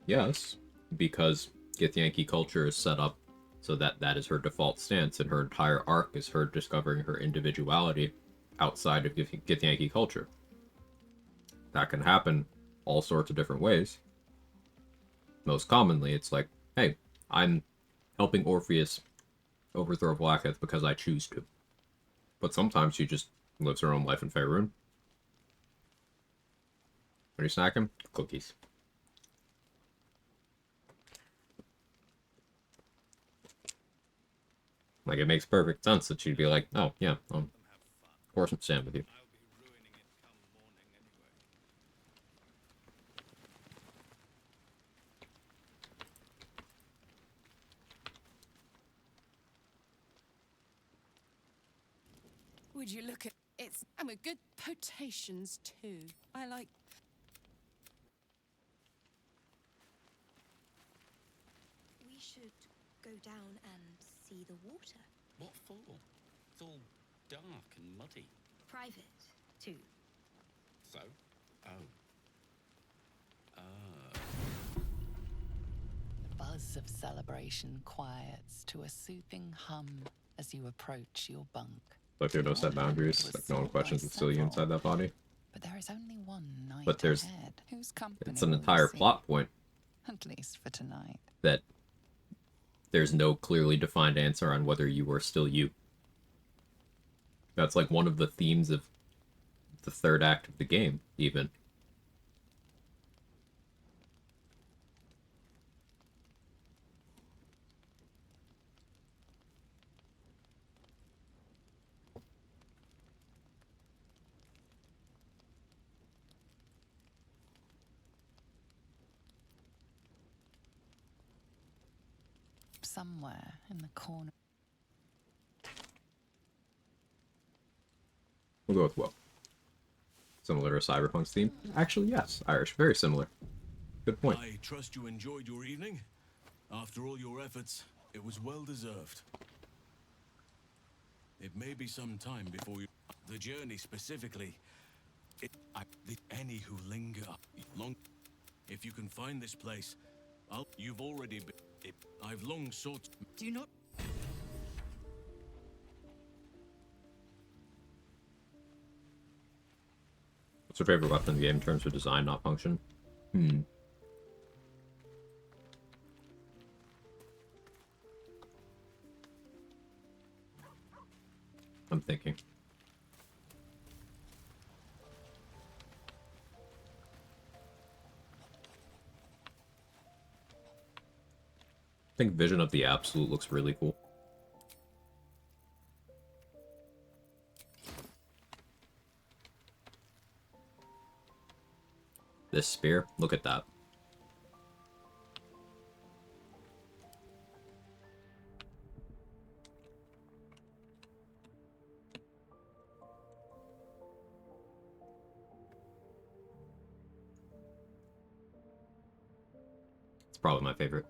Yes, because Githyanki culture is set up so that that is her default stance, and her entire arc is her discovering her individuality outside of Githyanki culture. That can happen all sorts of different ways. Most commonly, it's like, hey, I'm helping Orpheus overthrow Blackheath because I choose to. But sometimes she just lives her own life in Faerun. What are you snacking? Cookies. Like, it makes perfect sense that she'd be like, oh, yeah, of course I'm staying with you. Would you look at it's I'm a good potations too. I like We should go down and see the water. What for? It's all dark and muddy. Private, too. So? Oh. The buzz of celebration quiets to a soothing hum as you approach your bunk. So if you have no set boundaries, like no one questions it's still you inside that body. But there is only one night But there's ahead. Whose company it's an will we entire see? plot point At least for tonight. that there's no clearly defined answer on whether you are still you. That's like one of the themes of the third act of the game, even. Somewhere in the corner. We'll go with well. Similar to Cyberpunk's theme? Actually, yes. Irish. Very similar. Good point. I trust you enjoyed your evening. After all your efforts, it was well deserved. It may be some time before you... The journey specifically... any who linger long... If you can find this place, you've already been... I've long sought... Do you not... What's your favorite weapon in the game in terms of design, not function? I'm thinking. I think Vision of the Absolute looks really cool. This spear, look at that. It's probably my favorite.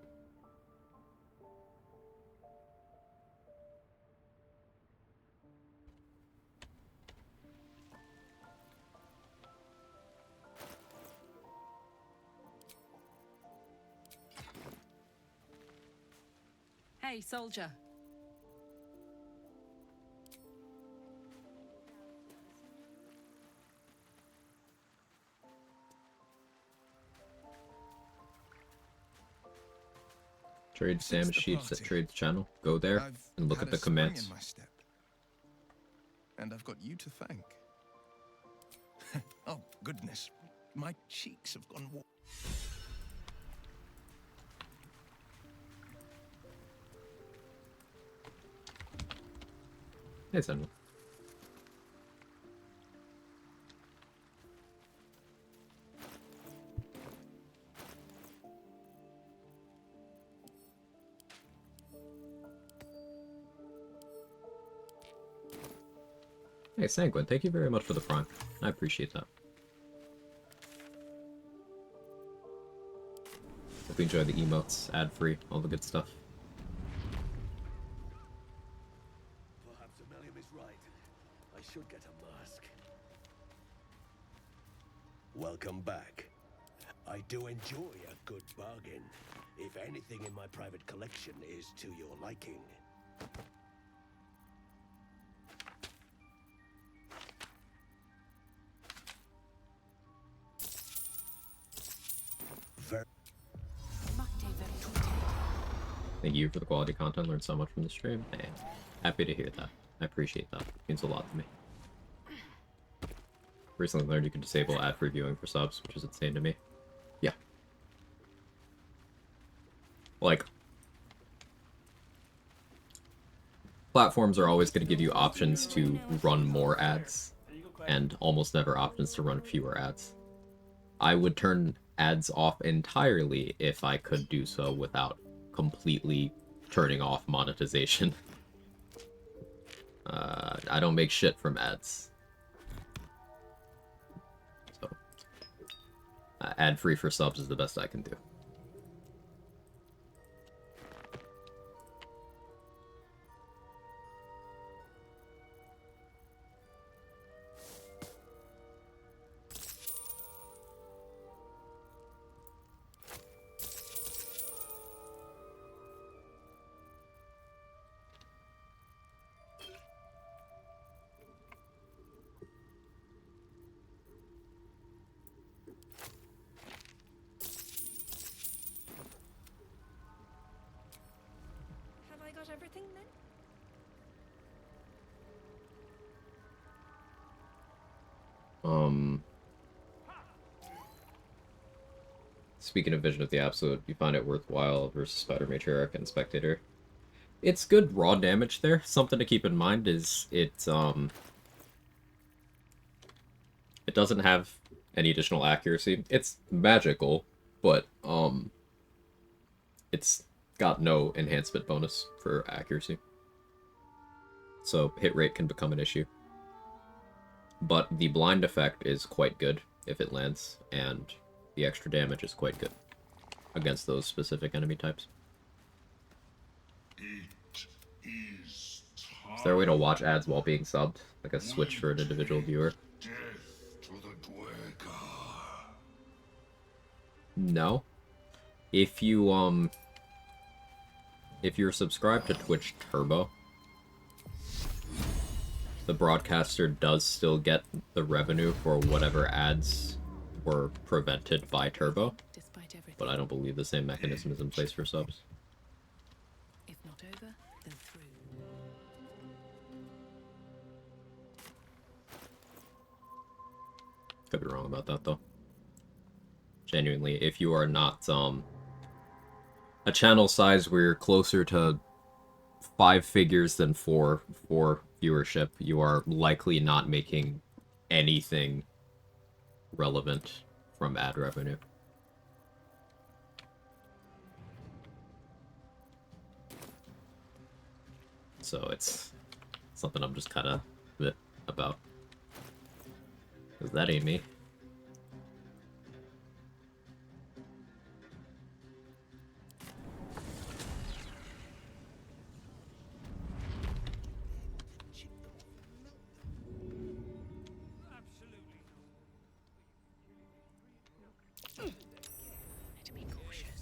Hey, soldier. Trade Sam's sheets at Trade's channel. Go there and look at the comments. And I've got you to thank. Oh, goodness. My cheeks have gone warm. Hey, Samuel. Hey, Sanguine, thank you very much for the prime. I appreciate that. Hope you enjoy the emotes, ad-free, all the good stuff. Perhaps Amelia is right. I should get a mask. Welcome back. I do enjoy a good bargain, if anything in my private collection is to your liking. Thank you for the quality content. Learned so much from the stream. Man, happy to hear that. I appreciate that. It means a lot to me. Recently learned you can disable ad-free viewing for subs, which is insane to me. Yeah. Like, platforms are always going to give you options to run more ads, and almost never options to run fewer ads. I would turn ads off entirely if I could do so without completely turning off monetization. I don't make shit from ads. So, ad-free for subs is the best I can do. that everything then? Speaking of Vision of the Absolute, you find it worthwhile versus Spider Matriarch and Spectator. It's good raw damage there. Something to keep in mind is it doesn't have any additional accuracy. It's magical, but it's got no enhancement bonus for accuracy. So hit rate can become an issue. But the blind effect is quite good if it lands, and the extra damage is quite good against those specific enemy types. Is there a way to watch ads while being subbed? Like a switch for an individual viewer? No. If you're subscribed to Twitch Turbo, the broadcaster does still get the revenue for whatever ads were prevented by Turbo, but I don't believe the same mechanism is in place for subs. If not over, then through. Could be wrong about that, though. Genuinely, if you are not a channel size where you're closer to 5 figures than 4 for viewership, you are likely not making anything relevant from ad revenue. So it's something I'm just kind of bit about. Because that ain't me. To be cautious.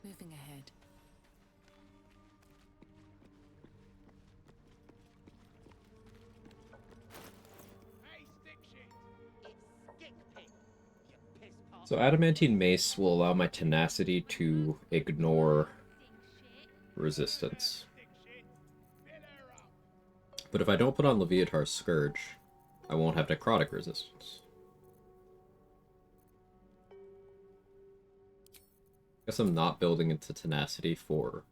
Moving ahead. So Adamantine Mace will allow my Tenacity to ignore resistance. But if I don't put on Leviatar's Scourge, I won't have necrotic resistance. Guess I'm not building into Tenacity for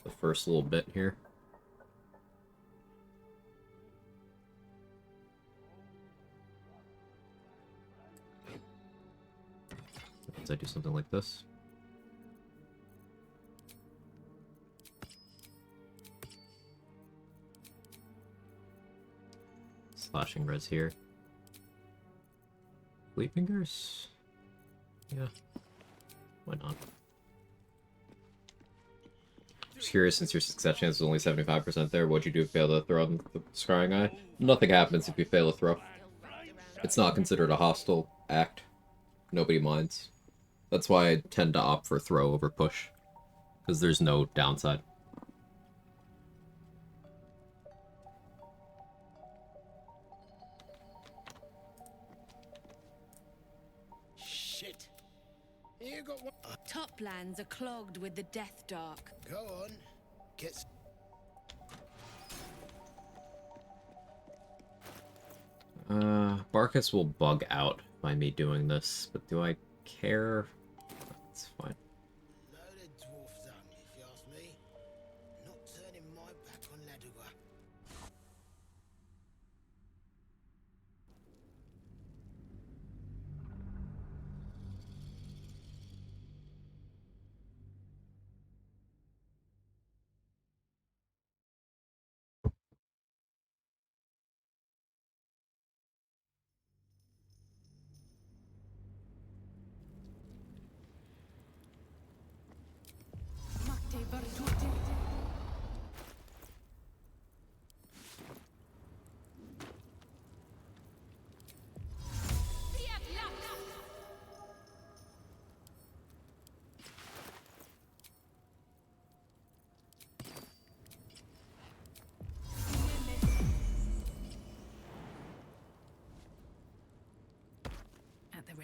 the first little bit here. As I do something like this. Slashing res here. Fleet Fingers? Yeah. Why not? Just curious, since your success chance is only 75% there, what'd you do if you fail to throw on the Scrying Eye? Nothing happens if you fail to throw. It's not considered a hostile act. Nobody minds. That's why I tend to opt for throw over push. Because there's no downside. Shit. You got one. Top lands are clogged with the Death Dark. Go on. Get. Barkus will bug out by me doing this, but do I care? It's fine. Load of dwarf dung, if you ask me. Not turning my back on Laduga.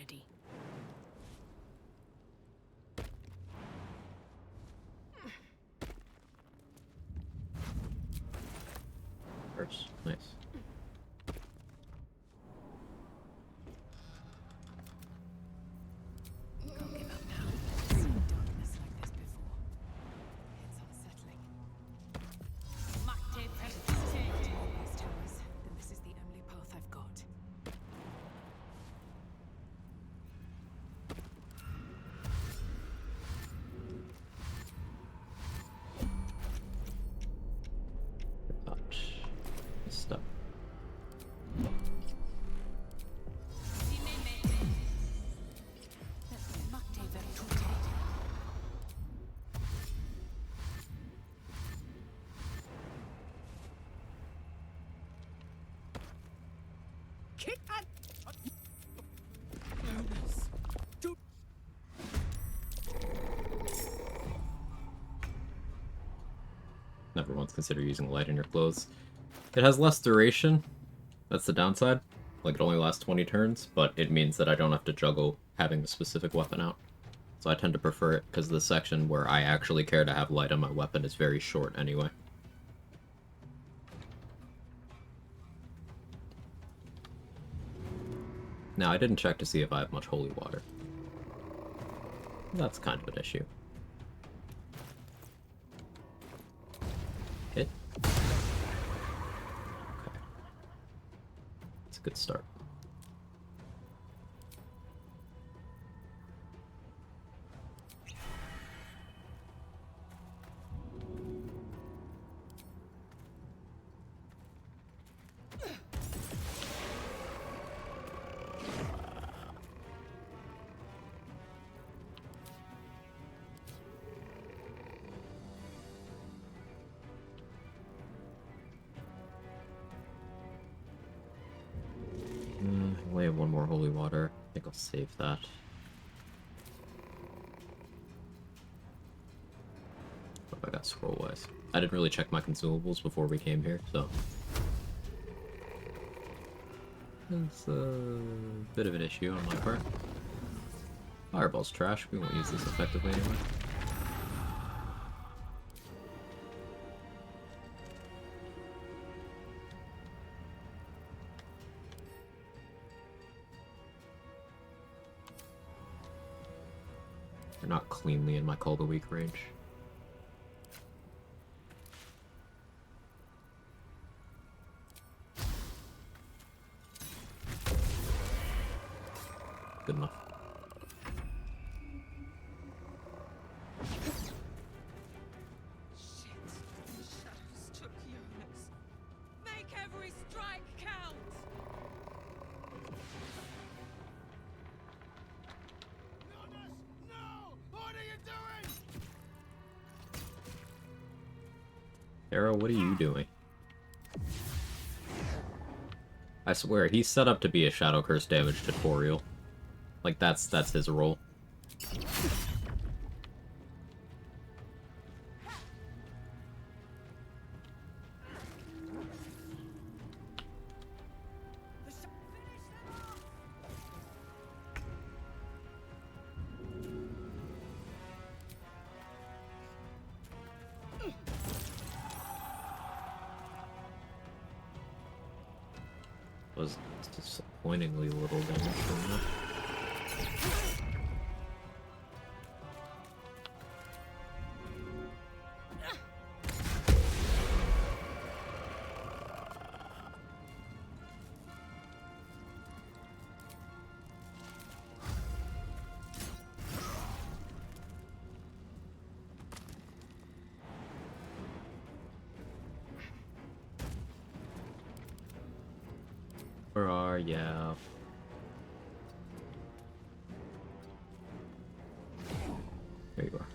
ready. First, nice. Can't give up now. I've seen darkness like this before. It's unsettling. If it's to all these towers, then this is the only path I've got. Touch. Stop. Never once consider using light in your clothes. It has less duration. That's the downside. Like, it only lasts 20 turns, but it means that I don't have to juggle having a specific weapon out. So I tend to prefer it, because the section where I actually care to have light on my weapon is very short anyway. Now, I didn't check to see if I have much holy water. That's kind of an issue. Hit. Okay. It's a good start. I only have one more holy water. I think I'll save that. What have I got scroll-wise? I didn't really check my consumables before we came here, so... It's a bit of an issue on my part. Fireball's trash, we won't use this effectively anyway. They're not cleanly in my Call the Weak range. Good enough. Make every strike count! What are you doing? Arrow, what are you doing? I swear, he's set up to be a Shadow Curse damage tutorial. Like, that's his role. Was disappointingly little damage from that. Where are ya? There you are.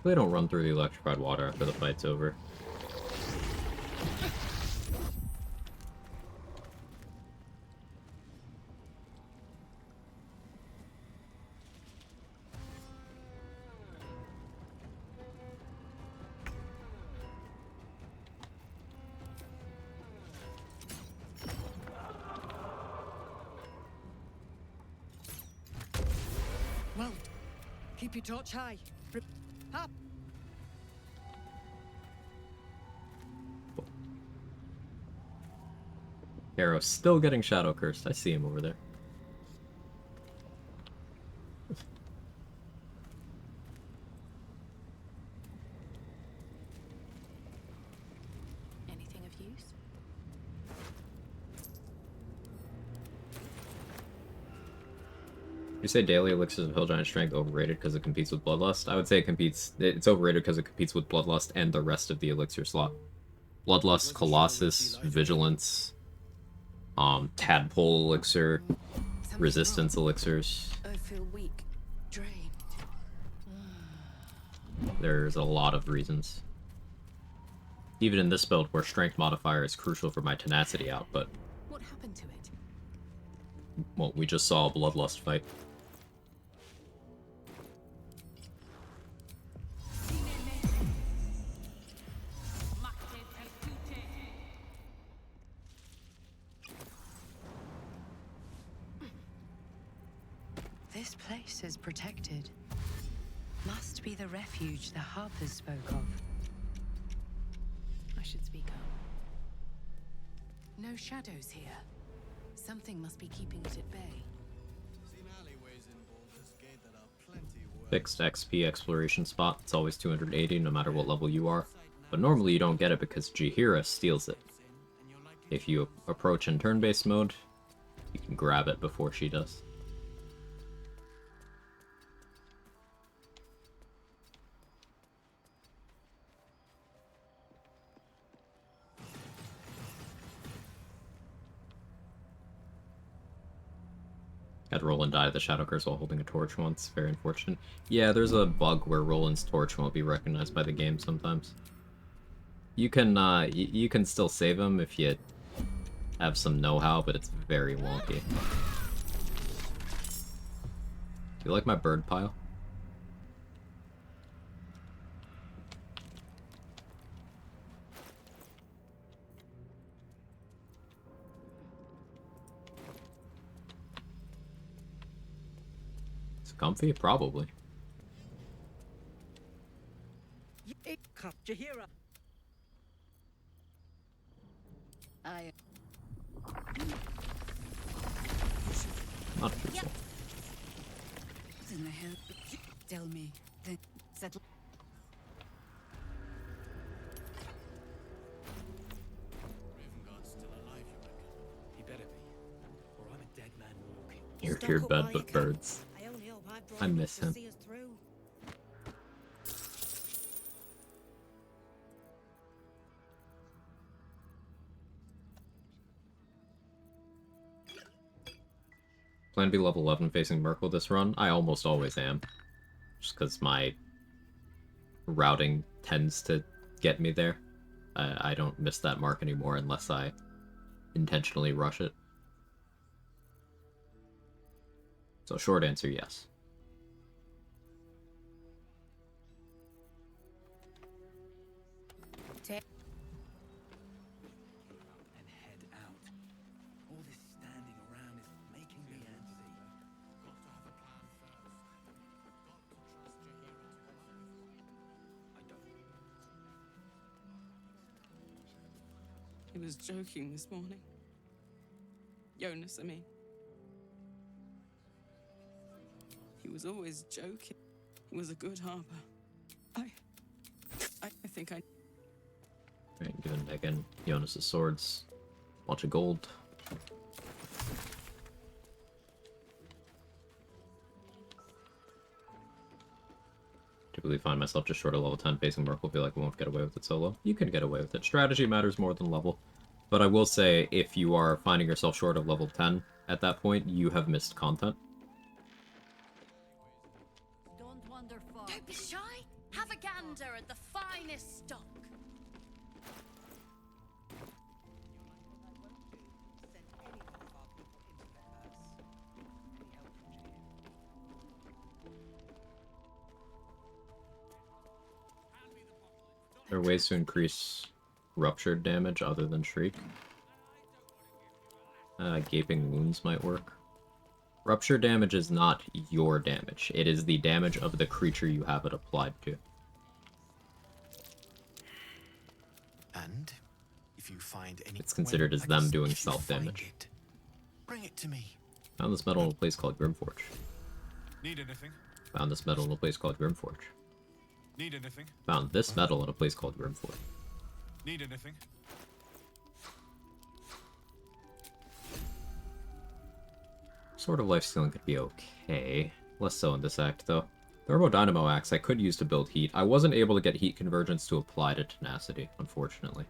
They don't run through the electrified water after the fight's over. Keep your torch high. Up. Arrow's still getting shadow cursed. I see him over there. Anything of use? You say daily elixirs of Hill Giant Strength overrated because it competes with Bloodlust? I would say it's overrated because it competes with Bloodlust and the rest of the elixir slot. Bloodlust, Colossus, Vigilance, Tadpole elixir, Resistance elixirs. I feel weak, drained. There's a lot of reasons. Even in this build where Strength modifier is crucial for my Tenacity output. What happened to it? Well, we just saw a Bloodlust fight. This place is protected. Must be the refuge the Harpers spoke of. I should speak up. No shadows here. Something must be keeping it at bay. Fixed XP exploration spot. It's always 280 no matter what level you are. But normally you don't get it because Jahira steals it. If you approach in turn-based mode, you can grab it before she does. Had Roland die to the Shadow Curse while holding a torch once. Very unfortunate. Yeah, there's a bug where Roland's torch won't be recognized by the game sometimes. You can you can still save him if you have some know-how, but it's very wonky. Do you like my bird pile? Comfy? Probably. Jahira. Not true. Yep. In the hell? Tell me. Then settle. He better be, or I'm a dead man walking. Your bed but birds. I miss him. Plan to be level 11 facing Merkle this run? I almost always am. Just because my routing tends to get me there. I don't miss that mark anymore unless I intentionally rush it. So short answer, yes. And head out. All this standing around is making me antsy. Got to have a plan first. Got to trust Jahira to I don't. He was joking this morning. Jonas, I mean. He was always joking. He was a good harper. I think I... Right, giving Megan Jonas' swords. Bunch of gold. Typically find myself just short of level 10 facing Merkle. Feel like I won't get away with it solo. You can get away with it. Strategy matters more than level. But I will say, if you are finding yourself short of level 10 at that point, you have missed content. Don't be shy. Have a gander at the finest stock. There are ways to increase ruptured damage other than Shriek. Gaping wounds might work. Rupture damage is not your damage. It is the damage of the creature you have it applied to. And if you find any, It's considered as them doing self-damage. Bring it to me. Found this metal in a place called Grimforge. Need anything? Found this metal in a place called Grimforge. Need anything? Found this metal in a place called Grimforge. Need anything? Sort of lifestealing could be okay. Less so in this act, though. Thermodynamo Axe I could use to build heat. I wasn't able to get heat convergence to apply to Tenacity, unfortunately.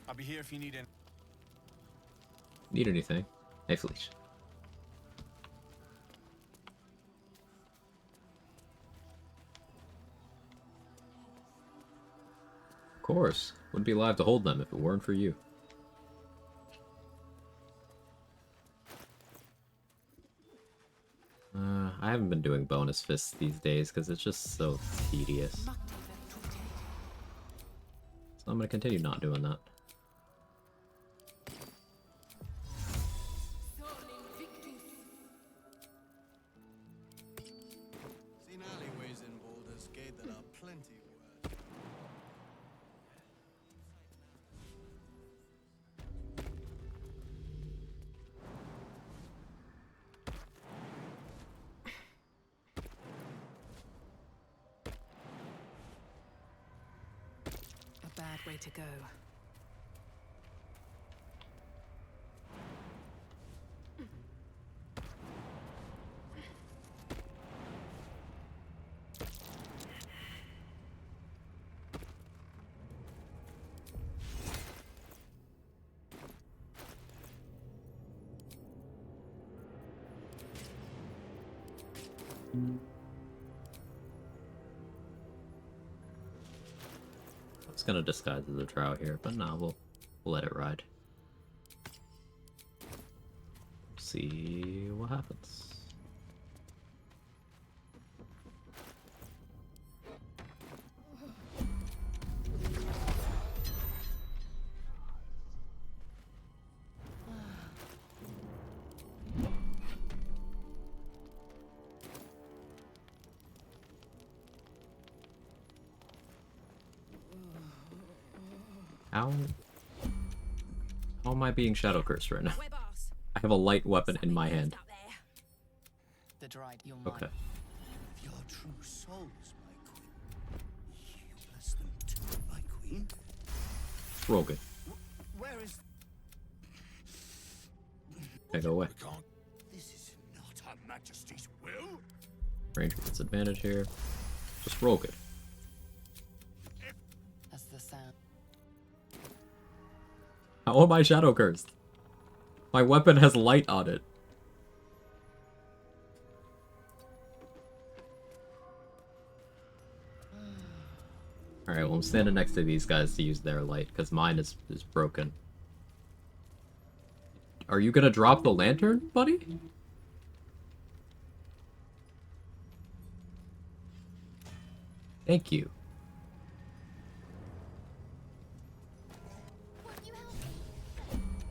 I'll be here if you need any. Need anything? Hey, Felicia. Of course. Wouldn't be alive to hold them if it weren't for you. I haven't been doing bonus fists these days because it's just so tedious. So I'm going to continue not doing that. Seen alleyways in Baldur's Gate that are plenty worse. A bad way to go. I was gonna disguise as a drow here, but nah, we'll let it ride. See what happens. How am I being shadow cursed right now? I have a light weapon in my hand. The dried your Okay. Your true souls, my queen. You bless them too, my queen. Roll good. Where is... Okay, go away. This is not Her Majesty's will. Ranger gets advantage here. Just roll good. As the sound. How am I shadow cursed? My weapon has light on it. Alright, well I'm standing next to these guys to use their light, because mine is broken. Are you gonna drop the lantern, buddy? Thank you.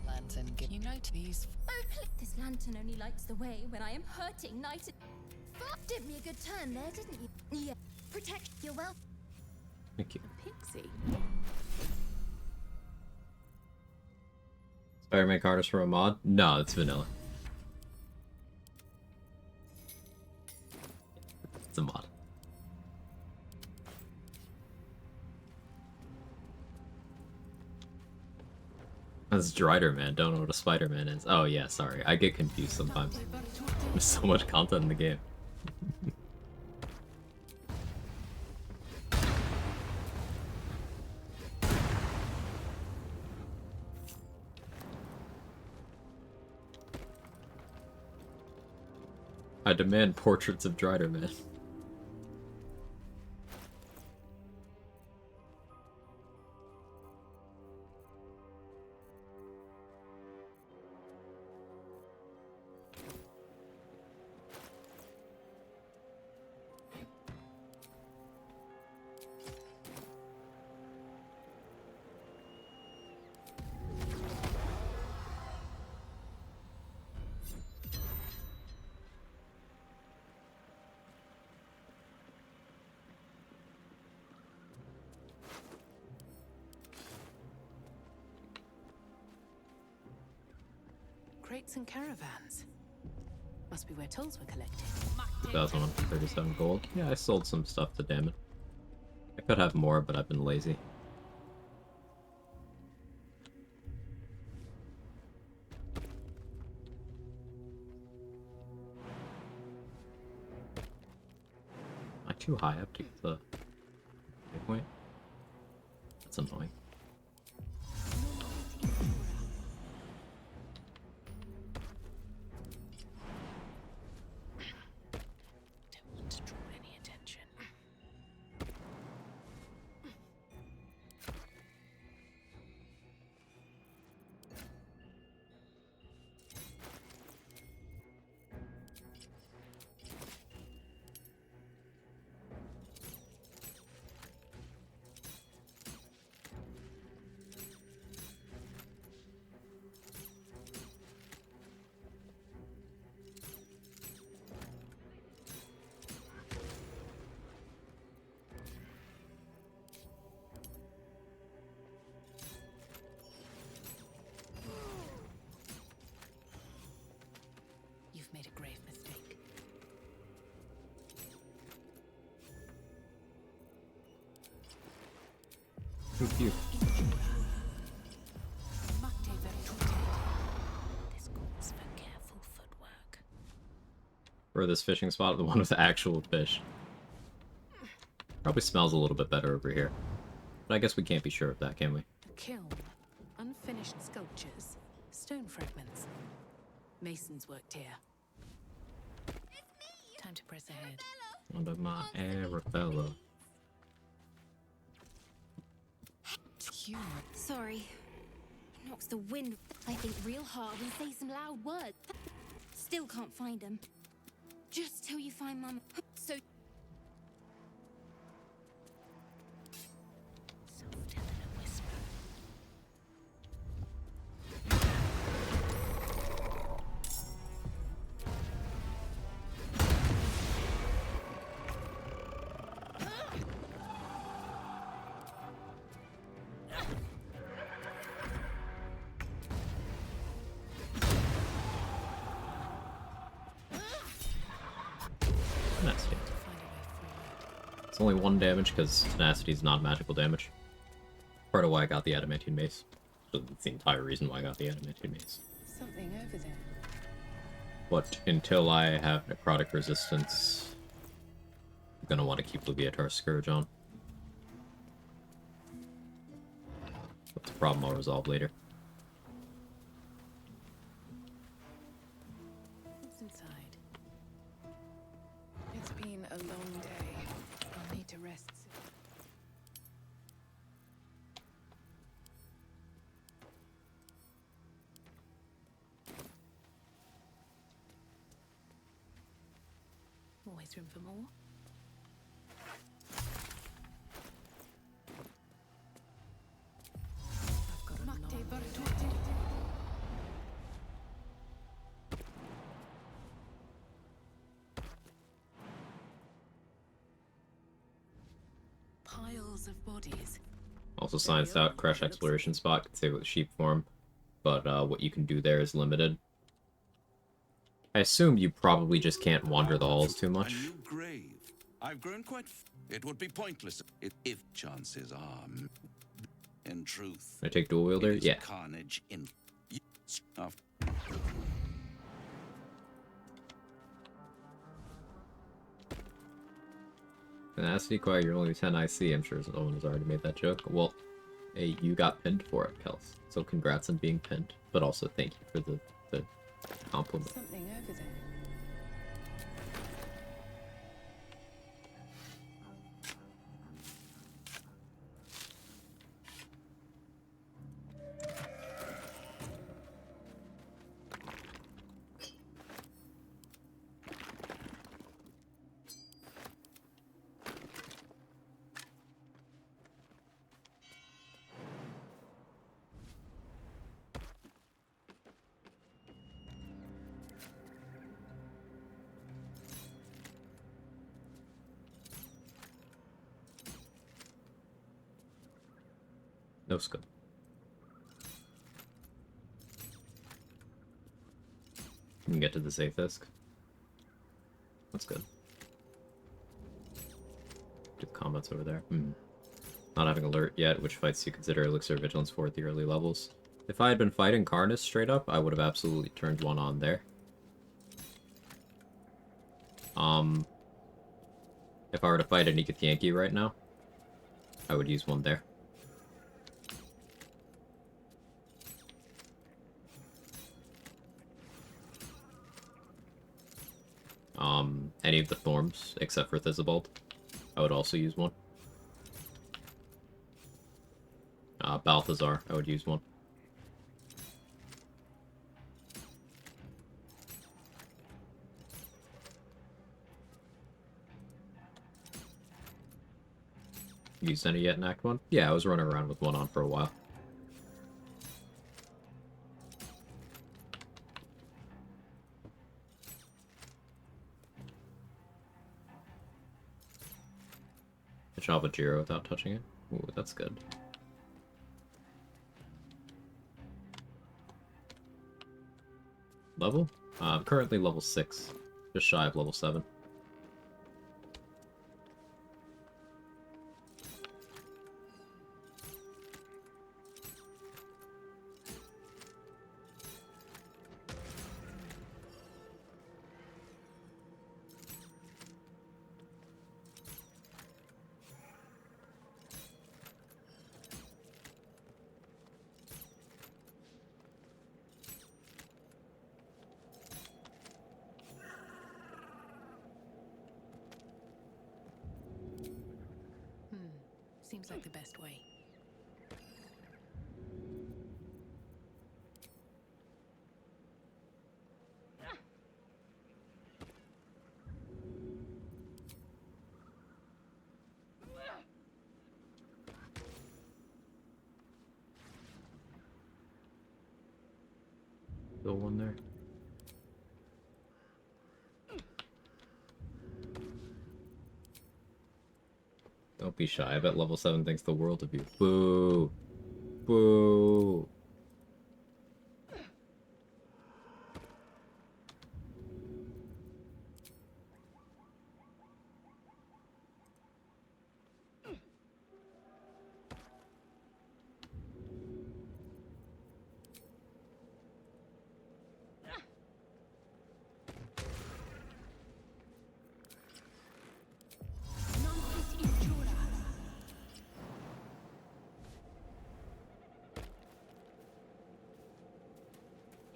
Lantern, you note these. Oh, please. This lantern only lights the way when I am hurting night and... Did me a good turn there, didn't you? Yeah. Protect your well. Thank you. Pixie. Spider-Man card is from a mod? No, it's vanilla. It's a mod. That's Drider-Man, don't know what a Spider-Man is. Oh yeah, sorry. I get confused sometimes. There's so much content in the game. demand portraits of Drider Man. Crates and caravans. Must be where tolls were collected. 2,137 gold. Yeah, I sold some stuff to Damon. I could have more, but I've been lazy. Am I too high up to get the waypoint? That's annoying. Don't want to draw any attention. You've made a grave mistake. Thank you. This calls for careful footwork. For this fishing spot, the one with the actual fish. Probably smells a little bit better over here. But I guess we can't be sure of that, can we? A kiln, unfinished sculptures, stone fragments. Masons worked here. Time to press ahead. Under my Arabella. Sorry. Knocks the wind. I think real hard and say some loud words. Still can't find him. Just till you find Mum. So Soft and a whisper. Tenacity. It's only 1 damage because Tenacity is not magical damage. Part of why I got the Adamantine Mace. So that's the entire reason why I got the Adamantine Mace. Something over there. But until I have necrotic resistance, I'm gonna want to keep Leviatar's Scourge on. That's a problem I'll resolve later. What's inside? It's been a long day. I'll need to rest soon. Always room for more. I've got a long way. Piles of bodies. Also scienced out Crash Exploration Spot can save it with sheep form, but what you can do there is limited. I assume you probably just can't wander the halls too much. A new grave. I've grown quite. It would be pointless if chances are. In truth, Can I take dual wielder? it is Yeah. carnage in. Of Tenacity, Quag, you're only 10 IC. I'm sure someone has already made that joke. Well, hey, you got pinned for it, Kels. So congrats on being pinned. But also thank you for the compliment. Something over there. No scope. You can get to the safe disc. That's good. The combat's over there. Not having alert yet, which fights you consider Elixir Vigilance for at the early levels. If I had been fighting Karnus straight up, I would have absolutely turned one on there. If I were to fight a Nikityanki right now, I would use one there. Any of the Thorms, except for Thisibald, I would also use one. Balthazar, I would use one. Used any yet in Act 1? Yeah, I was running around with one on for a while. I chop a Jiro without touching it. Ooh, that's good. Level? I'm currently level 6. Just shy of level 7. Seems like the best way. Still one there. Don't be shy. I bet level 7 thinks the world of you. Boo! Boo!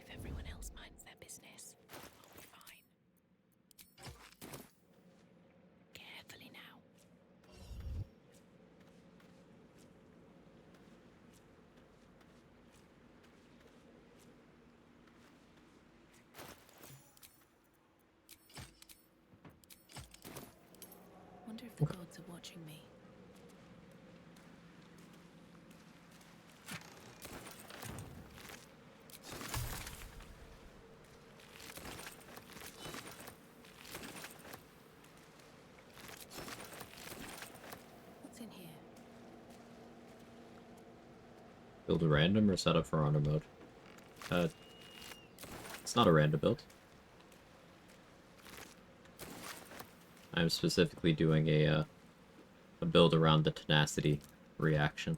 If everyone else minds their business, I'll be fine. Carefully now. Wonder if the gods are watching me. What's in here? Build a random or set up for honor mode? It's not a random build. I'm specifically doing a build around the tenacity reaction.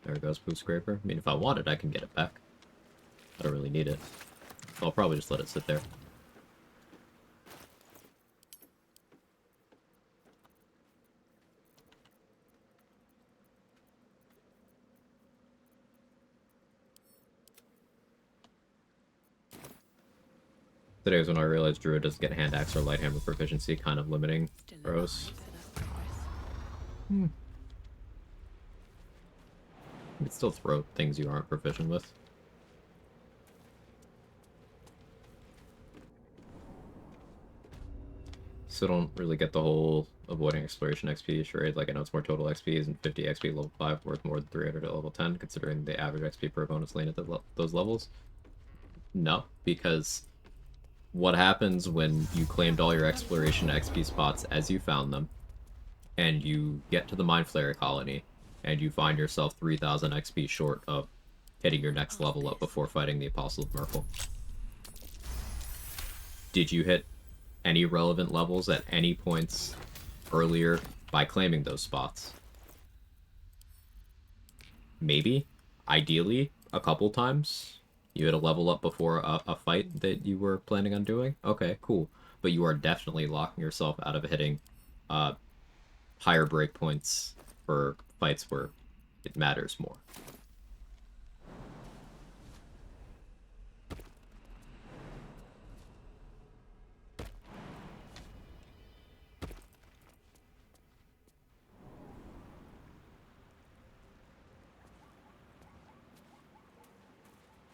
There goes Poo Scraper. I mean, if I want it, I can get it back. I don't really need it. I'll probably just let it sit there. Today was when I realized Druid doesn't get hand axe or light hammer proficiency, kind of limiting throws. You can still throw things you aren't proficient with. So don't really get the whole avoiding exploration XP charade. Like, I know it's more total XP, isn't 50 XP level 5 worth more than 300 at level 10, considering the average XP per bonus lane at those levels? No, because what happens when you claimed all your exploration XP spots as you found them, and you get to the Mind Flayer colony, and you find yourself 3,000 XP short of hitting your next level up before fighting the Apostle of Merkel? Did you hit any relevant levels at any points earlier by claiming those spots? Maybe. Ideally, a couple times. You hit a level up before a fight that you were planning on doing? Okay, cool. But you are definitely locking yourself out of hitting higher breakpoints for fights where it matters more.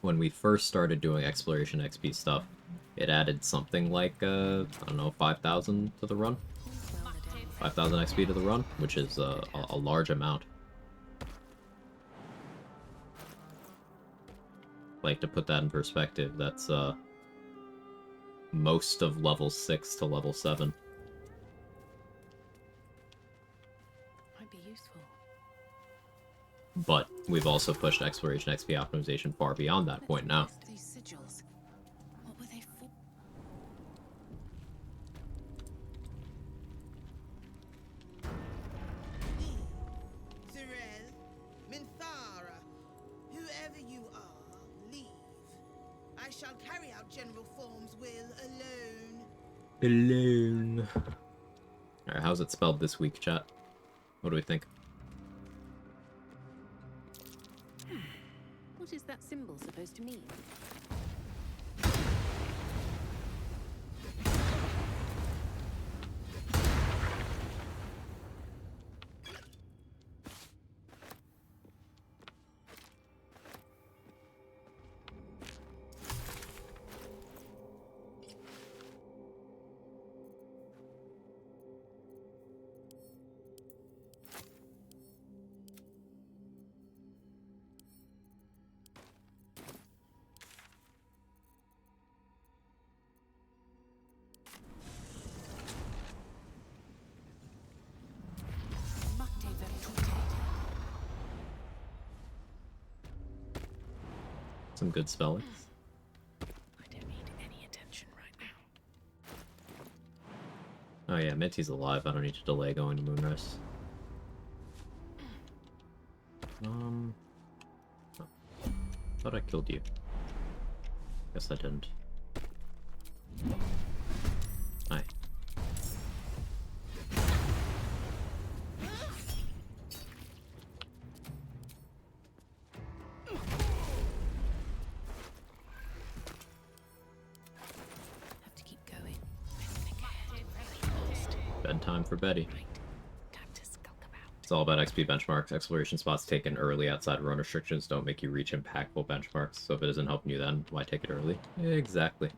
When we first started doing exploration XP stuff, it added something like, I don't know, 5,000 to the run? 5,000 XP to the run, which is a large amount. Like, to put that in perspective, that's most of level 6 to level 7. Might be useful. But we've also pushed exploration XP optimization far beyond that point now. These sigils. What were they for? Zerel, Minthara, whoever you are, leave. I shall carry out General Form's will alone. Alone. Alright, how's it spelled this week, chat? What do we think? What is that symbol supposed to mean? Some good spelling. I don't need any attention right now. Oh yeah, Minty's alive. I don't need to delay going to Moonrise. Thought I killed you. Guess I didn't. Hi. Have to keep going. Bedtime for Betty. It's all about XP benchmarks. Exploration spots taken early outside of run restrictions don't make you reach impactful benchmarks, so if it isn't helping you then, why take it early? Exactly.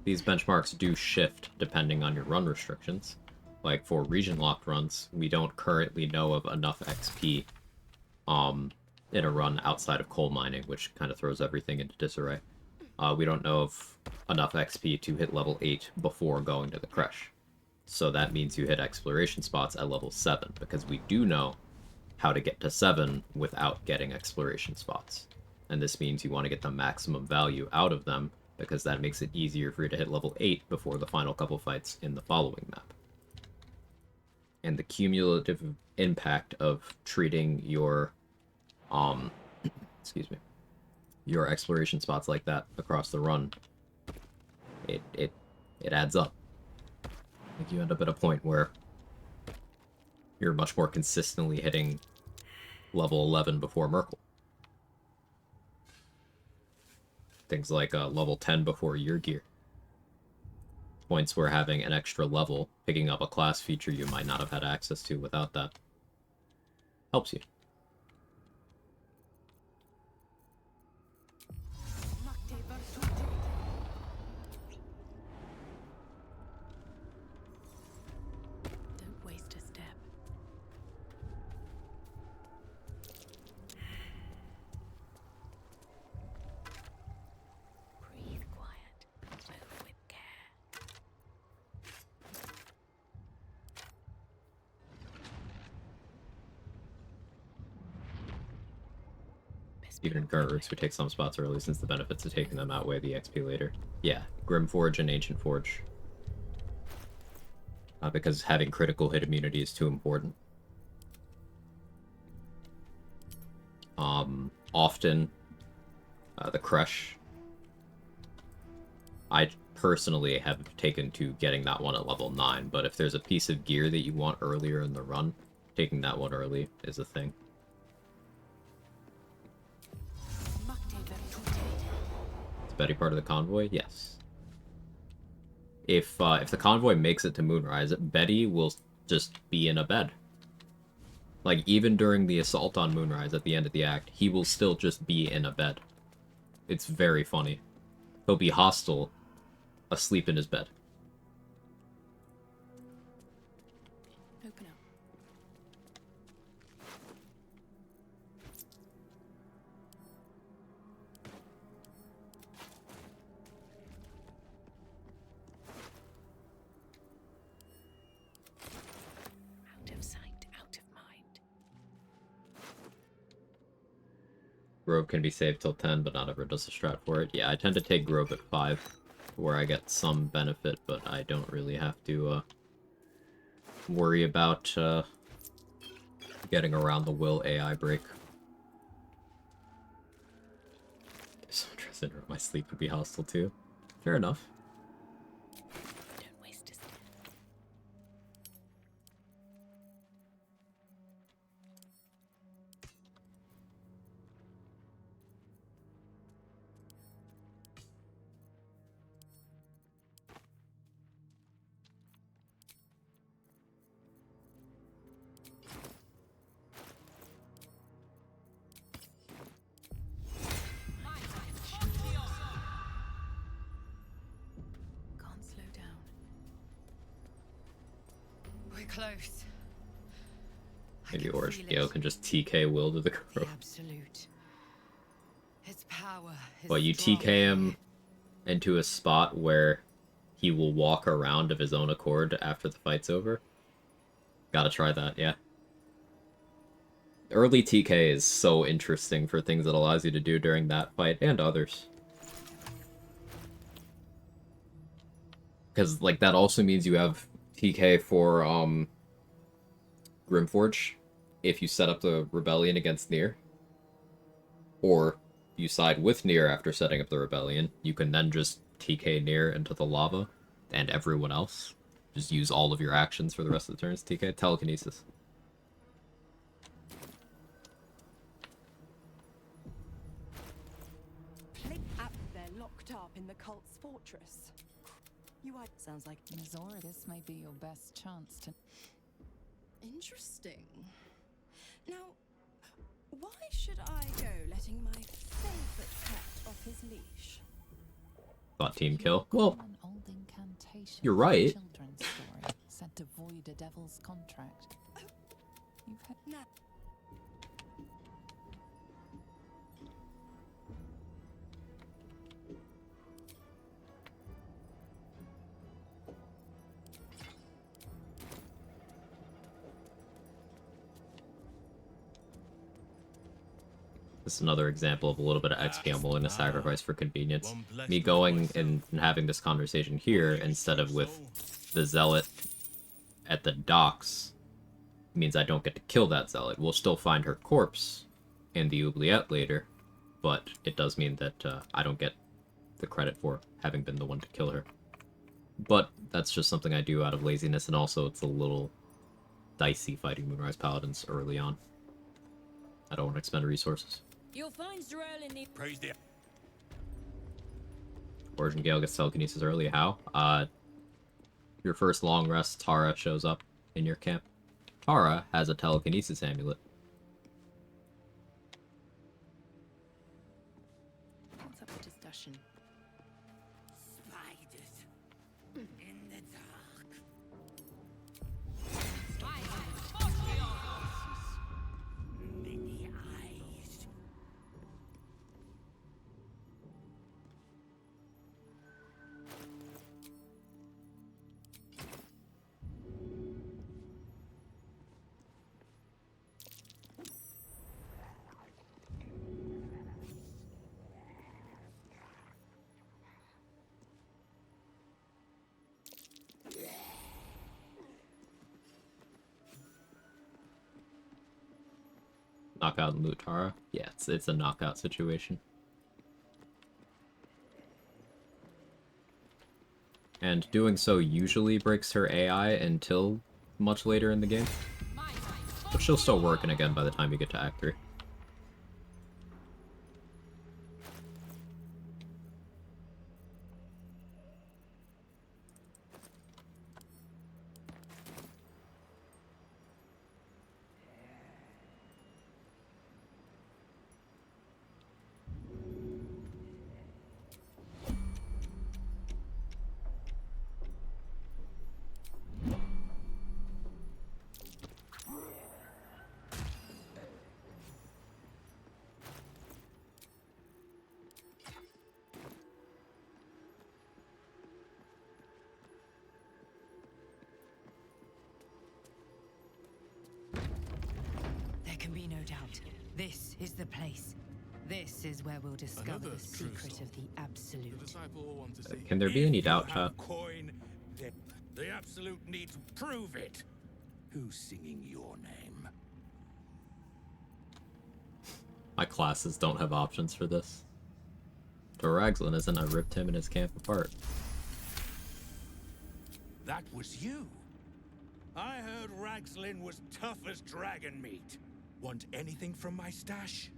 These benchmarks do shift depending on your run restrictions. Like for region locked runs, we don't currently know of enough XP in a run outside of coal mining, which kind of throws everything into disarray. We don't know of enough XP to hit level 8 before going to the Creche. So that means you hit exploration spots at level 7, because we do know how to get to 7 without getting exploration spots. And this means you want to get the maximum value out of them, because that makes it easier for you to hit level 8 before the final couple fights in the following map. And the cumulative impact of treating your excuse me, your exploration spots like that across the run, it adds up. Like you end up at a point where you're much more consistently hitting level 11 before Merkel. Things like level 10 before Year Gear. Points where having an extra level, picking up a class feature you might not have had access to without that, helps you. Don't waste a step. Even in current routes, we take some spots early since the benefits of taking them outweigh the XP later. Yeah, Grim Forge and Ancient Forge. Because having critical hit immunity is too important. Often, the Crush. I personally have taken to getting that one at level 9, but if there's a piece of gear that you want earlier in the run, taking that one early is a thing. Is Betty part of the convoy? Yes. If the convoy makes it to Moonrise, Betty will just be in a bed. Like, even during the assault on Moonrise at the end of the act, he will still just be in a bed. It's very funny. He'll be hostile, asleep in his bed. Open up. Out of sight, out of mind. Grove can be saved till 10, but not ever does a strat for it. Yeah, I tend to take Grove at 5, where I get some benefit, but I don't really have to worry about getting around the will AI break. If someone tries to interrupt my sleep, would be hostile too. Fair enough. Don't waste a step. Can't slow down. We're close. Maybe Orange Gale can just TK Will to the Grove. Absolute. Its power is But you strong. TK him into a spot where he will walk around of his own accord after the fight's over. Gotta try that, yeah. Early TK is so interesting for things it allows you to do during that fight, and others. Because, like, that also means you have TK for, Grimforge, if you set up the rebellion against Nier. Or you side with Nier after setting up the rebellion, you can then just TK Nier into the lava, and everyone else. Just use all of your actions for the rest of the turns. TK, telekinesis. They're locked up in the cult's fortress. Sounds like Mizora, this may be your best chance to. Interesting. Now, why should I go letting my favorite pet off his leash? Thought team kill. Well, An old incantation you're from a right. Children's story said to void a devil's contract. You've had. No. This is another example of a little bit of XP I'm willing to sacrifice for convenience. Me going and having this conversation here instead of with the Zealot at the docks means I don't get to kill that Zealot. We'll still find her corpse in the oubliette later, but it does mean that I don't get the credit for having been the one to kill her. But that's just something I do out of laziness, and also it's a little dicey fighting Moonrise Paladins early on. I don't want to expend resources. You'll find Z'rell in the... Praise the... Origin Gale gets telekinesis early. How? Your first long rest, Tara shows up in your camp. Tara has a telekinesis amulet. What's up with discussion? Spiders in the dark. Many eyes. Knockout and loot Tara? Yeah, it's a knockout situation. And doing so usually breaks her AI until much later in the game. But she'll still working again by the time you get to Act 3. There can be no doubt. This is the place. This is where we'll discover the secret of the Absolute. Can there be any doubt, chat? Coin. The Absolute need to prove it. Who's singing your name? My classes don't have options for this. Ragzlin isn't, I ripped him and his camp apart. That was you. I heard Ragzlin was tough as dragon meat. Want anything from my stash?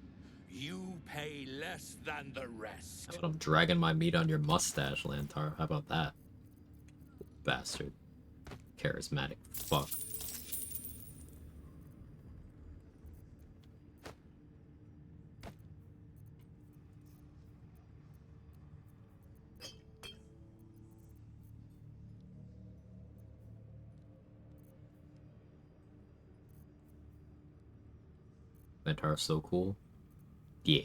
You pay less than the rest. That's what I'm dragging my meat on your mustache, Lantar. How about that? Bastard. Charismatic fuck. Lantar's so cool. Yeah.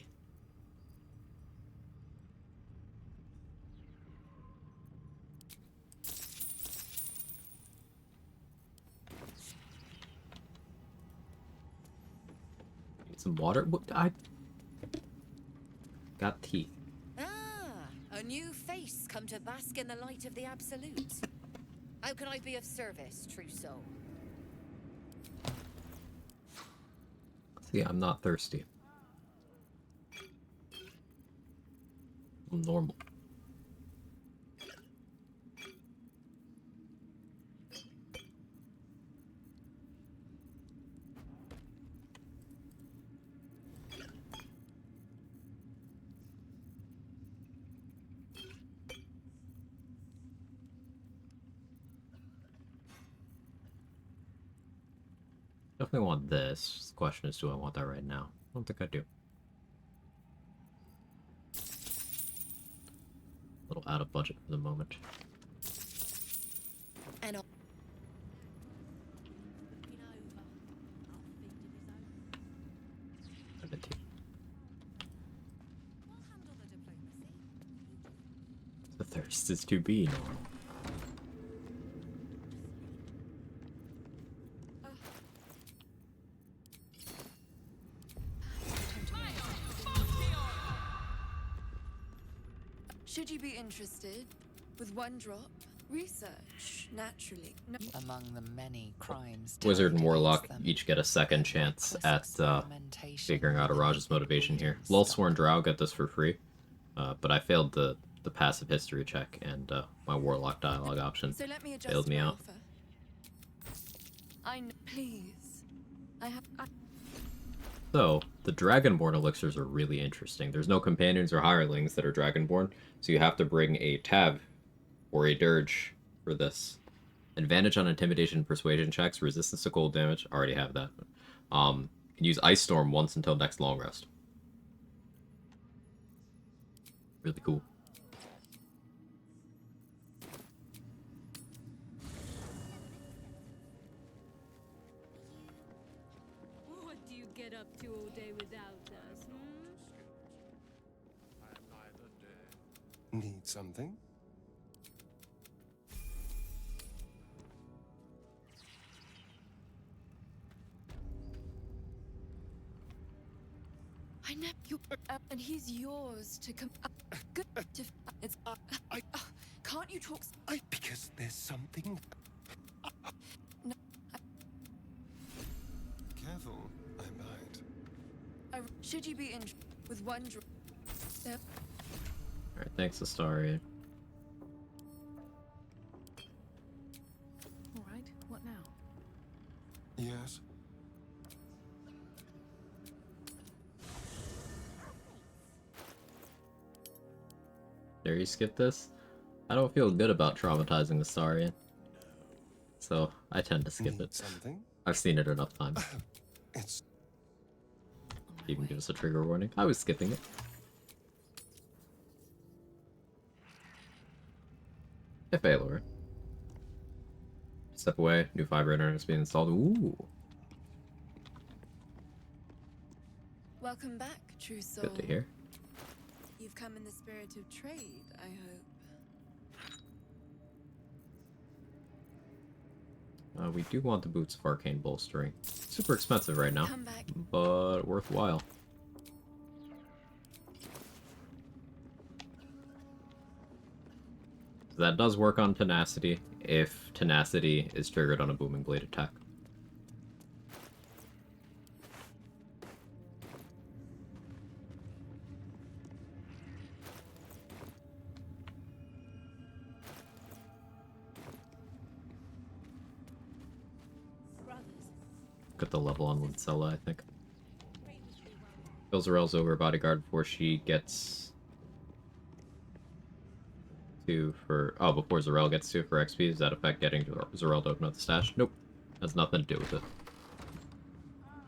Need some water? What? I got tea. Ah, a new face come to bask in the light of the Absolute. How can I be of service, true soul? See, I'm not thirsty. I'm normal. Definitely want this. The question is, do I want that right now? I don't think I do. A little out of budget for the moment. And The thirst is to be normal. Should you be interested, with one drop, research, naturally. No. Among the many crimes. Wizard and Warlock each get a second chance at figuring out Araj's motivation here. Lullsworn Drow get this for free, but I failed the passive history check, and my Warlock dialogue option failed me out. Please. So, the Dragonborn elixirs are really interesting. There's no companions or hirelings that are Dragonborn, so you have to bring a Tav or a Dirge for this. Advantage on Intimidation and Persuasion checks, resistance to cold damage, already have that. Can use Ice Storm once until next long rest. Really cool. What do you get up to all day without us, Need something? I know you, and he's yours to come. Good. It's. Can't you talk? Because there's something. No, Careful, I might. Should you be in with one Alright, thanks, Astarion. Alright, what now? Yes. Dare you skip this? I don't feel good about traumatizing Astarion. So, I tend to skip it. Something? I've seen it enough times. It's... You can give us a trigger warning. I was skipping it. If Aelor. Step away. New fiber internet is being installed. Ooh. Welcome back, true soul. Good to hear. You've come in the spirit of trade, I hope. We do want the Boots of Arcane Bolstering. Super expensive right now, Come back. but worthwhile. That does work on Tenacity, if Tenacity is triggered on a Booming Blade attack. Look at the level on Lincella, I think. Kills Zarel's over bodyguard before she gets to for... Oh, before Zarel gets to for XP. Does that affect getting Zarel to open up the stash? Nope. Has nothing to do with it.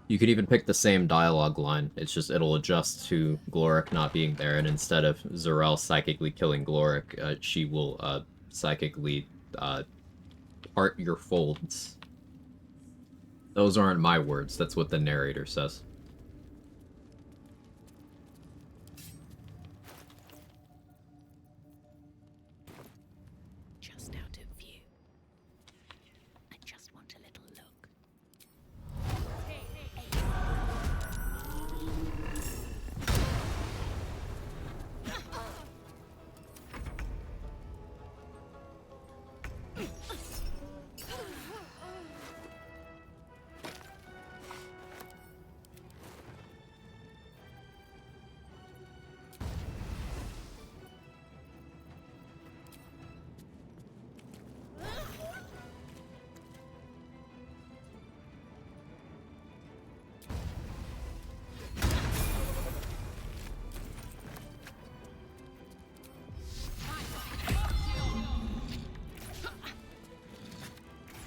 You could even pick the same dialogue line. It's just it'll adjust to Gloric not being there, and instead of Zarel psychically killing Gloric, she will psychically part your folds. Those aren't my words, that's what the narrator says. Just out of view. I just want a little look.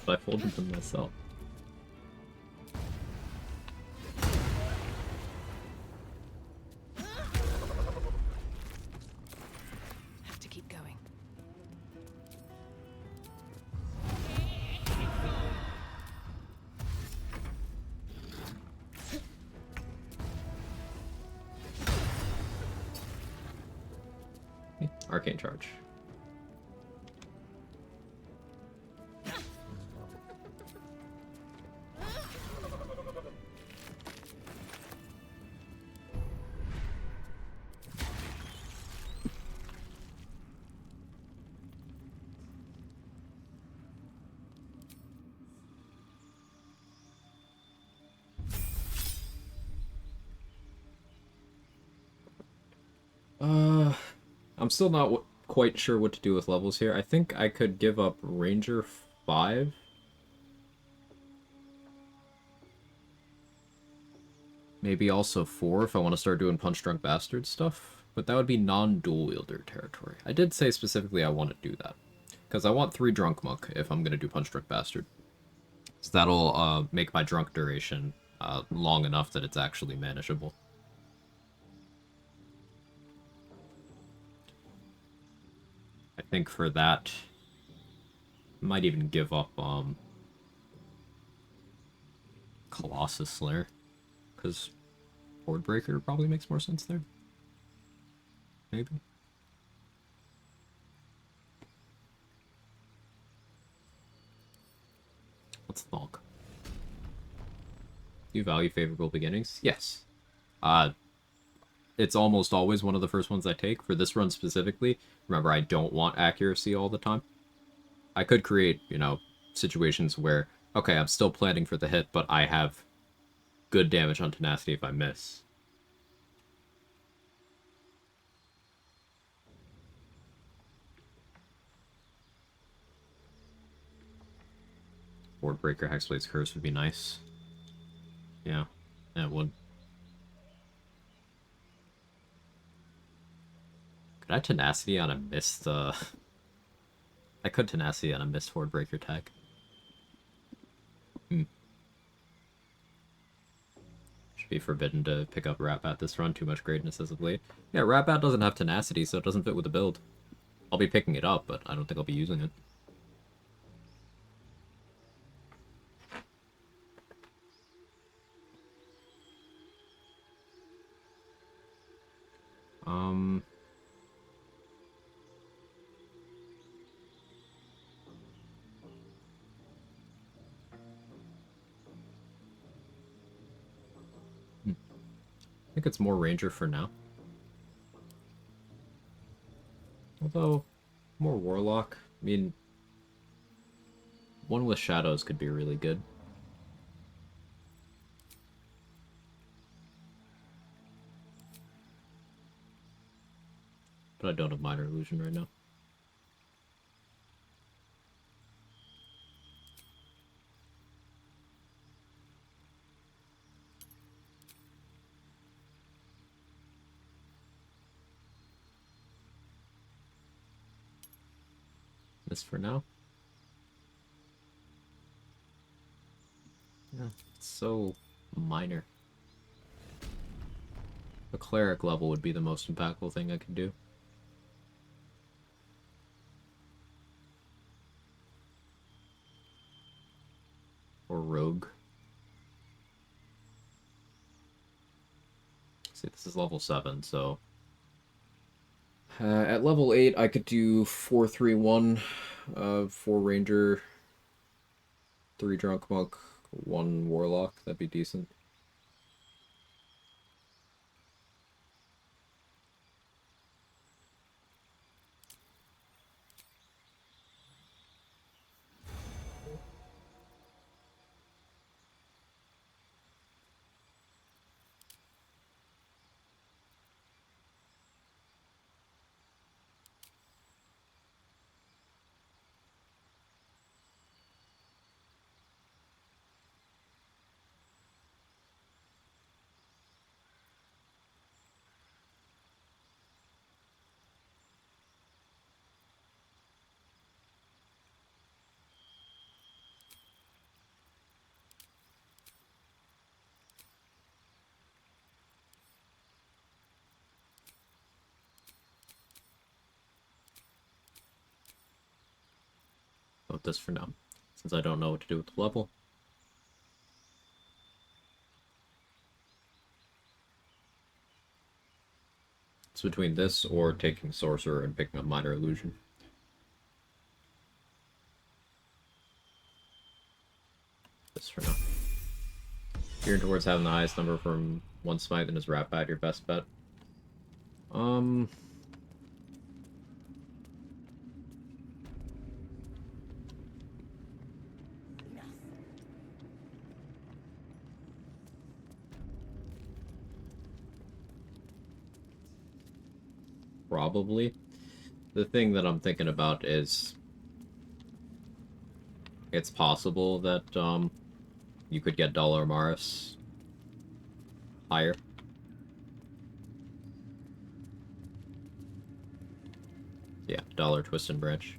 But I folded them myself. Have to keep going. Arcane Charge. I'm still not quite sure what to do with levels here. I think I could give up Ranger 5. Maybe also 4 if I want to start doing Punch Drunk Bastard stuff. But that would be non-dual wielder territory. I did say specifically I want to do that. Because I want 3 Drunk Monk if I'm going to do Punch Drunk Bastard. So that'll make my drunk duration long enough that it's actually manageable. I think for that, I might even give up Colossus Slayer, because Board Breaker probably makes more sense there. Maybe. Let's thonk. Do you value favorable beginnings? Yes. It's almost always one of the first ones I take. For this run specifically, remember, I don't want accuracy all the time. I could create, you know, situations where, okay, I'm still planning for the hit, but I have good damage on Tenacity if I miss. Wardbreaker Hexblade's Curse would be nice. Yeah, that would. Could I Tenacity on a missed, I could Tenacity on a missed Wardbreaker tech. Should be forbidden to pick up Ratbat this run, too much greatness as of late. Yeah, Ratbat doesn't have Tenacity, so it doesn't fit with the build. I'll be picking it up, but I don't think I'll be using it. I think it's more Ranger for now. Although, more Warlock. I mean, one with Shadows could be really good. But I don't have Minor Illusion right now. This for now. Yeah, it's so minor. A cleric level would be the most impactful thing I could do. Or rogue. See, this is level 7, so... at level 8, I could do 4-3-1, 4 Ranger, 3 Drunk Monk, 1 Warlock. That'd be decent. Go with this for now, since I don't know what to do with the level. It's between this or taking Sorcerer and picking up Minor Illusion. This for now. Gearing towards having the highest number from one smite and his Ratbat, your best bet. Probably. The thing that I'm thinking about is it's possible that you could get Dollar Maris higher. Yeah, Dollar Twist and Branch.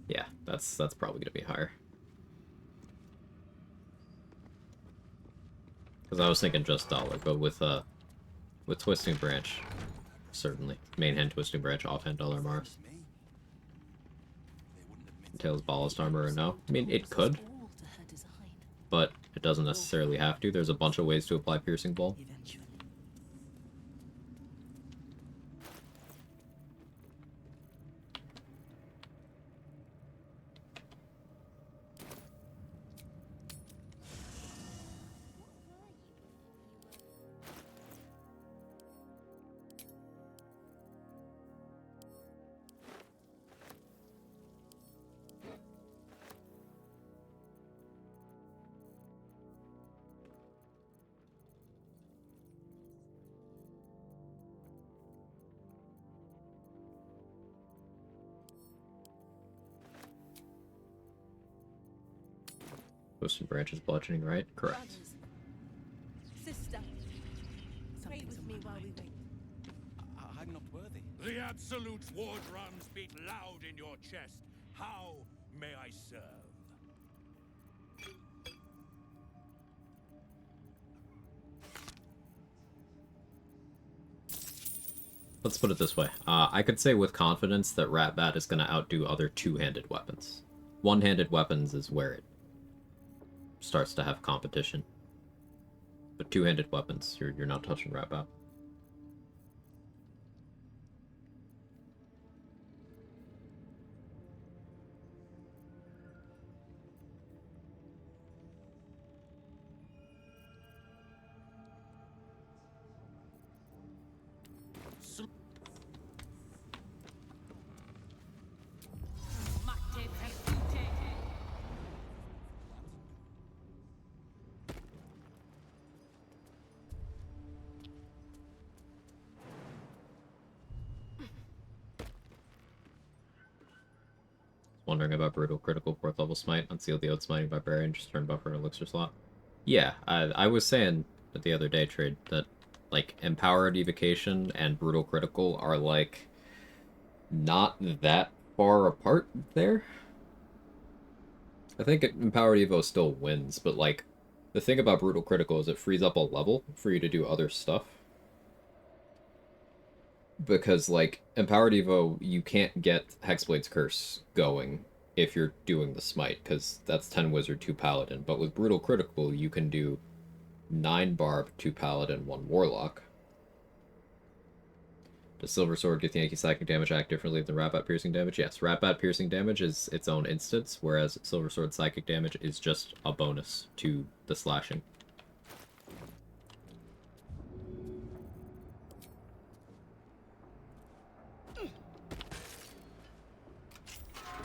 Yeah, that's probably gonna be higher. Because I was thinking just Dollar, but with Twisting Branch, certainly. Main hand Twisting Branch, offhand Dollar Mars. Tails Ballast Armor or no? I mean, it could. But it doesn't necessarily have to. There's a bunch of ways to apply Piercing Ball. Twisted branches, bludgeoning, right? Correct. Brothers. Sister. Pray with me while we wait. I'm not worthy. The Absolute's war drums beat loud in your chest. How may I serve? Let's put it this way. I could say with confidence that Ratbat is going to outdo other two-handed weapons. One-handed weapons is where it starts to have competition. But two-handed weapons, you're not touching Ratbat. Wondering about Brutal Critical 4th level Smite, Unseal the Oath Smiting Barbarian, just turn buffer and elixir slot. Yeah, I was saying the other day, Trade, that, like, Empowered Evocation and Brutal Critical are, like, not that far apart there. I think Empowered Evo still wins, but, like, the thing about Brutal Critical is it frees up a level for you to do other stuff. Because, like, Empowered Evo, you can't get Hexblade's Curse going if you're doing the Smite, because that's 10 Wizard, 2 Paladin. But with Brutal Critical, you can do 9 Barb, 2 Paladin, 1 Warlock. Does Silver Sword get the anti-psychic damage act differently than Ratbat piercing damage? Yes, Ratbat piercing damage is its own instance, whereas Silver Sword psychic damage is just a bonus to the slashing.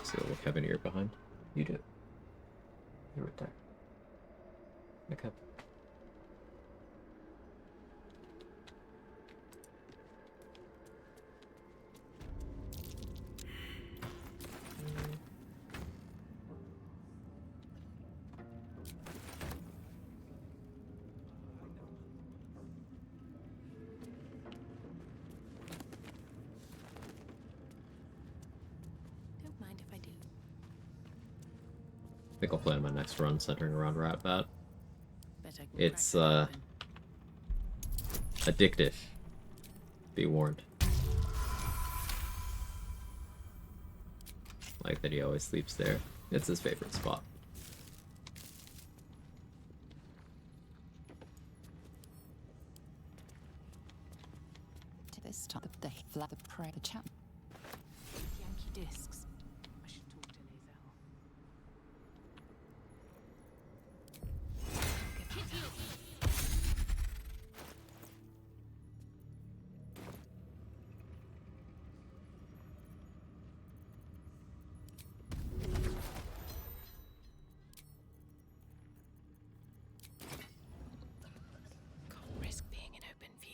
So look, Kevin, you're behind. You do. You're right there. Okay. Don't mind if I do. I think I'll plan my next run centering around Ratbat. It's, addictive. Be warned. Like that he always sleeps there. It's his favorite spot. This time, the flat, the prey, the chap. Yankee discs. I should talk to Lazel. Can't risk being in open view.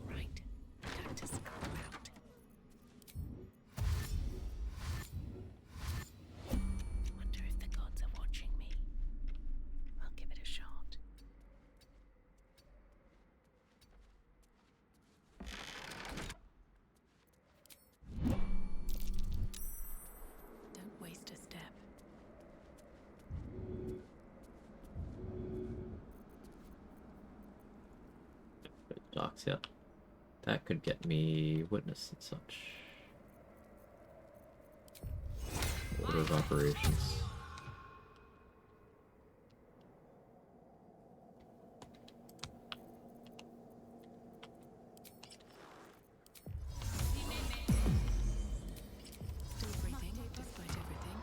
Alright, time to scope out. Wonder if the gods are watching me. I'll give it a shot. Don't waste a step. Docs, yeah. That could get me witness and such. Order of operations. Still breathing, despite everything.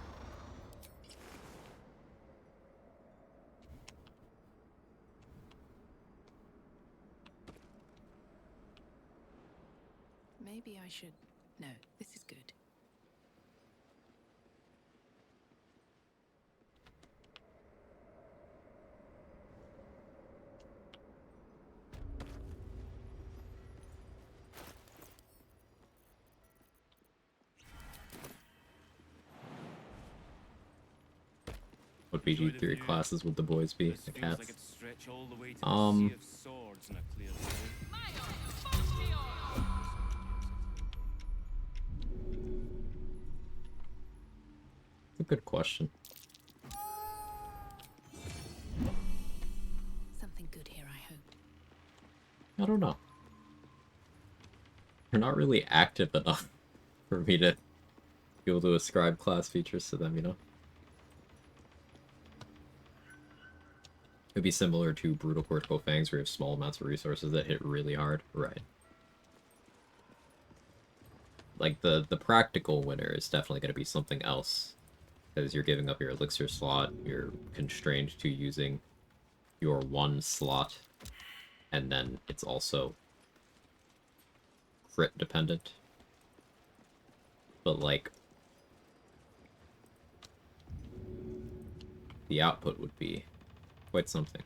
Maybe I should... No, this is good. What BG3 classes would the boys be? The cats. It's a good question. Something good here, I hope. I don't know. They're not really active enough for me to be able to ascribe class features to them, you know? It'd be similar to Brutal Cortical Fangs, where you have small amounts of resources that hit really hard. Right. Like, the practical winner is definitely going to be something else. Because you're giving up your elixir slot, you're constrained to using your one slot, and then it's also crit dependent. But, like, the output would be quite something.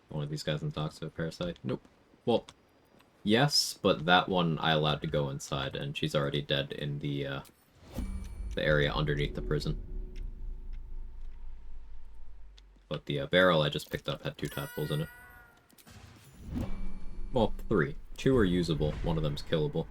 One of these guys in Toxic Parasite? Nope. Well, yes, but that one I allowed to go inside, and she's already dead in the area underneath the prison. But the barrel I just picked up had 2 tadpoles in it. Well, 3. 2 are usable, one of them's killable.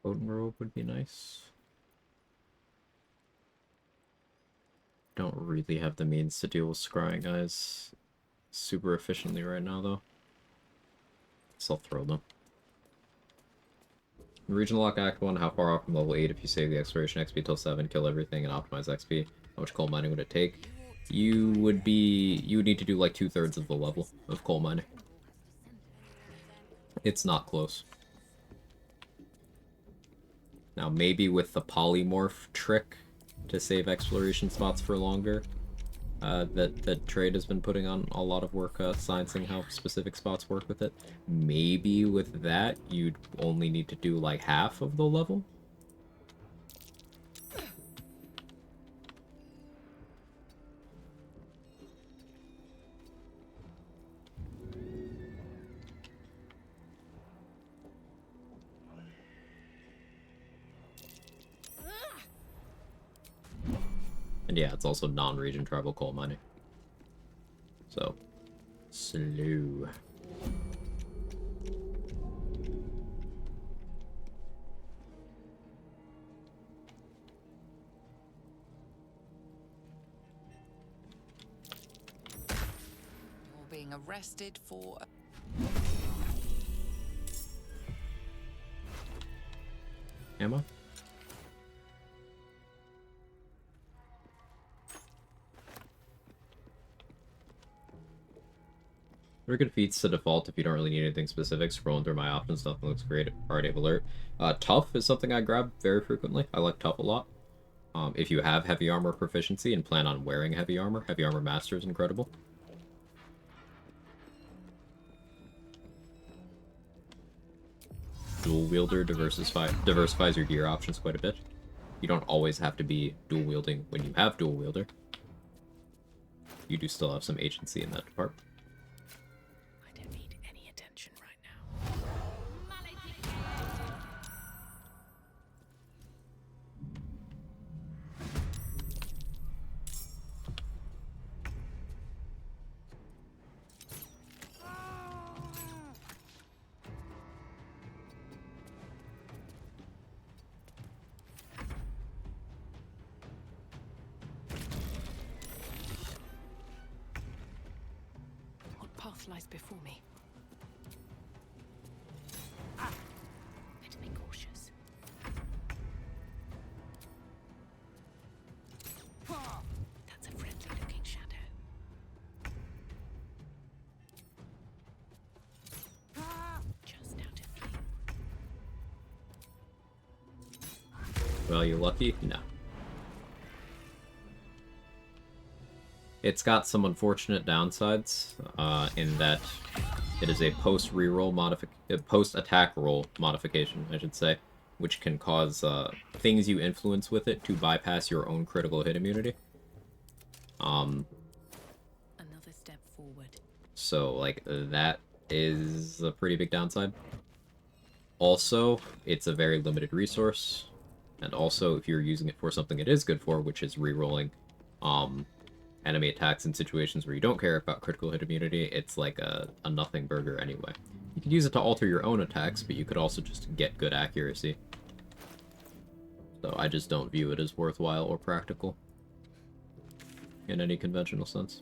Odin robe would be nice. Don't really have the means to deal with scrying guys super efficiently right now, though. So I'll throw them. Regional Lock Act 1, how far off from level 8 if you save the exploration XP till 7, kill everything, and optimize XP? How much coal mining would it take? You would need to do like 2/3 of the level of coal mining. It's not close. Now, maybe with the polymorph trick to save exploration spots for longer, that trade has been putting on a lot of work sciencing how specific spots work with it. Maybe with that, you'd only need to do like half of the level. And yeah, it's also non-region tribal coal mining. So, slow. You're being arrested for... Am I? Very good feats to default if you don't really need anything specific. Scrolling through my options, nothing looks great. Party of Alert. Tough is something I grab very frequently. I like Tough a lot. If you have heavy armor proficiency and plan on wearing heavy armor master is incredible. Dual wielder diversifies your gear options quite a bit. You don't always have to be dual wielding when you have dual wielder. You do still have some agency in that department. I don't need any attention right now. What path lies before me? Better be cautious. That's a friendly-looking shadow. Just out of view. Well, you lucky? No. It's got some unfortunate downsides, in that it is a post-attack roll modification, I should say, which can cause things you influence with it to bypass your own critical hit immunity. Another step forward. So, like, that is a pretty big downside. Also, it's a very limited resource, and also, if you're using it for something it is good for, which is rerolling, enemy attacks in situations where you don't care about critical hit immunity, it's like a nothing burger anyway. You could use it to alter your own attacks, but you could also just get good accuracy. So I just don't view it as worthwhile or practical in any conventional sense.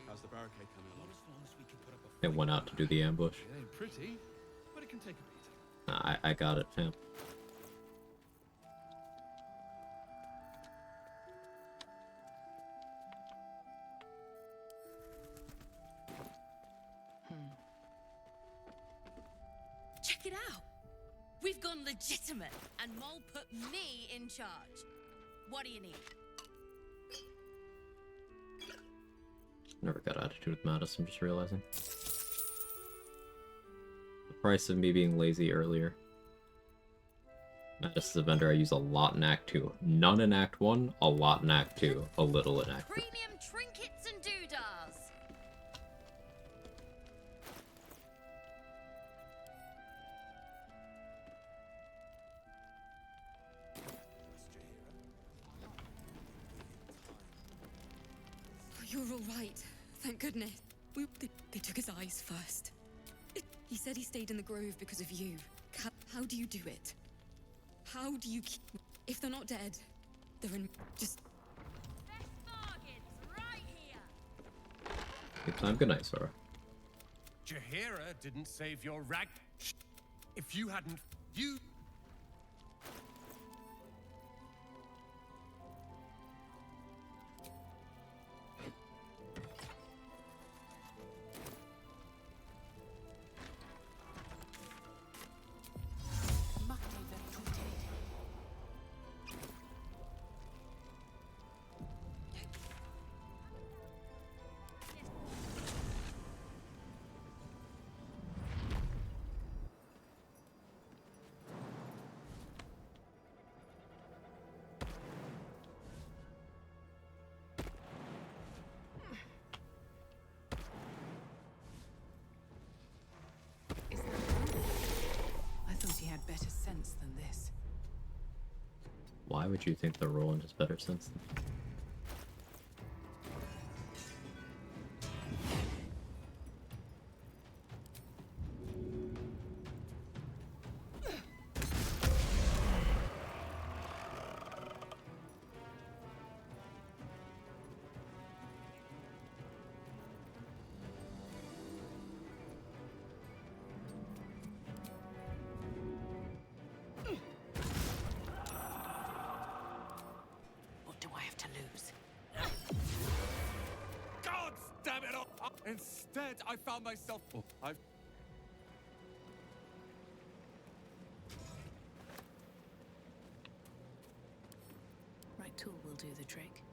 How's the barricade coming along? It went out to do the ambush. It ain't pretty, but it can take a beating. I got it, fam. Check it out. We've gone legitimate, and Mole put me in charge. What do you need? Never got attitude with Mattis, I'm just realizing. The price of me being lazy earlier. Mattis is a vendor I use a lot in Act 2. None in Act 1, a lot in Act 2, a little in Act 3. Premium trinkets and doodahs. Oh, you're all right. Thank goodness. They took his eyes first. He said he stayed in the grove because of you. How do you do it? How do you keep... If they're not dead, they're in... Just... Good time, good night, Sora. Jahira didn't save your rag. If you hadn't... You... I thought he had better sense than this. Why would you think the Roland is better since then? Instead, I found myself. Oh, I've. Right tool will do the trick.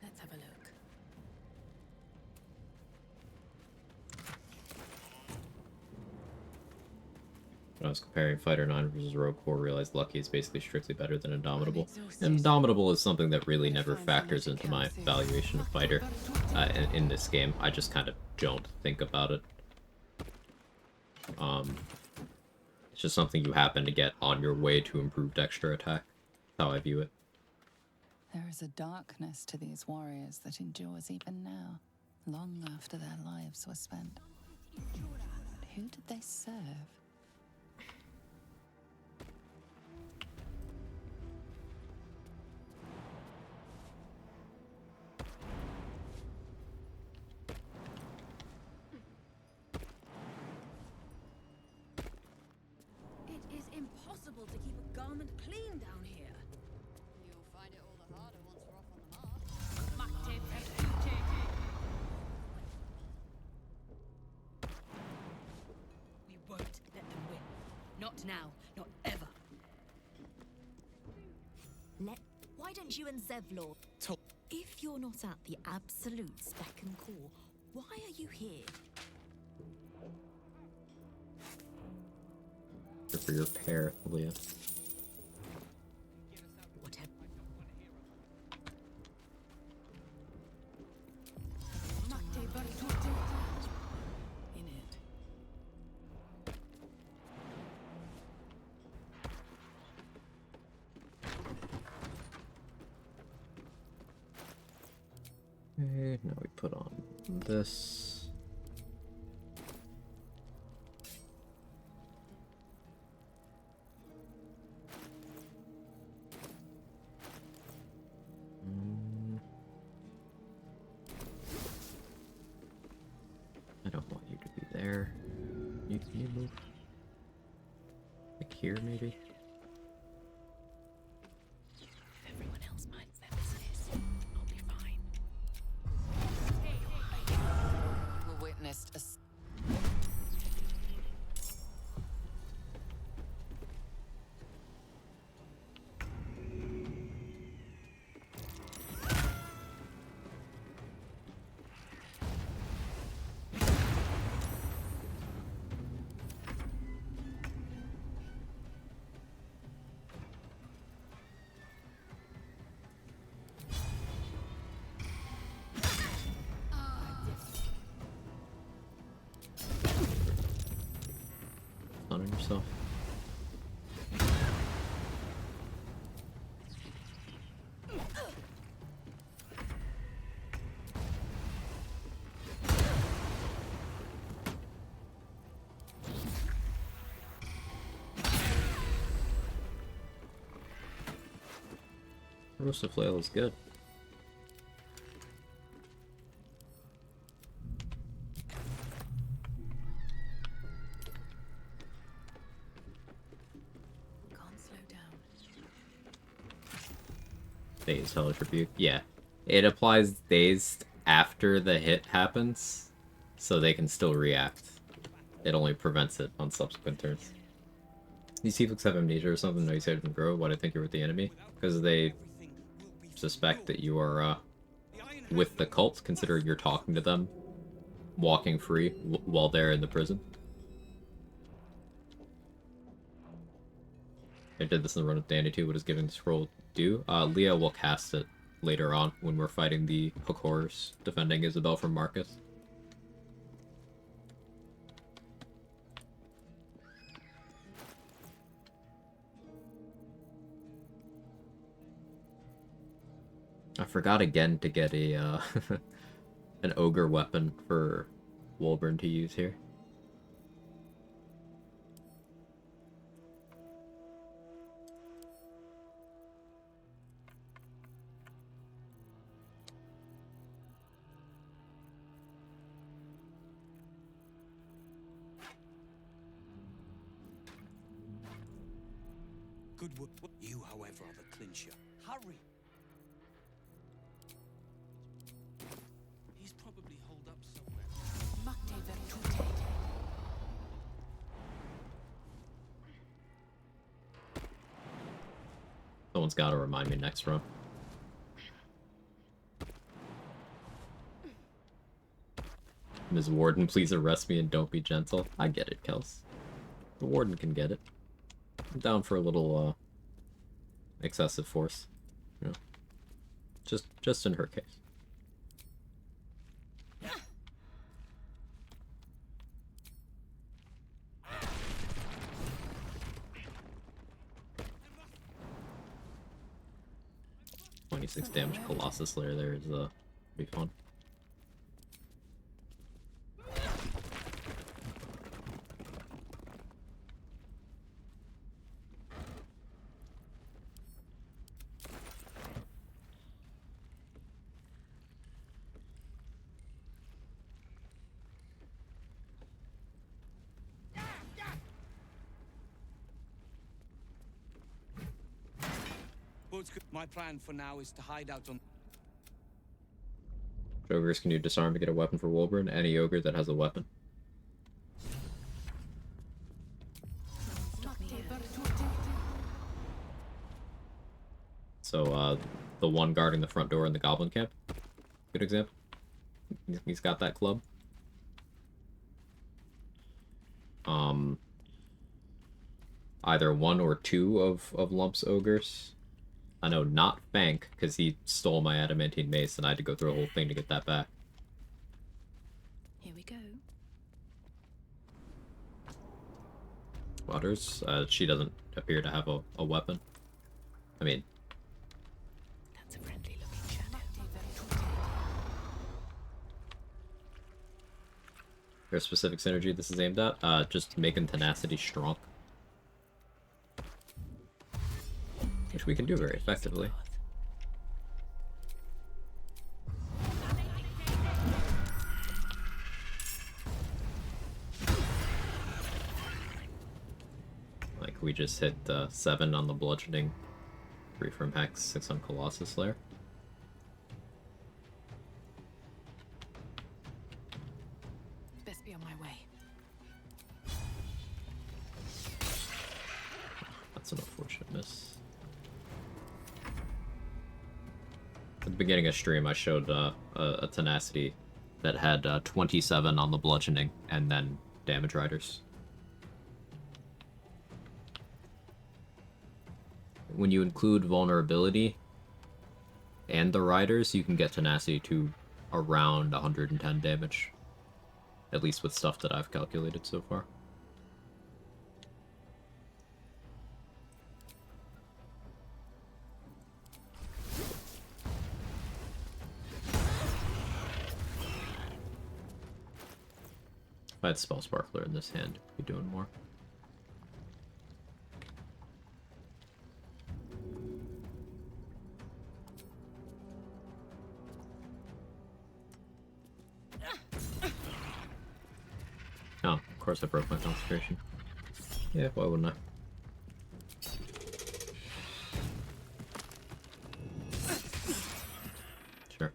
Let's have a look. When I was comparing Fighter 9 versus Rogue Core, I realized Lucky is basically strictly better than Indomitable. Indomitable is something that really never factors into my valuation of Fighter in this game. I just kind of don't think about it. It's just something you happen to get on your way to improved extra attack. That's how I view it. There is a darkness to these warriors that endures even now, long after their lives were spent. But who did they serve? It is impossible to keep a garment clean down here. You'll find it all the harder once we're off on the march. We won't let them win. Not now, not ever. Why don't you and Zevlor talk? If you're not at the absolute spec and core, why are you here? Good for your pair, Leah. Whatever. In it. Okay, now we put on this. I don't want you to be there. Can you move? Like here, maybe? If everyone else minds their business, I'll be fine. You were witnessed a Not on yourself. Roasted flail is good. Can't slow down. Dazed Hellish Rebuke. Yeah. It applies dazed after the hit happens, so they can still react. It only prevents it on subsequent turns. These Tieflings have amnesia or something, no, you saved them grow. Why do I think you're with the enemy? Because they suspect that you are with the cult, considering you're talking to them, walking free while they're in the prison. I did this in the run of Danny too. What does giving the scroll do? Leah will cast it later on when we're fighting the Hook Horrors, defending Isabel from Marcus. I forgot again to get a an ogre weapon for Wolburn to use here. Good work. You, however, are the clincher. Hurry! He's probably holed up somewhere. Someone's got to remind me next run. Ms. Warden, please arrest me and don't be gentle. I get it, Kels. The Warden can get it. I'm down for a little, excessive force. You know, just in her case. .26 damage Colossus Slayer there is, pretty fun. My plan for now is to hide out on... Ogres, can you disarm to get a weapon for Wolburn? Any ogre that has a weapon. So, the one guarding the front door in the goblin camp. Good example. He's got that club. Either one or two of Lump's ogres. I know not Fank, because he stole my adamantine mace and I had to go through a whole thing to get that back. Here we go. Waters, she doesn't appear to have a weapon. I mean... That's a friendly looking shadow. There's a specific synergy this is aimed at? Just making Tenacity strong. Which we can do very effectively. Like, we just hit 7 on the bludgeoning, 3 from Hex, 6 on Colossus Slayer. Best be on my way. That's an unfortunate miss. At the beginning of stream, I showed a Tenacity that had 27 on the bludgeoning and then damage riders. When you include vulnerability and the riders, you can get Tenacity to around 110 damage. At least with stuff that I've calculated so far. If I had Spell Sparkler in this hand, I'd be doing more. Oh, of course I broke my concentration. Yeah, why wouldn't I? Sure.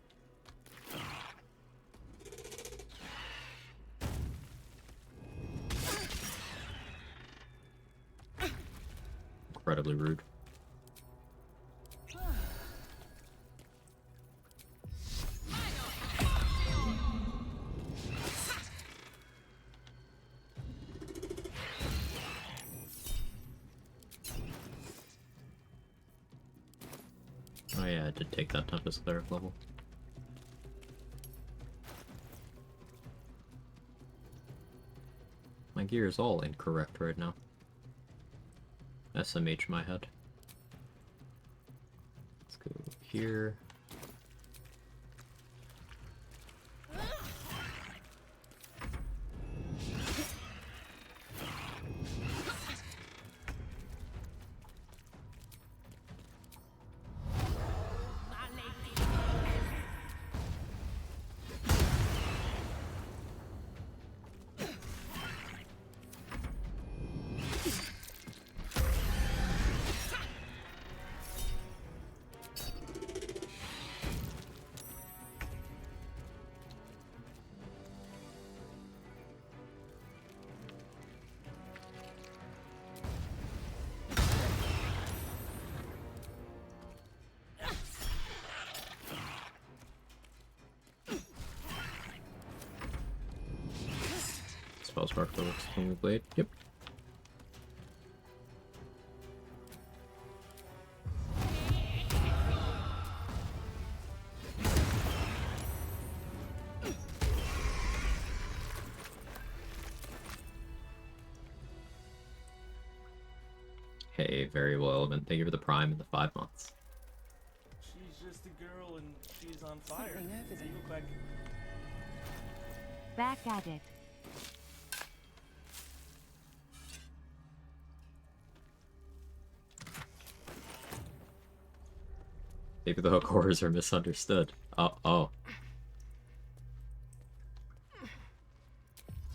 Incredibly rude. Oh yeah, I did take that Tempest Cleric level. My gear is all incorrect right now. SMH my head. Let's go here. Battle Spark for Extreme Blade. Yep. Hey, very well, Element. Thank you for the Prime and the 5 months. She's just a girl and she's on fire. Something over there. You look like... Back at it. Maybe the hook horrors are misunderstood. Oh.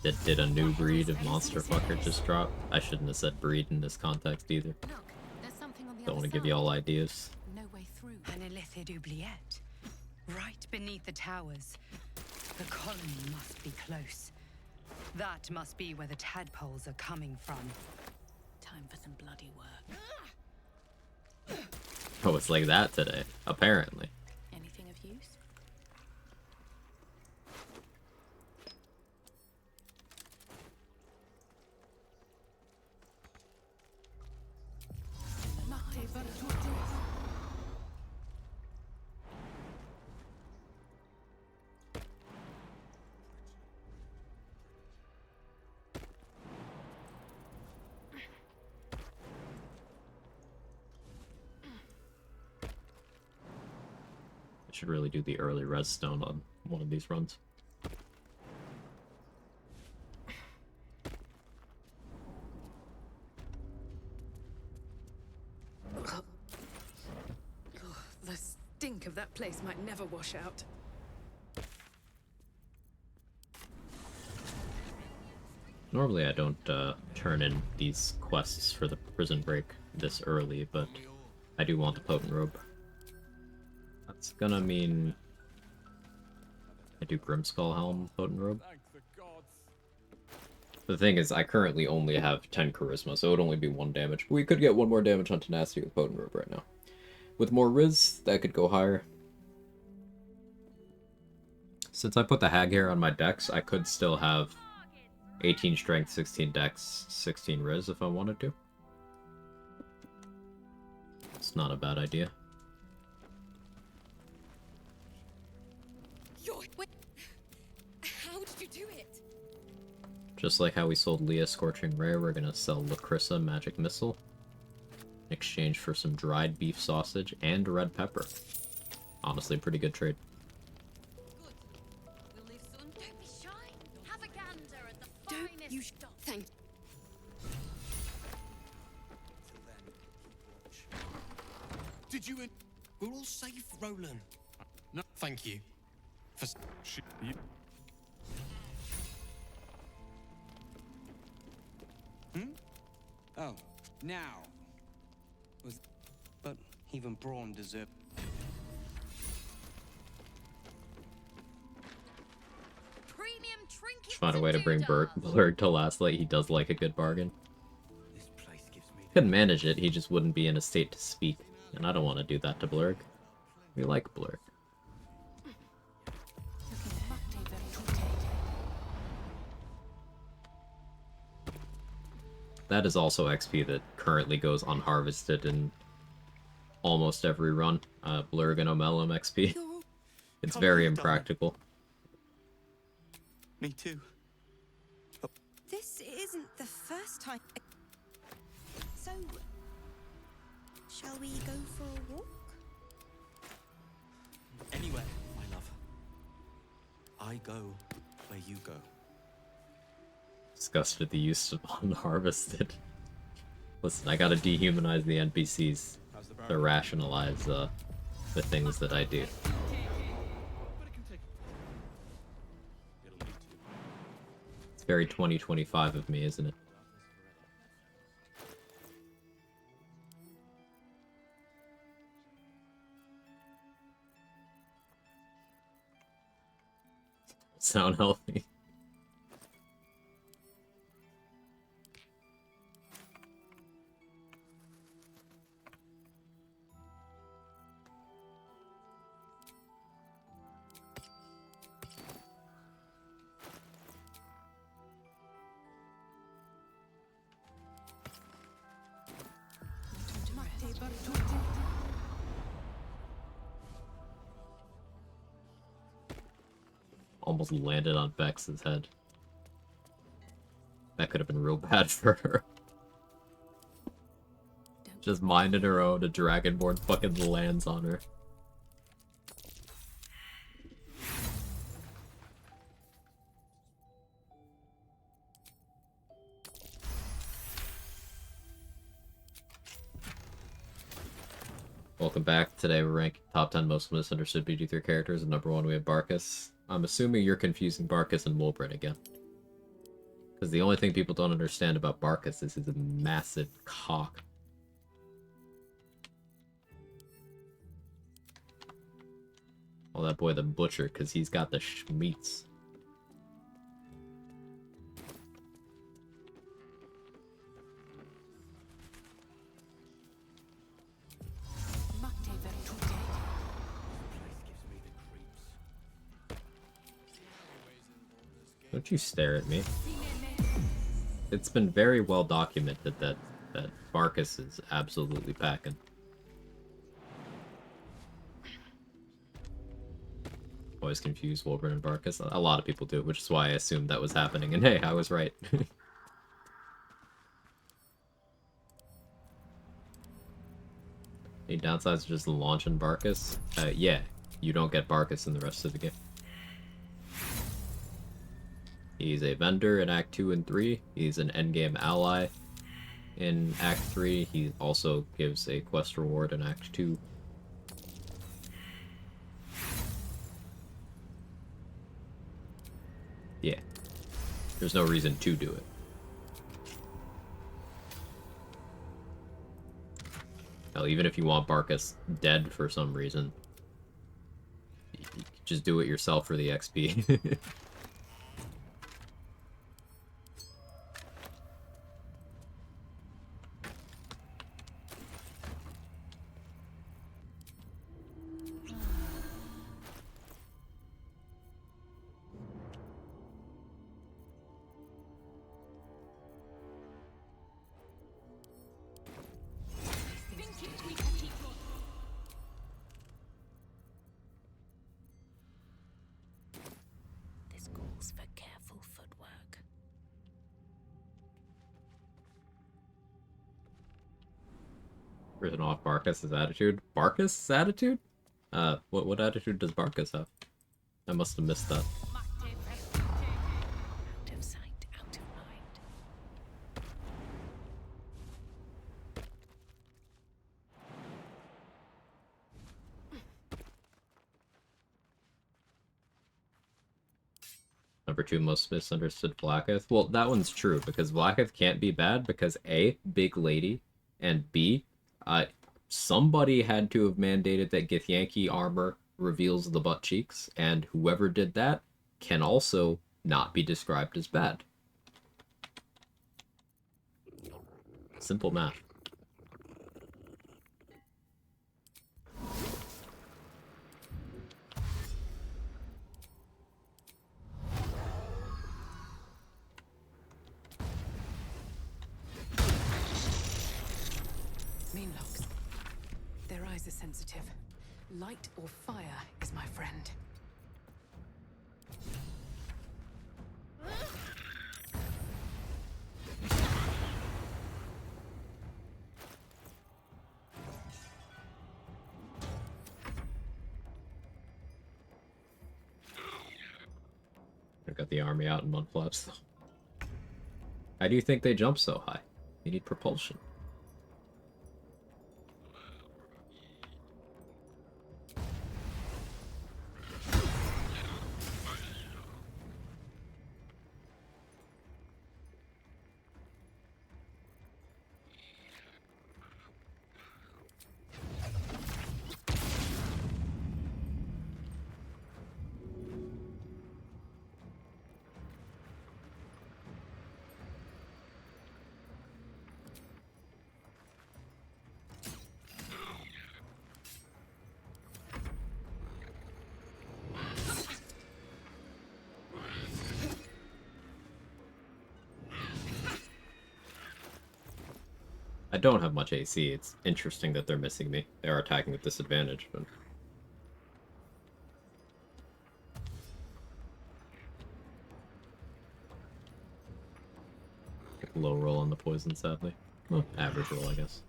Did a new breed of monster fucker just drop? I shouldn't have said breed in this context either. Look, there's something on the Don't other want to give side. you all ideas. No way through. An illithid oubliette. Right beneath the towers. The colony must be close. That must be where the tadpoles are coming from. Time for some bloody work. Oh, it's like that today, apparently. Anything of use? I should really do the early res stone on one of these runs. The stink of that place might never wash out. Normally I don't turn in these quests for the prison break this early, but I do want the potent robe. That's gonna mean I do Grimskull Helm potent robe. The thing is, I currently only have 10 charisma, so it would only be 1 damage. We could get 1 more damage on tenacity with potent robe right now. With more Riz, that could go higher. Since I put the hag hair on my dex, I could still have 18 strength, 16 dex, 16 Riz if I wanted to. It's not a bad idea. How did you do it? Just like how we sold Leah Scorching Ray, we're gonna sell Lacrissa Magic Missile in exchange for some dried beef sausage and red pepper. Honestly, pretty good trade. We'll leave soon. Don't be shy. Have a gander at the finest. You thank. Did you in... We're all safe, Roland. No, thank you. For... You... Oh, now. But even Braun deserved... Premium trinkets. Find a way to bring Blurg to last light. He does like a good bargain. Could manage it, he just wouldn't be in a state to speak. And I don't want to do that to Blurg. We like Blurg. That is also XP that currently goes unharvested in almost every run. Blurg and Omelum XP. It's very impractical. Me too. This isn't the first time. So, shall we go for a walk? Anywhere, my love. I go where you go. Disgusted the use of unharvested. Listen, I gotta dehumanize the NPCs to rationalize the things that I do. It's very 2025 of me, isn't it? Sound healthy. Almost landed on Vex's head. That could have been real bad for her. Just minding her own, a Dragonborn fucking lands on her. Welcome back. Today we're ranking top 10 most misunderstood BG3 characters, and number 1 we have Barcus. I'm assuming you're confusing Barcus and Wolbrin again. Because the only thing people don't understand about Barcus is his massive cock. Well, that boy the butcher, because he's got the schmeats. Don't you stare at me. It's been very well documented that Barcus is absolutely packing. Always confuse Wolverine and Barcus. A lot of people do, which is why I assumed that was happening. And hey, I was right. Any downsides to just launching Barcus? Yeah, you don't get Barcus in the rest of the game. He's a vendor in Act 2 and 3. He's an endgame ally in Act 3. He also gives a quest reward in Act 2. Yeah. There's no reason to do it. Hell, even if you want Barcus dead for some reason, you just do it yourself for the XP. This calls for careful footwork. Written off Barcus' attitude. Barcus' attitude? What attitude does Barcus have? I must have missed that. Out of sight, out of mind. Number 2 most misunderstood Blacketh. Well, that one's true, because Blacketh can't be bad because A, big lady, and B, somebody had to have mandated that Githyanki armor reveals the butt cheeks, and whoever did that can also not be described as bad. Simple math. Meanlocks. Their eyes are sensitive. Light or fire is my friend. I got the army out in mud flaps though. How do you think they jump so high? You need propulsion. don't have much AC. It's interesting that they're missing me. They are attacking with disadvantage, but... Low roll on the poison, sadly. Well, average roll, I guess.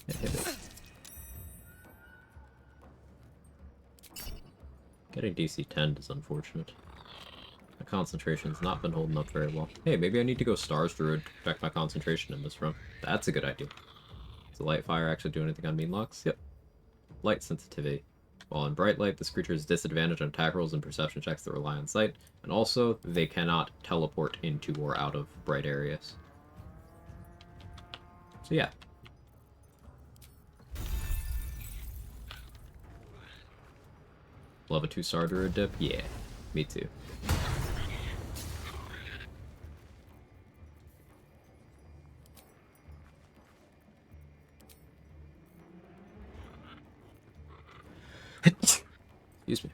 Hit it. Getting DC 10 is unfortunate. My concentration's not been holding up very well. Hey, maybe I need to go Stars Druid to protect my concentration in this run. That's a good idea. Does the light fire actually do anything on mean locks? Yep. Light sensitivity. While in bright light, this creature is disadvantaged on attack rolls and perception checks that rely on sight, and also they cannot teleport into or out of bright areas. So yeah. Love a 2-star druid dip? Yeah, me too. Excuse me.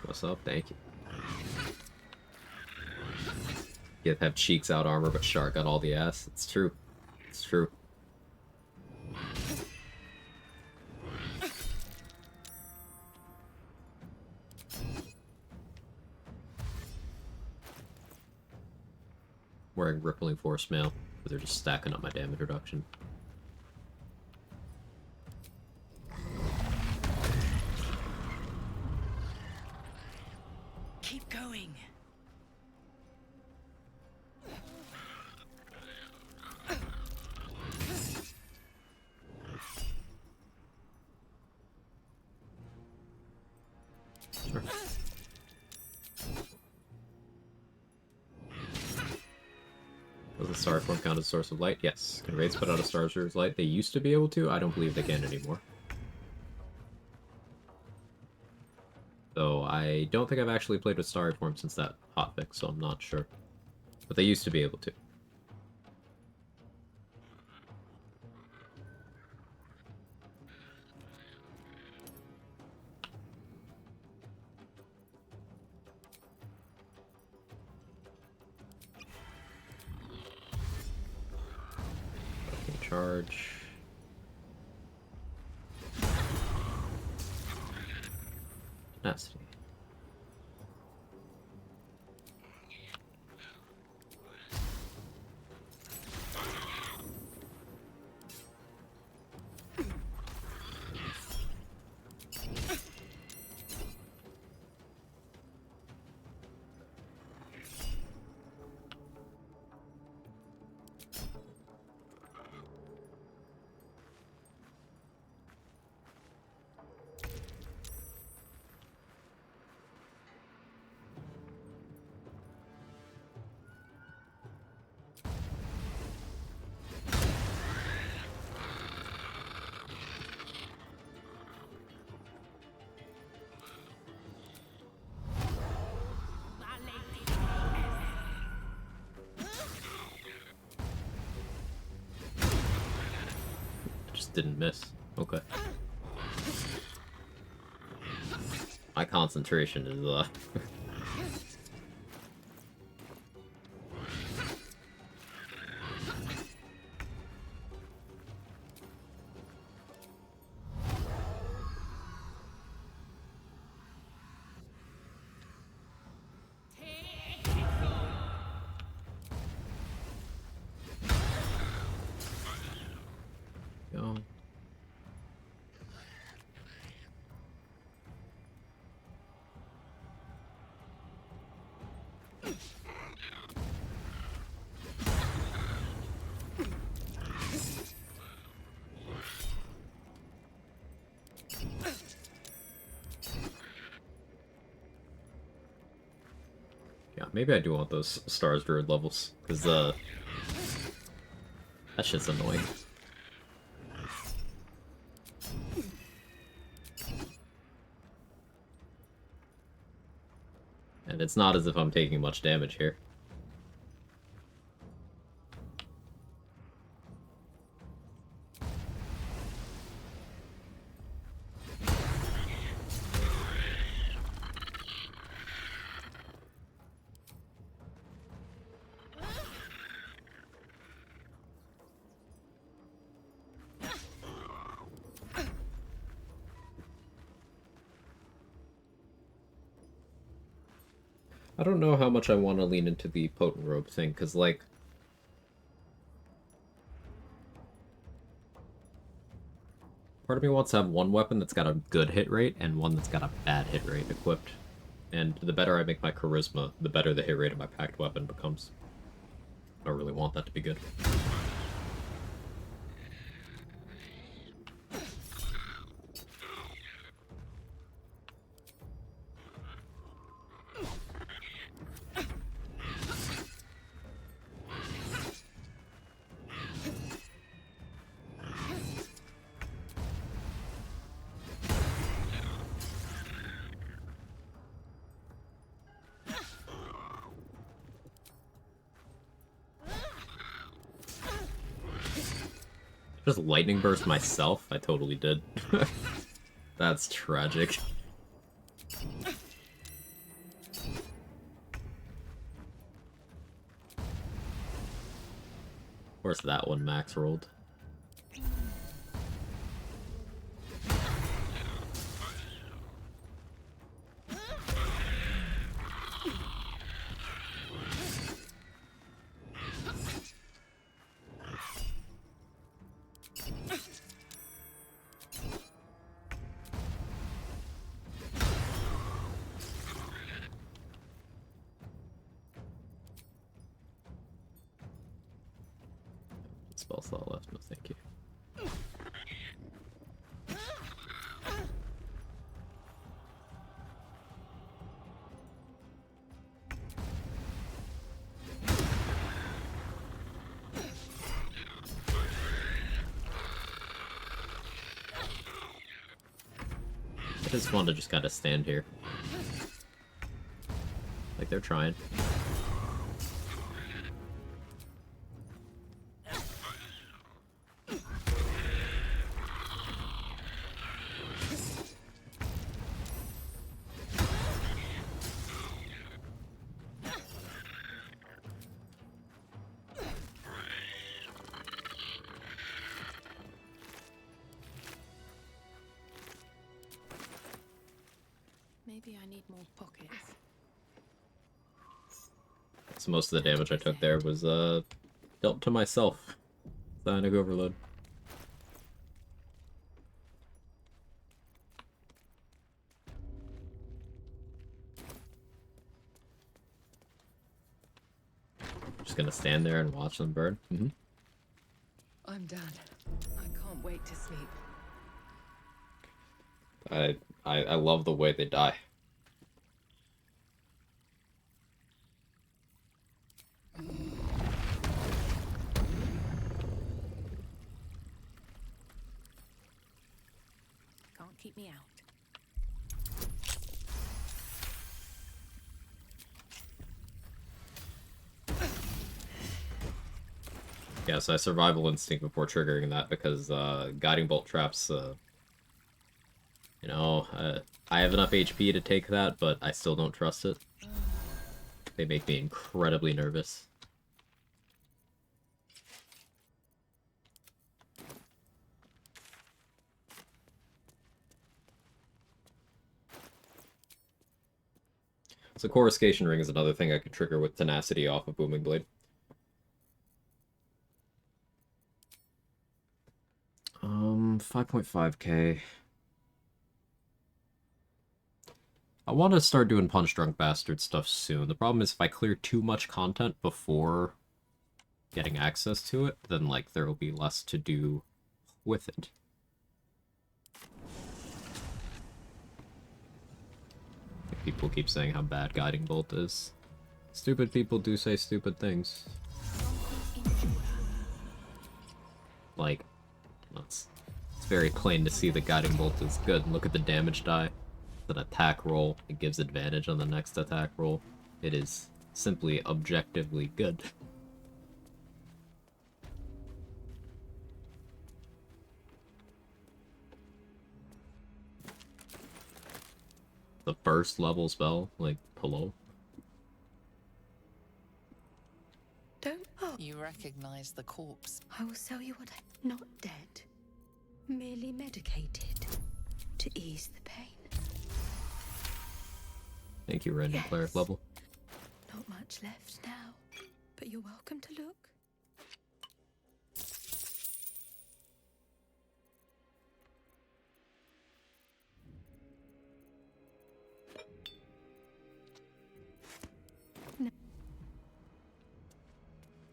What's up? Thank you. You have cheeks out armor, but Shark got all the ass. It's true. It's true. Wearing Rippling Force Mail, but they're just stacking up my damage reduction. Keep going. Sure. Does the star form count as a source of light? Yes. Can raids put out a star's light? They used to be able to. I don't believe they can anymore. So I don't think I've actually played with starry form since that hotfix, so I'm not sure. But they used to be able to. Charge. Tenacity. Didn't miss. Okay. My concentration is go. Yeah, maybe I do want those Stars Druid levels, because that shit's annoying. And it's not as if I'm taking much damage here. I don't know how much I want to lean into the potent robe thing, because, like, part of me wants to have one weapon that's got a good hit rate and one that's got a bad hit rate equipped. And the better I make my charisma, the better the hit rate of my packed weapon becomes. I don't really want that to be good. Just lightning burst myself? I totally did. That's tragic. Of course that one max rolled. Spell slot left, no thank you. I just want to just kind of stand here. Like they're trying. Maybe I need more pockets. So most of the damage I took there was dealt to myself. Psionic overload. Just gonna stand there and watch them burn. Mm-hmm. I'm done. I can't wait to sleep. I love the way they die. Can't keep me out. Yeah, so I survival instinct before triggering that because guiding bolt traps, you know, I have enough HP to take that, but I still don't trust it. They make me incredibly nervous. So Coruscation Ring is another thing I could trigger with Tenacity off of Booming Blade. 5.5k. I want to start doing Punch Drunk Bastard stuff soon. The problem is if I clear too much content before getting access to it, then like there will be less to do with it. People keep saying how bad Guiding Bolt is. Stupid people do say stupid things. Like, it's very plain to see that Guiding Bolt is good. Look at the damage die. It's an attack roll. It gives advantage on the next attack roll. It is simply objectively good. The first level spell, like, hello? Don't. Oh. You recognize the corpse. I will sell you what I'm not dead, merely medicated to ease the pain. Thank you, random player level. much left now, but you're welcome to look.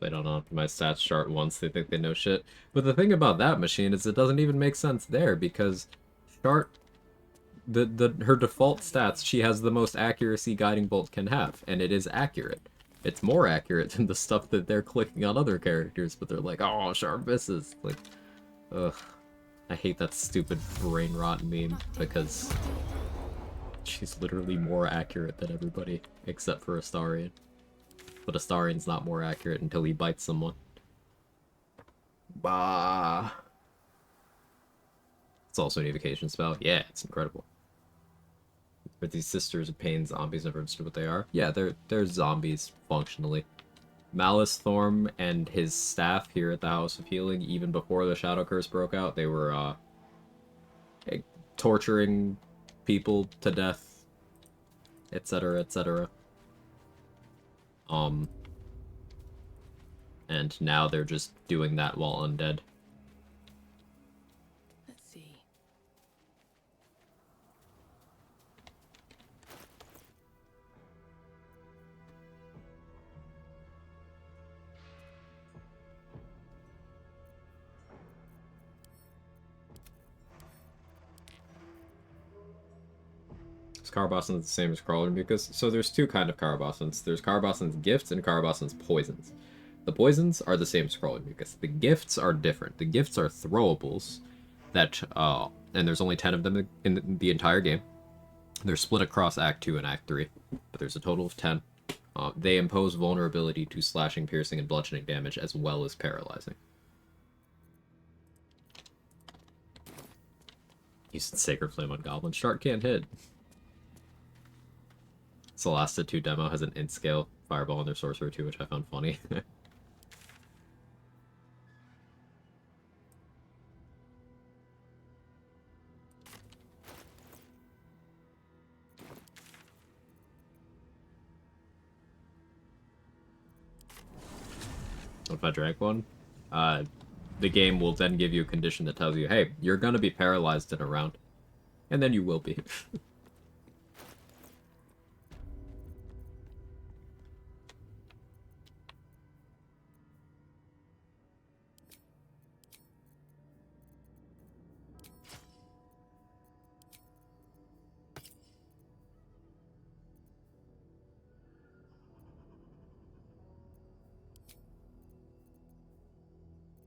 They don't optimize stats chart once, they think they know shit. But the thing about that machine is it doesn't even make sense there, because chart her default stats, she has the most accuracy Guiding Bolt can have, and it is accurate. It's more accurate than the stuff that they're clicking on other characters, but they're like, oh, sharp misses. Like, ugh. I hate that stupid brain rot meme, because she's literally more accurate than everybody, except for Astarion. But Astarion's not more accurate until he bites someone. Bah. It's also an evocation spell. Yeah, it's incredible. But these Sisters of Pain zombies, never understood what they are. Yeah, they're zombies, functionally. Malice Thorm and his staff here at the House of Healing, even before the Shadow Curse broke out, they were, torturing people to death, etc., etc. And now they're just doing that while undead. Let's see. Carabossans the same as Crawler Mucus. So there's two kind of Carabossans. There's Carabossans Gifts and Carabossans Poisons. The Poisons are the same as Crawler Mucus. The Gifts are different. The Gifts are throwables that, and there's only 10 of them in the entire game. They're split across Act 2 and Act 3, but there's a total of 10. They impose vulnerability to slashing, piercing, and bludgeoning damage, as well as paralyzing. Used Sacred Flame on Goblin. Shark can't hit. Celasta 2 demo has an int scale fireball in their sorcerer too, which I found funny. What if I drank one? The game will then give you a condition that tells you, hey, you're gonna be paralyzed in a round. And then you will be.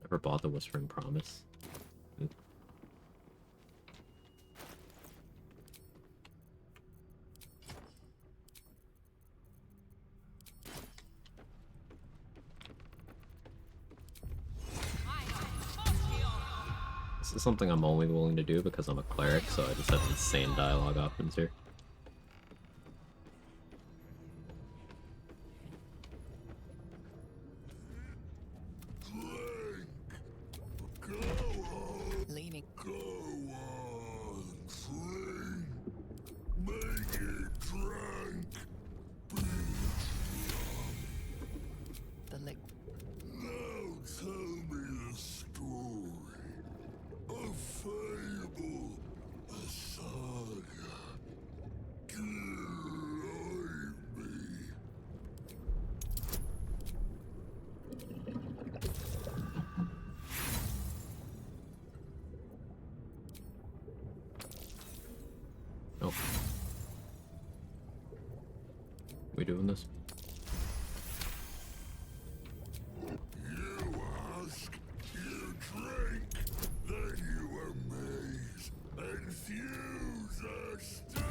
Never bought the Whispering Promise. This is something I'm only willing to do because I'm a cleric, so I just have insane dialogue options here. Leaning. Go on, drink. Make it drink. The lick. Now tell me a story. A fable. A saga. Guide me. Oh. We doing this? You ask, you drink, then you amaze, enthuse, astound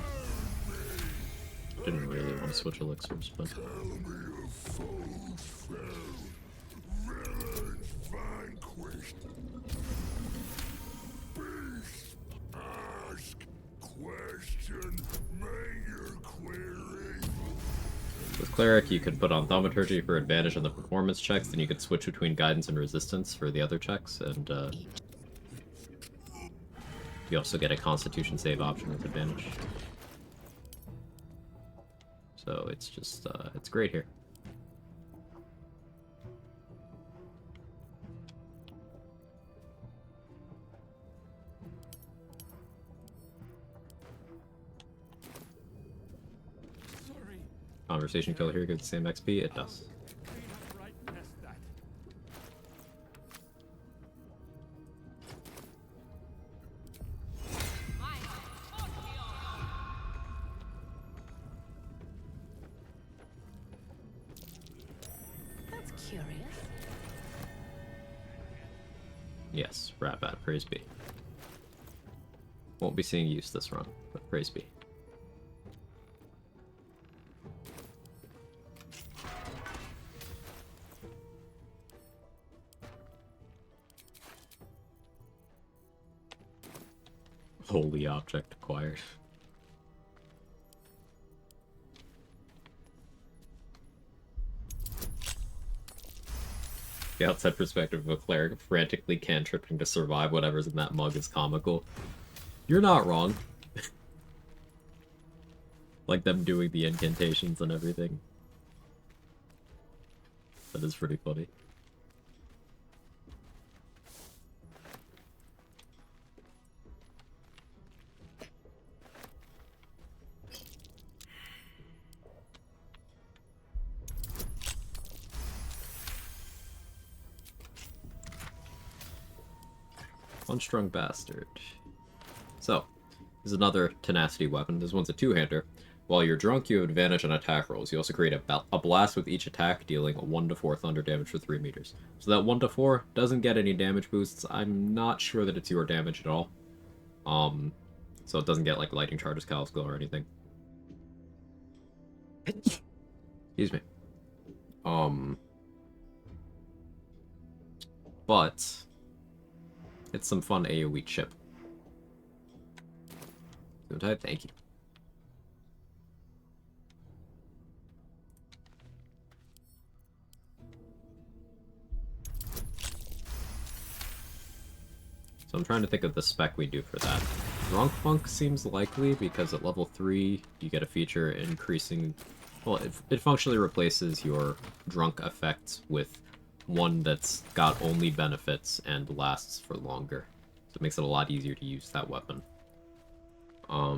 me. Didn't really want to switch elixirs, but... Tell me of foes fell, villains vanquished. Beast, ask, question, make your query. With Cleric, you can put on Thaumaturgy for advantage on the performance checks, then you can switch between Guidance and Resistance for the other checks, and you also get a Constitution save option with advantage. So it's just, it's great here. Conversation killer here gives the same XP? It does. That's curious. Yes, Ratbat, praise be. Won't be seeing use this run, but praise be. Holy object acquired. The outside perspective of a cleric frantically cantripping to survive whatever's in that mug is comical. You're not wrong. Like them doing the incantations and everything. That is pretty funny. Unstrung bastard. So, this is another tenacity weapon. This one's a two-hander. While you're drunk, you have advantage on attack rolls. You also create a blast with each attack, dealing 1 to 4 thunder damage for 3 meters. So that 1 to 4 doesn't get any damage boosts. I'm not sure that it's your damage at all. So it doesn't get like lightning charges, callous glow, or anything. Excuse me. But it's some fun AoE chip. Thank you. So I'm trying to think of the spec we do for that. Drunk Funk seems likely because at level 3 you get a feature increasing... Well, it functionally replaces your drunk effects with one that's got only benefits and lasts for longer. So it makes it a lot easier to use that weapon. So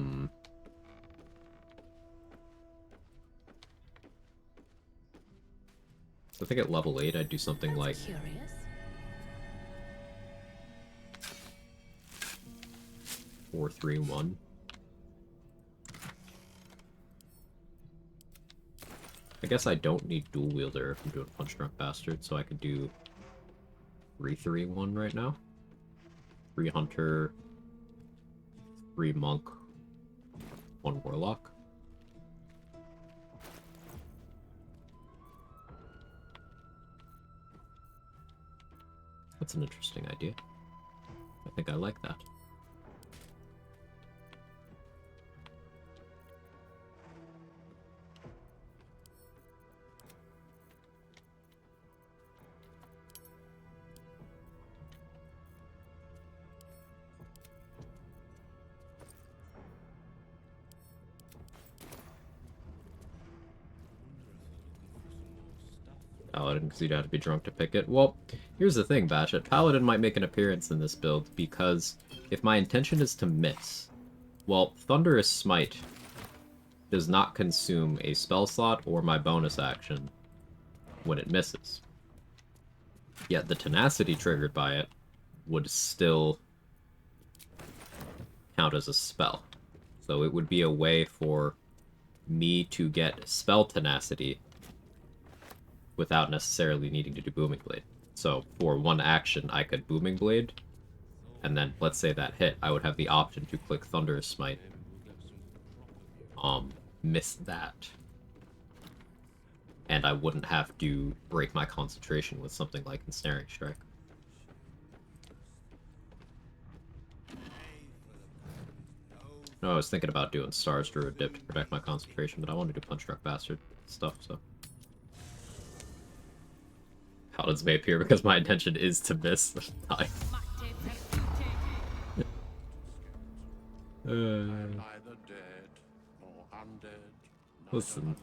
I think at level 8 I'd do something like... Curious. 4-3-1. I guess I don't need dual wielder if I'm doing Punch Drunk Bastard, so I could do 3-3-1 right now. 3 Hunter, 3 Monk, 1 Warlock. That's an interesting idea. I think I like that. Paladin, because you'd have to be drunk to pick it. Well, here's the thing, Bashet. Paladin might make an appearance in this build, because if my intention is to miss, well, Thunderous Smite does not consume a spell slot or my bonus action when it misses. Yet the tenacity triggered by it would still count as a spell. So it would be a way for me to get spell tenacity without necessarily needing to do Booming Blade. So for one action, I could Booming Blade, and then let's say that hit, I would have the option to click Thunderous Smite. Miss that. And I wouldn't have to break my concentration with something like Ensnaring Strike. No, I was thinking about doing Stars Druid Dip to protect my concentration, but I wanted to do Punch Drunk Bastard stuff, so... Paladins may appear because my intention is to miss. Listen,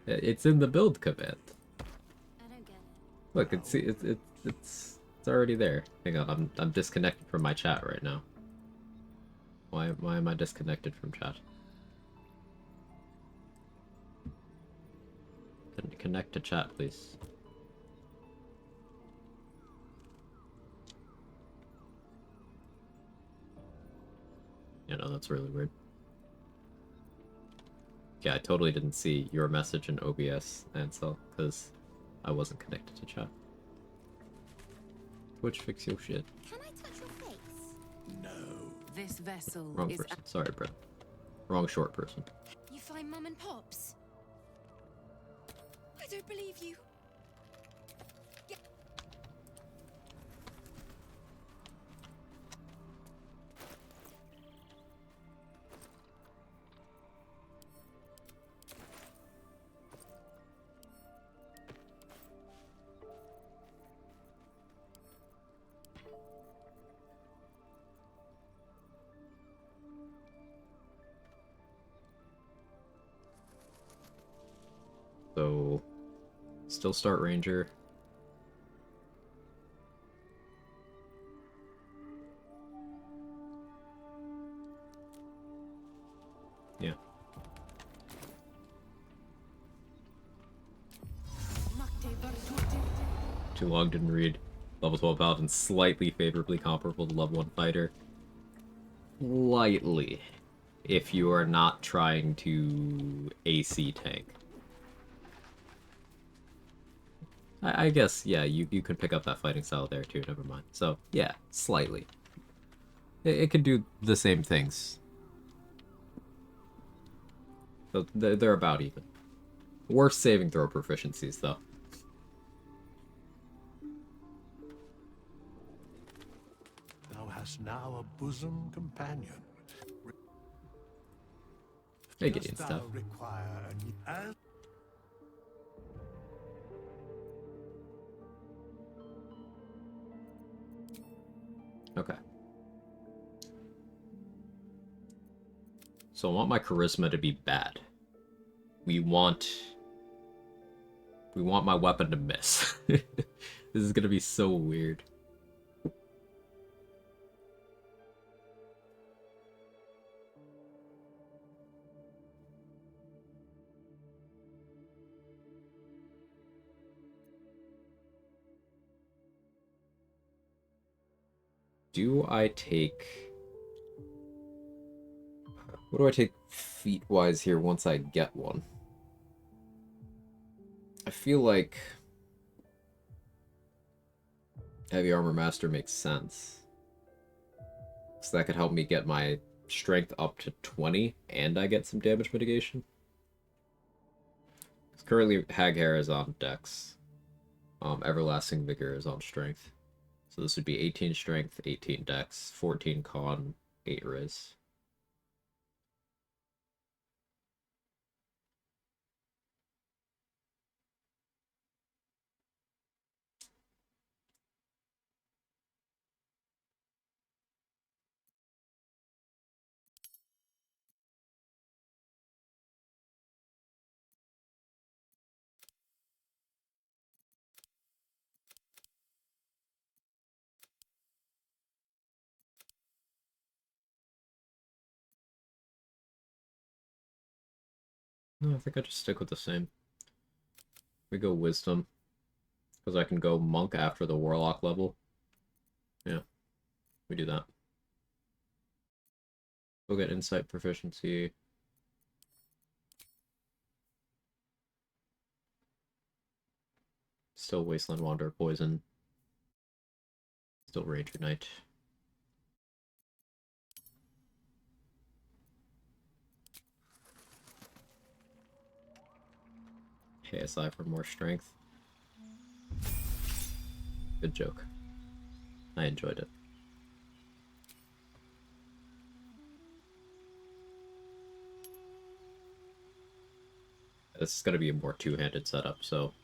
it's in the build command. Look, it's already there. Hang on, I'm disconnected from my chat right now. Why am I disconnected from chat? connect to chat, please. You know, that's really weird. Yeah, I totally didn't see your message in OBS, Ansel, because I wasn't connected to chat. Twitch, fix your shit. Can I touch your face? No. This vessel Wrong is. person. Sorry, Brett. Wrong short person. You find Mum and Pops? I don't believe you. So, still start Ranger. Yeah. Too long, didn't read. Level 12 Paladin slightly favorably comparable to level 1 Fighter. Slightly. If you are not trying to AC tank. I guess, yeah, you could pick up that fighting style there too, never mind. So, yeah, slightly. It could do the same things. So they're about even. Worse saving throw proficiencies, though. Thou hast now a bosom companion. Hey, Dost Gideon thou stuff. require a new... Okay. So I want my charisma to be bad. We want my weapon to miss. This is gonna be so weird. Do I take... What do I take feat-wise here once I get one? I feel like... Heavy Armor Master makes sense. So that could help me get my strength up to 20, and I get some damage mitigation. Because currently Haghair is on Dex. Everlasting Vigor is on Strength. So this would be 18 Strength, 18 Dex, 14 Con, 8 Riz. No, I think I just stick with the same. We go Wisdom. Because I can go Monk after the Warlock level. Yeah, we do that. We'll get Insight Proficiency. Still Wasteland Wanderer Poison. Still Ranger Knight. KSI for more strength. Good joke. I enjoyed it. This is going to be a more two-handed setup, so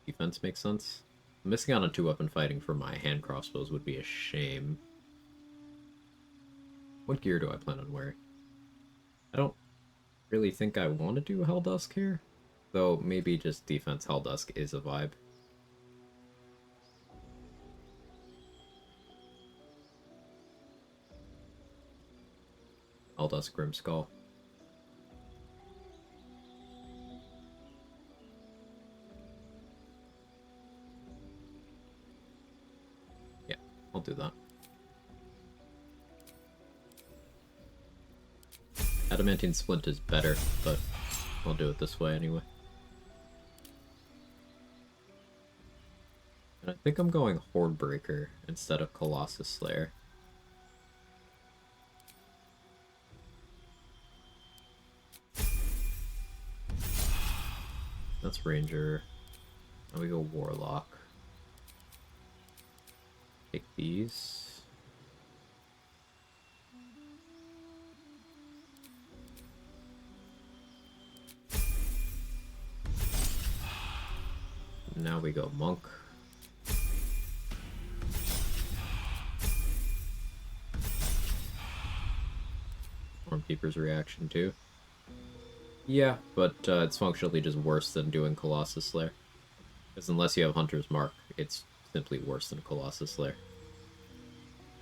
defense makes sense. Missing out on two-weapon fighting for my hand crossbows would be a shame. What gear do I plan on wearing? I don't really think I want to do Helldusk here, though maybe just defense Helldusk is a vibe. Helldusk Grimskull. I'll do that. Adamantine Splint is better, but I'll do it this way anyway. And I think I'm going Hordebreaker instead of Colossus Slayer. That's Ranger. Now we go Warlock. Take these. Now we go Monk. Stormkeeper's reaction too. Yeah, but it's functionally just worse than doing Colossus Slayer. Because unless you have Hunter's Mark, it's simply worse than Colossus Slayer.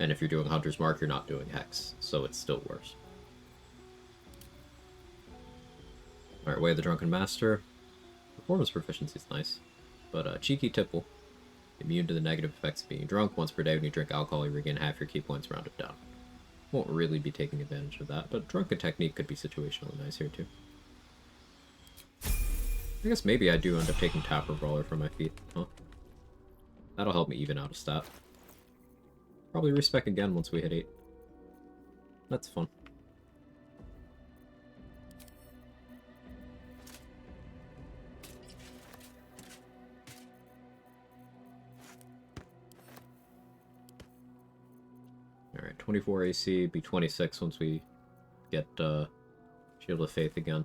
And if you're doing Hunter's Mark, you're not doing Hex, so it's still worse. Alright, Way of the Drunken Master. Performance proficiency is nice. But Cheeky Tipple. Immune to the negative effects of being drunk. Once per day when you drink alcohol, you regain half your key points rounded down. Won't really be taking advantage of that, but Drunken Technique could be situationally nice here too. I guess maybe I do end up taking Tapper Brawler for my feet, huh? That'll help me even out a stat. Probably respec again once we hit 8. That's fun. Alright, 24 AC, be 26 once we get Shield of Faith again.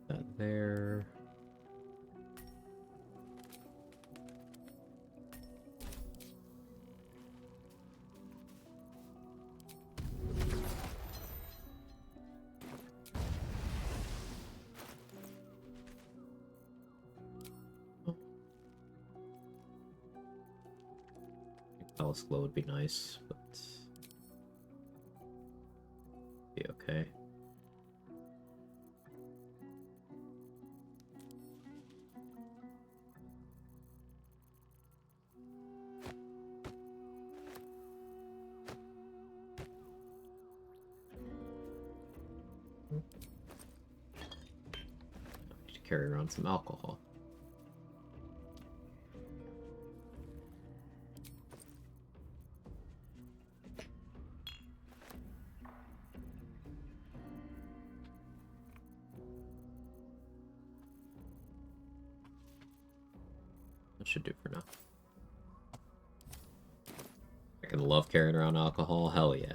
That there. Palace Glow would be nice, but be okay. I need to carry around some alcohol. That should do for now. I can love carrying around alcohol, hell yeah.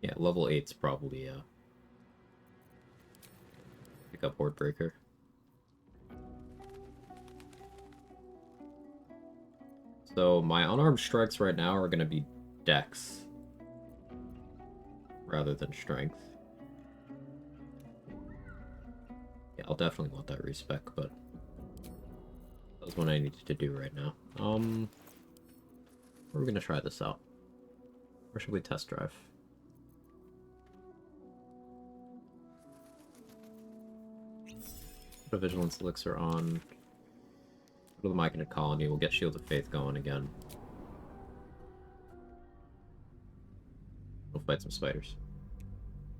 Yeah, level 8's probably pick up Hordebreaker. So my unarmed strikes right now are going to be Dex rather than Strength. Yeah, I'll definitely want that respec, but that's what I needed to do right now. We're going to try this out. Where should we test drive? Put a Vigilance Elixir on. Go to the Myconid Colony, we'll get Shield of Faith going again. We'll fight some spiders.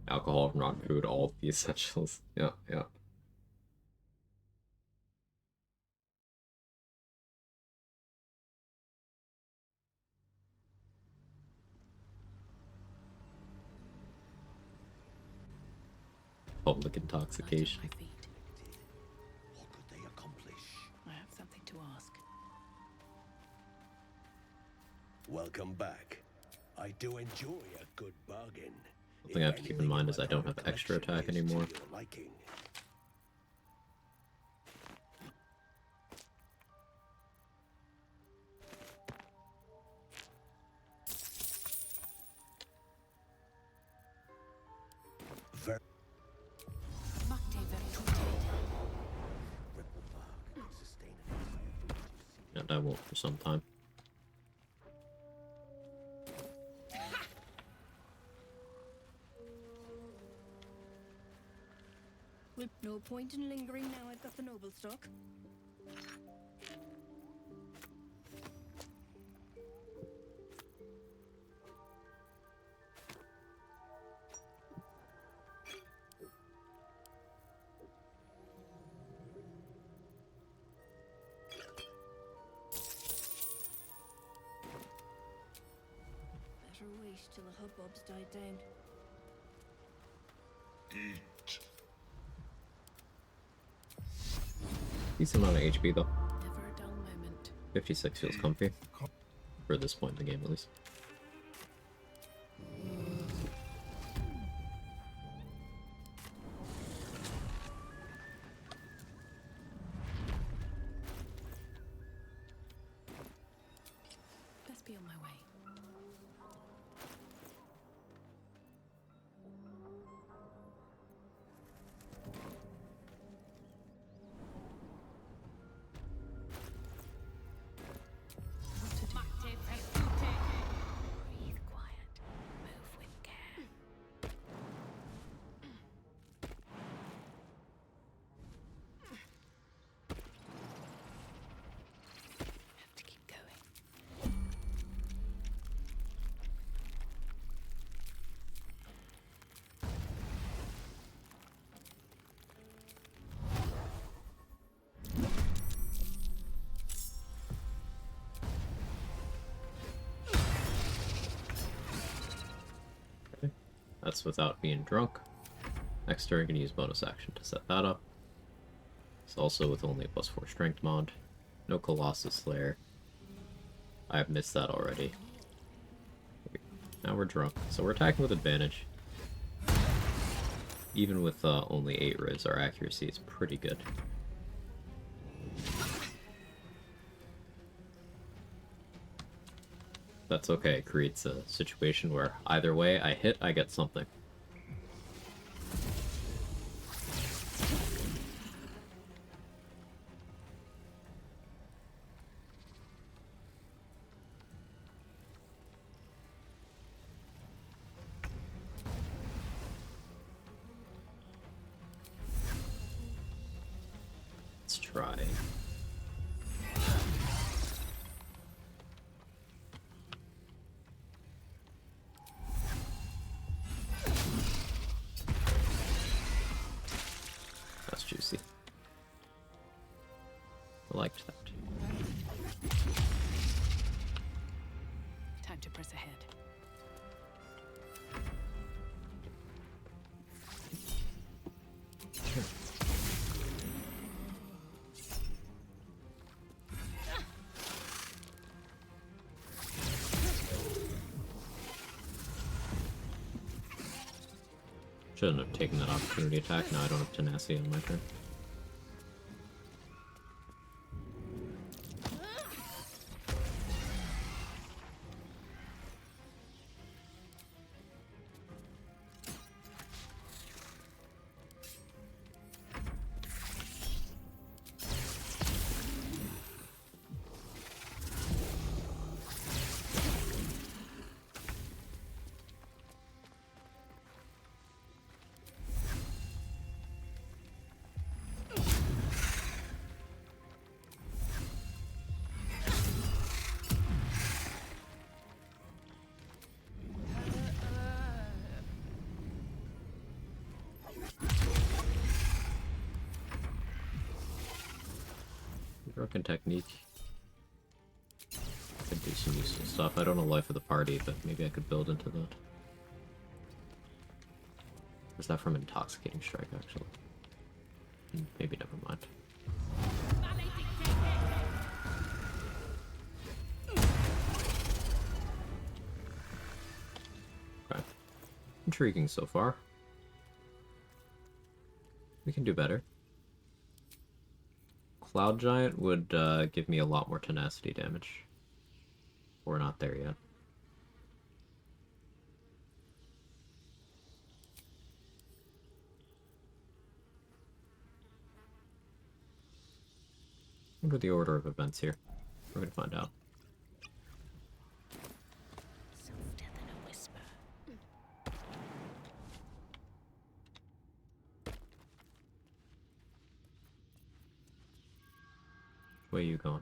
Alcohol, rotten food, all the essentials. Yeah, yeah. Public intoxication. come back. I do enjoy a good bargain. One thing I have to keep in mind is I don't have extra attack anymore. And I won't for some time. No point in lingering now I've got the noble stock. Better wait till the hubbub's died down. Decent amount of HP though. Never a dull moment. 56 feels comfy. For this point in the game at least. Best be on my way. Breathe quiet. Move with care. Have to keep going. That's without being drunk. Next turn, can use bonus action to set that up. It's also with only a +4 strength mod. No Colossus Slayer. I have missed that already. Now we're drunk, so we're attacking with advantage. Even with only 8 Riz, our accuracy is pretty good. That's okay, it creates a situation where either way I hit, I get something. Let's try. That's juicy. I liked that. Time to press ahead. Shouldn't have taken that opportunity attack. Now I don't have tenacity on my turn. Broken technique. Could do some useful stuff. I don't know life of the party, but maybe I could build into that. Is that from Intoxicating Strike, actually? Maybe never mind. Intriguing so far. We can do better. Cloud Giant would give me a lot more tenacity damage. We're not there yet. What are the order of events here? We're gonna find out. Softer than a whisper. Where are you going?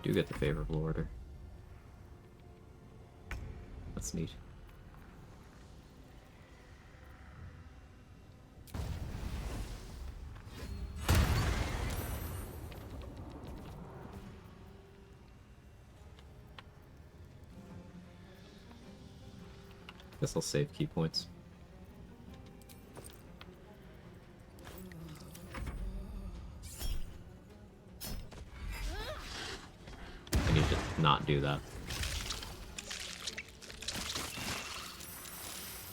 Do get the favorable order. That's neat. Guess I'll save key points. I need to not do that.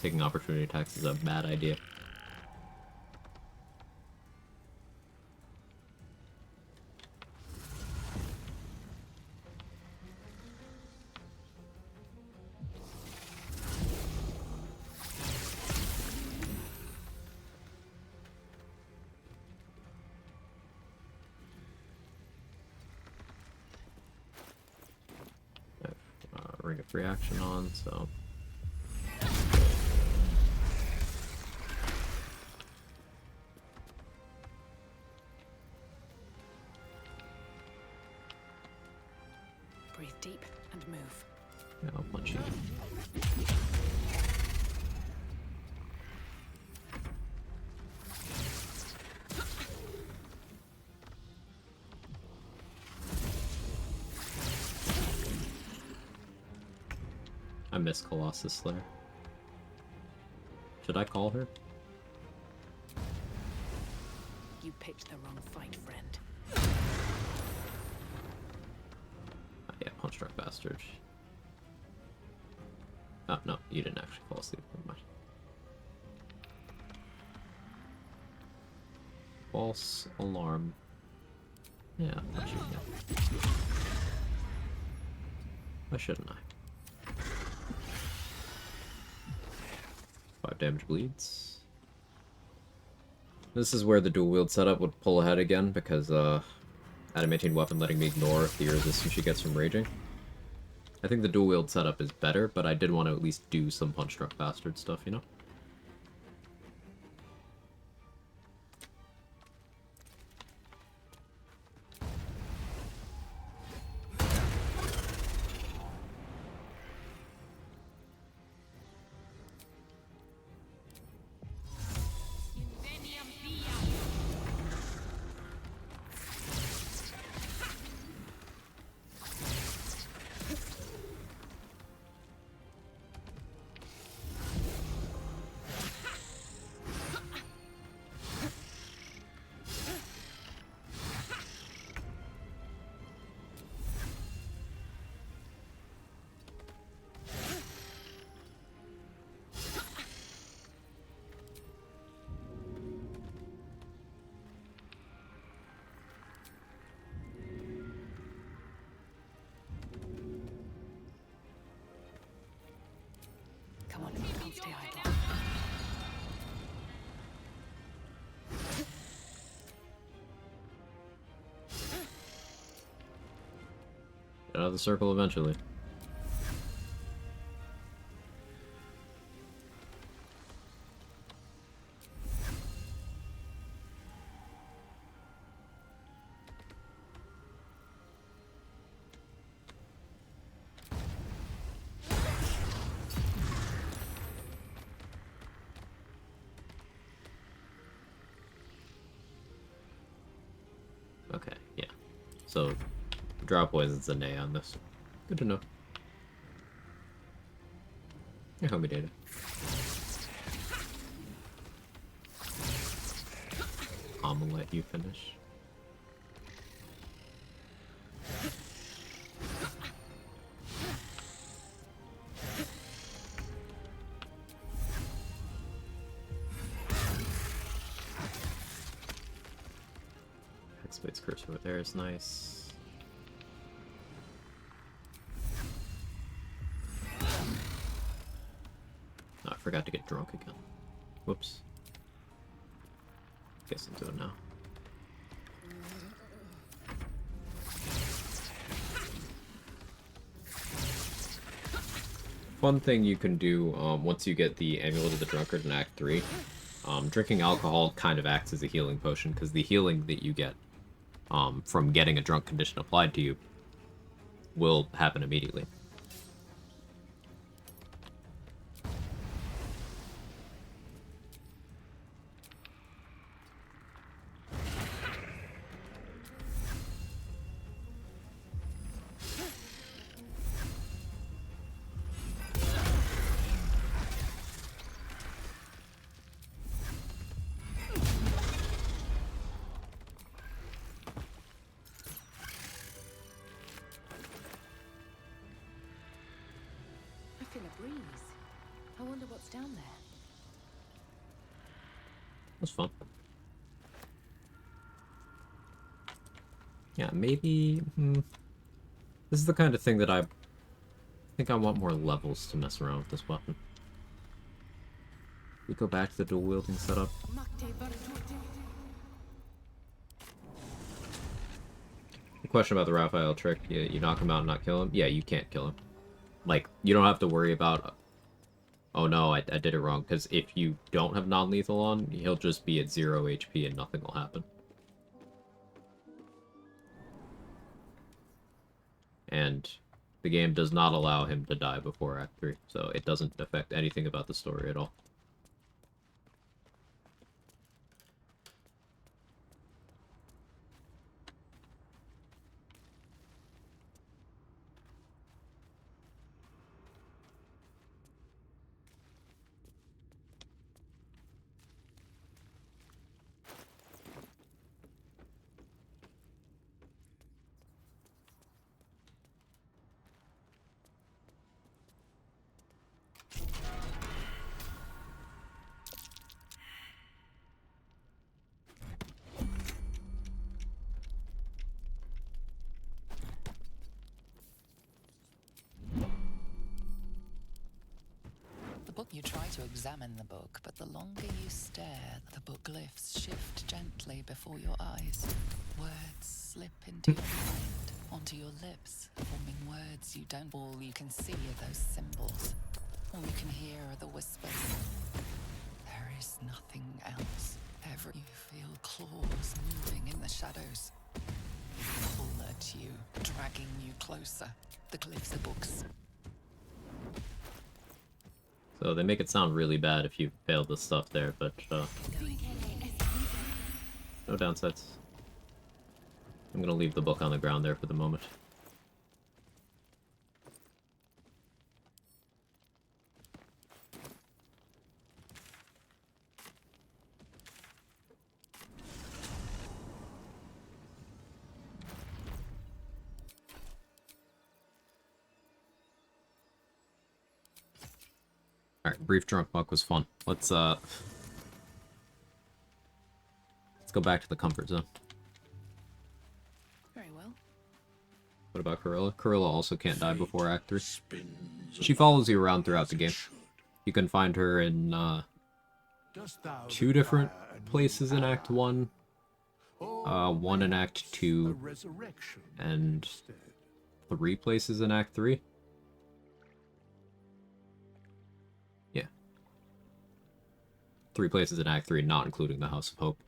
Taking opportunity attacks is a bad idea. Ring of reaction on, so Breathe deep and move. yeah, I'll punch you. I miss Colossus Slayer. Should I call her? You picked the wrong fight, friend. Yeah, Punch Drunk Bastard. Oh, no, you didn't actually fall asleep. Never mind. False alarm. Yeah, punch you again. Why shouldn't I? 5 damage bleeds. This is where the dual wield setup would pull ahead again, because adamantine weapon letting me ignore the resistance she gets from raging. I think the dual wield setup is better, but I did want to at least do some Punch Drunk Bastard stuff, you know? Come on, don't stay idle. Get out of the circle eventually. So, drop poison's a nay on this. Good to know. Yeah, homie data. I'm gonna let you finish. Hexblade's curse over there is nice. Oh, I forgot to get drunk again. Whoops. Guess I'll do it now. Fun thing you can do once you get the Amulet of the Drunkard in Act 3, drinking alcohol kind of acts as a healing potion, because the healing that you get from getting a drunk condition applied to you will happen immediately. I feel a breeze. I wonder what's down there. That's fun. Yeah, maybe... This is the kind of thing that I think I want more levels to mess around with this weapon. We go back to the dual wielding setup. The question about the Raphael trick, you knock him out and not kill him? Yeah, you can't kill him. Like, you don't have to worry about, oh no, I did it wrong, because if you don't have non-lethal on, he'll just be at 0 HP and nothing will happen. And the game does not allow him to die before Act 3, so it doesn't affect anything about the story at all. You try to examine the book, but the longer you stare, the book glyphs shift gently before your eyes. Words slip into your mind, onto your lips, forming words you don't. All you can see are those symbols. All you can hear are the whispers. There is nothing else. Ever you feel claws moving in the shadows. They pull at you, dragging you closer. The glyphs are books. So they make it sound really bad if you fail the stuff there, but no downsides. I'm gonna leave the book on the ground there for the moment. Alright, brief drunk buck was fun. Let's go back to the comfort zone. Very well. What about Corilla? Corilla also can't die before Act 3. She follows you around throughout the game. You can find her in 2 different places in Act 1, 1 in Act 2, and 3 places in Act 3. Yeah. 3 places in Act 3, not including the House of Hope,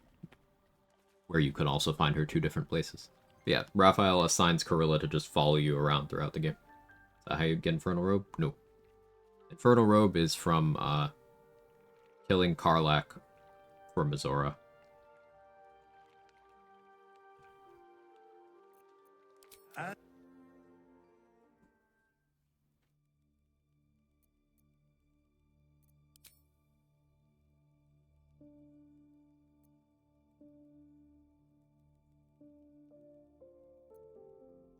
where you can also find her 2 different places. But yeah, Raphael assigns Corilla to just follow you around throughout the game. Is that how you get Infernal Robe? No. Infernal Robe is from killing Karlach for Mizora.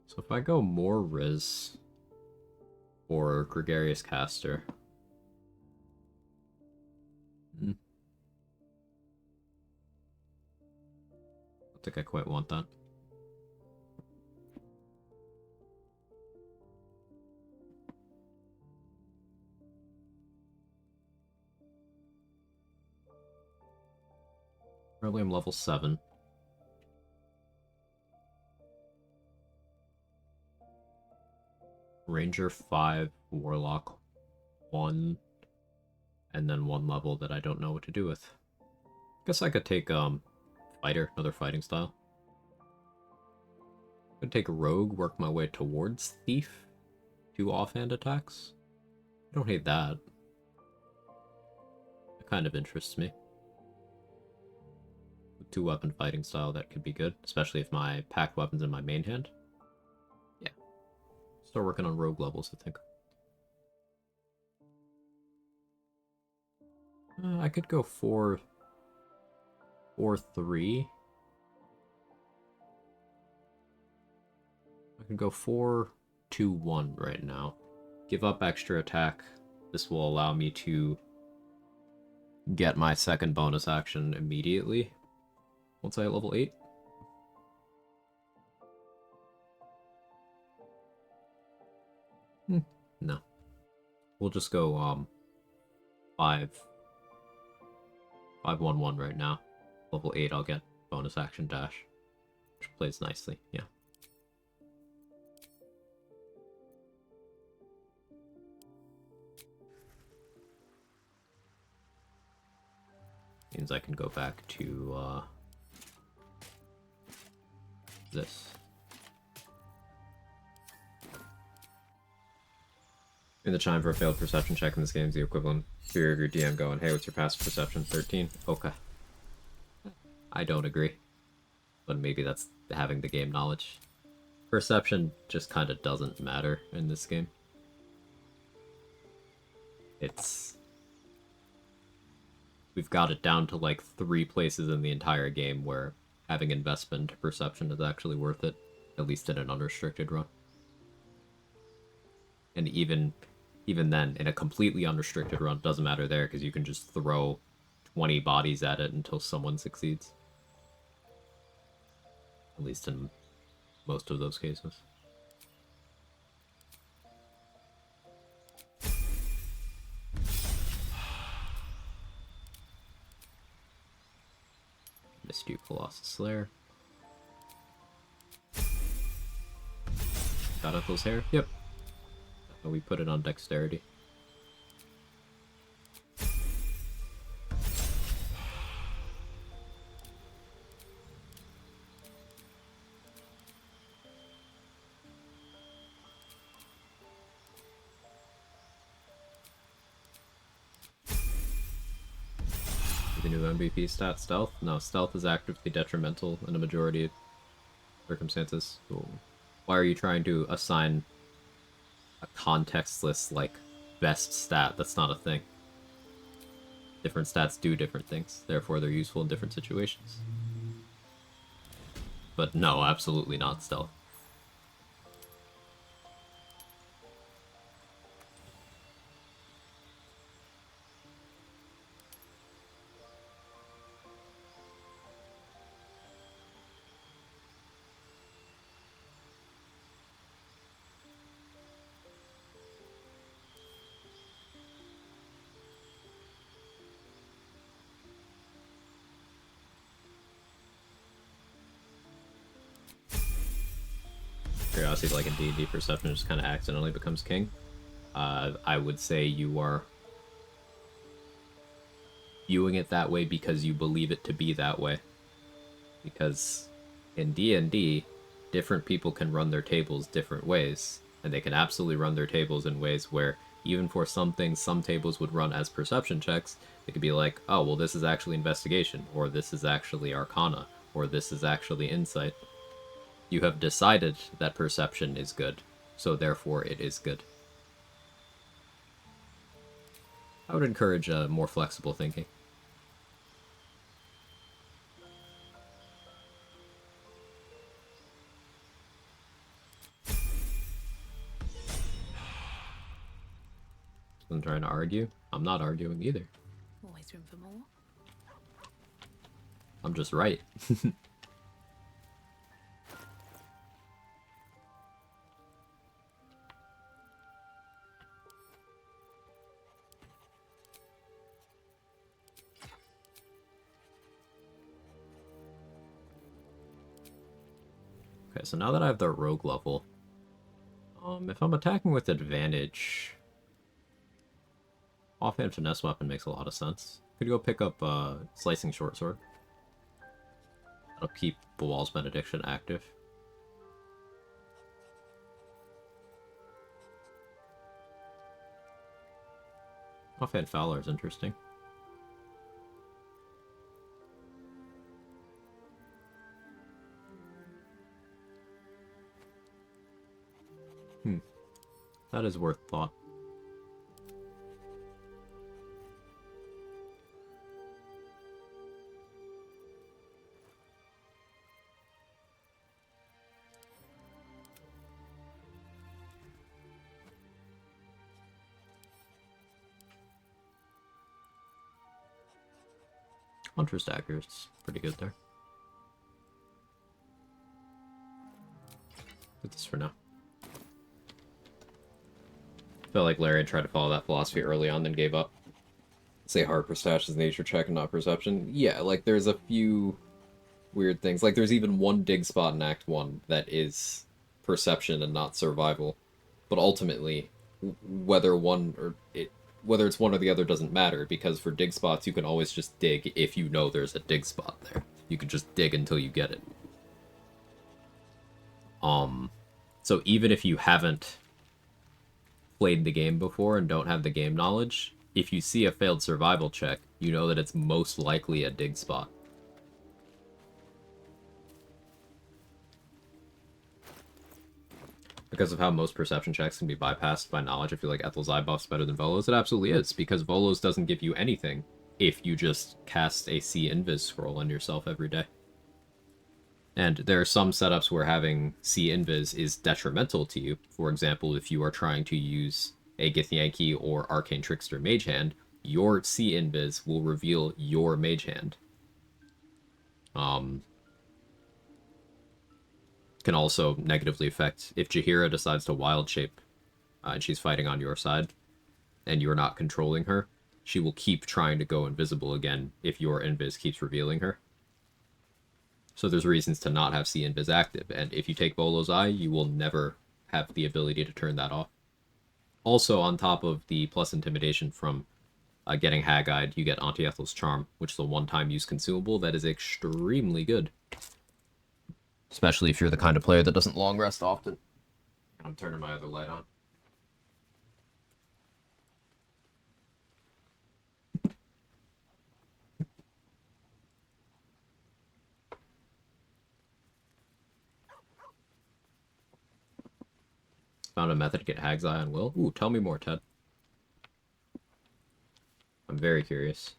So if I go more Riz or Gregarious Caster, I don't think I quite want that. Currently I'm level 7. Ranger 5, Warlock 1, and then 1 level that I don't know what to do with. Guess I could take Fighter, another fighting style. I could take Rogue, work my way towards Thief, 2 offhand attacks. I don't hate that. It kind of interests me. 2-weapon fighting style, that could be good, especially if my packed weapon's in my main hand. Yeah. Start working on rogue levels, I think. I could go 4-3. I can go 4-2-1 right now. Give up extra attack. This will allow me to get my second bonus action immediately once I hit level 8. No. We'll just go 5-1-1 right now. Level 8 I'll get bonus action dash, which plays nicely, yeah. Means I can go back to this. In the chime for a failed perception check in this game is the equivalent to your DM going, hey, what's your passive perception? 13? Okay. I don't agree. But maybe that's having the game knowledge. Perception just kind of doesn't matter in this game. We've got it down to like 3 places in the entire game where having investment perception is actually worth it, at least in an unrestricted run. And even then, in a completely unrestricted run, doesn't matter there, because you can just throw 20 bodies at it until someone succeeds. At least in most of those cases. Missed you, Colossus Slayer. Got Uncle's hair? Yep. We put it on dexterity. The new MVP stat, Stealth? No, Stealth is actively detrimental in a majority of circumstances. So why are you trying to assign a contextless, like, best stat? That's not a thing. Different stats do different things, therefore they're useful in different situations. But no, absolutely not Stealth. Curiosity, like in D&D, perception just kind of accidentally becomes king. I would say you are viewing it that way because you believe it to be that way. Because in D&D, different people can run their tables different ways, and they can absolutely run their tables in ways where even for some things, some tables would run as perception checks. It could be like, oh, well, this is actually investigation, or this is actually arcana, or this is actually insight. You have decided that perception is good, so therefore it is good. I would encourage more flexible thinking. I'm trying to argue. I'm not arguing either. Always room for more. I'm just right. Okay, so now that I have the rogue level, if I'm attacking with advantage, offhand finesse weapon makes a lot of sense. Could go pick up slicing short sword. That'll keep the Wall's Benediction active. Offhand Fowler is interesting. That is worth thought. Hunter's Dagger is pretty good there. Put this for now. Felt like Larry had tried to follow that philosophy early on, then gave up. Say hard pistache is nature check and not perception. Yeah, like there's a few weird things. Like there's even one dig spot in Act 1 that is perception and not survival. But ultimately, whether it's one or the other doesn't matter, because for dig spots you can always just dig if you know there's a dig spot there. You can just dig until you get it. So even if you haven't played the game before and don't have the game knowledge, if you see a failed survival check, you know that it's most likely a dig spot. Because of how most perception checks can be bypassed by knowledge, I feel like Ethel's eye buff's better than Volo's. It absolutely is, because Volo's doesn't give you anything if you just cast a See Invis scroll on yourself every day. And there are some setups where having See Invis is detrimental to you. For example, if you are trying to use a Githyanki or Arcane Trickster Mage Hand, your See Invis will reveal your Mage Hand. Can also negatively affect if Jaheira decides to wild shape and she's fighting on your side and you're not controlling her, she will keep trying to go invisible again if your Invis keeps revealing her. So there's reasons to not have See Invis active, and if you take Volo's Eye, you will never have the ability to turn that off. Also, on top of the plus intimidation from getting Hag-Eyed, you get Auntie Ethel's Charm, which is a one-time use consumable that is extremely good. Especially if you're the kind of player that doesn't long rest often. I'm turning my other light on. Found a method to get Hag's Eye on Will. Ooh, tell me more, Ted. I'm very curious.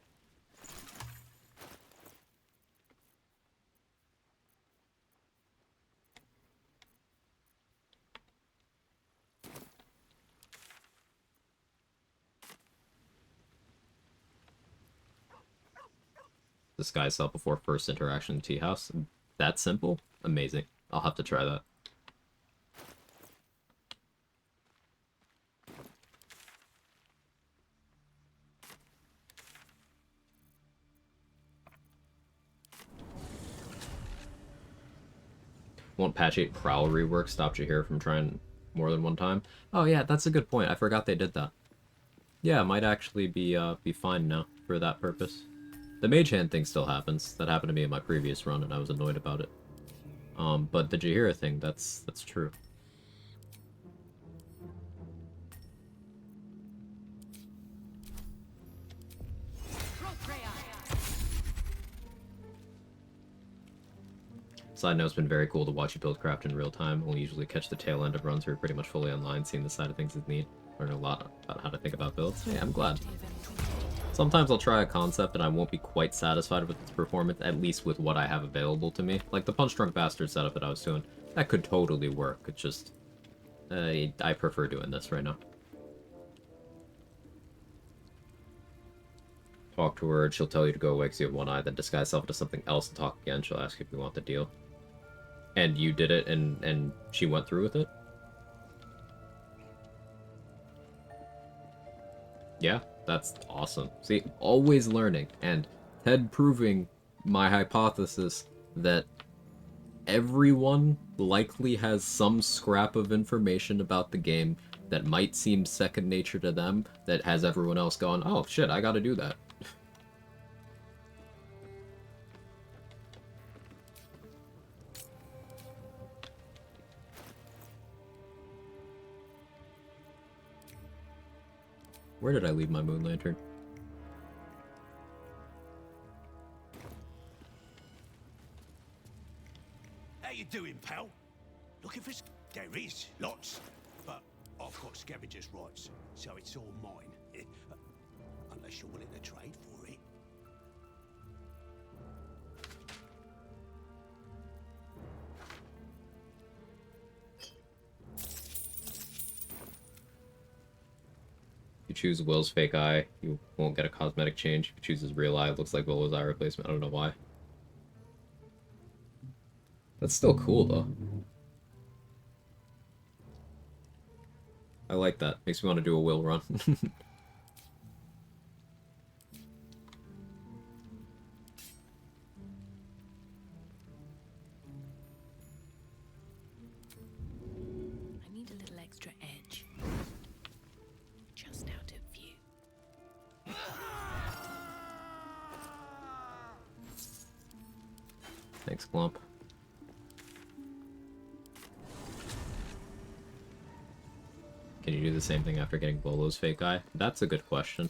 Disguise self before first interaction in Tea House. That simple? Amazing. I'll have to try that. Won't patch 8 Prowl rework stop Jaheira from trying more than one time? Oh yeah, that's a good point. I forgot they did that. Yeah, it might actually be fine now for that purpose. The Mage Hand thing still happens. That happened to me in my previous run, and I was annoyed about it. But the Jaheira thing, that's true. Side note, it's been very cool to watch you build craft in real time. We'll usually catch the tail end of runs where you're pretty much fully online, seeing this side of things is neat. Learn a lot about how to think about builds. Yeah, I'm glad. Sometimes I'll try a concept and I won't be quite satisfied with its performance, at least with what I have available to me. Like the Punch Drunk Bastard setup that I was doing. That could totally work. It's just... I prefer doing this right now. Talk to her, she'll tell you to go away because you have one eye, then disguise yourself into something else and talk again. She'll ask if you want the deal. And you did it, and she went through with it? Yeah, that's awesome. See, always learning, and Ted proving my hypothesis that everyone likely has some scrap of information about the game that might seem second nature to them that has everyone else going, oh shit, I gotta do that. Where did I leave my moon lantern? How you doing, pal? Looking for... There is, lots. But I've got scavenger's rights, so it's all mine. Unless you're willing to trade for it. If you choose Will's fake eye, you won't get a cosmetic change. If you choose his real eye, it looks like Will's eye replacement. I don't know why. That's still cool, though. I like that. Makes me want to do a Will run. I need a little extra edge. Just out of view. Thanks, Glump. Can you do the same thing after getting Volo's fake eye? That's a good question.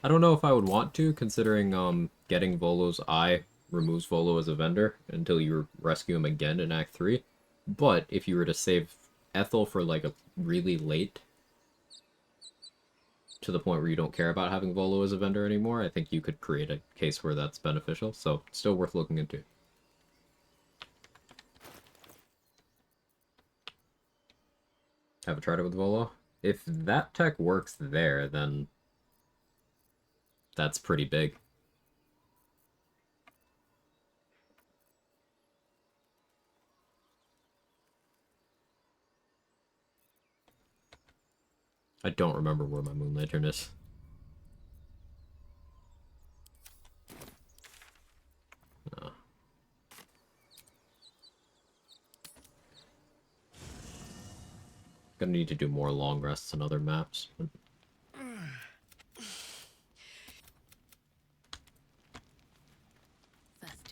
I don't know if I would want to, considering getting Volo's eye removes Volo as a vendor until you rescue him again in Act 3. But if you were to save Ethel for like a really late, to the point where you don't care about having Volo as a vendor anymore, I think you could create a case where that's beneficial. So, still worth looking into. Haven't tried it with Volo? If that tech works there, then that's pretty big. I don't remember where my moon lantern is. No. Gonna need to do more long rests and other maps. Thirst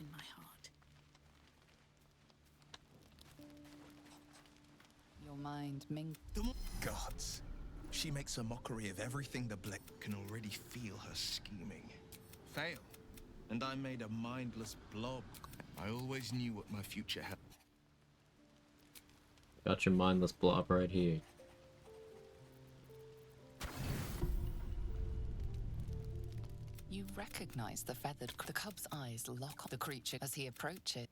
in my heart. Your mind Gods. She makes a mockery of everything the Black can already feel her scheming. Fail. And I made a mindless blob. I always knew what my future held. Got your mindless blob right here. You recognize the feathered... The cub's eyes lock on the creature as he approaches.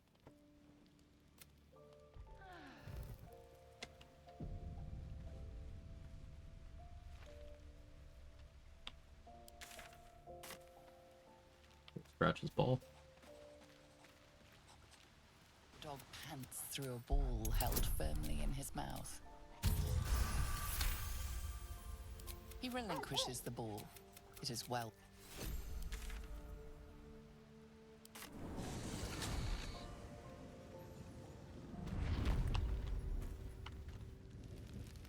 Scratch his ball. Dog pants through a ball held firmly in his mouth. He relinquishes the ball. It is well.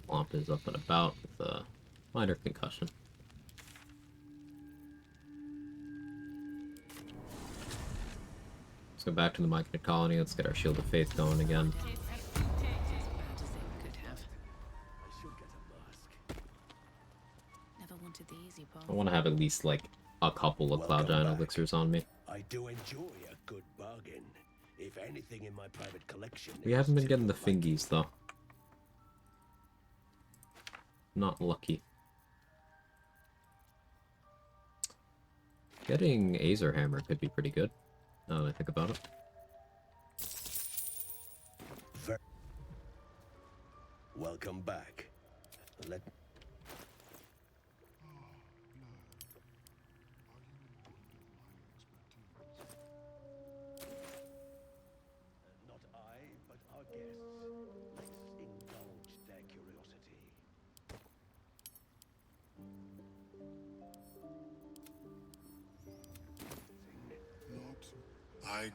Womp is up and about with a minor concussion. Let's go back to the Myconid colony. Let's get our Shield of Faith going again. Never wanted the easy path. I want to have at least like a couple of Cloud Giant elixirs on me. I do enjoy a good bargain. If anything in my private collection. We haven't been getting the fingies, though. Not lucky. Getting Azer Hammer could be pretty good, now that I think about it. Welcome back. Let not I, but our guests. Let's indulge their curiosity.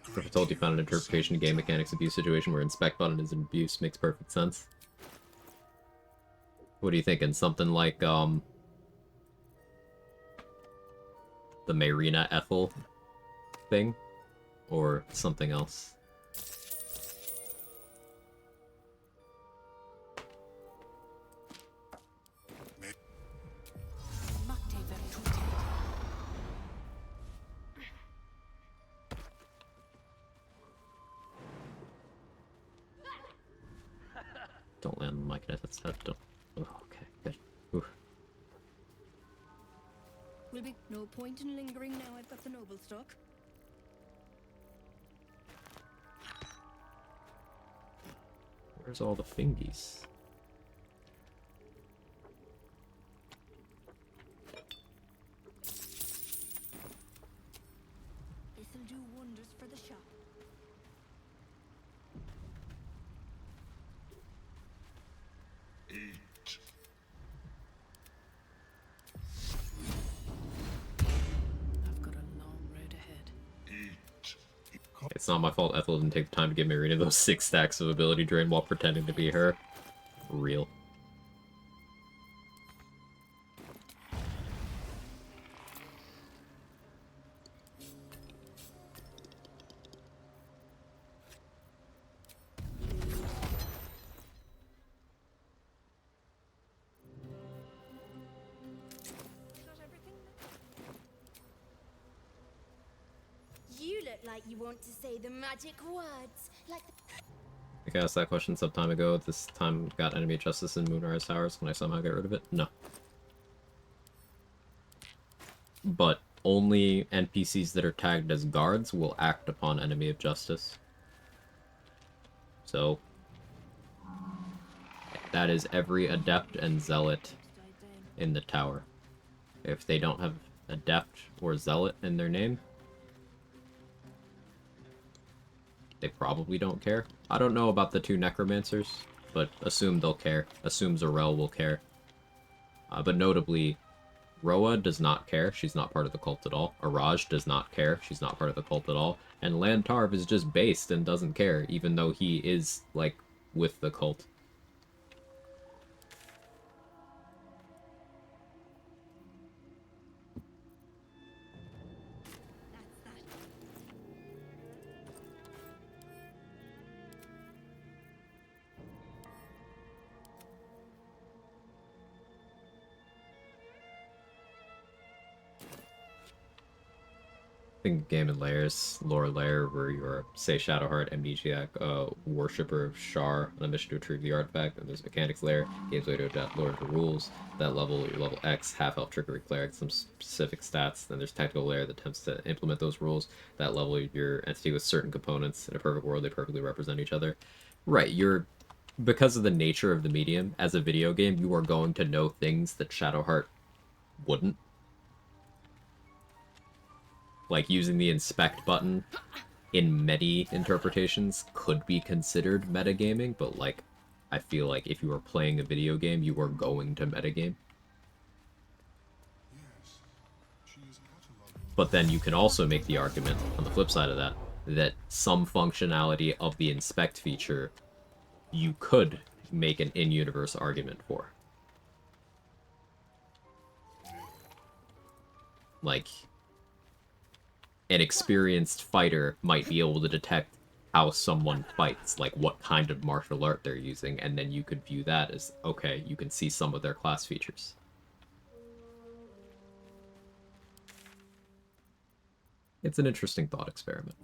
If I told you found an interpretation of game mechanics abuse situation where inspect button is an abuse, makes perfect sense. What are you thinking? Something like, the Mayrina Ethel thing? Or something else? Don't land on my mic, that's head. Don't. Oh, okay, good. Oof. Will be no point in lingering now I've got the noble stock. Where's all the fingies? This'll do wonders for the shop. I've got a long road ahead. It's not my fault Ethel didn't take the time to give Mayrina those 6 stacks of ability drain while pretending to be her. Real. You look like you want to say the magic words, like I think I asked that question some time ago. This time got enemy justice in Moonrise Towers. Can I somehow get rid of it? No. But only NPCs that are tagged as guards will act upon enemy of justice. So that is every adept and zealot in the tower. If they don't have adept or zealot in their name, they probably don't care. I don't know about the 2 necromancers, but assume they'll care. Assume Zarel will care. But notably, Roa does not care. She's not part of the cult at all. Araj does not care. She's not part of the cult at all. And Lantarv is just based and doesn't care, even though he is, like, with the cult. I think game and layers, lore layer, where you're, say, Shadowheart, Amnesiac, worshipper of Shar, on a mission to retrieve the artifact, and there's mechanics layer, game's way to adapt lore to rules. That level, your level X, half-elf trickery cleric, some specific stats. Then there's technical layer that attempts to implement those rules. That level, your entity with certain components. In a perfect world, they perfectly represent each other. Right, because of the nature of the medium, as a video game, you are going to know things that Shadowheart wouldn't. Like, using the inspect button in many interpretations could be considered metagaming, but, like, I feel like if you are playing a video game, you are going to metagame. But then you can also make the argument, on the flip side of that, that some functionality of the inspect feature you could make an in-universe argument for. Like, an experienced fighter might be able to detect how someone fights, like what kind of martial art they're using, and then you could view that as, okay, you can see some of their class features. It's an interesting thought experiment.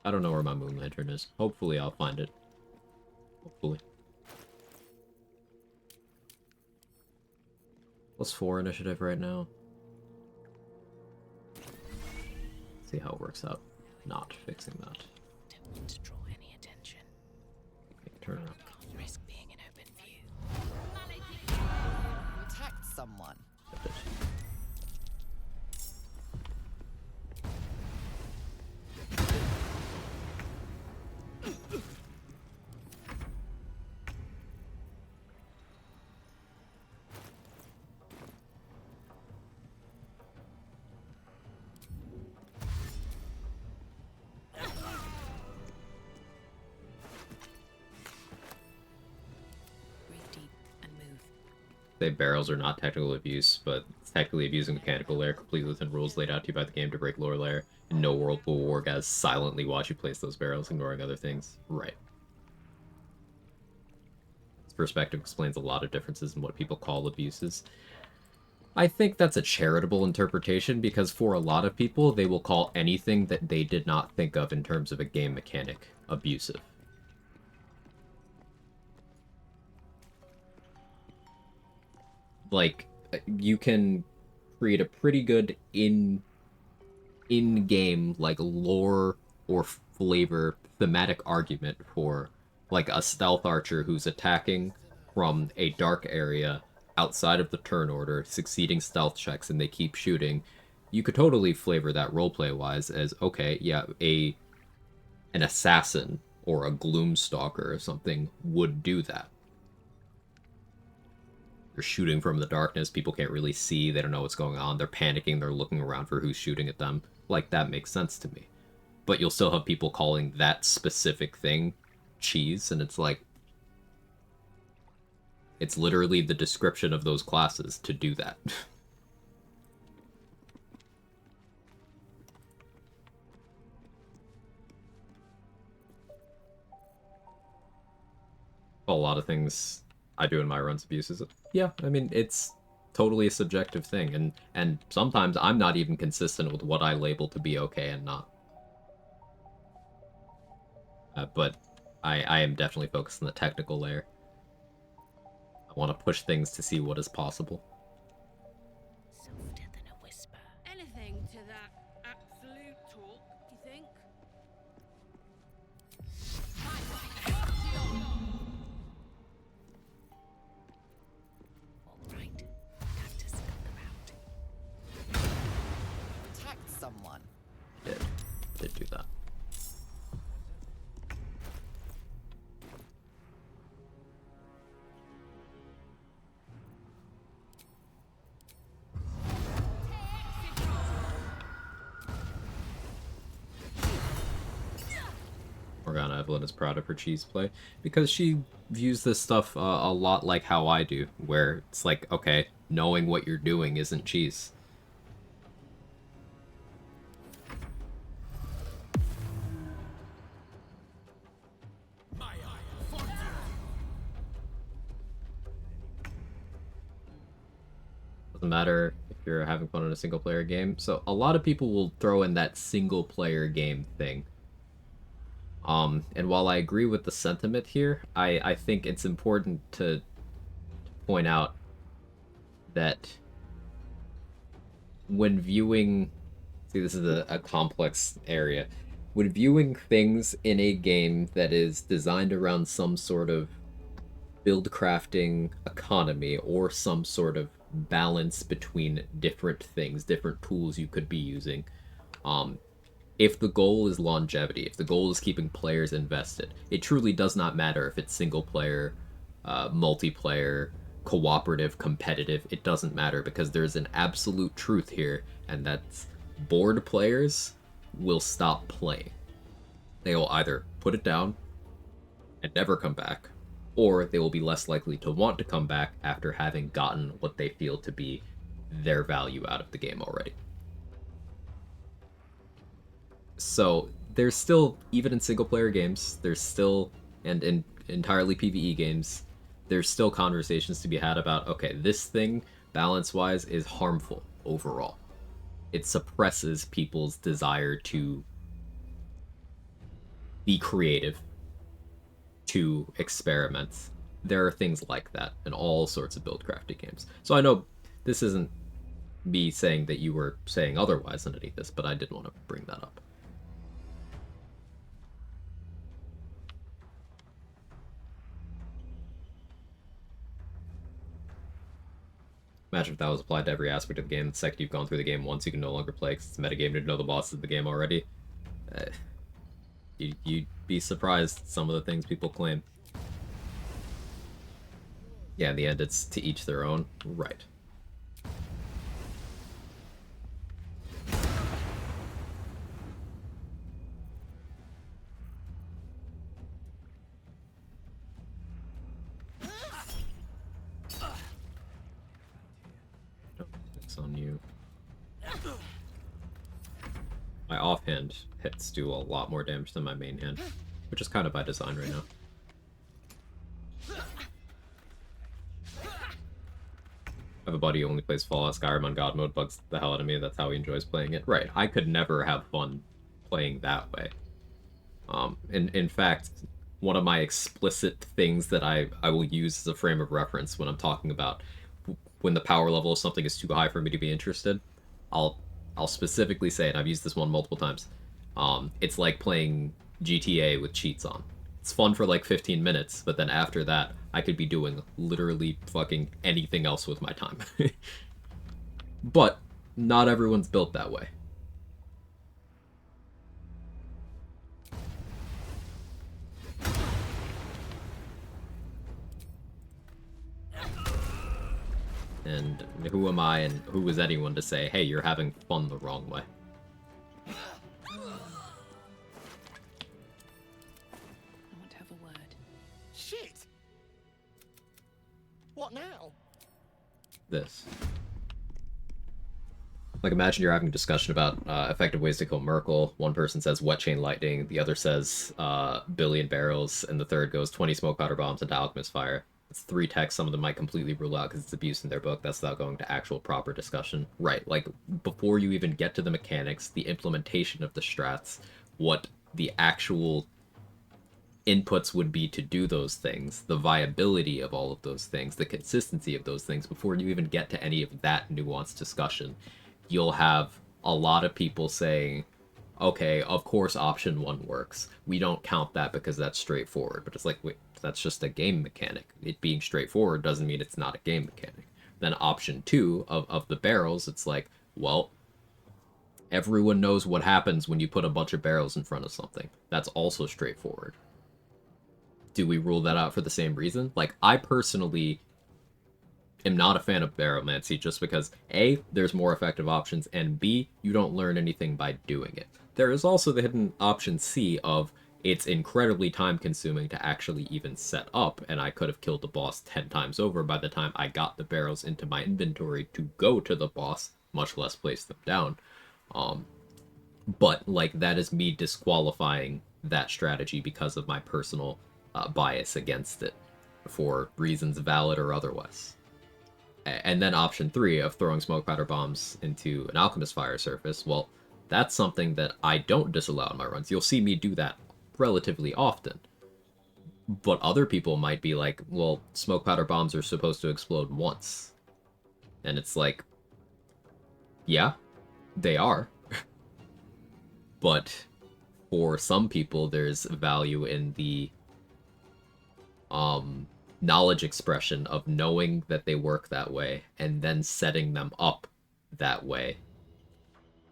I don't know where my moon lantern is. Hopefully I'll find it. Hopefully. +4 initiative right now. See how it works out. Not fixing that. Don't want to draw any attention. Okay, turn around. Can't risk being in open view. You attacked someone. Say barrels are not technical abuse, but technically abusing mechanical layer completely within rules laid out to you by the game to break lore layer. And no Whirlpool War guys silently watch you place those barrels, ignoring other things. Right. This perspective explains a lot of differences in what people call abuses. I think that's a charitable interpretation, because for a lot of people, they will call anything that they did not think of in terms of a game mechanic abusive. Like, you can create a pretty good in-game, like, lore or flavor thematic argument for, like, a stealth archer who's attacking from a dark area outside of the turn order, succeeding stealth checks, and they keep shooting. You could totally flavor that roleplay-wise as, okay, yeah, an assassin or a gloomstalker or something would do that. They're shooting from the darkness, people can't really see, they don't know what's going on, they're panicking, they're looking around for who's shooting at them. Like, that makes sense to me. But you'll still have people calling that specific thing cheese, and it's like... It's literally the description of those classes to do that. A lot of things I do in my runs abuses. Yeah, I mean, it's totally a subjective thing, and sometimes I'm not even consistent with what I label to be okay and not. But I am definitely focused on the technical layer. I want to push things to see what is possible. Softer than a whisper. Anything to that absolute talk, do you think? Alright, time to scope them out. Attacked someone. Did do that. Morgana Evelyn is proud of her cheese play because she views this stuff a lot like how I do, where it's like, okay, knowing what you're doing isn't cheese. Doesn't matter if you're having fun in a single player game. So a lot of people will throw in that single player game thing. And while I agree with the sentiment here, I think it's important to point out that when viewing... See, this is a complex area. When viewing things in a game that is designed around some sort of build crafting economy or some sort of balance between different things, different tools you could be using, if the goal is longevity, if the goal is keeping players invested, it truly does not matter if it's single player, multiplayer, cooperative, competitive. It doesn't matter, because there's an absolute truth here, and that's bored players will stop playing. They will either put it down and never come back, or they will be less likely to want to come back after having gotten what they feel to be their value out of the game already. So there's still, even in single player games, there's still, and in entirely PvE games, there's still conversations to be had about, okay, this thing, balance-wise, is harmful overall. It suppresses people's desire to be creative, to experiment. There are things like that in all sorts of build crafting games. So I know this isn't me saying that you were saying otherwise underneath this, but I did want to bring that up. Imagine if that was applied to every aspect of the game. The second you've gone through the game once, you can no longer play because it's a metagame to know the bosses of the game already. You'd be surprised some of the things people claim. Yeah, in the end, it's to each their own. Right. It's on you. My offhand hits do a lot more damage than my main hand, which is kind of by design right now. I have a buddy who only plays Fallout Skyrim on God mode, bugs the hell out of me. That's how he enjoys playing it. Right, I could never have fun playing that way. In fact, one of my explicit things that I will use as a frame of reference when I'm talking about when the power level of something is too high for me to be interested, I'll specifically say, and I've used this one multiple times, it's like playing GTA with cheats on. It's fun for like 15 minutes, but then after that, I could be doing literally fucking anything else with my time. But not everyone's built that way. And who am I and who is anyone to say, hey, you're having fun the wrong way? I want to have a word. Shit! What now? This. Like, imagine you're having a discussion about effective ways to kill Merkel. One person says wet chain lightning, the other says billion barrels, and the third goes 20 smoke powder bombs into alchemist fire. It's 3 texts, some of them might completely rule out because it's abuse in their book. That's without going to actual proper discussion. Right, like, before you even get to the mechanics, the implementation of the strats, what the actual inputs would be to do those things, the viability of all of those things, the consistency of those things, before you even get to any of that nuanced discussion, you'll have a lot of people saying, okay, of course option 1 works. We don't count that because that's straightforward. But it's like, wait, that's just a game mechanic. It being straightforward doesn't mean it's not a game mechanic. Then option 2 of the barrels, it's like, well, everyone knows what happens when you put a bunch of barrels in front of something. That's also straightforward. Do we rule that out for the same reason? Like, I personally am not a fan of Baromancy just because A, there's more effective options, and B, you don't learn anything by doing it. There is also the hidden option C of it's incredibly time consuming to actually even set up, and I could have killed the boss 10 times over by the time I got the barrels into my inventory to go to the boss, much less place them down. But, like, that is me disqualifying that strategy because of my personal bias against it, for reasons valid or otherwise. And then option 3 of throwing smoke powder bombs into an alchemist fire surface, well, that's something that I don't disallow in my runs. You'll see me do that relatively often. But other people might be like, well, smoke powder bombs are supposed to explode once. And it's like, yeah, they are. But for some people, there's value in the knowledge expression of knowing that they work that way and then setting them up that way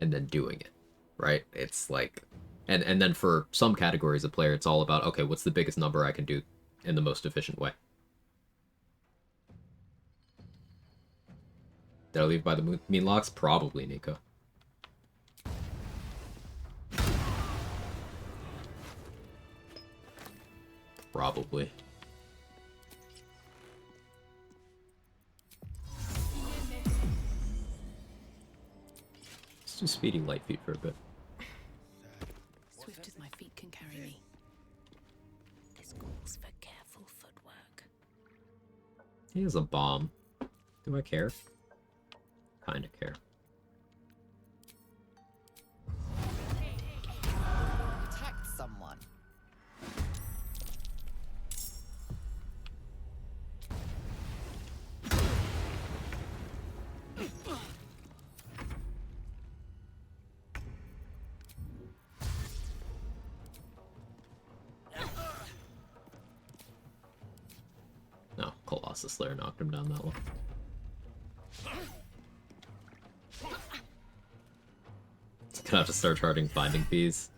and then doing it, right? It's like, and then for some categories of player, it's all about, okay, what's the biggest number I can do in the most efficient way? Did I leave by the mean locks? Probably, Nico. Probably. Let's do speedy light feet for a bit. Swift as my feet can carry me. This calls for careful footwork. He has a bomb. Do I care? Kinda care. Protect someone. Colossus Slayer knocked him down that low. Gonna have to start charging finding fees.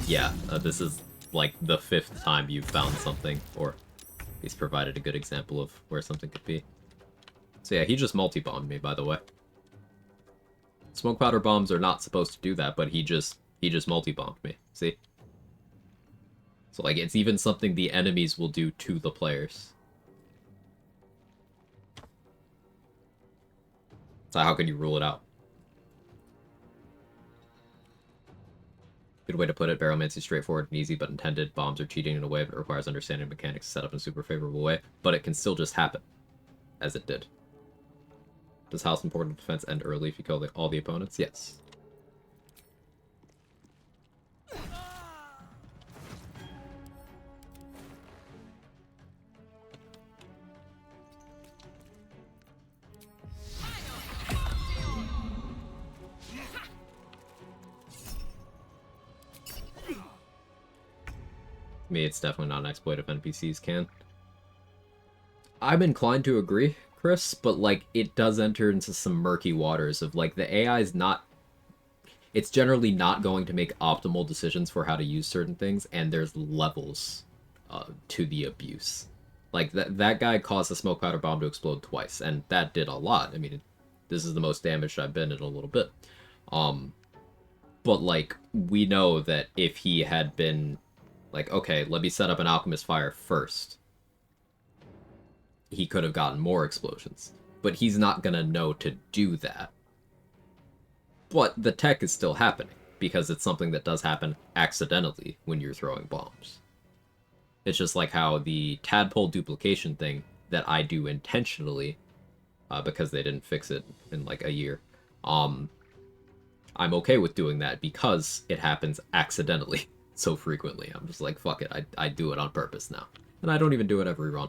Yeah, this is like the 5th time you've found something, or he's provided a good example of where something could be. So yeah, he just multi-bombed me, by the way. Smoke powder bombs are not supposed to do that, but he just multi-bombed me. See? So like, it's even something the enemies will do to the players. So how can you rule it out? Good way to put it, Barrelmancy straightforward and easy, but intended. Bombs are cheating in a way that requires understanding mechanics set up in a super favorable way, but it can still just happen, as it did. Does House Important Defense end early if you kill all the opponents? Yes. Me, it's definitely not an exploit if NPCs can. I'm inclined to agree, Chris, but like, it does enter into some murky waters of like, the AI is not... It's generally not going to make optimal decisions for how to use certain things, and there's levels to the abuse. Like, that guy caused a smoke powder bomb to explode twice, and that did a lot. I mean, this is the most damaged I've been in a little bit. But like, we know that if he had been... like, okay, let me set up an Alchemist Fire first, he could have gotten more explosions. But he's not gonna know to do that. But the tech is still happening, because it's something that does happen accidentally when you're throwing bombs. It's just like how the tadpole duplication thing that I do intentionally, because they didn't fix it in like a year, I'm okay with doing that because it happens accidentally so frequently. I'm just like, fuck it, I do it on purpose now. And I don't even do it every run.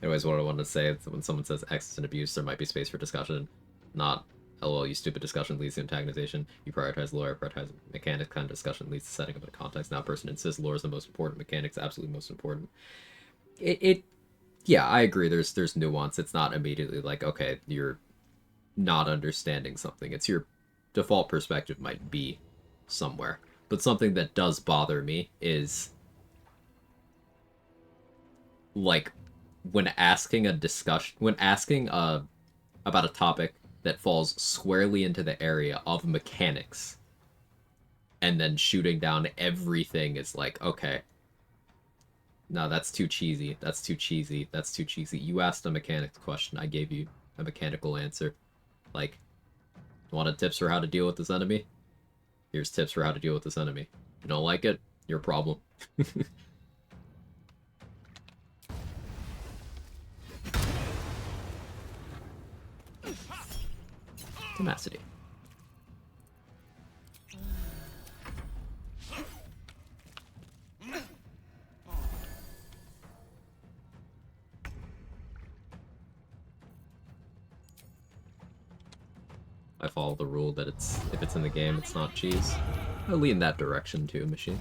Anyways, what I wanted to say is when someone says X is an abuse, there might be space for discussion. Not, LOL, you stupid discussion leads to antagonization. You prioritize lore, prioritize mechanics, kind of discussion leads to setting up a context. Now person insists lore is the most important, mechanics absolutely most important. Yeah, I agree, there's nuance. It's not immediately like, okay, you're not understanding something. It's your default perspective might be somewhere. But something that does bother me is, like, when asking about a topic that falls squarely into the area of mechanics, and then shooting down everything is like, okay, no, that's too cheesy, that's too cheesy, that's too cheesy. You asked a mechanics question, I gave you a mechanical answer. Like, wanted tips for how to deal with this enemy? Here's tips for how to deal with this enemy. You don't like it? Your problem. Tenacity. I follow the rule that if it's in the game, it's not cheese. I lean that direction too, machine.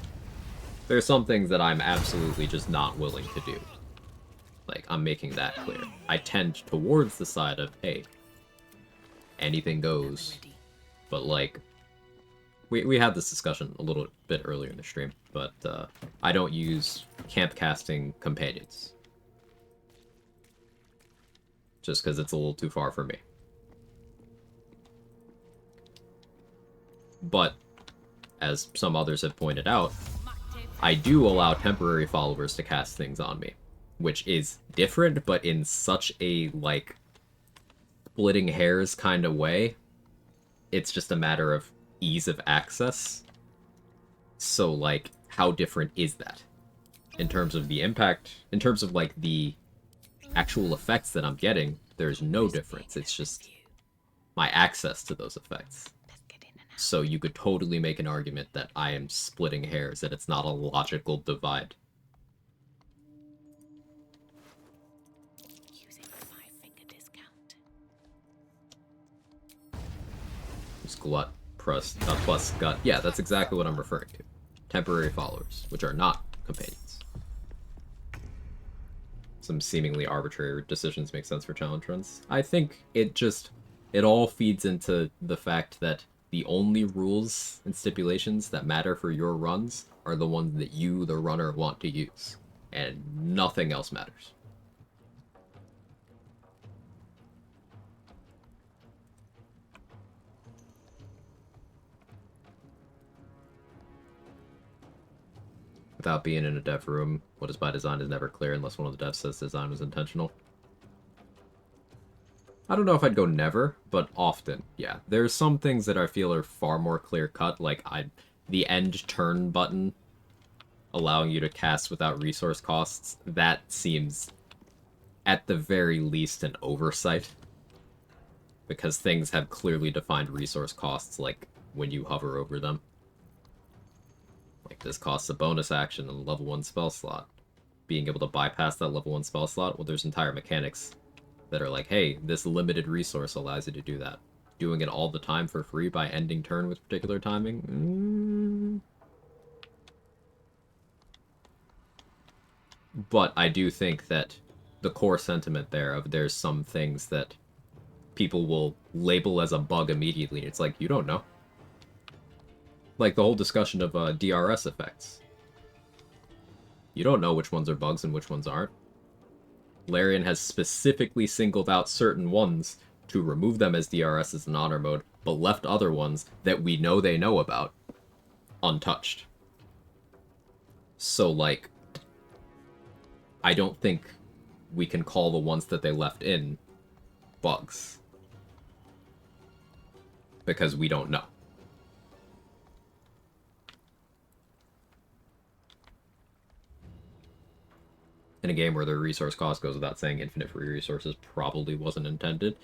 There are some things that I'm absolutely just not willing to do. Like, I'm making that clear. I tend towards the side of, hey, anything goes. But like, we had this discussion a little bit earlier in the stream, but I don't use camp casting companions. Just because it's a little too far for me. But, as some others have pointed out, I do allow temporary followers to cast things on me. Which is different, but in such a, like, splitting hairs kind of way. It's just a matter of ease of access. So, like, how different is that? In terms of the impact, in terms of, like, the actual effects that I'm getting, there's no difference. It's just my access to those effects. So you could totally make an argument that I am splitting hairs, that it's not a logical divide. Using a 5-finger discount. Just glut plus gut. Yeah, that's exactly what I'm referring to. Temporary followers, which are not companions. some seemingly arbitrary decisions make sense for challenge runs. I think it all feeds into the fact that the only rules and stipulations that matter for your runs are the ones that you, the runner, want to use. And nothing else matters. Without being in a dev room, what is by design is never clear unless one of the devs says design was intentional. I don't know if I'd go never, but often, yeah. There's some things that I feel are far more clear-cut, like the end turn button allowing you to cast without resource costs, that seems, at the very least, an oversight. Because things have clearly defined resource costs, like, when you hover over them. Like, this costs a bonus action and a level 1 spell slot. Being able to bypass that level 1 spell slot, well, there's entire mechanics that are like, hey, this limited resource allows you to do that. Doing it all the time for free by ending turn with particular timing? But I do think that the core sentiment there of there's some things that people will label as a bug immediately. It's like, you don't know. Like the whole discussion of DRS effects. You don't know which ones are bugs and which ones aren't. Larian has specifically singled out certain ones to remove them as DRSs in honor mode, but left other ones that we know they know about untouched. So, like, I don't think we can call the ones that they left in bugs. Because we don't know. In a game where the resource cost goes without saying, infinite free resources probably wasn't intended.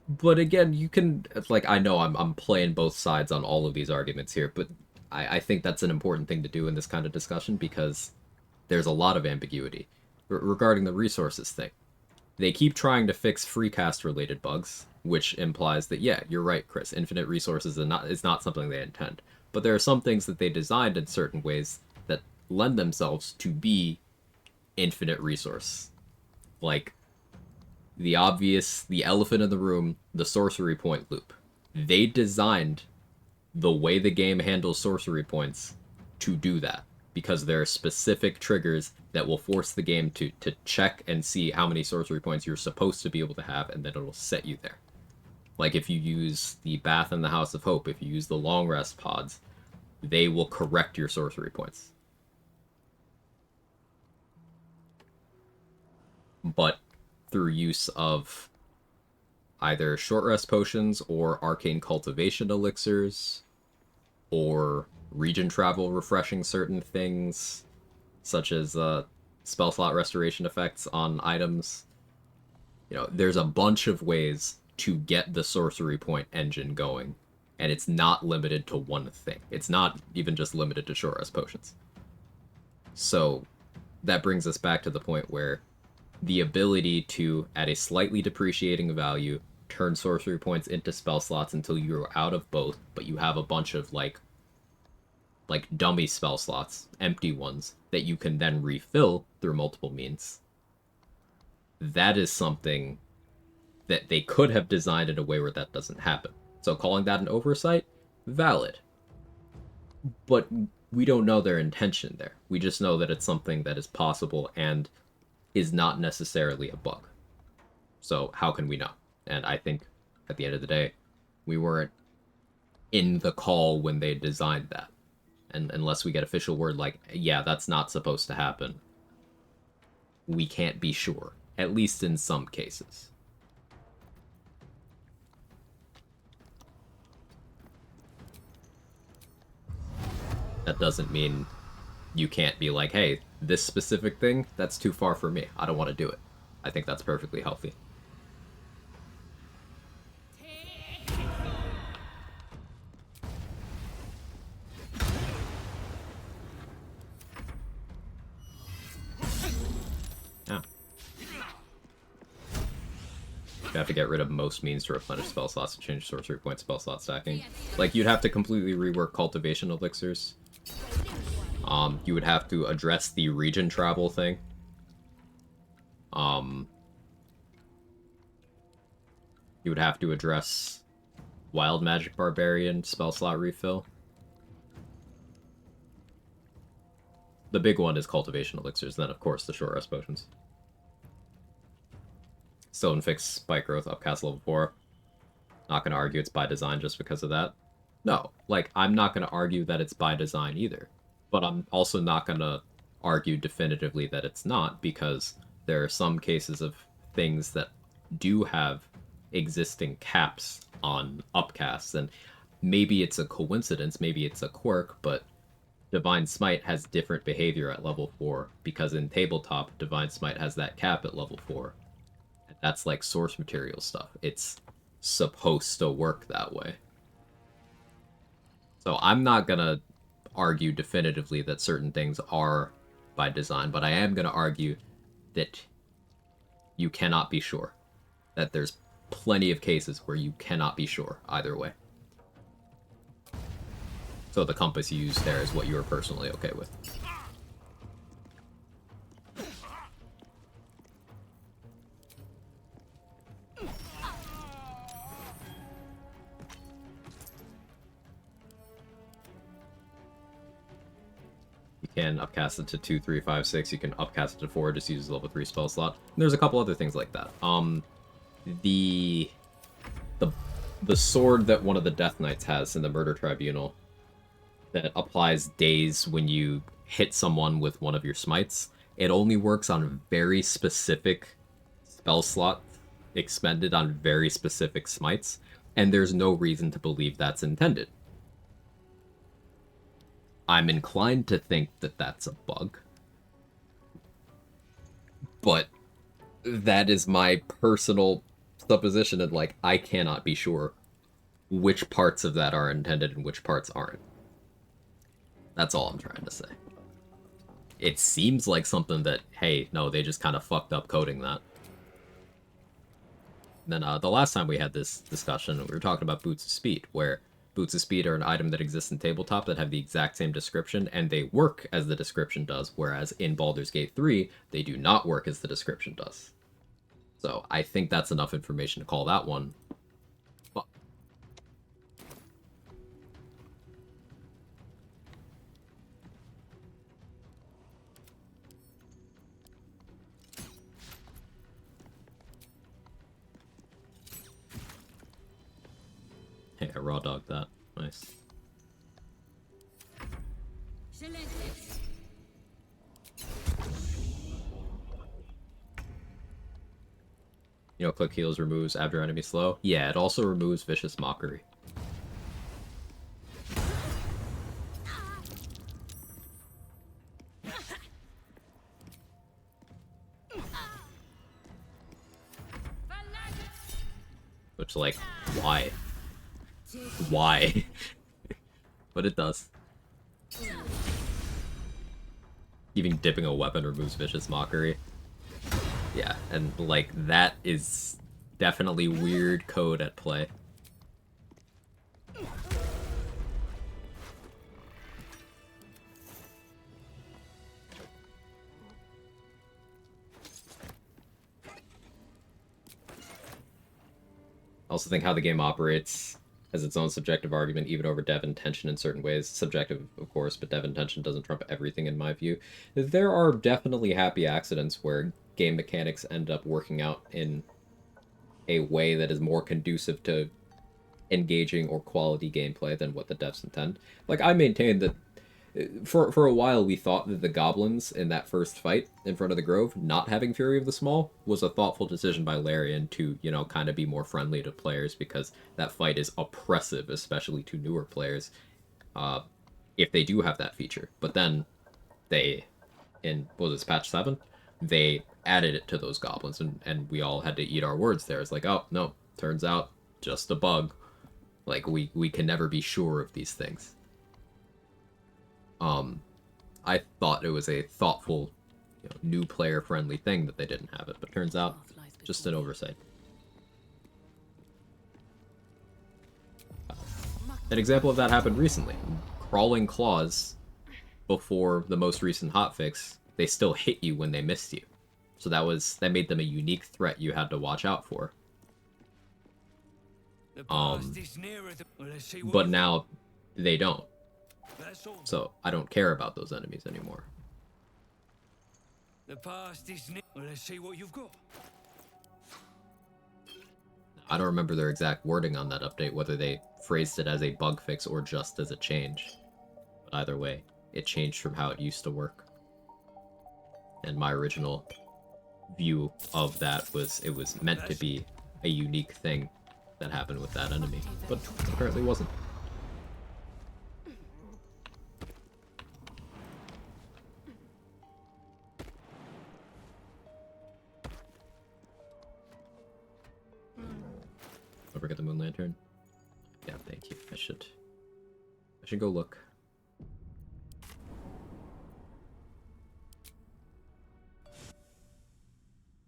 But again, you can, like, I know I'm playing both sides on all of these arguments here, but I think that's an important thing to do in this kind of discussion because there's a lot of ambiguity regarding the resources thing. They keep trying to fix free cast related bugs, which implies that, yeah, you're right, Chris, infinite resources is not something they intend. But there are some things that they designed in certain ways that lend themselves to be infinite resource. Like, the obvious, the elephant in the room, the sorcery point loop. They designed the way the game handles sorcery points to do that, because there are specific triggers that will force the game to check and see how many sorcery points you're supposed to be able to have, and then it'll set you there. Like if you use the Bath and the House of Hope, if you use the Long Rest pods, they will correct your sorcery points. But through use of either short rest potions or arcane cultivation elixirs, or region travel refreshing certain things, such as spell slot restoration effects on items. You know, there's a bunch of ways to get the sorcery point engine going, and it's not limited to one thing. It's not even just limited to short rest potions. So that brings us back to the point where the ability to, at a slightly depreciating value, turn sorcery points into spell slots until you're out of both, but you have a bunch of, like dummy spell slots, empty ones, that you can then refill through multiple means. That is something that they could have designed in a way where that doesn't happen. So calling that an oversight? Valid. But we don't know their intention there. We just know that it's something that is possible and is not necessarily a bug. So how can we know? And I think at the end of the day, we weren't in the call when they designed that. And unless we get official word like, yeah, that's not supposed to happen, we can't be sure, at least in some cases. That doesn't mean you can't be like, hey, this specific thing, that's too far for me. I don't want to do it. I think that's perfectly healthy. Yeah. You have to get rid of most means to replenish spell slots to change sorcery point spell slot stacking. Like, you'd have to completely rework cultivation elixirs. You would have to address the region travel thing. You would have to address Wild Magic Barbarian spell slot refill. The big one is Cultivation Elixirs, and then of course the short rest potions. Still and fix Spike Growth, upcast level 4. Not gonna argue it's by design just because of that. No, like, I'm not gonna argue that it's by design either. But I'm also not gonna argue definitively that it's not, because there are some cases of things that do have existing caps on upcasts, and maybe it's a coincidence, maybe it's a quirk, but Divine Smite has different behavior at level 4, because in tabletop, Divine Smite has that cap at level 4. And that's like source material stuff. It's supposed to work that way. So I'm not gonna argue definitively that certain things are by design, but I am gonna argue that you cannot be sure. That there's plenty of cases where you cannot be sure either way. So the compass you use there is what you are personally okay with. You can upcast it to 2, 3, 5, 6. You can upcast it to 4, just use level 3 spell slot. And there's a couple other things like that. The sword that one of the Death Knights has in the Murder Tribunal that applies Deez when you hit someone with one of your smites, it only works on very specific spell slots expended on very specific smites, and there's no reason to believe that's intended. I'm inclined to think that that's a bug, but that is my personal supposition, and like, I cannot be sure which parts of that are intended and which parts aren't. That's all I'm trying to say. It seems like something that, hey, no, they just kind of fucked up coding that. Then the last time we had this discussion, we were talking about Boots of Speed, where Boots of Speed are an item that exists in tabletop that have the exact same description, and they work as the description does, whereas in Baldur's Gate 3, they do not work as the description does. So I think that's enough information to call that one. But hey, I raw dogged that. Nice. You know, Click Heals removes after enemy slow. Yeah, it also removes Vicious Mockery. Which, like, why? Why? But it does. Even dipping a weapon removes Vicious Mockery. Yeah, and like, that is definitely weird code at play. I also think how the game operates has its own subjective argument, even over dev intention in certain ways. Subjective, of course, but dev intention doesn't trump everything in my view. There are definitely happy accidents where game mechanics end up working out in a way that is more conducive to engaging or quality gameplay than what the devs intend. Like, I maintain that for a while we thought that the goblins in that first fight in front of the Grove not having Fury of the Small was a thoughtful decision by Larian to, you know, kind of be more friendly to players, because that fight is oppressive, especially to newer players, if they do have that feature. But then they, in, what was this, patch 7? They added it to those goblins, and we all had to eat our words there. It's like, oh, no, turns out just a bug. Like, we can never be sure of these things. I thought it was a thoughtful, you know, new player-friendly thing that they didn't have it, but turns out just an oversight. An example of that happened recently. Crawling Claws, before the most recent hotfix, they still hit you when they missed you. So that made them a unique threat you had to watch out for. But now they don't. So I don't care about those enemies anymore. The past is near. Well, let's see what you've got. I don't remember their exact wording on that update, whether they phrased it as a bug fix or just as a change. But either way, it changed from how it used to work. And my original view of that was it was meant to be a unique thing that happened with that enemy, but apparently wasn't. Don't forget the moon lantern. Yeah, thank you. I should go look.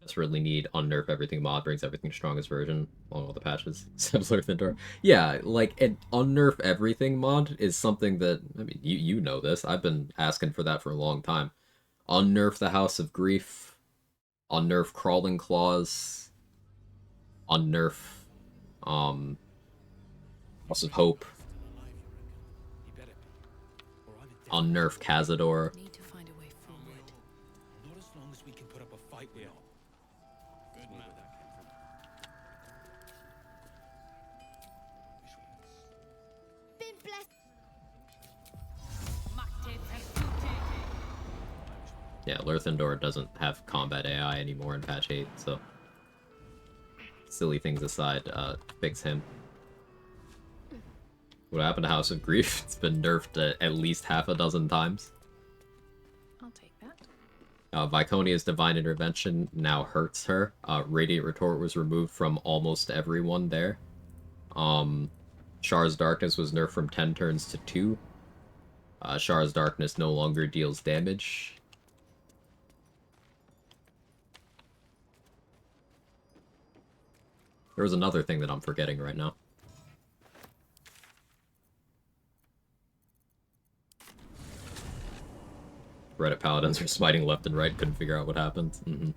Just really need unnerf everything mod brings everything strongest version along all the patches. Simpler than door. Yeah, like an unnerf everything mod is something that, I mean, you know this. I've been asking for that for a long time. Unnerf the House of Grief. Unnerf Crawling Claws. Unnerf House of Hope. Unnerf Cazador. Need to find a way forward. Not as long as we can put up a fight with them. Good man. Been blessed. Yeah, Lurthendor doesn't have combat AI anymore in patch 8, so silly things aside, fix him. What happened to House of Grief? It's been nerfed at least half a dozen times. I'll take that. Viconia's Divine Intervention now hurts her. Radiant Retort was removed from almost everyone there. Char's Darkness was nerfed from 10 turns to 2. Char's Darkness no longer deals damage. There was another thing that I'm forgetting right now. Reddit Paladins are smiting left and right, couldn't figure out what happened.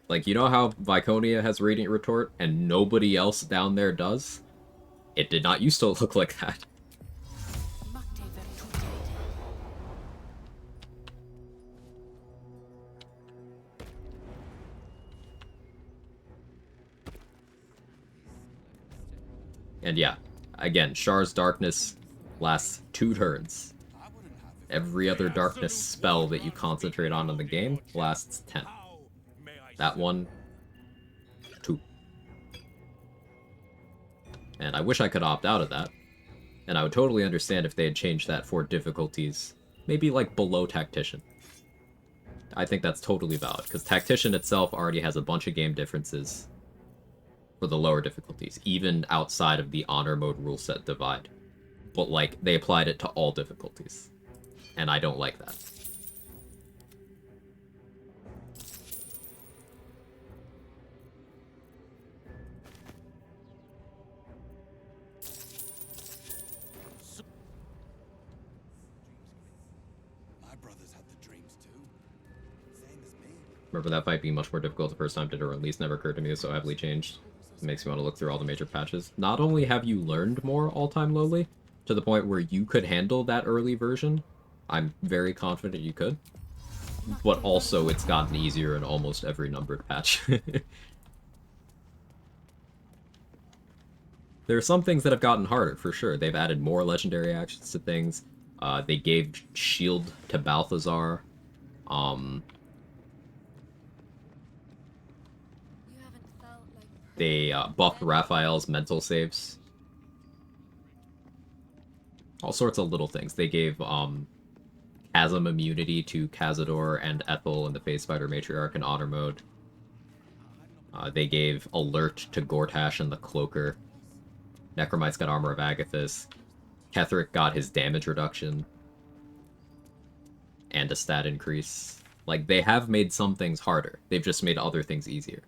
Like, you know how Viconia has Radiant Retort and nobody else down there does? It did not used to look like that. And yeah, again, Char's Darkness lasts 2 turns. Every other darkness spell that you concentrate on in the game lasts 10. That one, 2. And I wish I could opt out of that. And I would totally understand if they had changed that for difficulties, maybe like below Tactician. I think that's totally valid, because Tactician itself already has a bunch of game differences for the lower difficulties, even outside of the honor mode rule set divide. But like, they applied it to all difficulties. And I don't like that. My brothers had the dreams too. Same as me. Remember that fight being much more difficult the first time did a release never occurred to me, so heavily changed. It makes me want to look through all the major patches. Not only have you learned more all-time lowly, to the point where you could handle that early version, I'm very confident you could, but also it's gotten easier in almost every numbered patch. There are some things that have gotten harder, for sure. They've added more legendary actions to things. They gave shield to Balthazar. They buffed Raphael's mental saves. All sorts of little things. They gave Chasm immunity to Cazador and Ethel in the Phase Fighter Matriarch in Honor Mode. They gave Alert to Gortash and the Cloaker. Necromite's got Armor of Agathis. Ketheric got his damage reduction. And a stat increase. Like, they have made some things harder. They've just made other things easier.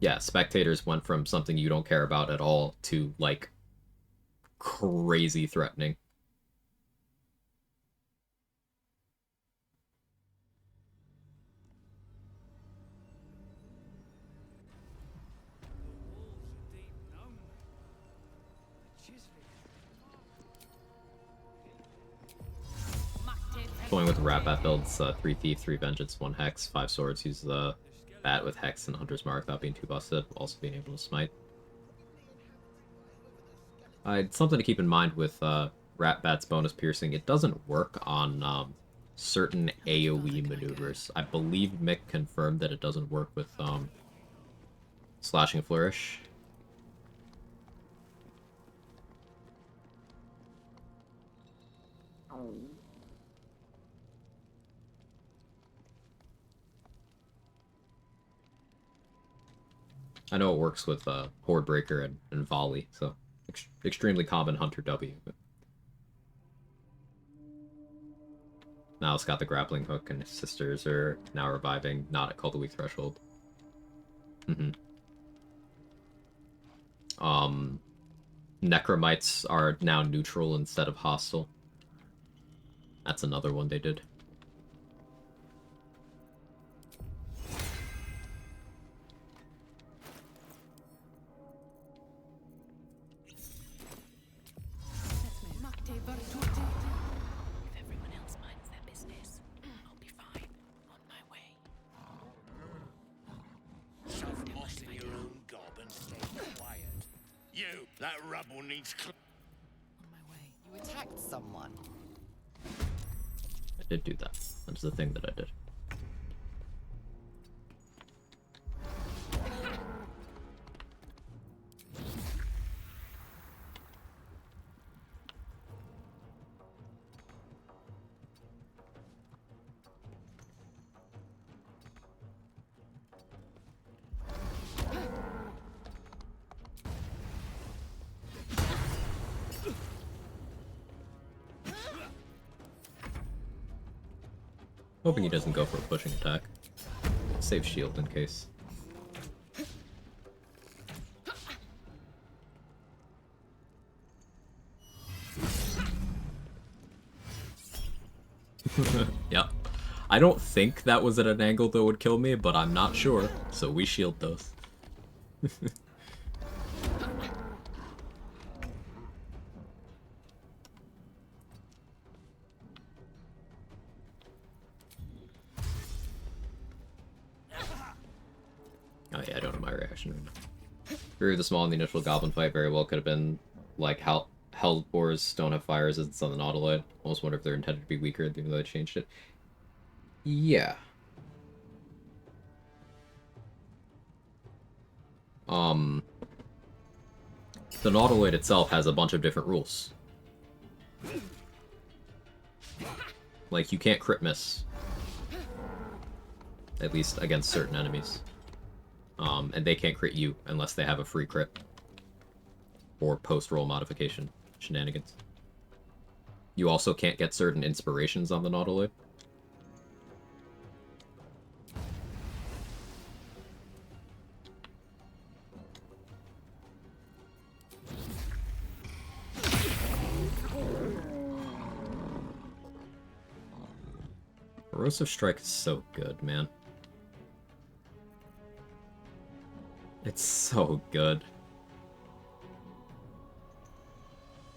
Yeah, spectators went from something you don't care about at all to, like, crazy threatening. Going with Rat Bat builds, 3 Thief, 3 Vengeance, 1 Hex, 5 Swords. Use the Bat with Hex and Hunter's Mark without being too busted, also being able to smite. Something to keep in mind with Rat Bat's bonus piercing, it doesn't work on certain AoE maneuvers. I believe Mick confirmed that it doesn't work with Slashing Flourish. I know it works with Horde Breaker and Volley, so extremely common Hunter W. But now it's got the grappling hook, and his sisters are now reviving, not at Call the Weak Threshold. Necromites are now neutral instead of hostile. That's another one they did. If everyone else minds their business, I'll be fine. On my way. Shove moss in your own gob and stay quiet. You, that rubble needs On my way. You attacked someone. I did do that. That's the thing that I did. Hoping he doesn't go for a pushing attack. Save shield in case. Yep. I don't think that was at an angle that would kill me, but I'm not sure, so we shield those. Oh yeah, I don't know my reaction right now. Fury of the Small in the initial Goblin fight very well could have been like Hellboars don't have fire resistance on the Nautiloid. Almost wonder if they're intended to be weaker, even though they changed it. Yeah. The Nautiloid itself has a bunch of different rules. Like, you can't crit miss. At least against certain enemies. And they can't crit you unless they have a free crit. Or post-roll modification shenanigans. You also can't get certain inspirations on the Nautiloid. Corrosive Strike is so good, man. It's so good.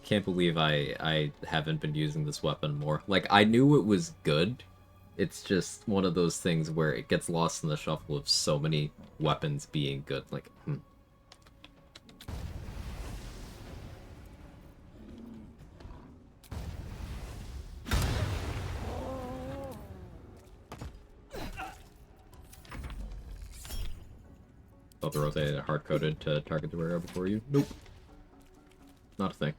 Can't believe I haven't been using this weapon more. Like, I knew it was good. It's just one of those things where it gets lost in the shuffle of so many weapons being good. Like, Thought the rotate hard-coded to target the area before you. Nope. Not a thing.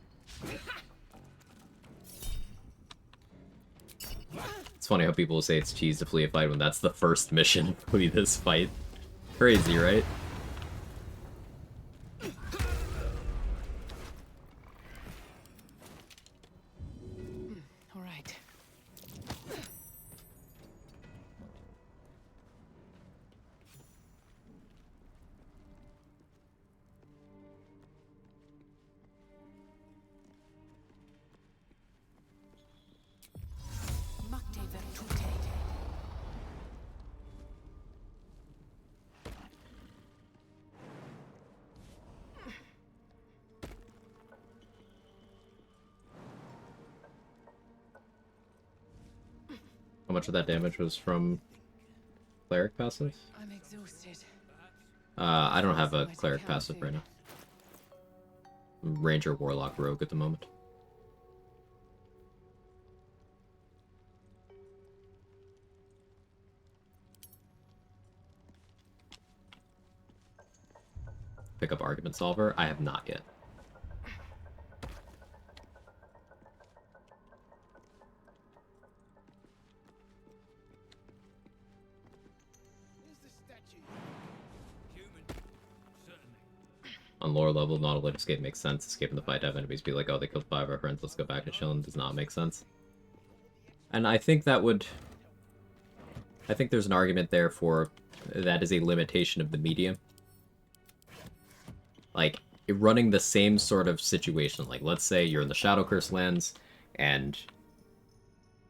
It's funny how people say it's cheese to flee a fight when that's the first mission. Flee this fight. Crazy, right? All right. How much of that damage was from cleric passive? I'm exhausted. I don't have a cleric passive right now. Ranger, warlock, rogue at the moment. Pick up argument solver. I have not yet. On lower level, not a lit escape makes sense. Escaping the fight, have enemies be like, oh, they killed 5 of our friends, let's go back to chilling, does not make sense. And I think that would... I think there's an argument there for that is a limitation of the medium. Like, running the same sort of situation, like, let's say you're in the Shadow Curse lands, and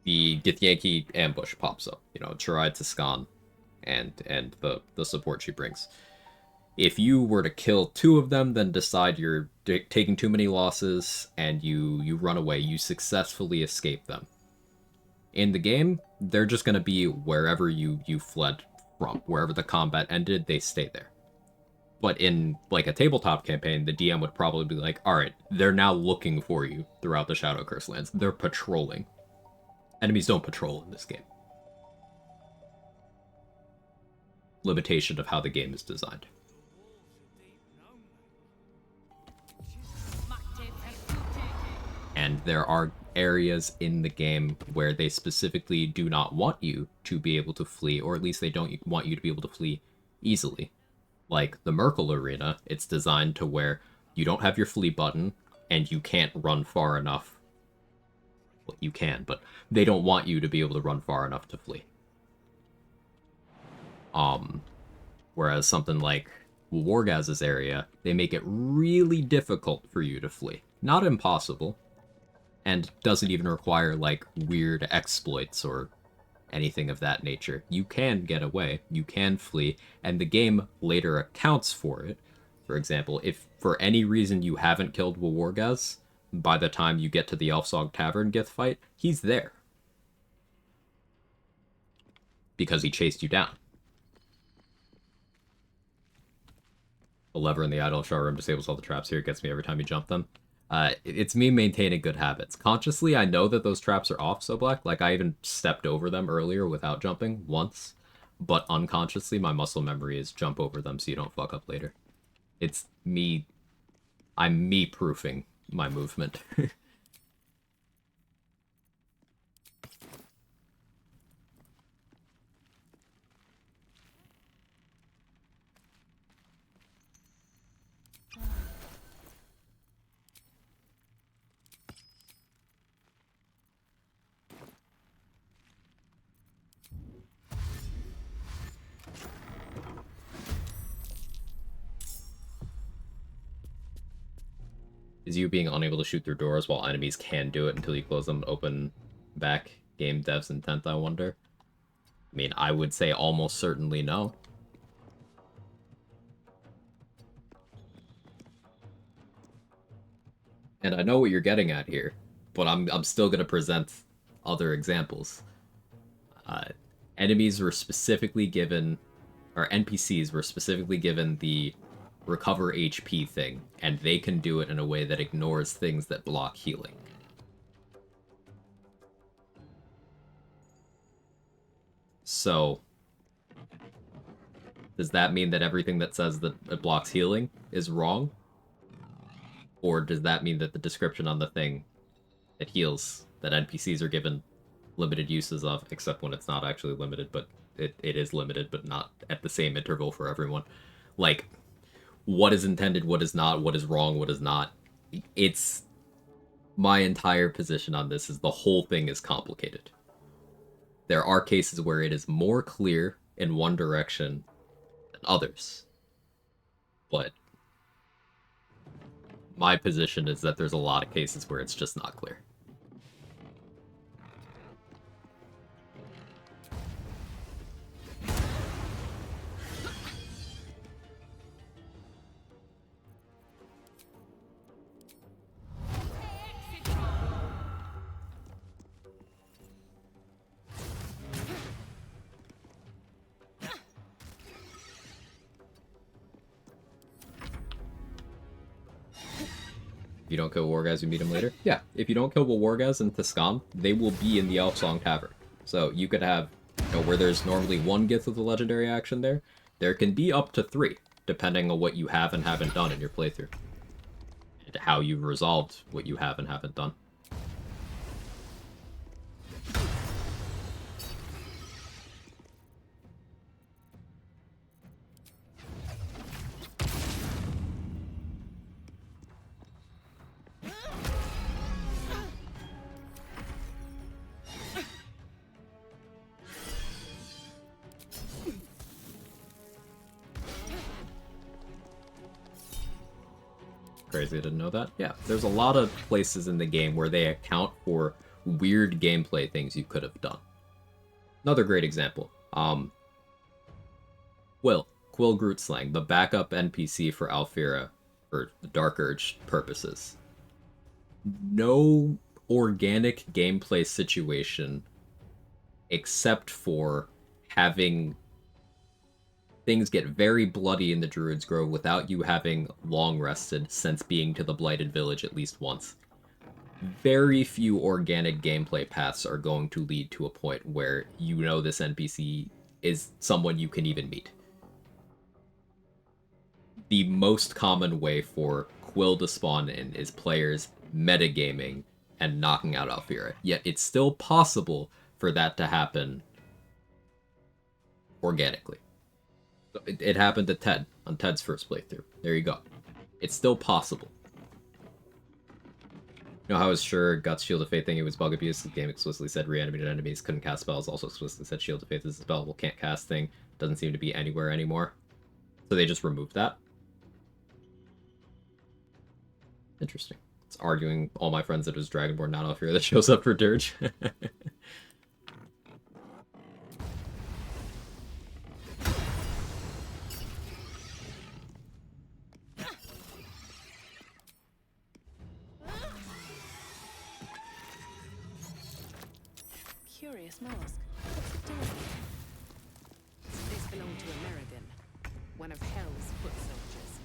the Githyanki ambush pops up, you know, Chirai Tiscan, and the support she brings. If you were to kill 2 of them, then decide you're taking too many losses, and you run away, you successfully escape them. In the game, they're just going to be wherever you fled from. Wherever the combat ended, they stay there. But in, like, a tabletop campaign, the DM would probably be like, alright, they're now looking for you throughout the Shadow Curse lands. They're patrolling. Enemies don't patrol in this game. Limitation of how the game is designed. And there are areas in the game where they specifically do not want you to be able to flee, or at least they don't want you to be able to flee easily. Like the Merkel Arena, it's designed to where you don't have your flee button, and you can't run far enough. Well, you can, but they don't want you to be able to run far enough to flee. Whereas something like Wargaz's area, they make it really difficult for you to flee. Not impossible, and doesn't even require, like, weird exploits or anything of that nature. You can get away, you can flee, and the game later accounts for it. For example, if for any reason you haven't killed Wargaz, by the time you get to the Elfsog Tavern Gith fight, he's there. Because he chased you down. The lever in the idle shot room disables all the traps here, gets me every time you jump them. It's me maintaining good habits. Consciously, I know that those traps are off, so black. Like, I even stepped over them earlier without jumping once. But unconsciously, my muscle memory is jump over them so you don't fuck up later. It's me... I'm me-proofing my movement. Is you being unable to shoot through doors while enemies can do it until you close them and open back game devs intent, I wonder? I mean, I would say almost certainly no. And I know what you're getting at here, but I'm still going to present other examples. Enemies were specifically given, or NPCs were specifically given the recover HP thing, and they can do it in a way that ignores things that block healing. So, does that mean that everything that says that it blocks healing is wrong? Or does that mean that the description on the thing that heals, that NPCs are given limited uses of, except when it's not actually limited, but it is limited, but not at the same interval for everyone? Like, what is intended, what is not, what is wrong, what is not. It's... my entire position on this is the whole thing is complicated. There are cases where it is more clear in one direction than others. But my position is that there's a lot of cases where it's just not clear. If you don't kill Wargaz, you meet him later. Yeah, if you don't kill Wargaz in Tiscam, they will be in the Elfsong Tavern. So you could have, where there's normally 1 Gith of the legendary action there can be up to 3, depending on what you have and haven't done in your playthrough. And how you've resolved what you have and haven't done. Crazy, I didn't know that. Yeah, there's a lot of places in the game where they account for weird gameplay things you could have done. Another great example. Quill Grootslang, the backup NPC for Alfira, for the Dark Urge purposes. No organic gameplay situation except for having things get very bloody in the Druid's Grove without you having long rested since being to the Blighted Village at least once. Very few organic gameplay paths are going to lead to a point where you know this NPC is someone you can even meet. The most common way for Quill to spawn in is players metagaming and knocking out Alfira. Yet it's still possible for that to happen organically. It happened to Ted on Ted's first playthrough. There you go. It's still possible. You know how I was sure Guts Shield of Faith thing it was bug abuse? The game explicitly said reanimated enemies couldn't cast spells. Also explicitly said Shield of Faith is a spellable can't cast thing. Doesn't seem to be anywhere anymore. So they just removed that. Interesting. It's arguing all my friends that it was Dragonborn, not Alfira, that shows up for Dirge. Curious mask. What's it doing? This belonged to American, one of Hell's foot soldiers.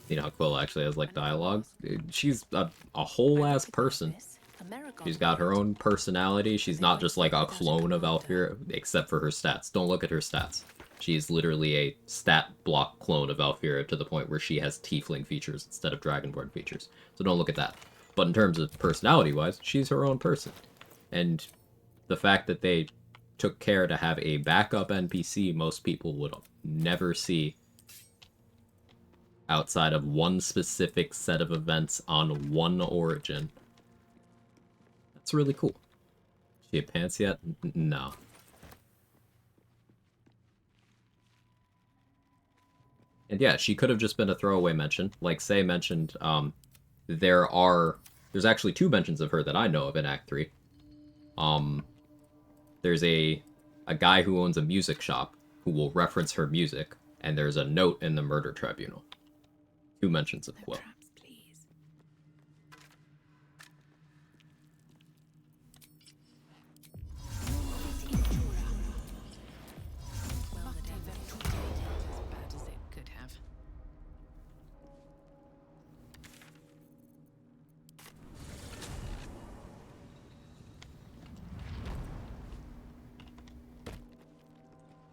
You know how Quill actually has, like, dialogue? She's a whole ass person. She's got her own personality. She's not just like a clone of Alfira, except for her stats. Don't look at her stats. She's literally a stat block clone of Alfira to the point where she has tiefling features instead of dragonborn features. So don't look at that. But in terms of personality-wise, she's her own person. And the fact that they took care to have a backup NPC most people would never see outside of one specific set of events on one origin. That's really cool. She have pants yet? No. And yeah, she could have just been a throwaway mention. Like Say mentioned, there's actually 2 mentions of her that I know of in Act 3. There's a guy who owns a music shop who will reference her music, and there's a note in the murder tribunal. 2 mentions of Quill.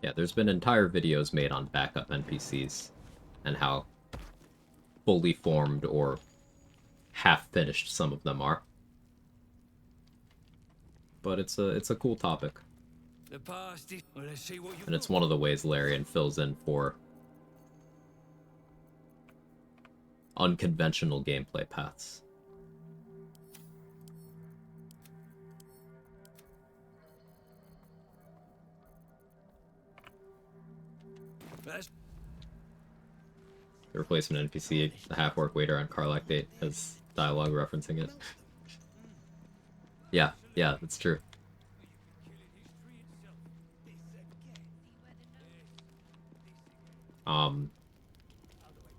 Yeah, there's been entire videos made on backup NPCs and how fully formed or half-finished some of them are. But it's a cool topic. And it's one of the ways Larian fills in for unconventional gameplay paths. The replacement NPC, the half-orc waiter on Karlak Date, has dialogue referencing it. Yeah, that's true.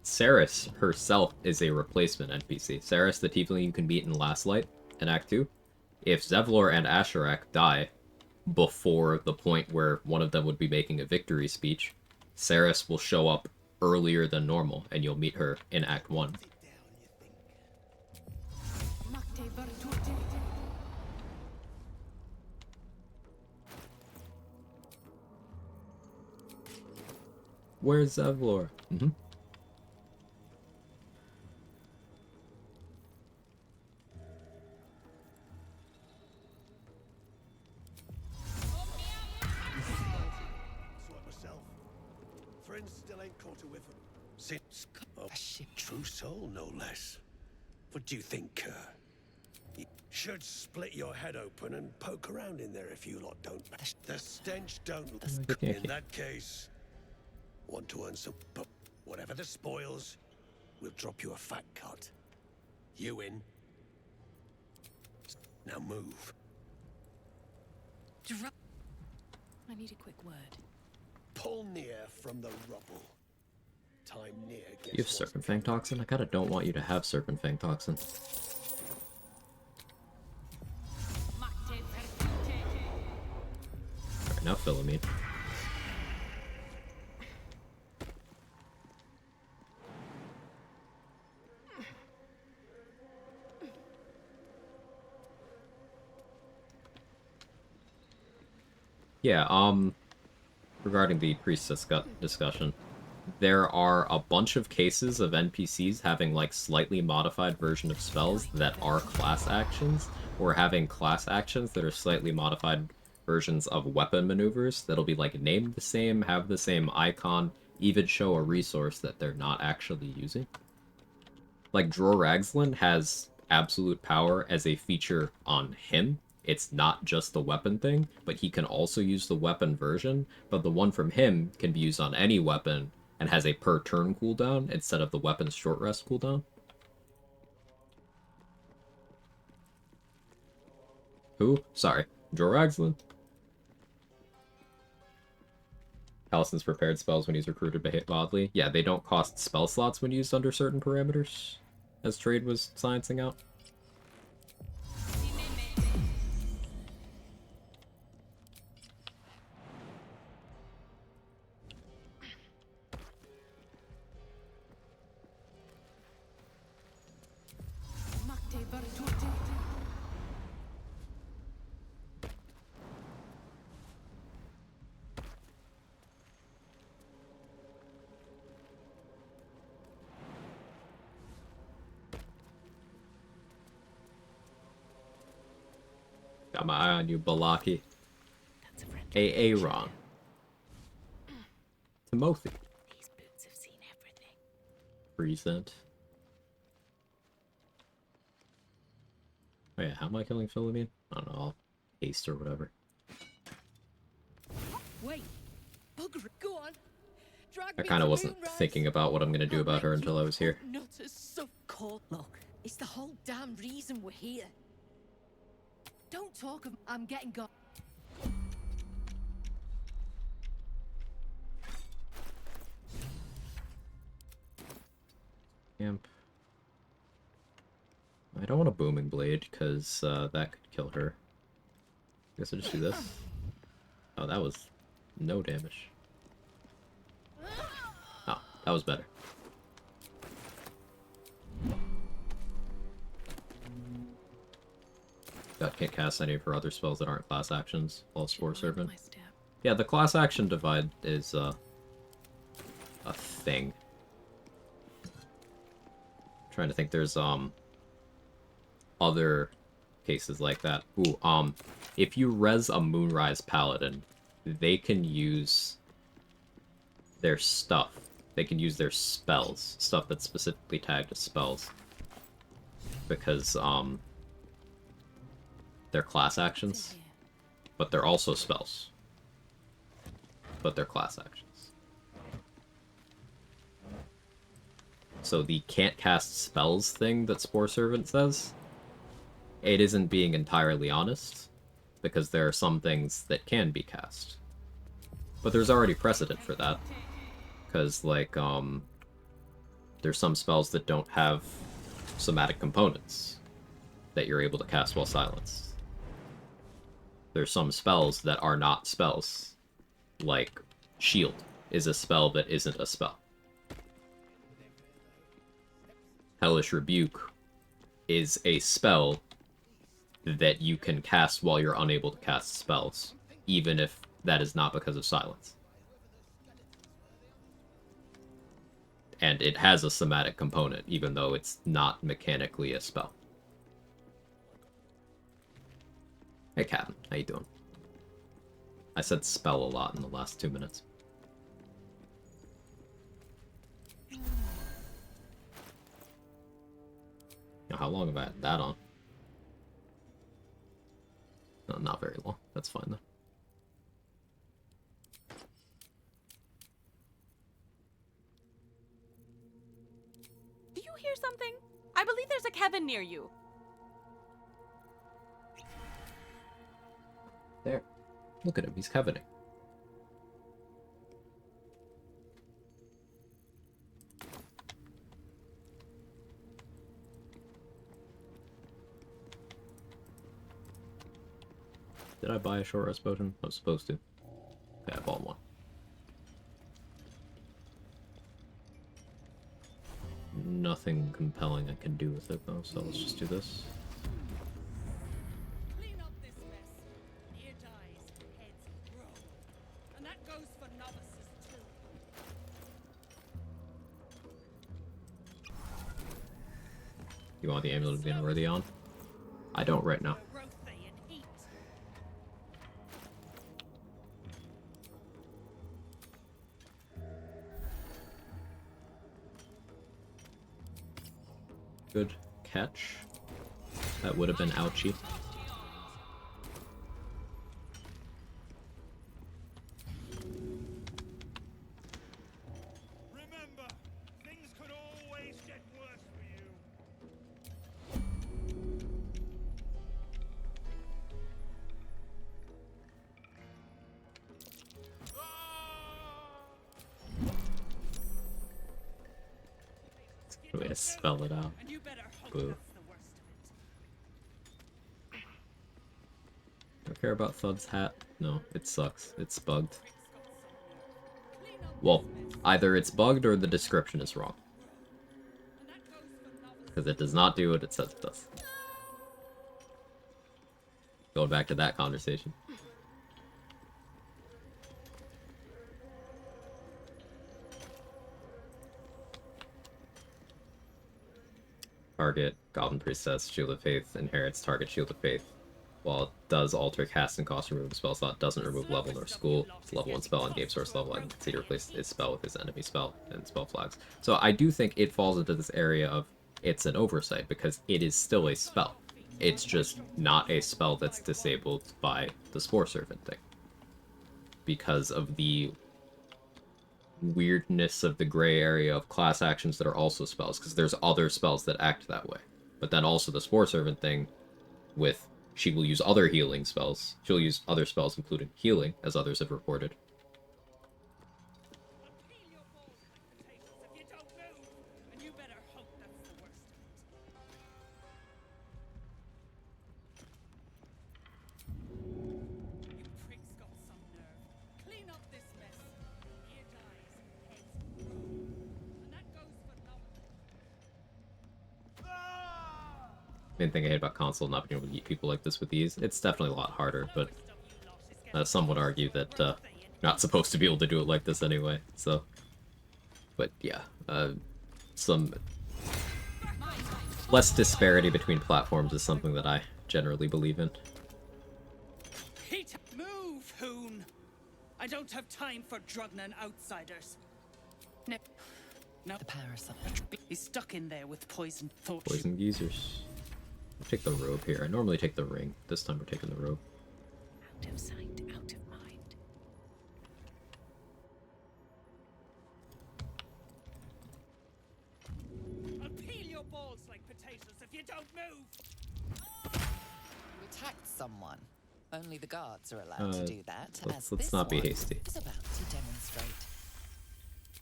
Ceres herself is a replacement NPC. Ceres, the tiefling you can meet in Last Light in Act 2. If Zevlor and Asherak die before the point where one of them would be making a victory speech, Ceres will show up earlier than normal, and you'll meet her in Act 1. Where's Zevlor? Mm-hmm. Sort myself. Friends still ain't caught a whiff of since. Oh, true soul, no less. What do you think, you should split your head open and poke around in there if you lot don't. The stench don't. In that case, want to earn some. But whatever the spoils, we'll drop you a fat cut. You in? Now move. I need a quick word. Pull near from the rubble. Time near. You have Serpent Fang Toxin? I kinda don't want you to have Serpent Fang Toxin. Alright, now Philomene. Yeah, regarding the priest discussion, there are a bunch of cases of NPCs having, like, slightly modified version of spells that are class actions, or having class actions that are slightly modified versions of weapon maneuvers that'll be, like, named the same, have the same icon, even show a resource that they're not actually using. Like, Dror Ragzlin has absolute power as a feature on him. It's not just the weapon thing, but he can also use the weapon version, but the one from him can be used on any weapon and has a per turn cooldown instead of the weapon's short rest cooldown. Who? Sorry. Dror Ragzlin. Hallison's prepared spells when he's recruited behave oddly. Yeah, they don't cost spell slots when used under certain parameters, as Trade was sciencing out. Got my eye on you, Balaki. Aaron. Timothy. These boots have seen everything. Present. Oh yeah, how am I killing Philomene? I don't know, I'll haste or whatever. Wait, bugger, go on. Drag I kind of wasn't thinking about what I'm gonna do about her until I was here. Not a so-called look. It's the whole damn reason we're here. Don't talk of. I'm getting got. Imp. I don't want a booming blade because that could kill her. I guess I'll just do this. Oh, that was no damage. Oh, that was better. God can't cast any of her other spells that aren't class actions. All Spore Servant. Yeah, the class action divide is a thing. Trying to think, there's other cases like that. Ooh, if you res a Moonrise Paladin, they can use their stuff. They can use their spells, stuff that's specifically tagged as spells, because they're class actions, but they're also spells, but they're class actions. So the can't cast spells thing that Spore Servant says, it isn't being entirely honest, because there are some things that can be cast. But there's already precedent for that. Because, like, There's some spells that don't have somatic components that you're able to cast while silenced. There's some spells that are not spells, like Shield is a spell that isn't a spell. Hellish Rebuke is a spell that you can cast while you're unable to cast spells, even if that is not because of silence. And it has a somatic component, even though it's not mechanically a spell. Hey, Captain. How you doing? I said spell a lot in the last 2 minutes. Now, how long have I had that on? No, not very long. That's fine, though. Do you hear something? I believe there's a Kevin near you. There. Look at him. He's Kevining. Did I buy a short rest potion? I was supposed to. Okay, I bought one. Nothing compelling I can do with it, though, so let's just do this. Clean up this mess. Ear dies, heads grow. And that goes for novices too. You want the amulet of being worthy on? I don't right now. Good catch. That would have been ouchie. Remember, things could always get worse for you. Way to spell it out. Boo. Don't care about Thud's hat. No, it sucks. It's bugged. Well, either it's bugged or the description is wrong. Because it does not do what it says it does. Going back to that conversation. Target Goblin Priestess, Shield of Faith, inherits target Shield of Faith. While it does alter cast and cost remove spell slot, doesn't remove level nor school. It's level 1 spell on game source level, and can replace its spell with its enemy spell and spell flags. So I do think it falls into this area of it's an oversight, because it is still a spell. It's just not a spell that's disabled by the Spore Servant thing. Because of the weirdness of the gray area of class actions that are also spells, because there's other spells that act that way. But then also the Spore Servant thing with she will use other healing spells. She'll use other spells including healing, as others have reported. Main thing I hate about console not being able to eat people like this with ease. It's definitely a lot harder, but some would argue that you're not supposed to be able to do it like this anyway. So, but yeah, some less disparity between platforms is something that I generally believe in. Move, Hoon! I don't have time for Drugnan outsiders. No. The parasite. He's stuck in there with poison thoughts. Poison geezers. I'll take the robe here. I normally take the ring. This time we're taking the robe. Out of sight, out of mind. I'll peel your balls like potatoes if you don't move! You attacked someone. Only the guards are allowed to do that. Let's not be hasty. Is about to demonstrate.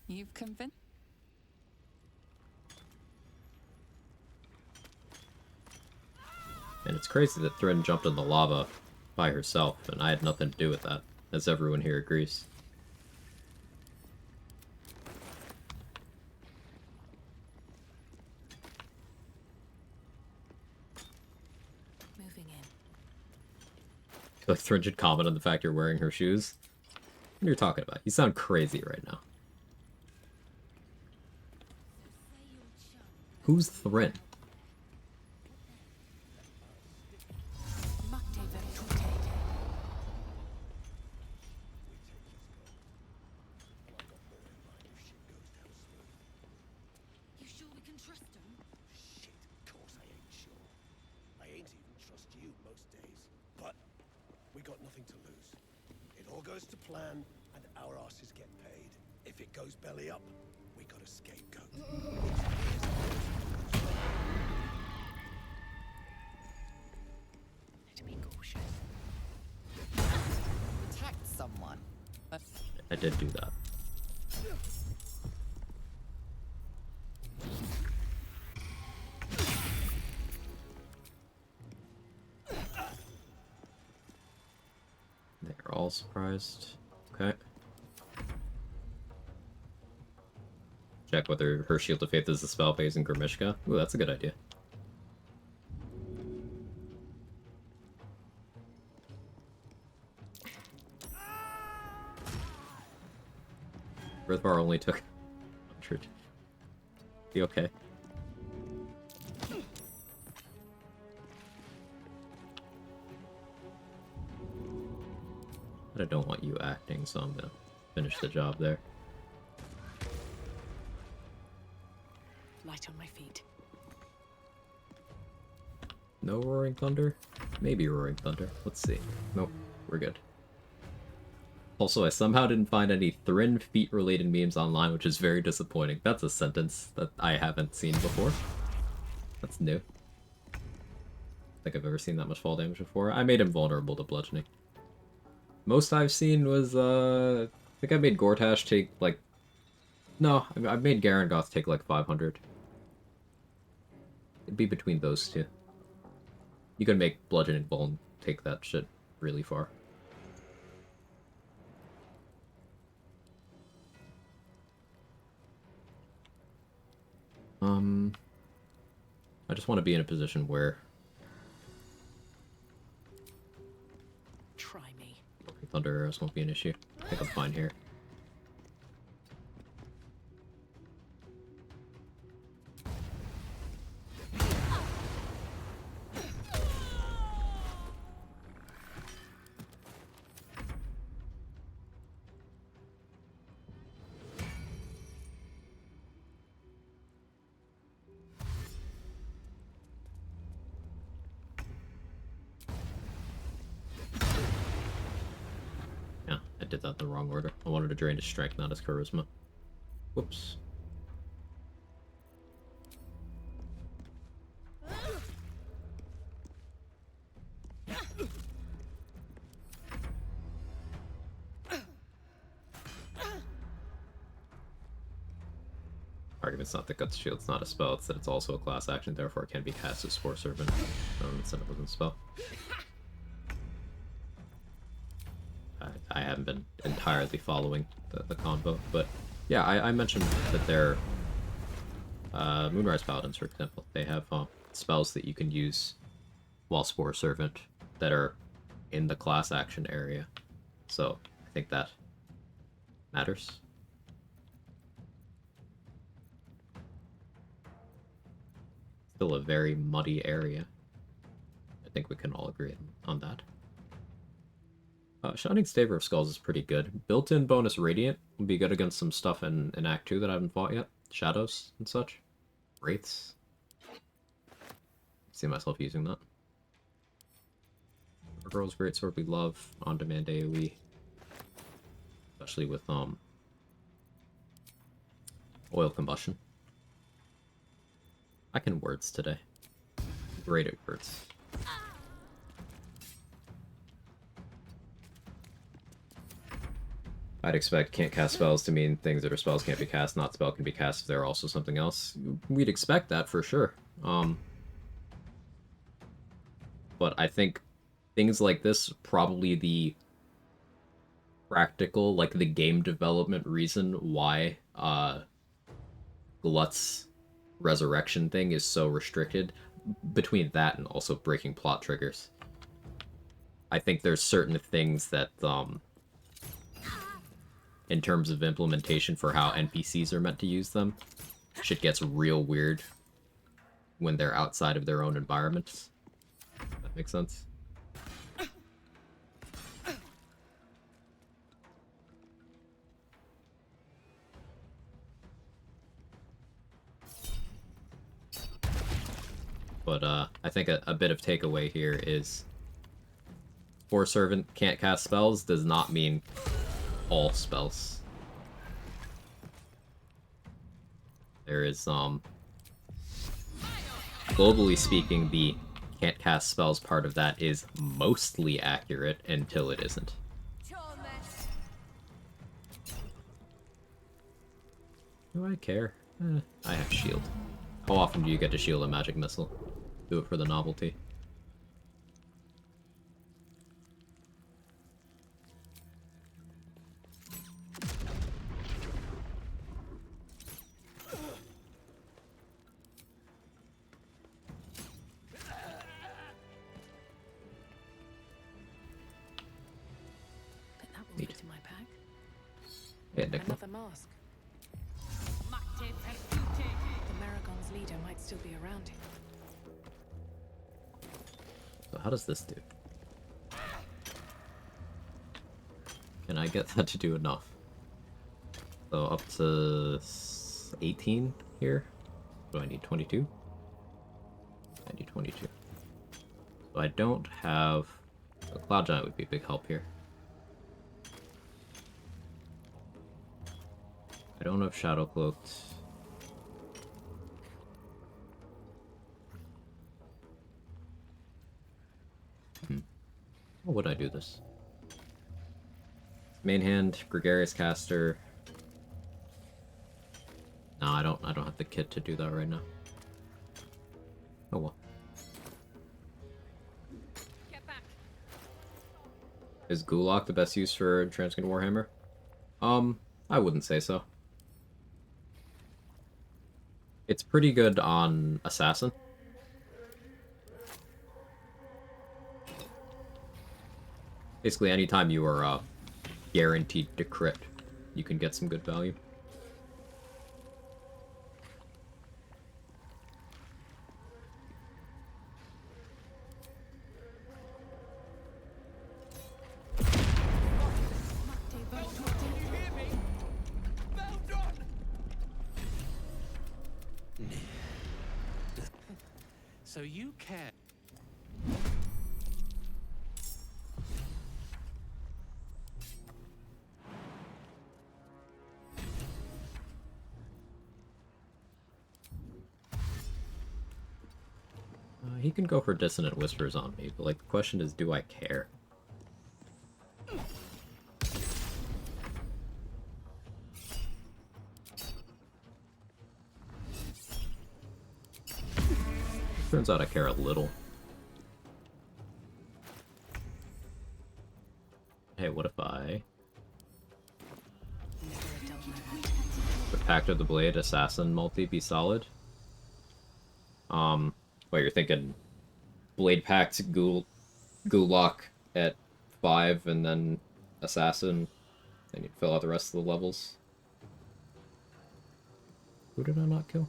You've convinced. And it's crazy that Thrin jumped in the lava by herself, and I had nothing to do with that, as everyone here agrees. Moving in. I feel like Thrin should comment on the fact you're wearing her shoes. What are you talking about? You sound crazy right now. Who's Thrin? You sure we can trust him? Shit, of course I ain't sure. I ain't even trust you most days. But we got nothing to lose. It all goes to plan, and our asses get paid. If it goes belly up, we got a scapegoat. To be cautious. Protect someone. I did do that. They're all surprised. Okay. Check whether her Shield of Faith is a spell phase in Grimishka. Ooh, that's a good idea. Rithbar only took 100. Be okay. But I don't want you acting, so I'm gonna finish the job there. Light on my feet. No Roaring Thunder? Maybe Roaring Thunder. Let's see. Nope, we're good. Also, I somehow didn't find any Thrin feet-related memes online, which is very disappointing. That's a sentence that I haven't seen before. That's new. I don't think I've ever seen that much fall damage before. I made him vulnerable to bludgeoning. Most I've seen was, I think I made Gortash take, like... No, I made Garangoth take, like, 500. It'd be between those two. You could make Bludgeoning Bone take that shit really far. I just want to be in a position where... Try me. Thunder arrows won't be an issue. I think I'm fine here. Did that in the wrong order. I wanted to drain his strength, not his charisma. Whoops. Argument's not that Guts Shield's not a spell, it's that it's also a class action, therefore it can be cast as Spore Servant. Instead it wasn't a spell. I haven't been entirely following the combo, but yeah, I mentioned that they're Moonrise Paladins, for example. They have spells that you can use while Spore Servant that are in the class action area, so I think that matters. Still a very muddy area. I think we can all agree on that. Shining Staver of Skulls is pretty good. Built-in bonus Radiant would be good against some stuff in Act 2 that I haven't fought yet. Shadows and such. Wraiths. See myself using that. Girl's Greatsword we love. On-demand AoE. Especially with Oil Combustion. I can words today. Great at words. I'd expect can't cast spells to mean things that are spells can't be cast, not spell can be cast if they're also something else. We'd expect that for sure. but I think things like this probably the practical, like the game development reason why Glut's resurrection thing is so restricted, between that and also breaking plot triggers. I think there's certain things that in terms of implementation for how NPCs are meant to use them, shit gets real weird when they're outside of their own environments. That makes sense. But I think a bit of takeaway here is Force Servant can't cast spells does not mean all spells. There is, globally speaking, the can't cast spells part of that is mostly accurate until it isn't. Do I care? I have shield. How often do you get to shield a magic missile? Do it for the novelty. Put that will fit in my pack. Yeah, Nick. Another mask. The Maragon's leader might still be around here. So how does this do? Can I get that to do enough? So up to 18 here? Do I need 22? I need 22. So I don't have... A Cloud Giant would be a big help here. I don't have Shadow Cloaked. How would I do this? Main hand, Gregarious Caster. No, I don't have the kit to do that right now. Oh well. Get back. Is Gulak the best use for Transkin Warhammer? I wouldn't say so. It's pretty good on Assassin. Basically, anytime you are guaranteed to crit, you can get some good value. So you care. He can go for Dissonant Whispers on me, but like the question is, do I care? Turns out I care a little. Hey, what if I... Would Pact of the Blade, Assassin, multi be solid? What, you're thinking Blade Pact, Gulak at 5, and then Assassin, and you'd fill out the rest of the levels? Who did I not kill?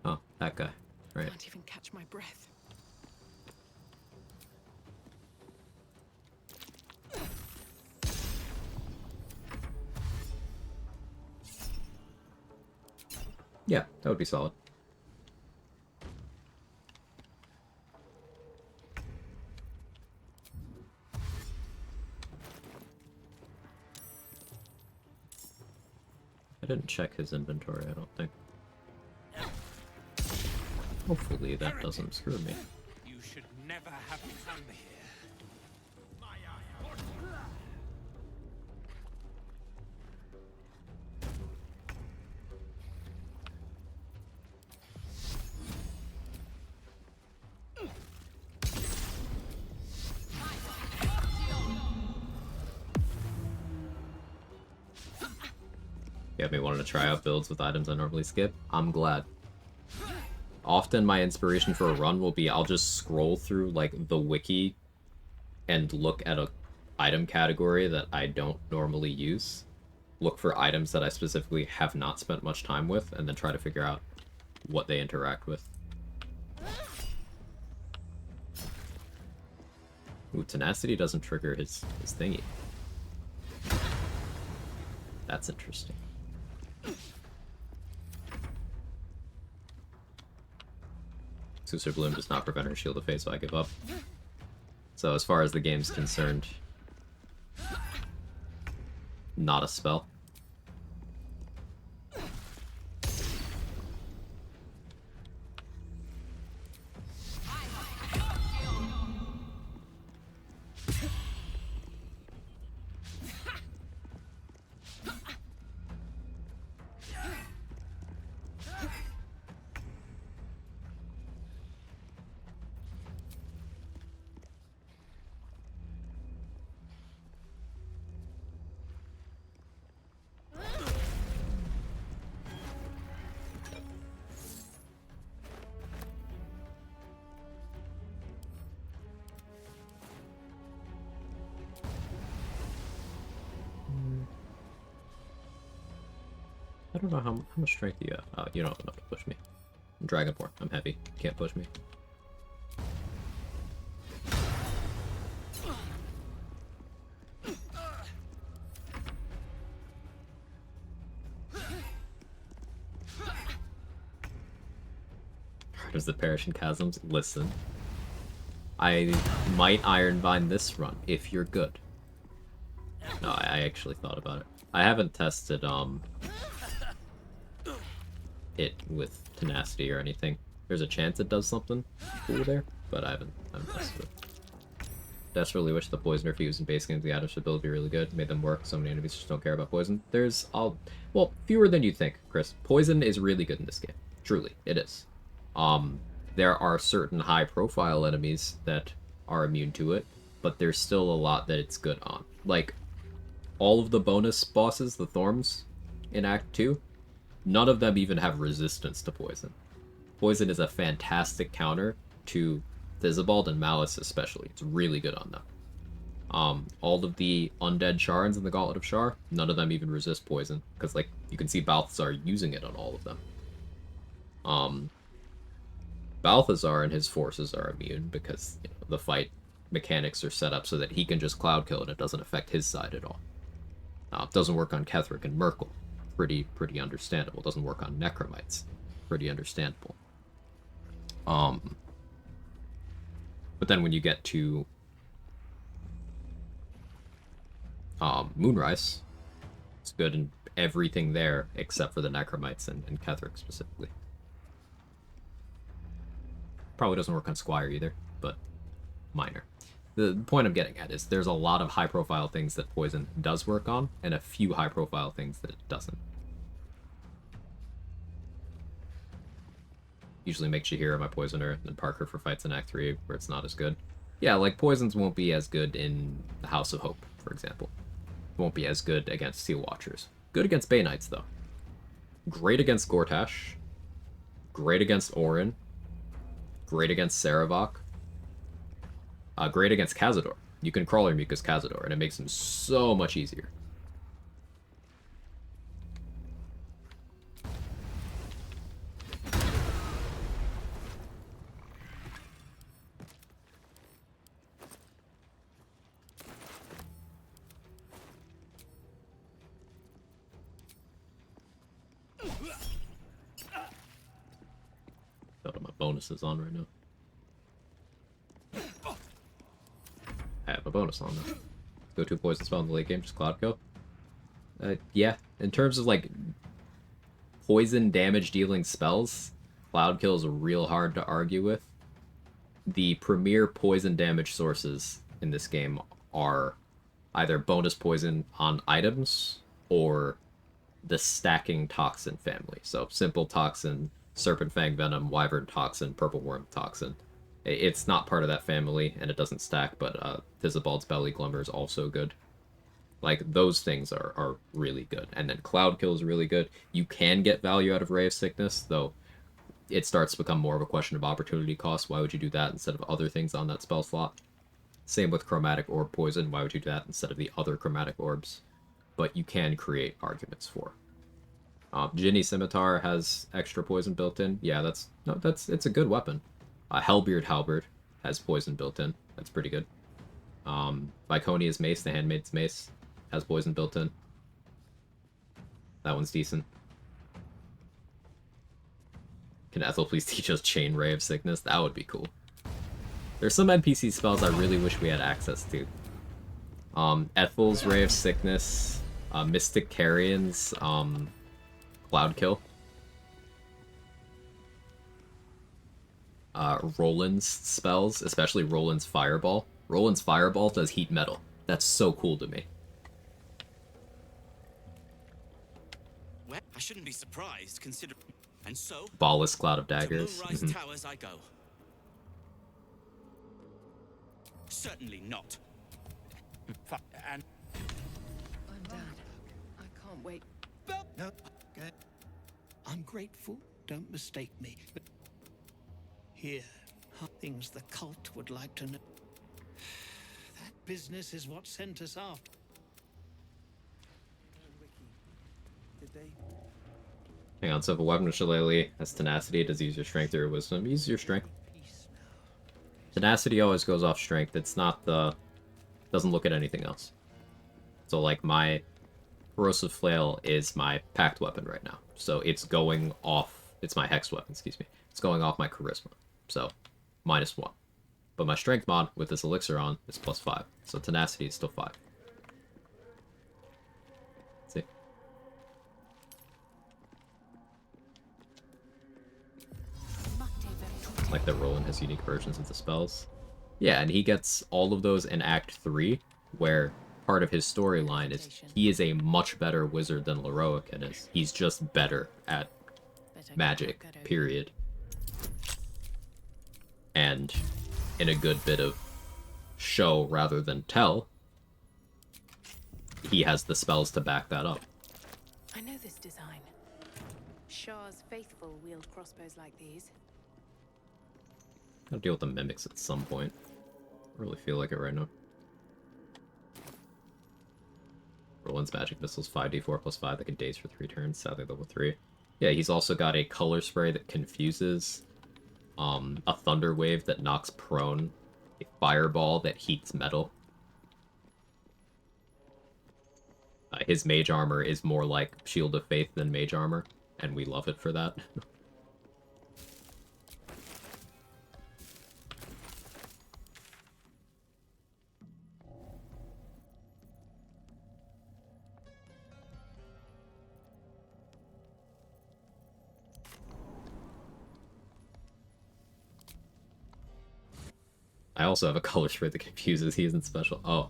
Oh, that guy. Right. I can't even catch my breath. Yeah, that would be solid. I didn't check his inventory, I don't think. Hopefully that doesn't screw me. You should never have come here. You have me wanting to try out builds with items I normally skip. I'm glad. Often my inspiration for a run will be I'll just scroll through like the wiki and look at a item category that I don't normally use. Look for items that I specifically have not spent much time with, and then try to figure out what they interact with. Ooh, Tenacity doesn't trigger his thingy. That's interesting. Suser Bloom does not prevent her shield of fate, so I give up. So as far as the game's concerned, not a spell. I don't know how much strength you have. Oh, you don't have enough to push me. I'm Dragonborn. I'm heavy. Can't push me. There's the Perishing Chasms. Listen. I might Ironbind this run, if you're good. No, I actually thought about it. I haven't tested, it with Tenacity or anything. There's a chance it does something cool there, but I haven't tested it. Desperately wish the Poisoner fuse in base games the items should build be really good. Made them work. So many enemies just don't care about poison. There's, well, fewer than you think, Chris. Poison is really good in this game. Truly, it is. There are certain high-profile enemies that are immune to it, but there's still a lot that it's good on. Like, all of the bonus bosses, the Thorms, in Act 2, none of them even have resistance to poison. Poison is a fantastic counter to Thizzabald and Malice especially. It's really good on them. All of the undead Sharns in the Gauntlet of Shar, none of them even resist poison, because, like, you can see Balthazar using it on all of them. Balthazar and his forces are immune because, you know, the fight mechanics are set up so that he can just cloud kill and it doesn't affect his side at all. It doesn't work on Ketheric and Merkel. Pretty understandable. It doesn't work on Necromites. Pretty understandable. But then when you get to Moonrise, it's good in everything there except for the Necromites and Ketheric specifically. Probably doesn't work on Squire either, but minor. The point I'm getting at is there's a lot of high-profile things that Poison does work on, and a few high-profile things that it doesn't. Usually make Shahira my Poisoner, and then Parker for fights in Act 3, where it's not as good. Yeah, like, Poisons won't be as good in the House of Hope, for example. Won't be as good against Steel Watchers. Good against Bay Knights, though. Great against Gortash. Great against Orin. Great against Saravok. Great against Cazador. You can Crawler Mucus Cazador, and it makes him so much easier. Got all my bonuses on right now. I have a bonus on them. Go to poison spell in the late game, just Cloud Kill. Yeah, in terms of like poison damage dealing spells, Cloud Kill is real hard to argue with. The premier poison damage sources in this game are either bonus poison on items or the stacking toxin family. So simple toxin, serpent fang venom, wyvern toxin, purple worm toxin. It's not part of that family, and it doesn't stack, but Thizzabald's Belly Glimmer is also good. Like, those things are really good. And then Cloud Kill is really good. You can get value out of Ray of Sickness, though it starts to become more of a question of opportunity cost. Why would you do that instead of other things on that spell slot? Same with Chromatic Orb Poison. Why would you do that instead of the other Chromatic Orbs? But you can create arguments for. Ginny Scimitar has extra poison built in. Yeah, it's a good weapon. Hellbeard Halberd has poison built in. That's pretty good. Viconia's Mace, the Handmaid's Mace, has poison built in. That one's decent. Can Ethel please teach us Chain Ray of Sickness? That would be cool. There's some NPC spells I really wish we had access to. Ethel's Ray of Sickness, Mystic Carrion's Cloud Kill. Roland's spells, especially Roland's Fireball. Roland's Fireball does heat metal. That's so cool to me. Well, I shouldn't be surprised, consider. And so, Ballas Cloud of Daggers. To Moonrise Towers I go. Certainly not. And I'm Dad. I can't wait. No, okay. I'm grateful, don't mistake me. But here are things the cult would like to know. That business is what sent us after. Did they? Hang on, so if a weapon of Shillelagh has tenacity, does it use your strength or your wisdom? Use your strength. Tenacity always goes off strength. It's not the... doesn't look at anything else. So, like, my Corrosive Flail is my packed weapon right now. So it's going off... it's my hexed weapon, excuse me. It's going off my charisma. So, -1. But my strength mod with this elixir on is +5. So tenacity is still 5. See? Like that Roland has unique versions of the spells. Yeah, and he gets all of those in Act 3, where part of his storyline is he is a much better wizard than Leroican is. He's just better at magic, period. And in a good bit of show rather than tell, he has the spells to back that up. I know this design. Shah's faithful wield crossbows like these. Gotta deal with the mimics at some point. I really feel like it right now. Roland's magic missiles 5d4 plus 5 that can daze for 3 turns, sadly level 3. Yeah, he's also got a color spray that confuses, a thunder wave that knocks prone, a fireball that heats metal. His mage armor is more like Shield of Faith than mage armor, and we love it for that. I also have a color spray that confuses. He isn't special. Oh.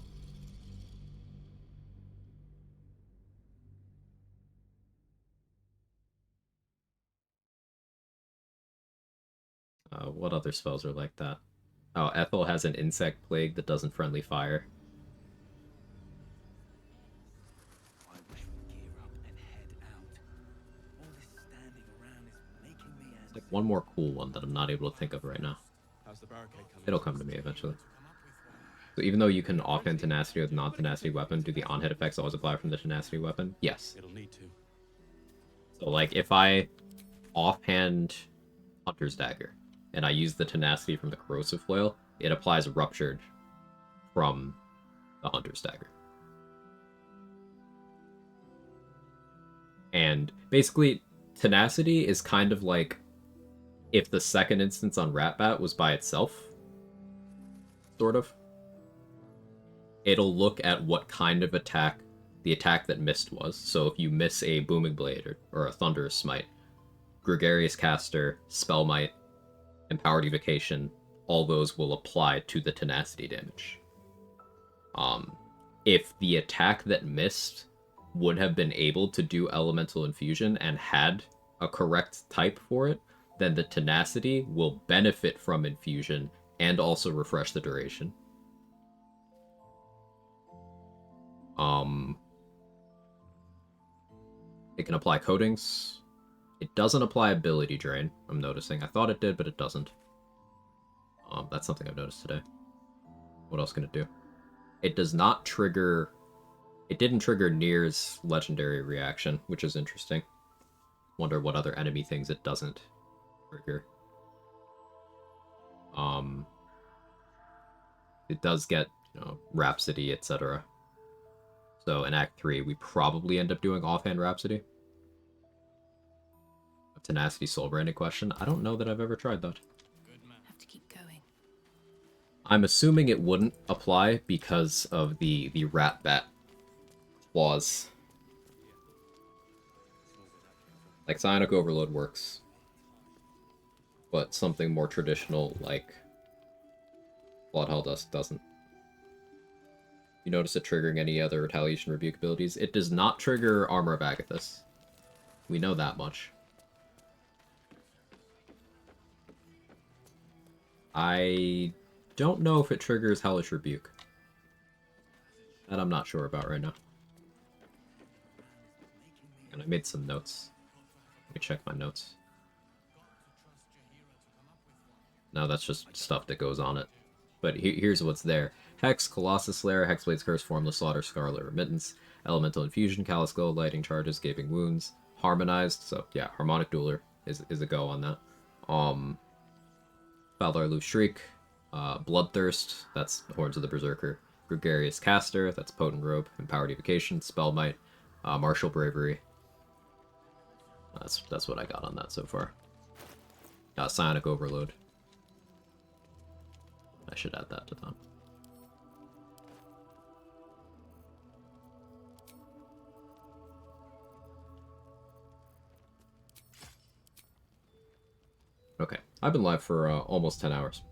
What other spells are like that? Oh, Ethel has an insect plague that doesn't friendly fire. It's like one more cool one that I'm not able to think of right now. It'll come to me eventually. So even though you can offhand tenacity with non-tenacity weapon, do the on-hit effects always apply from the tenacity weapon? Yes. It'll need to. So like if I offhand Hunter's Dagger and I use the tenacity from the Corrosive Flail, it applies Ruptured from the Hunter's Dagger. And basically, tenacity is kind of like if the second instance on Ratbat was by itself, sort of. It'll look at what kind of attack the attack that missed was. So if you miss a Booming Blade or a Thunderous Smite, Gregarious Caster, Spell Might, Empowered Evocation, all those will apply to the tenacity damage. If the attack that missed would have been able to do Elemental Infusion and had a correct type for it, then the tenacity will benefit from infusion and also refresh the duration. It can apply coatings. It doesn't apply ability drain, I'm noticing. I thought it did, but it doesn't. That's something I've noticed today. What else can it do? It does not trigger... It didn't trigger Nier's legendary reaction, which is interesting. Wonder what other enemy things it doesn't trigger. It does get, you know, Rhapsody, etc. So in Act 3, we probably end up doing offhand Rhapsody. A Tenacity Soul Branding question. I don't know that I've ever tried that. Have to keep going. I'm assuming it wouldn't apply because of the Rat Bat clause. Like, Psionic Overload works. But something more traditional, like Bloodhell Dusk, doesn't. You notice it triggering any other Retaliation Rebuke abilities? It does not trigger Armor of Agathis. We know that much. I don't know if it triggers Hellish Rebuke. That I'm not sure about right now. And I made some notes. Let me check my notes. No, that's just stuff that goes on it. But here's what's there. Hex, Colossus Slayer, Hexblade's Curse, Formless Slaughter, Scarlet Remittance, Elemental Infusion, Callous Glow, Lighting Charges, Gaping Wounds, Harmonized, so yeah, Harmonic Dueler is a go on that. Valor Loose Shriek, Bloodthirst, that's Horns of the Berserker, Gregarious Caster, that's Potent Robe, Empowered Evocation, Spell Might, Martial Bravery. That's what I got on that so far. Psionic Overload. I should add that to that. Okay, I've been live for almost 10 hours.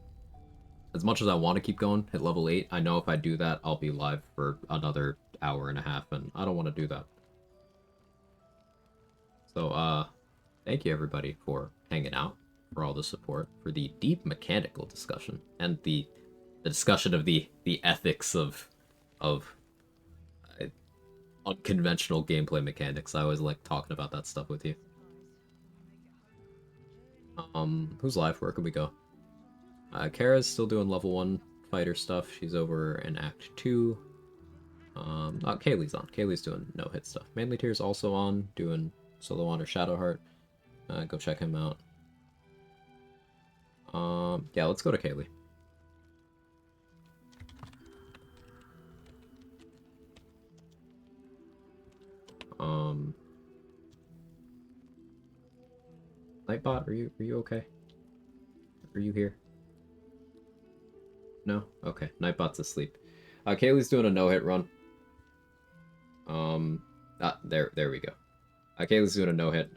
As much as I want to keep going at level 8, I know if I do that, I'll be live for another hour and a half, and I don't want to do that. So, thank you everybody for hanging out, for all the support, for the deep mechanical discussion, and the discussion of the ethics of unconventional gameplay mechanics. I always like talking about that stuff with you. Who's live? Where can we go? Kara's still doing level 1 fighter stuff. She's over in Act 2. Kaylee's on. Kaylee's doing no-hit stuff. Manly Tier's also on, doing solo on her Shadowheart. Go check him out. Yeah, let's go to Kaylee. Nightbot, are you okay? Are you here? No? Okay, Nightbot's asleep. Kaylee's doing a no-hit run. There we go. Kaylee's doing a no-hit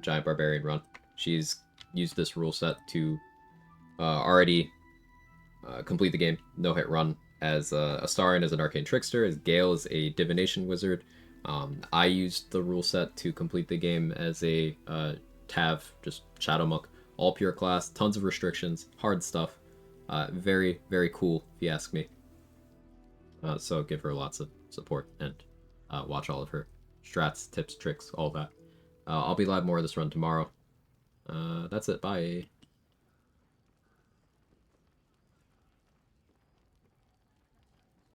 Giant Barbarian run. She's used this rule set to already complete the game no-hit run as Astarion is an Arcane Trickster, as Gale is a Divination Wizard. I used the rule set to complete the game as a Tav, just Shadowmuck, all pure class, tons of restrictions, hard stuff. Very, very cool, if you ask me. So give her lots of support and watch all of her strats, tips, tricks, all that. I'll be live more of this run tomorrow. That's it. Bye.